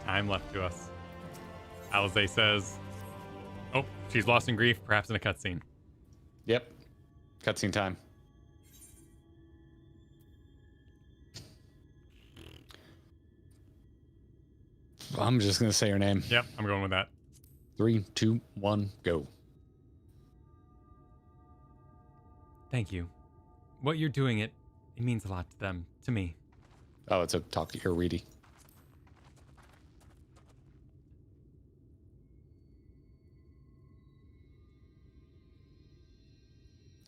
Time left to us. Alize says, "Oh, she's lost in grief, perhaps in a cutscene." Yep, cutscene time. I'm just gonna say her name. Yep, I'm going with that. 3, 2, 1, go. Thank you. What you're doing, it means a lot to them, to me. Oh, it's a talk to your Reedy.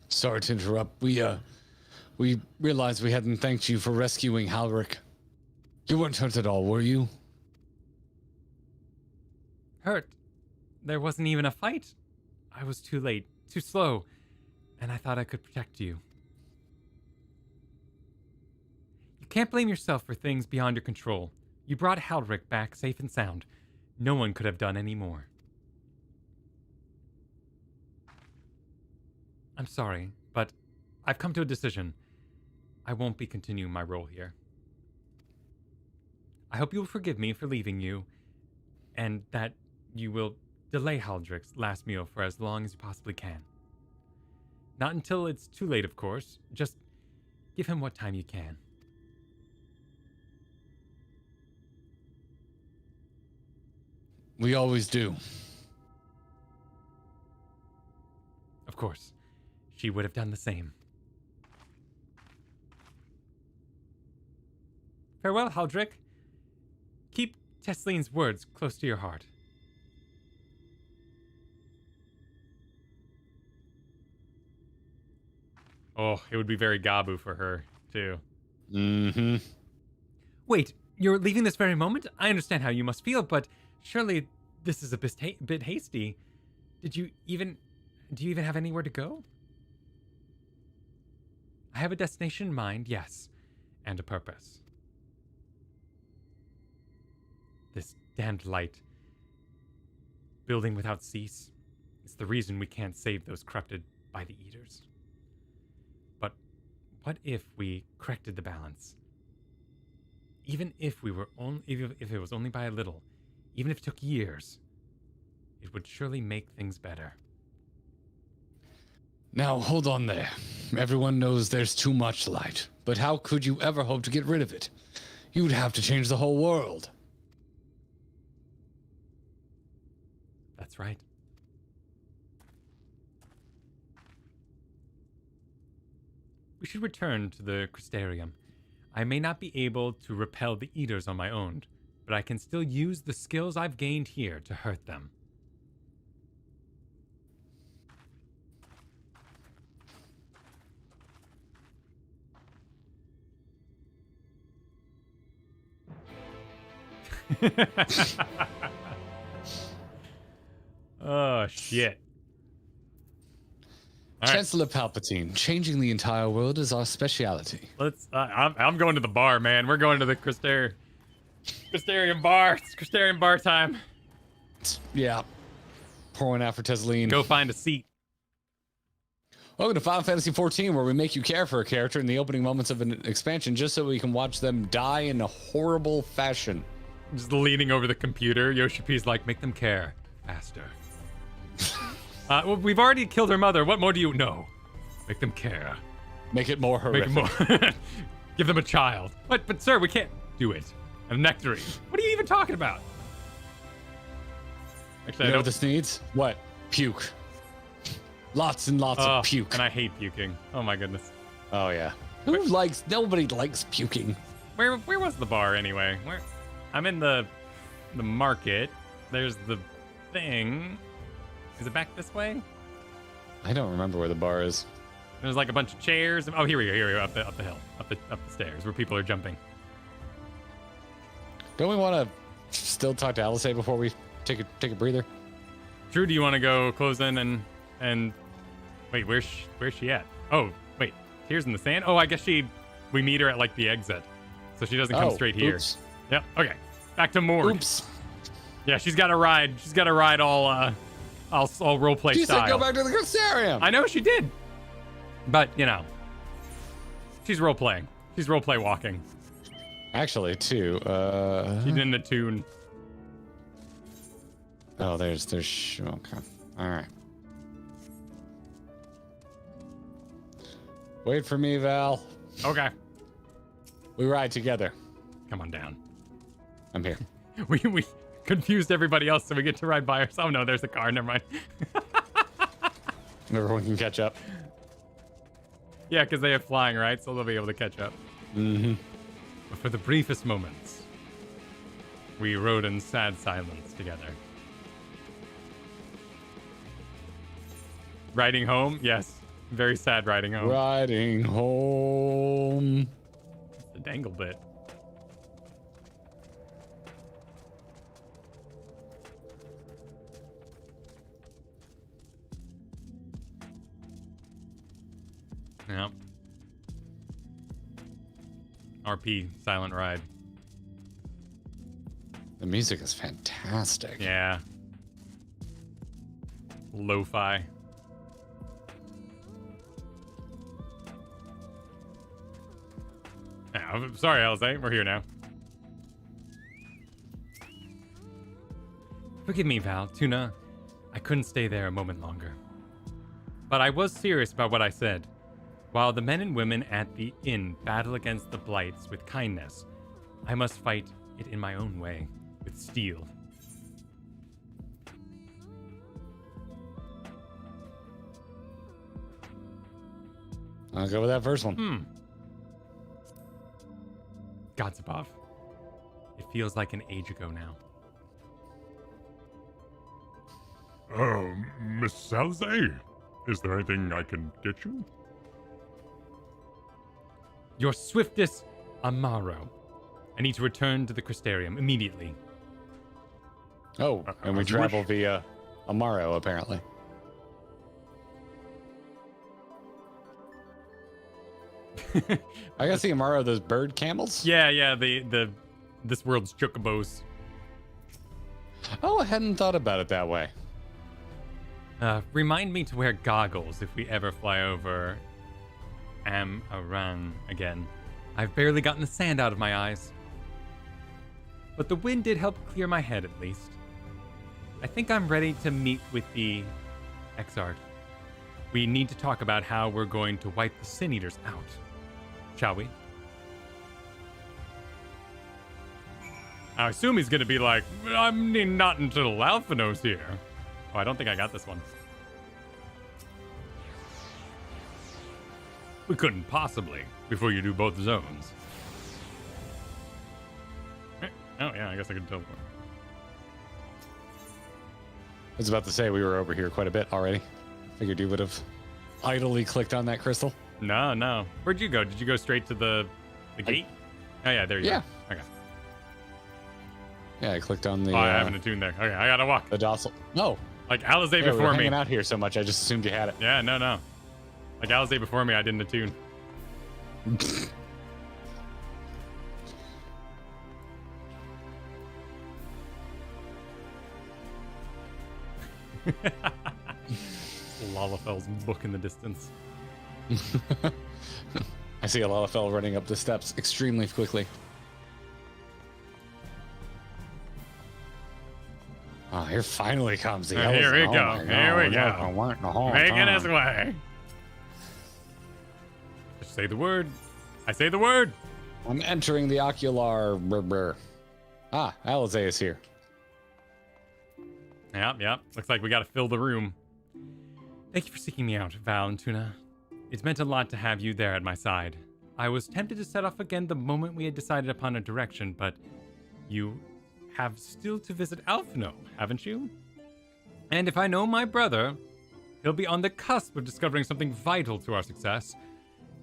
Sorry to interrupt. We realized we hadn't thanked you for rescuing Halric. You weren't hurt at all, were you? Hurt? There wasn't even a fight. I was too late, too slow, and I thought I could protect you. You can't blame yourself for things beyond your control. You brought Halric back safe and sound. No one could have done any more. I'm sorry, but I've come to a decision. I won't be continuing my role here. I hope you will forgive me for leaving you, and that you will delay Haldric's last meal for as long as you possibly can. Not until it's too late, of course. Just give him what time you can. We always do. Of course. She would have done the same. Farewell, Haldric. Keep Teslene's words close to your heart. Oh, it would be very Gabu for her, too. Mm-hmm. Wait, you're leaving this very moment? I understand how you must feel, but surely this is a bit hasty. Do you even have anywhere to go? I have a destination in mind, yes, and a purpose. This damned light, building without cease, is the reason we can't save those corrupted by the Eaters. But what if we corrected the balance? Even if we were if it was only by a little, even if it took years, it would surely make things better. Now, hold on there. Everyone knows there's too much light, but how could you ever hope to get rid of it? You'd have to change the whole world. That's right. We should return to the Crystarium. I may not be able to repel the Eaters on my own, but I can still use the skills I've gained here to hurt them. Oh, shit. Chancellor Palpatine, changing the entire world is our speciality. Let's. I'm going to the bar, man. We're going to the Crystarium bar. It's Crystarium bar time. Yeah. Pouring out for Tesleen. Go find a seat. Welcome to Final Fantasy XIV, where we make you care for a character in the opening moments of an expansion just so we can watch them die in a horrible fashion. Just leaning over the computer. Yoshi P's like, make them care faster. Well, we've already killed her mother. What more do you know? Make them care. Make it more horrific. Make it more. Give them a child. But sir, we can't do it. A nectarine. What are you even talking about? Actually, you know what this needs? What? Puke. Lots and lots of puke. And I hate puking. Oh my goodness. Oh yeah. Nobody likes puking. Where was the bar anyway? I'm in the market. There's the thing. Is it back this way? I don't remember where the bar is. There's like a bunch of chairs. Oh, here we go. Up the hill, up the stairs where people are jumping. Don't we want to still talk to Alice before we take a breather? Drew, do you want to go close in and wait? Where's she at? Oh, wait. Tears in the sand. Oh, I guess we meet her at like the exit, so she doesn't come straight here. Oops. Yep. Okay. Back to Morg. Oops. Yeah, she's got to ride. She's got to ride all roleplay She style. said go back to the Crystarium. I know she did, but you know, she's role playing. She's role play walking. Actually, too. She's in the tune. Oh, there's okay. All right. Wait for me, Val. Okay. We ride together. Come on down. I'm here. We confused everybody else, so we get to ride by ourselves. Oh no, there's the car. Never mind. Everyone can catch up. Yeah, because they have flying, right? So they'll be able to catch up. Mm-hmm. But for the briefest moments, we rode in sad silence together. Riding home? Yes. Very sad riding home. Riding home. The dangle bit. Yep. RP, silent ride. The music is fantastic. Yeah. Lo-fi. Yeah, I'm sorry, Alice. We're here now. Forgive me, Val. Tuna, I couldn't stay there a moment longer. But I was serious about what I said. While the men and women at the inn battle against the blights with kindness, I must fight it in my own way, with steel. I'll go with that first one. Gods above. It feels like an age ago now. Miss Salze? Is there anything I can get you? Your swiftest Amaro. I need to return to the Crystarium immediately. Oh, and we travel via Amaro, apparently. I guess the Amaro, those bird camels? Yeah, this world's chocobos. Oh, I hadn't thought about it that way. Remind me to wear goggles if we ever fly over Amaran again. I've barely gotten the sand out of my eyes. But the wind did help clear my head at least. I think I'm ready to meet with the Exarch. We need to talk about how we're going to wipe the Sin Eaters out. Shall we? I assume he's going to be like, I mean, not until Alphino's here. Oh, I don't think I got this one. We couldn't possibly, before you do both zones. Oh, yeah, I guess I could teleport. I was about to say we were over here quite a bit already. Figured you would have idly clicked on that crystal. No. Where'd you go? Did you go straight to the gate? Oh, yeah, there you go. Okay. Yeah, I clicked on the... Oh, I haven't attuned there. Okay, I gotta walk. The docile... No. Like Alize we before were me. hanging out here so much, I just assumed you had it. Yeah, no. Like Alize before me, I didn't attune. Lalafel's book in the distance. I see a Lalafell running up the steps extremely quickly. Oh, here finally comes the Here we elephant. go. Oh my Here we God, go. weren't the whole Making time. his way. Just say the word. I say the word. I'm entering the ocular. Ah, Alize is here. Yep. Looks like we gotta fill the room. Thank you for seeking me out, Val and Tuna. It's meant a lot to have you there at my side. I was tempted to set off again the moment we had decided upon a direction, but you have still to visit Alphino, haven't you? And if I know my brother, He'll be on the cusp of discovering something vital to our success,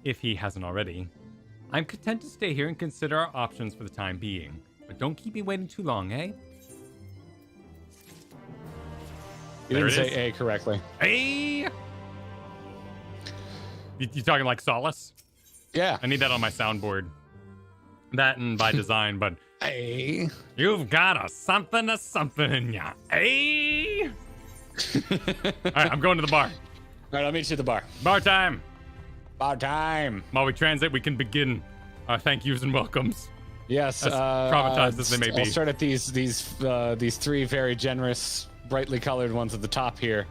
if he hasn't already. I'm content to stay here and consider our options for the time being. But don't keep me waiting too long, eh? You didn't say A correctly. A. You talking like Solace? Yeah. I need that on my soundboard. That and by design, but A. You've got a something in ya. A. All right, I'm going to the bar. All right, I'll meet you at the bar. Bar time. Bar time. While we transit, we can begin our thank yous and welcomes. Yes. As traumatized as they may be. I'll start at these three very generous, brightly colored ones at the top here.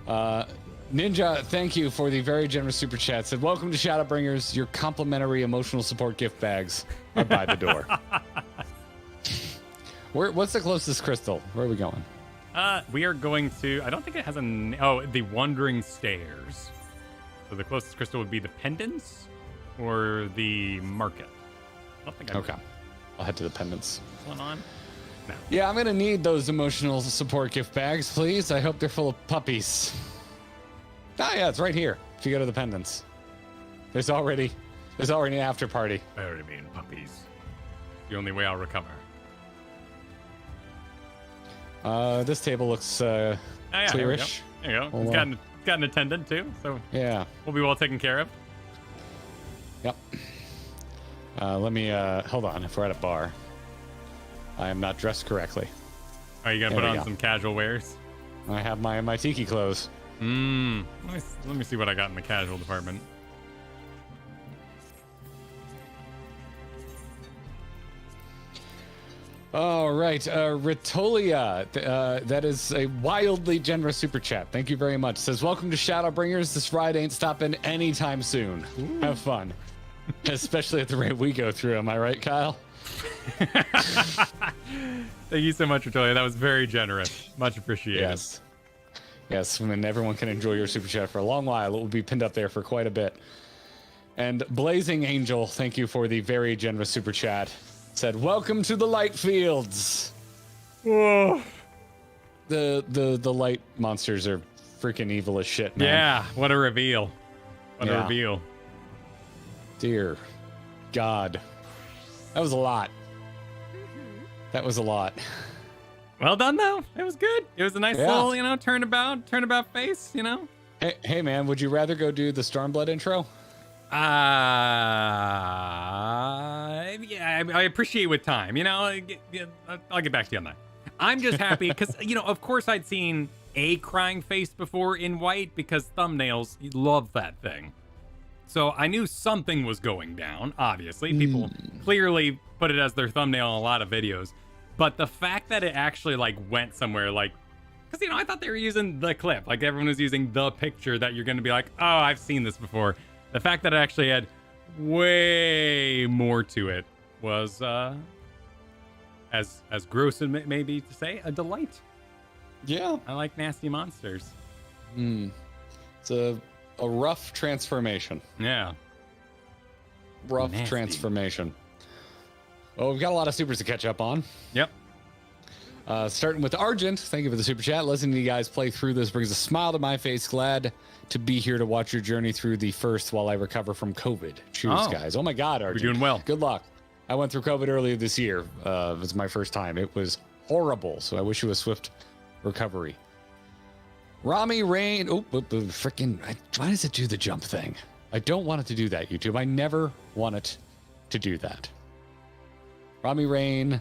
Ninja, thank you for the very generous super chat. Said, welcome to Shadowbringers. Your complimentary emotional support gift bags are by the door. What's the closest crystal? Where are we going? We are going to, I don't think it has the Wandering Stairs. So the closest crystal would be the Pendants or the Market. I don't think Okay. I'll head to the Pendants. One on? No. Yeah, I'm going to need those emotional support gift bags, please. I hope they're full of puppies. Ah, yeah, it's right here. If you go to the Pendants. There's already an after party. I already mean puppies. The only way I'll recover. This table looks clearish. There you go. It's got an attendant too, so yeah, we'll be well taken care of. Yep. Let me hold on. If we're at a bar, I am not dressed correctly. Are you gonna put on some casual wears? I have my tiki clothes. Let me see what I got in the casual department. All right, Ritolia, that is a wildly generous super chat. Thank you very much. Says, welcome to Shadowbringers. This ride ain't stopping anytime soon. Ooh. Have fun. Especially at the rate we go through. Am I right, Kyle? Thank you so much, Ritolia. That was very generous. Much appreciated. Yes. Yes, I mean, everyone can enjoy your super chat for a long while. It will be pinned up there for quite a bit. And Blazing Angel, thank you for the very generous super chat. Said, welcome to the light fields. Whoa. The light monsters are freaking evil as shit, man. Yeah, what a reveal. What a reveal. Dear God. That was a lot. That was a lot. Well done, though. It was good. It was a nice little, turnabout face, Hey, man, would you rather go do the Stormblood intro? Yeah, I appreciate with time. I'll get back to you on that. I'm just happy because, of course I'd seen a crying face before in white because thumbnails love that thing. So I knew something was going down, obviously. People clearly put it as their thumbnail in a lot of videos. But the fact that it actually, went somewhere, because, I thought they were using the clip. Like, everyone was using the picture that you're going to be like, oh, I've seen this before. The fact that it actually had way more to it was, as gross as it may be to say, a delight. Yeah. I like nasty monsters. It's a rough transformation. Yeah. Rough transformation. Well, we've got a lot of supers to catch up on. Yep. Starting with Argent, thank you for the super chat. Listening to you guys play through this brings a smile to my face. Glad to be here to watch your journey through the first while I recover from COVID. Cheers, guys. Oh my God, Argent. You're doing well. Good luck. I went through COVID earlier this year. It was my first time. It was horrible, so I wish you a swift recovery. Rami Rain. Freaking. Why does it do the jump thing? I don't want it to do that, YouTube. I never want it to do that. Rami Rain,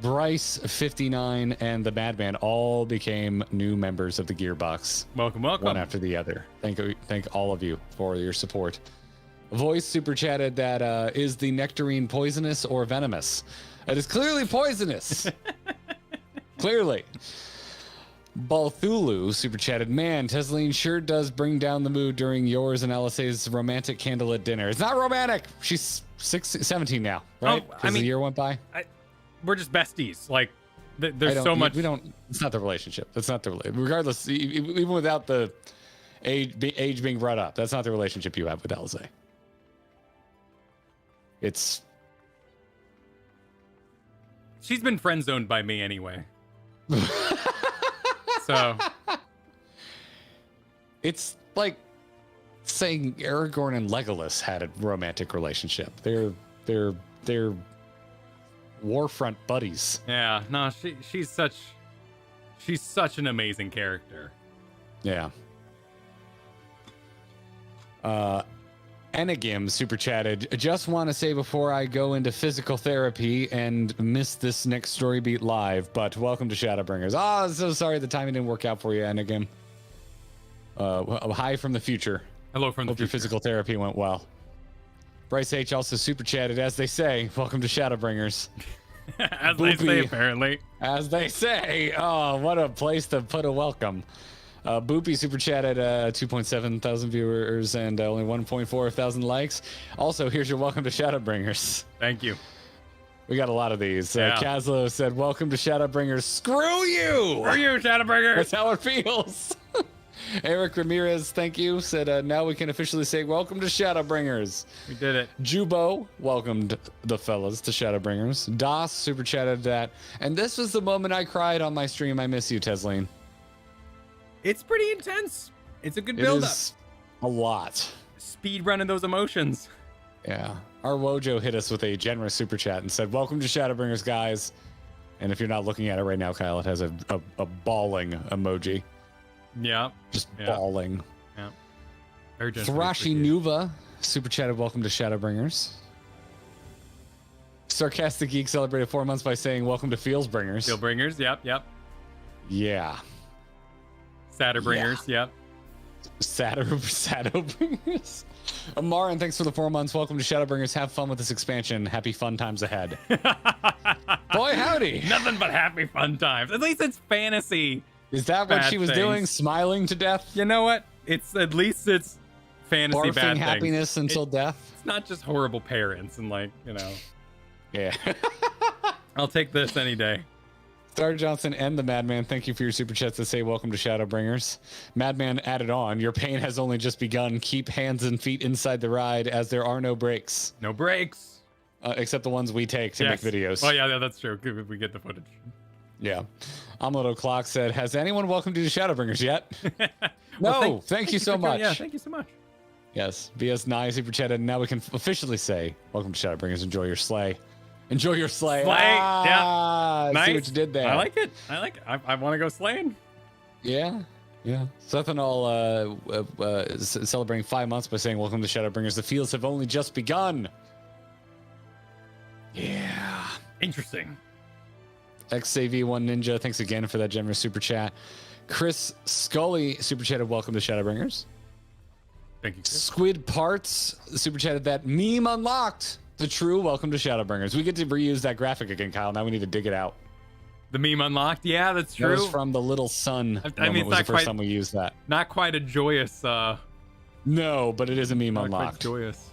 Bryce 59, and the Madman all became new members of the Gearbox. Welcome. One after the other. Thank all of you for your support. Voice super chatted that is the nectarine poisonous or venomous? It is clearly poisonous. Clearly. Balthulu super chatted, man, Tesleen sure does bring down the mood during yours and LSA's romantic candlelit dinner. It's not romantic. She's 17 now, right? Because the year went by. We're just besties. There's so much. We don't. It's not the relationship. That's not the relationship. Regardless, even without the age being brought up, that's not the relationship you have with LSA. It's. She's been friend zoned by me anyway. So It's like saying Aragorn and Legolas had a romantic relationship. They're warfront buddies. Yeah, no, she's such an amazing character. Yeah. Enigim super chatted. Just want to say before I go into physical therapy and miss this next story beat live, but welcome to Shadowbringers. Oh, so sorry the timing didn't work out for you, Enigim. Hi from the future. Hello from the Hope your physical therapy went well. Bryce H also super chatted. As they say, welcome to Shadowbringers. As they say, apparently. As they say. Oh, what a place to put a welcome. Boopy super chatted 2.7 thousand viewers and only 1.4 thousand likes. Also, here's your welcome to Shadowbringers. Thank you. We got a lot of these. Yeah. Kazlo said, welcome to Shadowbringers. Screw you! Screw you, Shadowbringers! That's how it feels. Eric Ramirez, thank you, said, now we can officially say welcome to Shadowbringers. We did it. Jubo welcomed the fellas to Shadowbringers. Das super chatted that. And this was the moment I cried on my stream. I miss you, Tesleen. It's pretty intense. It's a good build-up. A lot. Speed running those emotions. Yeah. Our Wojo hit us with a generous super chat and said, welcome to Shadowbringers, guys. And if you're not looking at it right now, Kyle, it has a bawling emoji. Yeah. Just bawling. Yeah. Very generous. Thrashi Nuva super chatted, welcome to Shadowbringers. Sarcastic Geek celebrated 4 months by saying, welcome to Fieldsbringers. Fieldsbringers, yep. Yeah. Shadowbringers, yep. Shadowbringers. Amaran, thanks for the 4 months. Welcome to Shadowbringers. Have fun with this expansion. Happy fun times ahead. Boy, howdy. Nothing but happy fun times. At least it's fantasy. Is that what she was doing? Smiling to death? You know what? At least it's fantasy Barfing bad happiness things. until death. It's not just horrible parents and Yeah. I'll take this any day. Star Johnson and the Madman, thank you for your super chats that say welcome to Shadowbringers. Madman added on, your pain has only just begun. Keep hands and feet inside the ride as there are no breaks. No breaks. Except the ones we take to make videos. Oh, yeah, that's true. We get the footage. Yeah. Omelet O'Clock said, has anyone welcomed you to Shadowbringers yet? No, thank you so much. Yeah, thank you so much. Yes, BS9 super chatted. Now we can officially say, welcome to Shadowbringers. Enjoy your slay. Enjoy your slay. Yeah. Nice. See what you did there. I like it. I want to go slaying. Yeah. Sethanol is celebrating 5 months by saying, welcome to Shadowbringers. The fields have only just begun. Yeah. Interesting. XAV1 Ninja, thanks again for that generous super chat. Chris Scully super chatted, welcome to Shadowbringers. Thank you, Chris. Squid Parts super chatted that meme unlocked. The true welcome to Shadowbringers. We get to reuse that graphic again, Kyle. Now we need to dig it out. The meme unlocked? Yeah, that's true. That was from the Little Sun. I mean, it's was not the first time we used that. Not quite a joyous. No, but it is a meme unlocked. Quite joyous.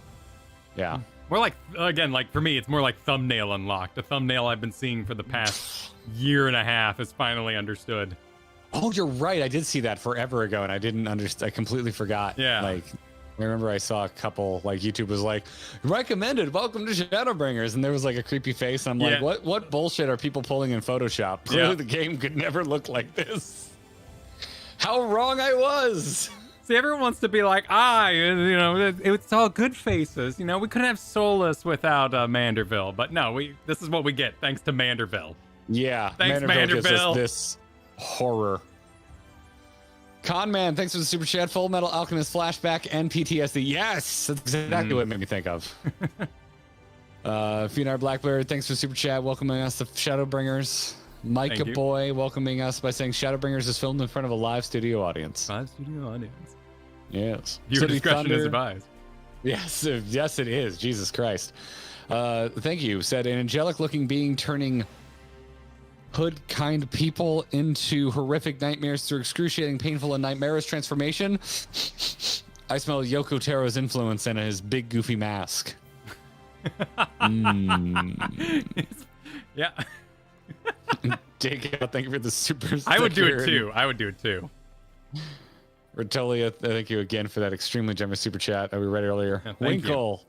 Yeah. More like, again, like for me, it's more like thumbnail unlocked. The thumbnail I've been seeing for the past year and a half is finally understood. Oh, you're right. I did see that forever ago, and I didn't understand. I completely forgot. Yeah. Like, I remember I saw a couple, like, YouTube was like, recommended, welcome to Shadowbringers. And there was like a creepy face. And I'm like, what bullshit are people pulling in Photoshop? Clearly the game could never look like this. How wrong I was. See, everyone wants to be like, it's all good faces. You know, we couldn't have Solus without Manderville. But no, this is what we get thanks to Manderville. Yeah. Thanks, Manderville gives us Manderville. this horror. Conman, thanks for the super chat. Full Metal Alchemist flashback and PTSD. Yes, that's exactly what it made me think of. Funar Blackbird, thanks for the super chat. Welcoming us to Shadowbringers. Micah Boy, welcoming us by saying Shadowbringers is filmed in front of a live studio audience. Live studio audience. Yes. Your discretion is advised. Yes, yes, it is. Jesus Christ. Thank you. Said an angelic-looking being turning hood-kind people into horrific nightmares through excruciating, painful, and nightmarish transformation. I smell Yoko Taro's influence in his big, goofy mask. Yeah. Jacob, thank you for the super I would do it sticker. too. Ratolia, thank you again for that extremely generous super chat that we read earlier. Yeah, Winkle,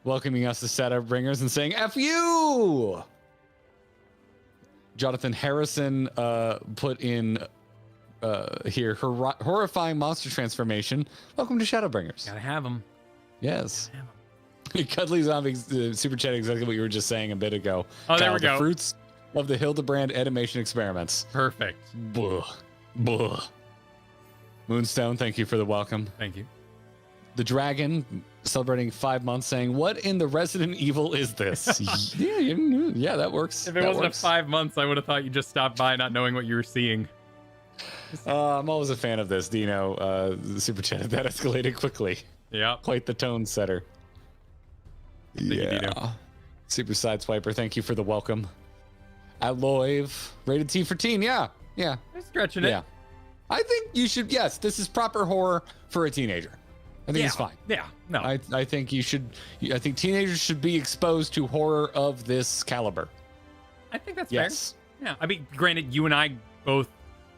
welcoming us to Shadowbringers and saying, F you! Jonathan Harrison put in here. Horrifying monster transformation. Welcome to Shadowbringers. Gotta have them. Yes. Cuddly Zombie super chat exactly what you were just saying a bit ago. Oh, there we go. The fruits of the Hildebrand animation experiments. Perfect. Buh. Buh. Moonstone, thank you for the welcome. Thank you. The Dragon, celebrating 5 months, saying, "What in the Resident Evil is this?" yeah, that works. If it wasn't 5 months, I would have thought you just stopped by not knowing what you were seeing. I'm always a fan of this, Dino. The super chat that escalated quickly. Yeah. Quite the tone setter. Thank you, Dino. Super Sideswiper, thank you for the welcome. Aloy, rated T for teen. Yeah. I'm stretching it. Yeah. I think you should, yes, this is proper horror for a teenager. I think it's fine. Yeah, no. I think you should, I think teenagers should be exposed to horror of this caliber. I think that's fair. Yeah, I mean, granted, you and I both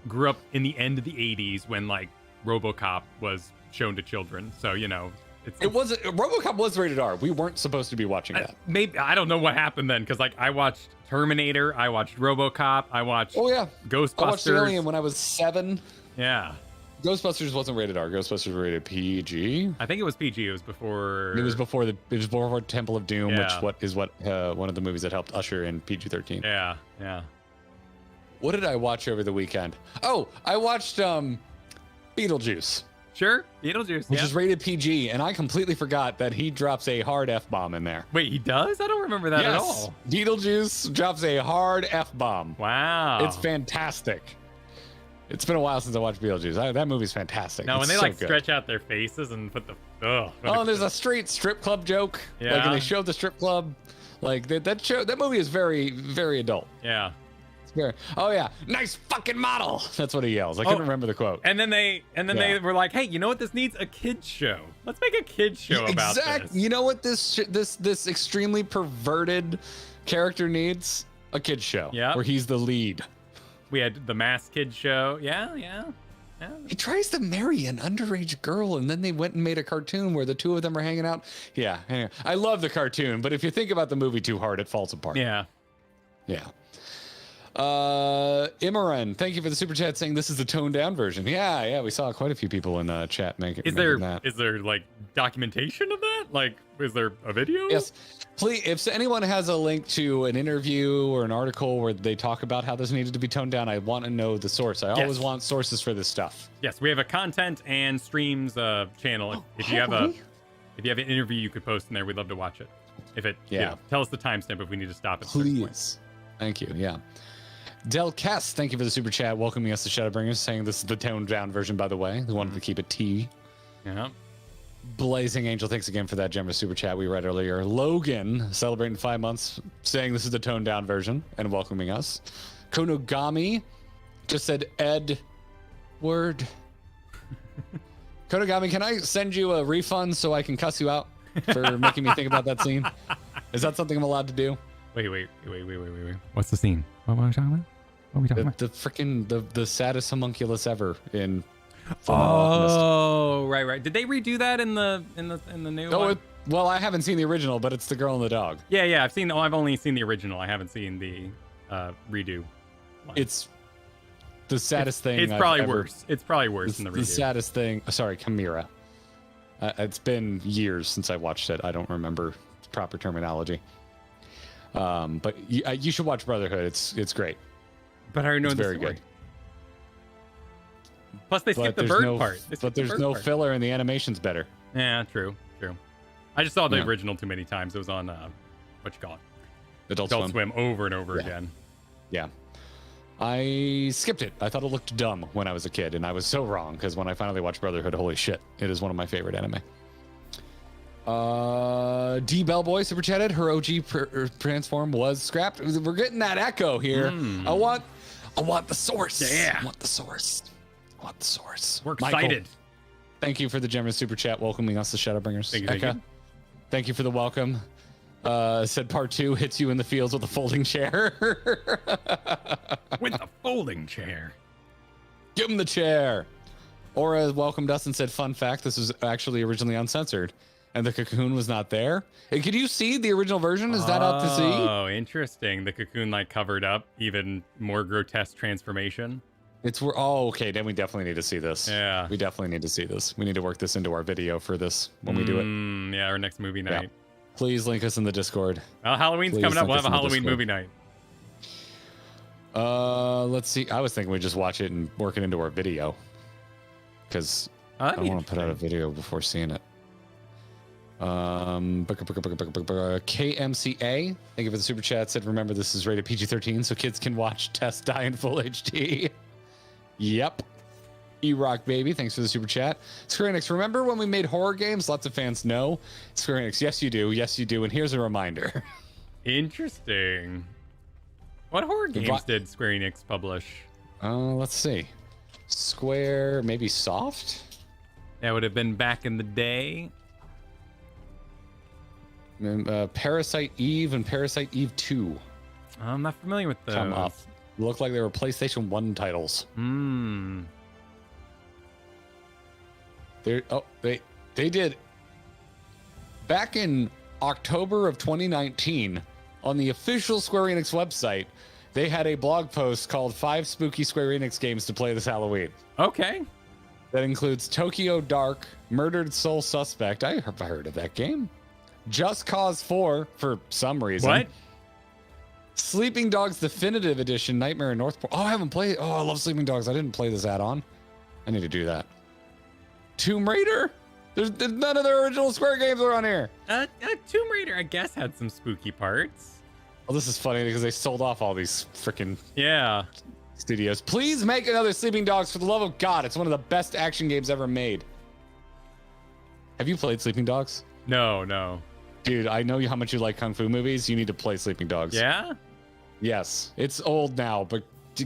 grew up in the end of the 80s when, like, RoboCop was shown to children. So, you know, RoboCop was rated R. We weren't supposed to be watching that. Maybe, I don't know what happened then, because, like, I watched Terminator, I watched RoboCop, I watched Ghostbusters. I watched Alien when I was 7. Yeah. Ghostbusters wasn't rated R. Ghostbusters was rated PG. I think it was PG. It was before. It was before Temple of Doom, which is what one of the movies that helped usher in PG-13. Yeah. What did I watch over the weekend? Oh, I watched Beetlejuice. Sure, Beetlejuice, which is rated PG, and I completely forgot that he drops a hard F-bomb in there. Wait, he does? I don't remember that at all. Beetlejuice drops a hard F-bomb. Wow. It's fantastic. It's been a while since I watched Beetlejuice. That movie's fantastic. No, when it's they so like good. stretch out their faces and put the and there's a straight strip club joke. Yeah. Like when they show the strip club, like that movie is very, very adult. Yeah. It's very. Oh yeah, nice fucking model. That's what he yells. I couldn't remember the quote. And then they were like, hey, you know what? This needs a kids show. Let's make a kids show about this. You know what this extremely perverted character needs? A kids show. Yeah. Where he's the lead. We had the Masked Kid show. Yeah. He tries to marry an underage girl, and then they went and made a cartoon where the two of them are hanging out. Yeah. Anyway, I love the cartoon, but if you think about the movie too hard, it falls apart. Yeah. Imran, thank you for the super chat saying this is the toned down version. Yeah, we saw quite a few people in chat making that. Is there like documentation of that? Like, is there a video? Yes. Please, if anyone has a link to an interview or an article where they talk about how this needed to be toned down, I want to know the source. I always want sources for this stuff. Yes, we have a content and streams channel. If you have an interview you could post in there, we'd love to watch it. Tell us the timestamp if we need to stop it. Please. Thank you. Yeah. Del Kess, thank you for the super chat, welcoming us to Shadowbringers, saying this is the toned down version, by the way. They wanted to keep it T. Yeah. Blazing Angel, thanks again for that generous super chat we read earlier. Logan, celebrating 5 months, saying this is the toned down version and welcoming us. Konogami just said Ed word. Konogami, can I send you a refund so I can cuss you out for making me think about that scene? Is that something I'm allowed to do? Wait. What's the scene? What are we talking about? What are we talking about? The freaking the saddest homunculus ever in. Oh, right. Did they redo that in the new one? Well, I haven't seen the original, but it's the girl and the dog. Yeah. I've only seen the original. I haven't seen the redo one. It's the saddest thing. It's probably worse. It's probably worse than the redo. The saddest thing. Sorry, Chimera. It's been years since I watched it. I don't remember proper terminology. But you should watch Brotherhood. It's great. But I already know it's the very story. good. Plus, they skipped the bird part. But there's no filler, and the animation's better. Yeah, true. I just saw the original too many times. It was on what you call it, Adult Swim over and over again. Yeah. I skipped it. I thought it looked dumb when I was a kid, and I was so wrong because when I finally watched Brotherhood, holy shit, it is one of my favorite anime. D Bellboy super chatted. Her OG transform was scrapped. We're getting that echo here. I want the source. Yeah. I want the source. We're excited. Michael, thank you for the generous super chat welcoming us to Shadowbringers. Thank you. Thank you for the welcome. Said part 2 hits you in the fields with a folding chair. With a folding chair. Give him the chair. Aura welcomed us and said, fun fact, this was actually originally uncensored. And the cocoon was not there. Hey, could you see the original version? Is that out to see? Oh, interesting. The cocoon like covered up even more grotesque transformation. Okay. Then we definitely need to see this. Yeah. We definitely need to see this. We need to work this into our video for this when we do it. Yeah, our next movie night. Yeah. Please link us in the Discord. Well, Halloween's coming up. We'll have a Halloween movie night. Let's see. I was thinking we'd just watch it and work it into our video. Because I don't want to put out a video before seeing it. KMCA, thank you for the super chat. Said, remember, this is rated PG-13, so kids can watch Tess die in full HD. Yep. E-Rock Baby, thanks for the super chat. Square Enix, remember when we made horror games? Lots of fans know. Square Enix, yes you do. Yes you do. And here's a reminder. Interesting. What horror games did Square Enix publish? Let's see. Square, maybe Soft? That would have been back in the day. Parasite Eve and Parasite Eve 2. I'm not familiar with those. Come up. Look like they were PlayStation 1 titles. They did. Back in October of 2019, on the official Square Enix website, they had a blog post called 5 Spooky Square Enix Games to Play This Halloween. Okay. That includes Tokyo Dark, Murdered Soul Suspect. I heard of that game. Just Cause 4, for some reason. What? Sleeping Dogs Definitive Edition, Nightmare in Northport. Oh, I haven't played. Oh, I love Sleeping Dogs. I didn't play this add-on. I need to do that. Tomb Raider? There's none of the original Square games are on here. Tomb Raider, I guess, had some spooky parts. Well, this is funny because they sold off all these freaking studios. Please make another Sleeping Dogs, for the love of God. It's one of the best action games ever made. Have you played Sleeping Dogs? No. Dude, I know how much you like Kung Fu movies. You need to play Sleeping Dogs. Yeah? Yes. It's old now, but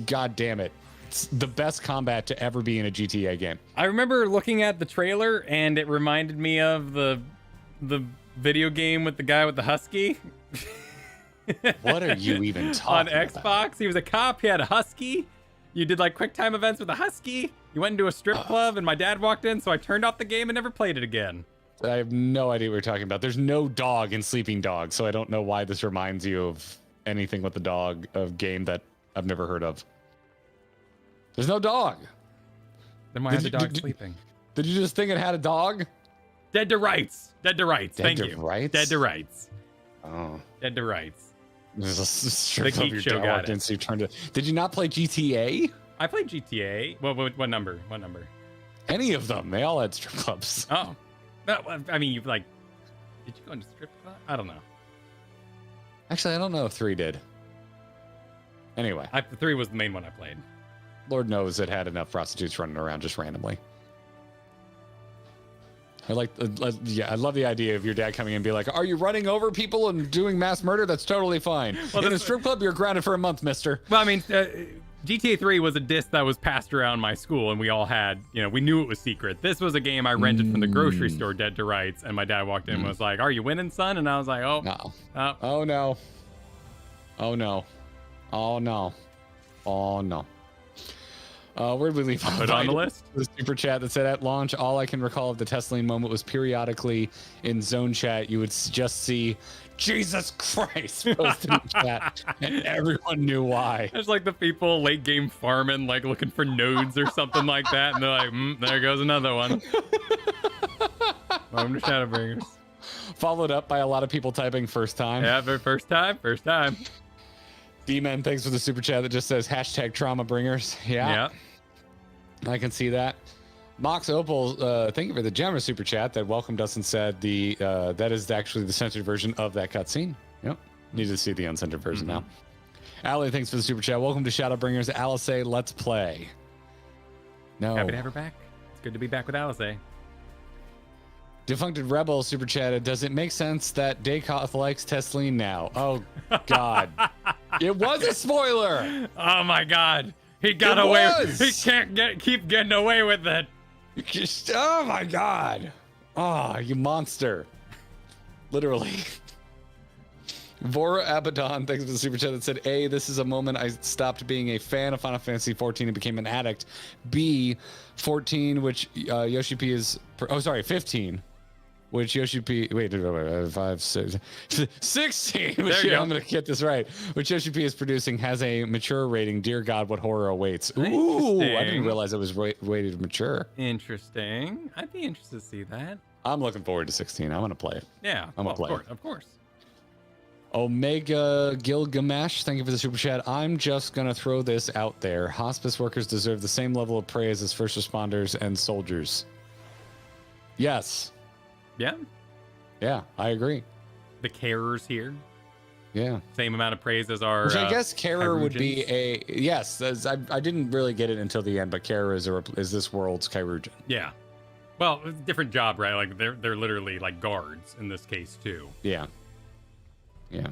God damn it. It's the best combat to ever be in a GTA game. I remember looking at the trailer, and it reminded me of the video game with the guy with the husky. What are you even talking on Xbox? about? He was a cop. He had a husky. You did like quick time events with a husky. You went into a strip club, and my dad walked in, so I turned off the game and never played it again. I have no idea what you're talking about. There's no dog in Sleeping Dogs, so I don't know why this reminds you of anything with the dog, a game that I've never heard of. There's no dog. Then why is the dog sleeping? Did you just think it had a dog? Dead to Rights. Dead to Rights. Dead Thank to you. Rights? Dead to Rights. Oh. Dead to Rights. There's a strip The of Geek your Show dog got it. and so you turned it. Did you not play GTA? I played GTA. What number? What number? Any of them. They all had strip clubs. Oh. No, I mean, did you go into strip club? I don't know. Actually, I don't know if 3 did. Anyway. 3 was the main one I played. Lord knows it had enough prostitutes running around just randomly. I love the idea of your dad coming in and be like, are you running over people and doing mass murder? That's totally fine. Well, in a strip club, you're grounded for a month, mister. Well, I mean, GTA 3 was a disc that was passed around my school, and we all had, we knew it was secret. This was a game I rented from the grocery store, Dead to Rights, and my dad walked in and was like, are you winning, son? And I was like, oh. No. Oh, no. Oh, no. Oh, no. Oh, no. Where did we leave off? Put on the list? The super chat that said, at launch, all I can recall of the Tesla moment was periodically in zone chat, you would just see Jesus Christ posted in chat, and everyone knew why. There's like the people late game farming, like looking for nodes or something like that, and they're like, there goes another one. Welcome to Shadowbringers. Followed up by a lot of people typing first time. Yeah, first time. D-Man, thanks for the super chat that just says hashtag trauma bringers. Yeah. I can see that. Mox Opal, thank you for the generous super chat that welcomed us and said that is actually the censored version of that cutscene. Yep. Need to see the uncensored version now. Allie, thanks for the super chat. Welcome to Shadowbringers. Alice, let's play. No. Happy to have her back. It's good to be back with Alice. Defuncted Rebel super chatted, does it make sense that Daykoth likes Tesleen now? Oh, God. It was a spoiler. Oh, my God. He got away. He can't keep getting away with it. Oh, my God. Oh, you monster. Literally. Vora Abaddon, thanks for the super chat that said, A, this is a moment I stopped being a fan of Final Fantasy 14 and became an B, 14, which Yoshi P is... 15. which Yoshi P. Wait, 5, 6, 16. There Which you go. I'm gonna get this right. Which Yoshi P is producing has a mature rating. Dear God, what horror awaits? Ooh, I Interesting. didn't realize it was rated mature. Interesting. I'd be interested to see that. I'm looking forward to 16. I'm gonna play it. Yeah. I'm gonna play it. Of course. Omega Gilgamesh, thank you for the super chat. I'm just gonna throw this out there. Hospice workers deserve the same level of praise as first responders and soldiers. Yes. Yeah. Yeah, I agree. The carers here. Yeah. Same amount of praise as our. Which I guess carer would be Kyrugians. a yes. I didn't really get it until the end, but carer is this world's Kyrugian. Yeah. Well, different job, right? Like they're literally like guards in this case too. Yeah. Yeah.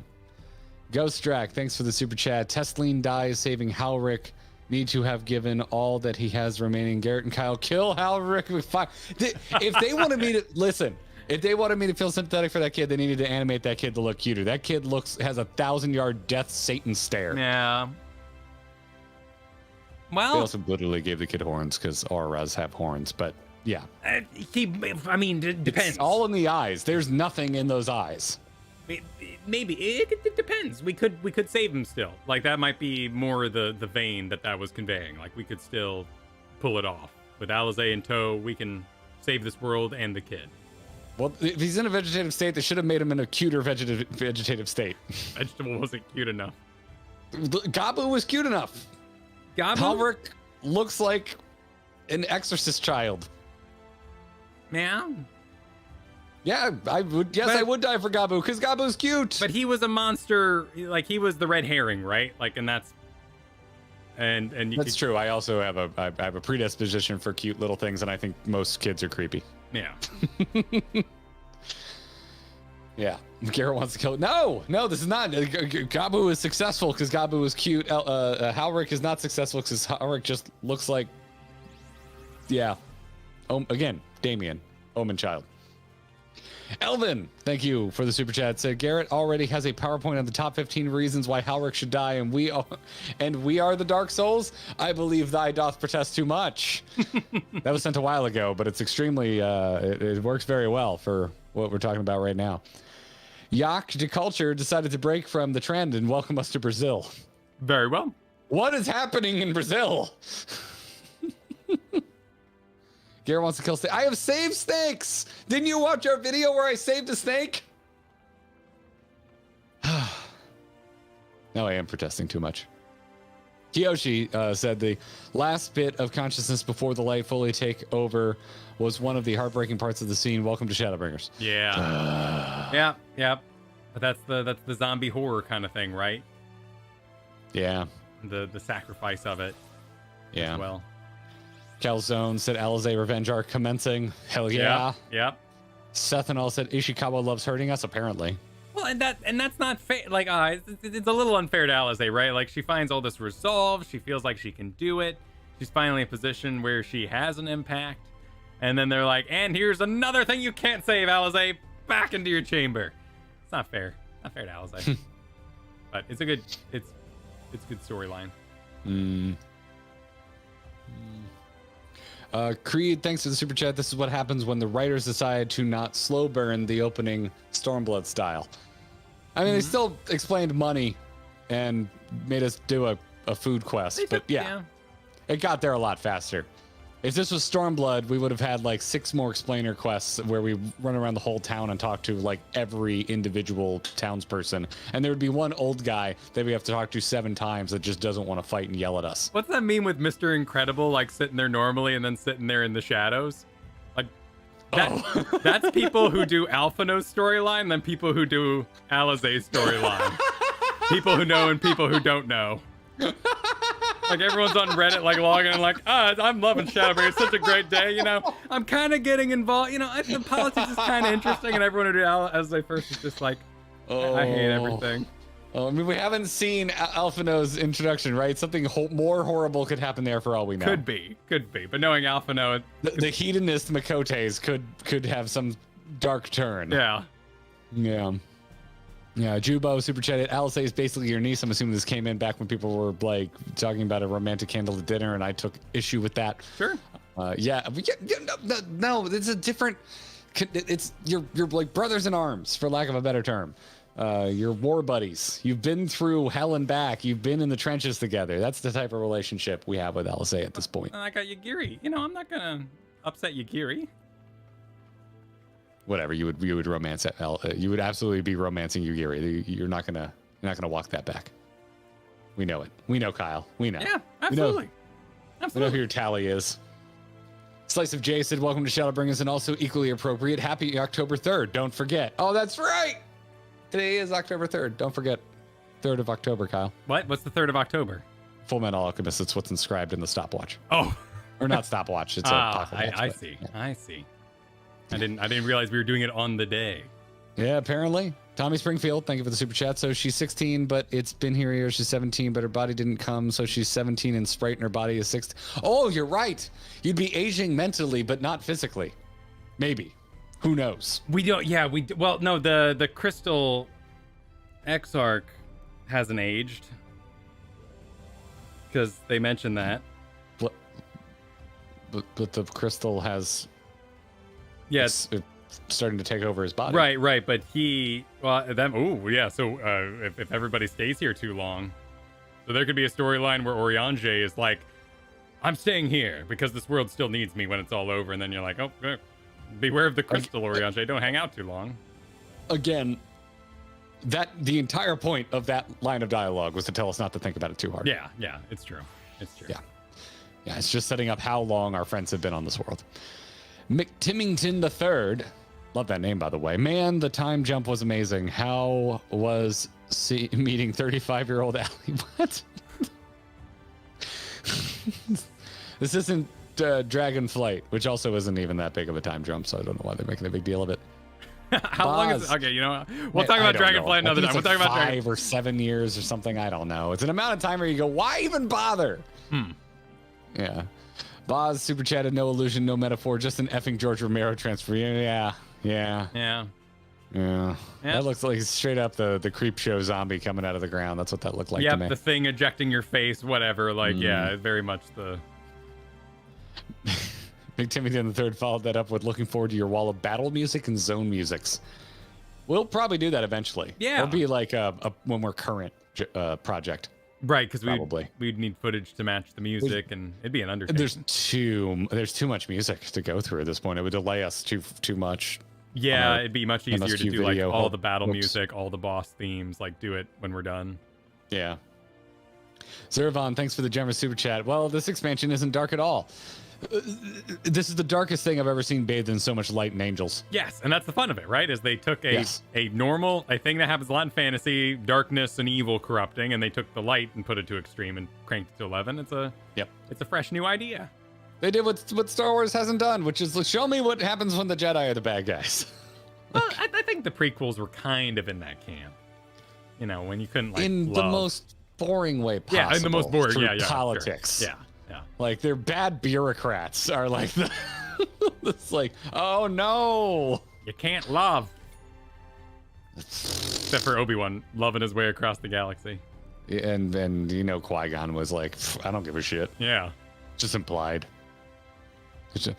Ghost Drac, thanks for the super chat. Testline dies saving Halric. Need to have given all that he has remaining. Garrett and Kyle kill Halric with fire. If they wanted me to listen, if they wanted me to feel sympathetic for that kid, they needed to animate that kid to look cuter. That kid has a 1,000-yard death Satan stare. Yeah. They Well, also literally gave the kid horns because auras have horns, but yeah. I mean, it depends. It's all in the eyes. There's nothing in those eyes. Maybe it depends. We could save him still. Like that might be more the vein that was conveying. Like we could still pull it off with Alizé in tow. We can save this world and the kid. Well, if he's in a vegetative state, they should have made him in a cuter vegetative state. Vegetable wasn't cute enough. Gabu was cute enough. Gabu? Halric looks like an exorcist child. Yeah. Yeah, I would. Yes, I would die for Gabu because Gabu's cute. But he was a monster. Like he was the red herring, right? Like, and that's and you. That's true. I also have a predisposition for cute little things, and I think most kids are creepy. Yeah. Yeah. Garrett wants to kill. No, this is not. Gabu is successful because Gabu is cute. Halric is not successful because Halric just looks like. Yeah. Again, Damien, Omen child. Elvin, thank you for the super chat. Said Garrett already has a PowerPoint on the top 15 reasons why Halric should die, and we are the Dark Souls. I believe thy doth protest too much. That was sent a while ago, but it's extremely. It works very well for what we're talking about right now. Yak de Culture decided to break from the trend and welcome us to Brazil. Very well. What is happening in Brazil? Garrett wants to kill snakes. I have saved snakes. Didn't you watch our video where I saved a snake? Now I am protesting too much. Kiyoshi said the last bit of consciousness before the light fully take over was one of the heartbreaking parts of the scene. Welcome to Shadowbringers. Yeah. Yeah. But that's the zombie horror kind of thing, right? Yeah. The sacrifice of it. Yeah. As well. Calzone said Alizé Revenge are commencing. Hell yeah. Yep. Seth and all said Ishikawa loves hurting us, apparently. Well, and that's not fair. Like, it's a little unfair to Alizé, right? Like, she finds all this resolve. She feels like she can do it. She's finally in a position where she has an impact. And then they're like, and here's another thing you can't save, Alizé. Back into your chamber. It's not fair. Not fair to Alizé. But it's a good storyline. Creed, thanks for the super chat. This is what happens when the writers decide to not slow burn the opening Stormblood style. I mean, they still explained money and made us do a food quest, but yeah, it got there a lot faster. If this was Stormblood, we would have had like 6 more explainer quests where we run around the whole town and talk to like every individual townsperson. And there would be one old guy that we have to talk to 7 times that just doesn't want to fight and yell at us. What's that mean with Mr. Incredible, like sitting there normally and then sitting there in the shadows? Like, that's people who do Alphino's storyline, then people who do Alizé's storyline. People who know and people who don't know. Like everyone's on Reddit, like logging and like, I'm loving Shadowbringers. It's such a great day, you know. I'm kind of getting involved, you know. The politics is kind of interesting, and everyone who did Alizé first is just like, I hate everything. Oh, I mean, we haven't seen Alphino's introduction, right? Something more horrible could happen there for all we know. Could be. But knowing Alphino, the hedonist Makotes could have some dark turn. Yeah. Yeah, Jubo super chatted. Alizé is basically your niece. I'm assuming this came in back when people were like talking about a romantic candle at dinner, and I took issue with that. Sure. No, it's a different. it's you're like brothers in arms, for lack of a better term. You're war buddies. You've been through hell and back. You've been in the trenches together. That's the type of relationship we have with LSA at this point. I got Yagiri. You know, I'm not gonna upset Yagiri. Whatever, you would romance it. You would absolutely be romancing Yugiri. You're not gonna walk that back. We know it. We know Kyle. We know. Yeah, absolutely. We know who your tally is. Slice of J said, "Welcome to Shadowbringers," and also equally appropriate, happy October 3rd. Don't forget. Oh, that's right. Today is October 3rd. Don't forget. 3rd of October, Kyle. What? What's the 3rd of October? Full Metal Alchemist. It's what's inscribed in the stopwatch. Oh, or not stopwatch. It's a I see. Yeah. I see. I didn't realize we were doing it on the day. Yeah, apparently. Tommy Springfield, thank you for the super chat. So she's 16, but it's been here. She's 17, but her body didn't come. So she's 17 in sprite and her body is 16. Oh, you're right. You'd be aging mentally, but not physically. Maybe. Who knows? We don't. Yeah, we. Well, no. The Crystal Exarch hasn't aged because they mentioned that. But the crystal has. Yes. It's starting to take over his body. Right. But he, them. Oh, yeah. So if everybody stays here too long, so there could be a storyline where Oriange is like, "I'm staying here because this world still needs me when it's all over," and then you're like, "Oh, beware of the crystal, Oriange. Don't hang out too long." Again, the entire point of that line of dialogue was to tell us not to think about it too hard. Yeah. It's true. Yeah. It's just setting up how long our friends have been on this world. McTimmington III. Love that name, by the way. Man, the time jump was amazing. How was meeting 35-year-old Allie? What? This isn't Dragonflight, which also isn't even that big of a time jump, so I don't know why they're making a big deal of it. How long is it? Okay, we'll talk about Dragonflight another time. We'll talk about 5 or 7 years or something. I don't know. It's an amount of time where you go, why even bother? Yeah. Boz super chatted, no illusion, no metaphor, just an effing George Romero transfer. Yeah. That looks like straight up the creep show zombie coming out of the ground. That's what that looked like to me. The thing ejecting your face, whatever. Like, yeah, very much the... Big Timothy III followed that up with looking forward to your wall of battle music and zone musics. We'll probably do that eventually. Yeah. It'll be like a when we're current project. Right, because we'd need footage to match the music, and it'd be an undertaking. There's too much music to go through at this point. It would delay us too much. Yeah, it'd be much easier MSQ to do like video. all the battle music, all the boss themes, like do it when we're done. Yeah. Zervon, thanks for the generous super chat. Well, this expansion isn't dark at all. This is the darkest thing I've ever seen bathed in so much light and angels. Yes, and that's the fun of it, right? Is they took a thing that happens a lot in fantasy, darkness and evil corrupting, and they took the light and put it to extreme and cranked it to 11. It's a fresh new idea. They did what Star Wars hasn't done, which is show me what happens when the Jedi are the bad guys. Well, I think the prequels were kind of in that camp. You know, when you couldn't the most boring way possible. Yeah, in the most boring. Through Yeah. politics. Sure. Yeah. Like they're bad bureaucrats are like it's like, oh no, you can't love. Except for Obi-Wan loving his way across the galaxy. And Qui-Gon was like, I don't give a shit. Yeah. Just implied. The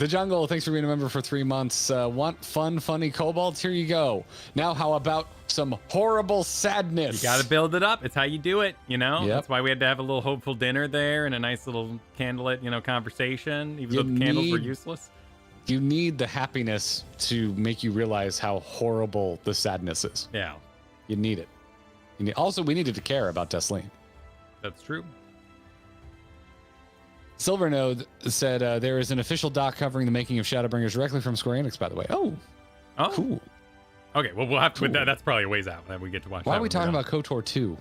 Jungle, thanks for being a member for 3 months. Want fun, funny kobolds? Here you go. Now, how about some horrible sadness? You got to build it up. It's how you do it, Yep. That's why we had to have a little hopeful dinner there and a nice little candlelit, conversation, even though the candles were useless. You need the happiness to make you realize how horrible the sadness is. Yeah. You need it. Also, we needed to care about Tesleen. That's true. Silvernode said there is an official doc covering the making of Shadowbringers directly from Square Enix, by the way. Oh, cool. Okay, well, we'll have to. That's probably a ways out that we get to watch. Why are we talking about KOTOR 2?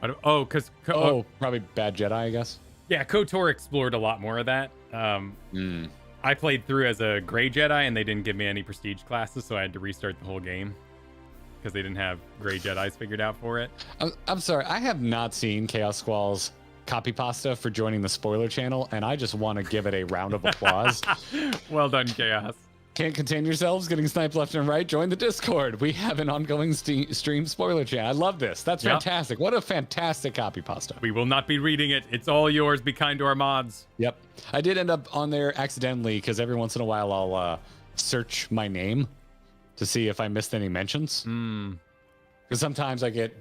Because probably Bad Jedi, I guess. Yeah, KOTOR explored a lot more of that. I played through as a Gray Jedi, and they didn't give me any prestige classes, so I had to restart the whole game because they didn't have Gray Jedis figured out for it. I'm sorry, I have not seen Chaos Squall's copy pasta for joining the spoiler channel, and I just want to give it a round of applause. Well done, Chaos. Can't contain yourselves, getting sniped left and right? Join the Discord. We have an ongoing stream spoiler chat. I love this. That's fantastic. What a fantastic copy, Pasta. We will not be reading it. It's all yours. Be kind to our mods. Yep. I did end up on there accidentally because every once in a while I'll search my name to see if I missed any mentions. Because sometimes I get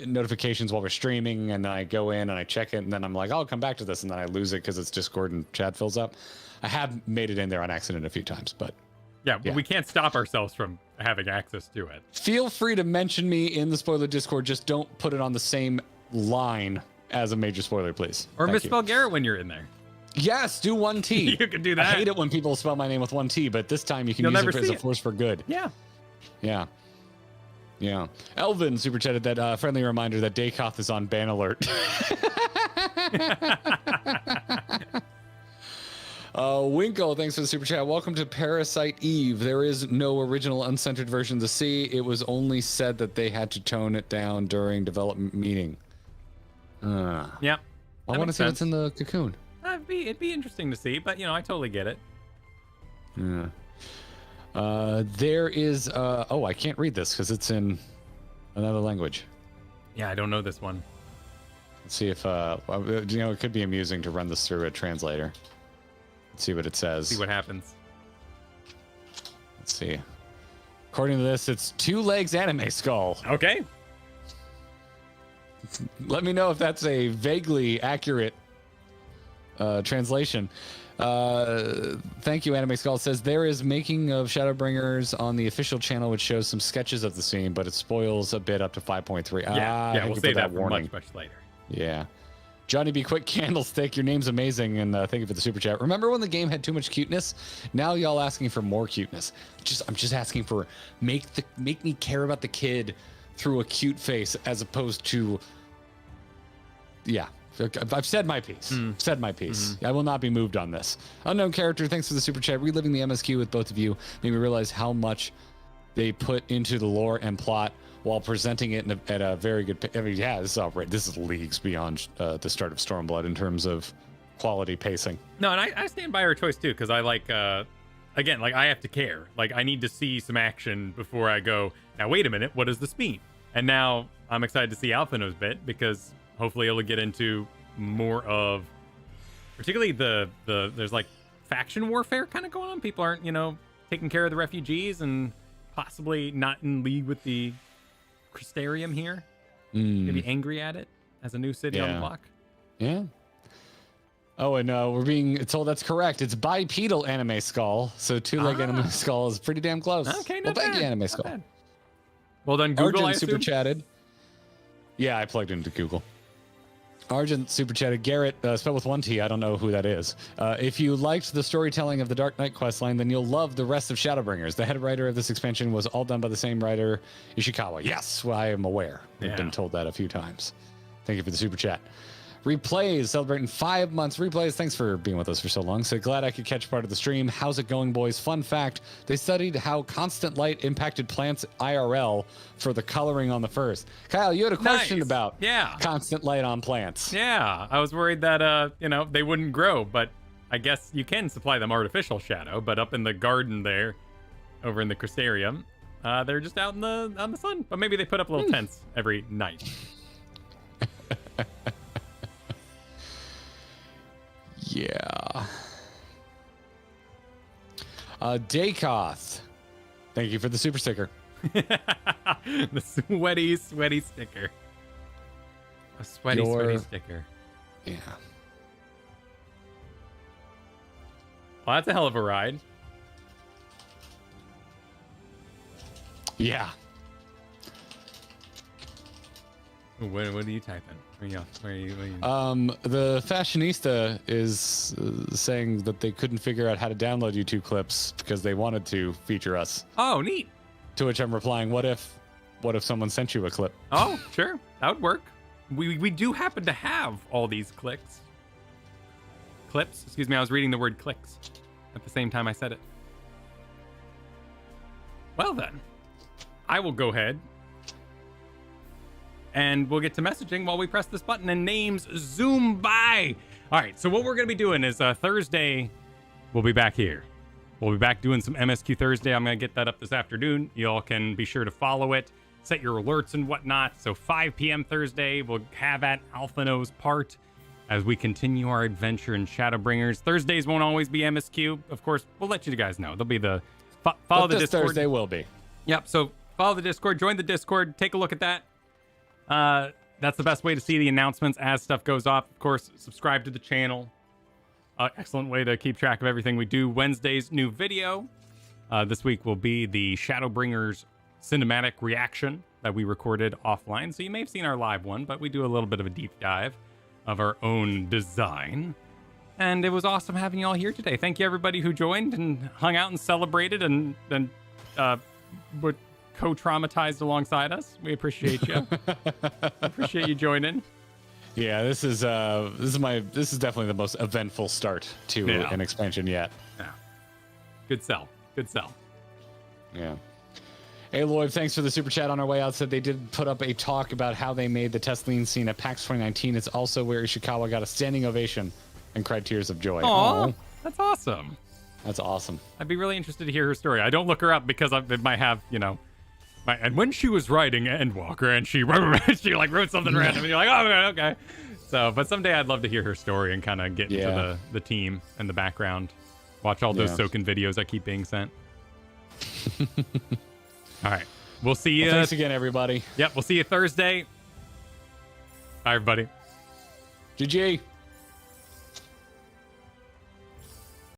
notifications while we're streaming and I go in and I check it and then I'm like, I'll come back to this, and then I lose it because it's Discord and chat fills up. I have made it in there on accident a few times, but yeah, but we can't stop ourselves from having access to it. Feel free to mention me in the spoiler Discord. Just don't put it on the same line as a major spoiler, please. Or misspell Garrett when you're in there. Yes, do one T. You can do that. I hate it when people spell my name with one T, but this time you can use it as a force for good. Yeah. Yeah. Yeah. Elvin super chatted that friendly reminder that Dakoth is on ban alert. Winkle, thanks for the super chat. Welcome to Parasite Eve. There is no original uncensored version to see. It was only said that they had to tone it down during development meeting. Yeah. I want to see what's in the cocoon. It'd be interesting to see, but I totally get it. Yeah. There is I can't read this because it's in another language. Yeah, I don't know this one. Let's see if it could be amusing to run this through a translator. Let's see what it says. See what happens. Let's see. According to this, it's 2 legs anime skull. Okay. Let me know if that's a vaguely accurate translation. Thank you, Anime Skull. It says there is making of Shadowbringers on the official channel, which shows some sketches of the scene, but it spoils a bit up to 5.3. Yeah, we'll say that for much later. Yeah. Johnny B. Quick Candlestick, your name's amazing, and thank you for the super chat. Remember when the game had too much cuteness? Now y'all asking for more cuteness. I'm just asking for make me care about the kid through a cute face as opposed to I've said my piece. Said my piece. I will not be moved on this. Unknown character, thanks for the super chat. Reliving the MSQ with both of you made me realize how much they put into the lore and plot while presenting it at a very good. This is all right. This is leagues beyond the start of Stormblood in terms of quality pacing. No, and I stand by her choice too, because I like again, like I have to care. Like I need to see some action before I go. Now wait a minute, what does this mean? And now I'm excited to see Alphino's bit because hopefully it'll get into more of, particularly the there's like faction warfare kind of going on. People aren't taking care of the refugees and possibly not in league with the Crystarium here. Maybe angry at it as a new city on the block. Yeah. Oh, and we're being told that's correct. It's bipedal anime skull. So 2-leg anime skull is pretty damn close. Okay, well, thank you, anime skull. Bad. Well done, Google. Argent super chatted. Yeah, I plugged into Google. Argent super chatted. Garrett, spelled with 1 T. I don't know who that is. If you liked the storytelling of the Dark Knight questline, then you'll love the rest of Shadowbringers. The head writer of this expansion was all done by the same writer, Ishikawa. Yes, well, I am aware. I've been told that a few times. Thank you for the super chat. Replays, celebrating 5 months. Replays, thanks for being with us for so long. So glad I could catch part of the stream. How's it going, boys? Fun fact, they studied how constant light impacted plants IRL for the coloring on the first. Kyle, you had a question about constant light on plants. Yeah, I was worried that, they wouldn't grow, but I guess you can supply them artificial shadow, but up in the garden there, over in the Crystarium, they're just out in the sun. But maybe they put up little tents every night. Yeah. Dakoth, thank you for the super sticker. The sweaty sticker. A sweaty sticker. Yeah. Well, that's a hell of a ride. Yeah. What are you typing? Where are you? The fashionista is saying that they couldn't figure out how to download YouTube clips because they wanted to feature us. Oh, neat. To which I'm replying, what if someone sent you a clip? Oh, sure. That would work. We do happen to have all these clips. Excuse me, I was reading the word clicks at the same time I said it. Well then, I will go ahead and we'll get to messaging while we press this button and names zoom by. All right, so what we're going to be doing is Thursday, we'll be back here. We'll be back doing some MSQ Thursday. I'm going to get that up this afternoon. You all can be sure to follow it, set your alerts and whatnot. So 5 p.m. Thursday, we'll have at Alphino's part as we continue our adventure in Shadowbringers. Thursdays won't always be MSQ. Of course, we'll let you guys know. There'll be the follow the Discord. Thursday will be. Yep. So follow the Discord, join the Discord, take a look at that. That's the best way to see the announcements as stuff goes off. Of course, subscribe to the channel. Excellent way to keep track of everything we do. Wednesday's new video. This week will be the Shadowbringers cinematic reaction that we recorded offline. So you may have seen our live one, but we do a little bit of a deep dive of our own design. And it was awesome having you all here today. Thank you, everybody who joined and hung out and celebrated and were co-traumatized alongside us. We appreciate you. Appreciate you joining. Yeah, this is definitely the most eventful start to an expansion yet. Yeah. Good sell. Good sell. Yeah. Hey, Lloyd, thanks for the super chat on our way out. Said they did put up a talk about how they made the Tesline scene at PAX 2019. It's also where Ishikawa got a standing ovation and cried tears of joy. Aww, that's awesome. That's awesome. I'd be really interested to hear her story. I don't look her up because it might have, and when she was writing Endwalker and she like wrote something random and you're like, oh, okay. So, but someday I'd love to hear her story and kind of get into the team and the background. Watch all those Soken videos that keep being sent. All right. We'll see you. Thanks again, everybody. Yep. We'll see you Thursday. Bye, everybody. GG.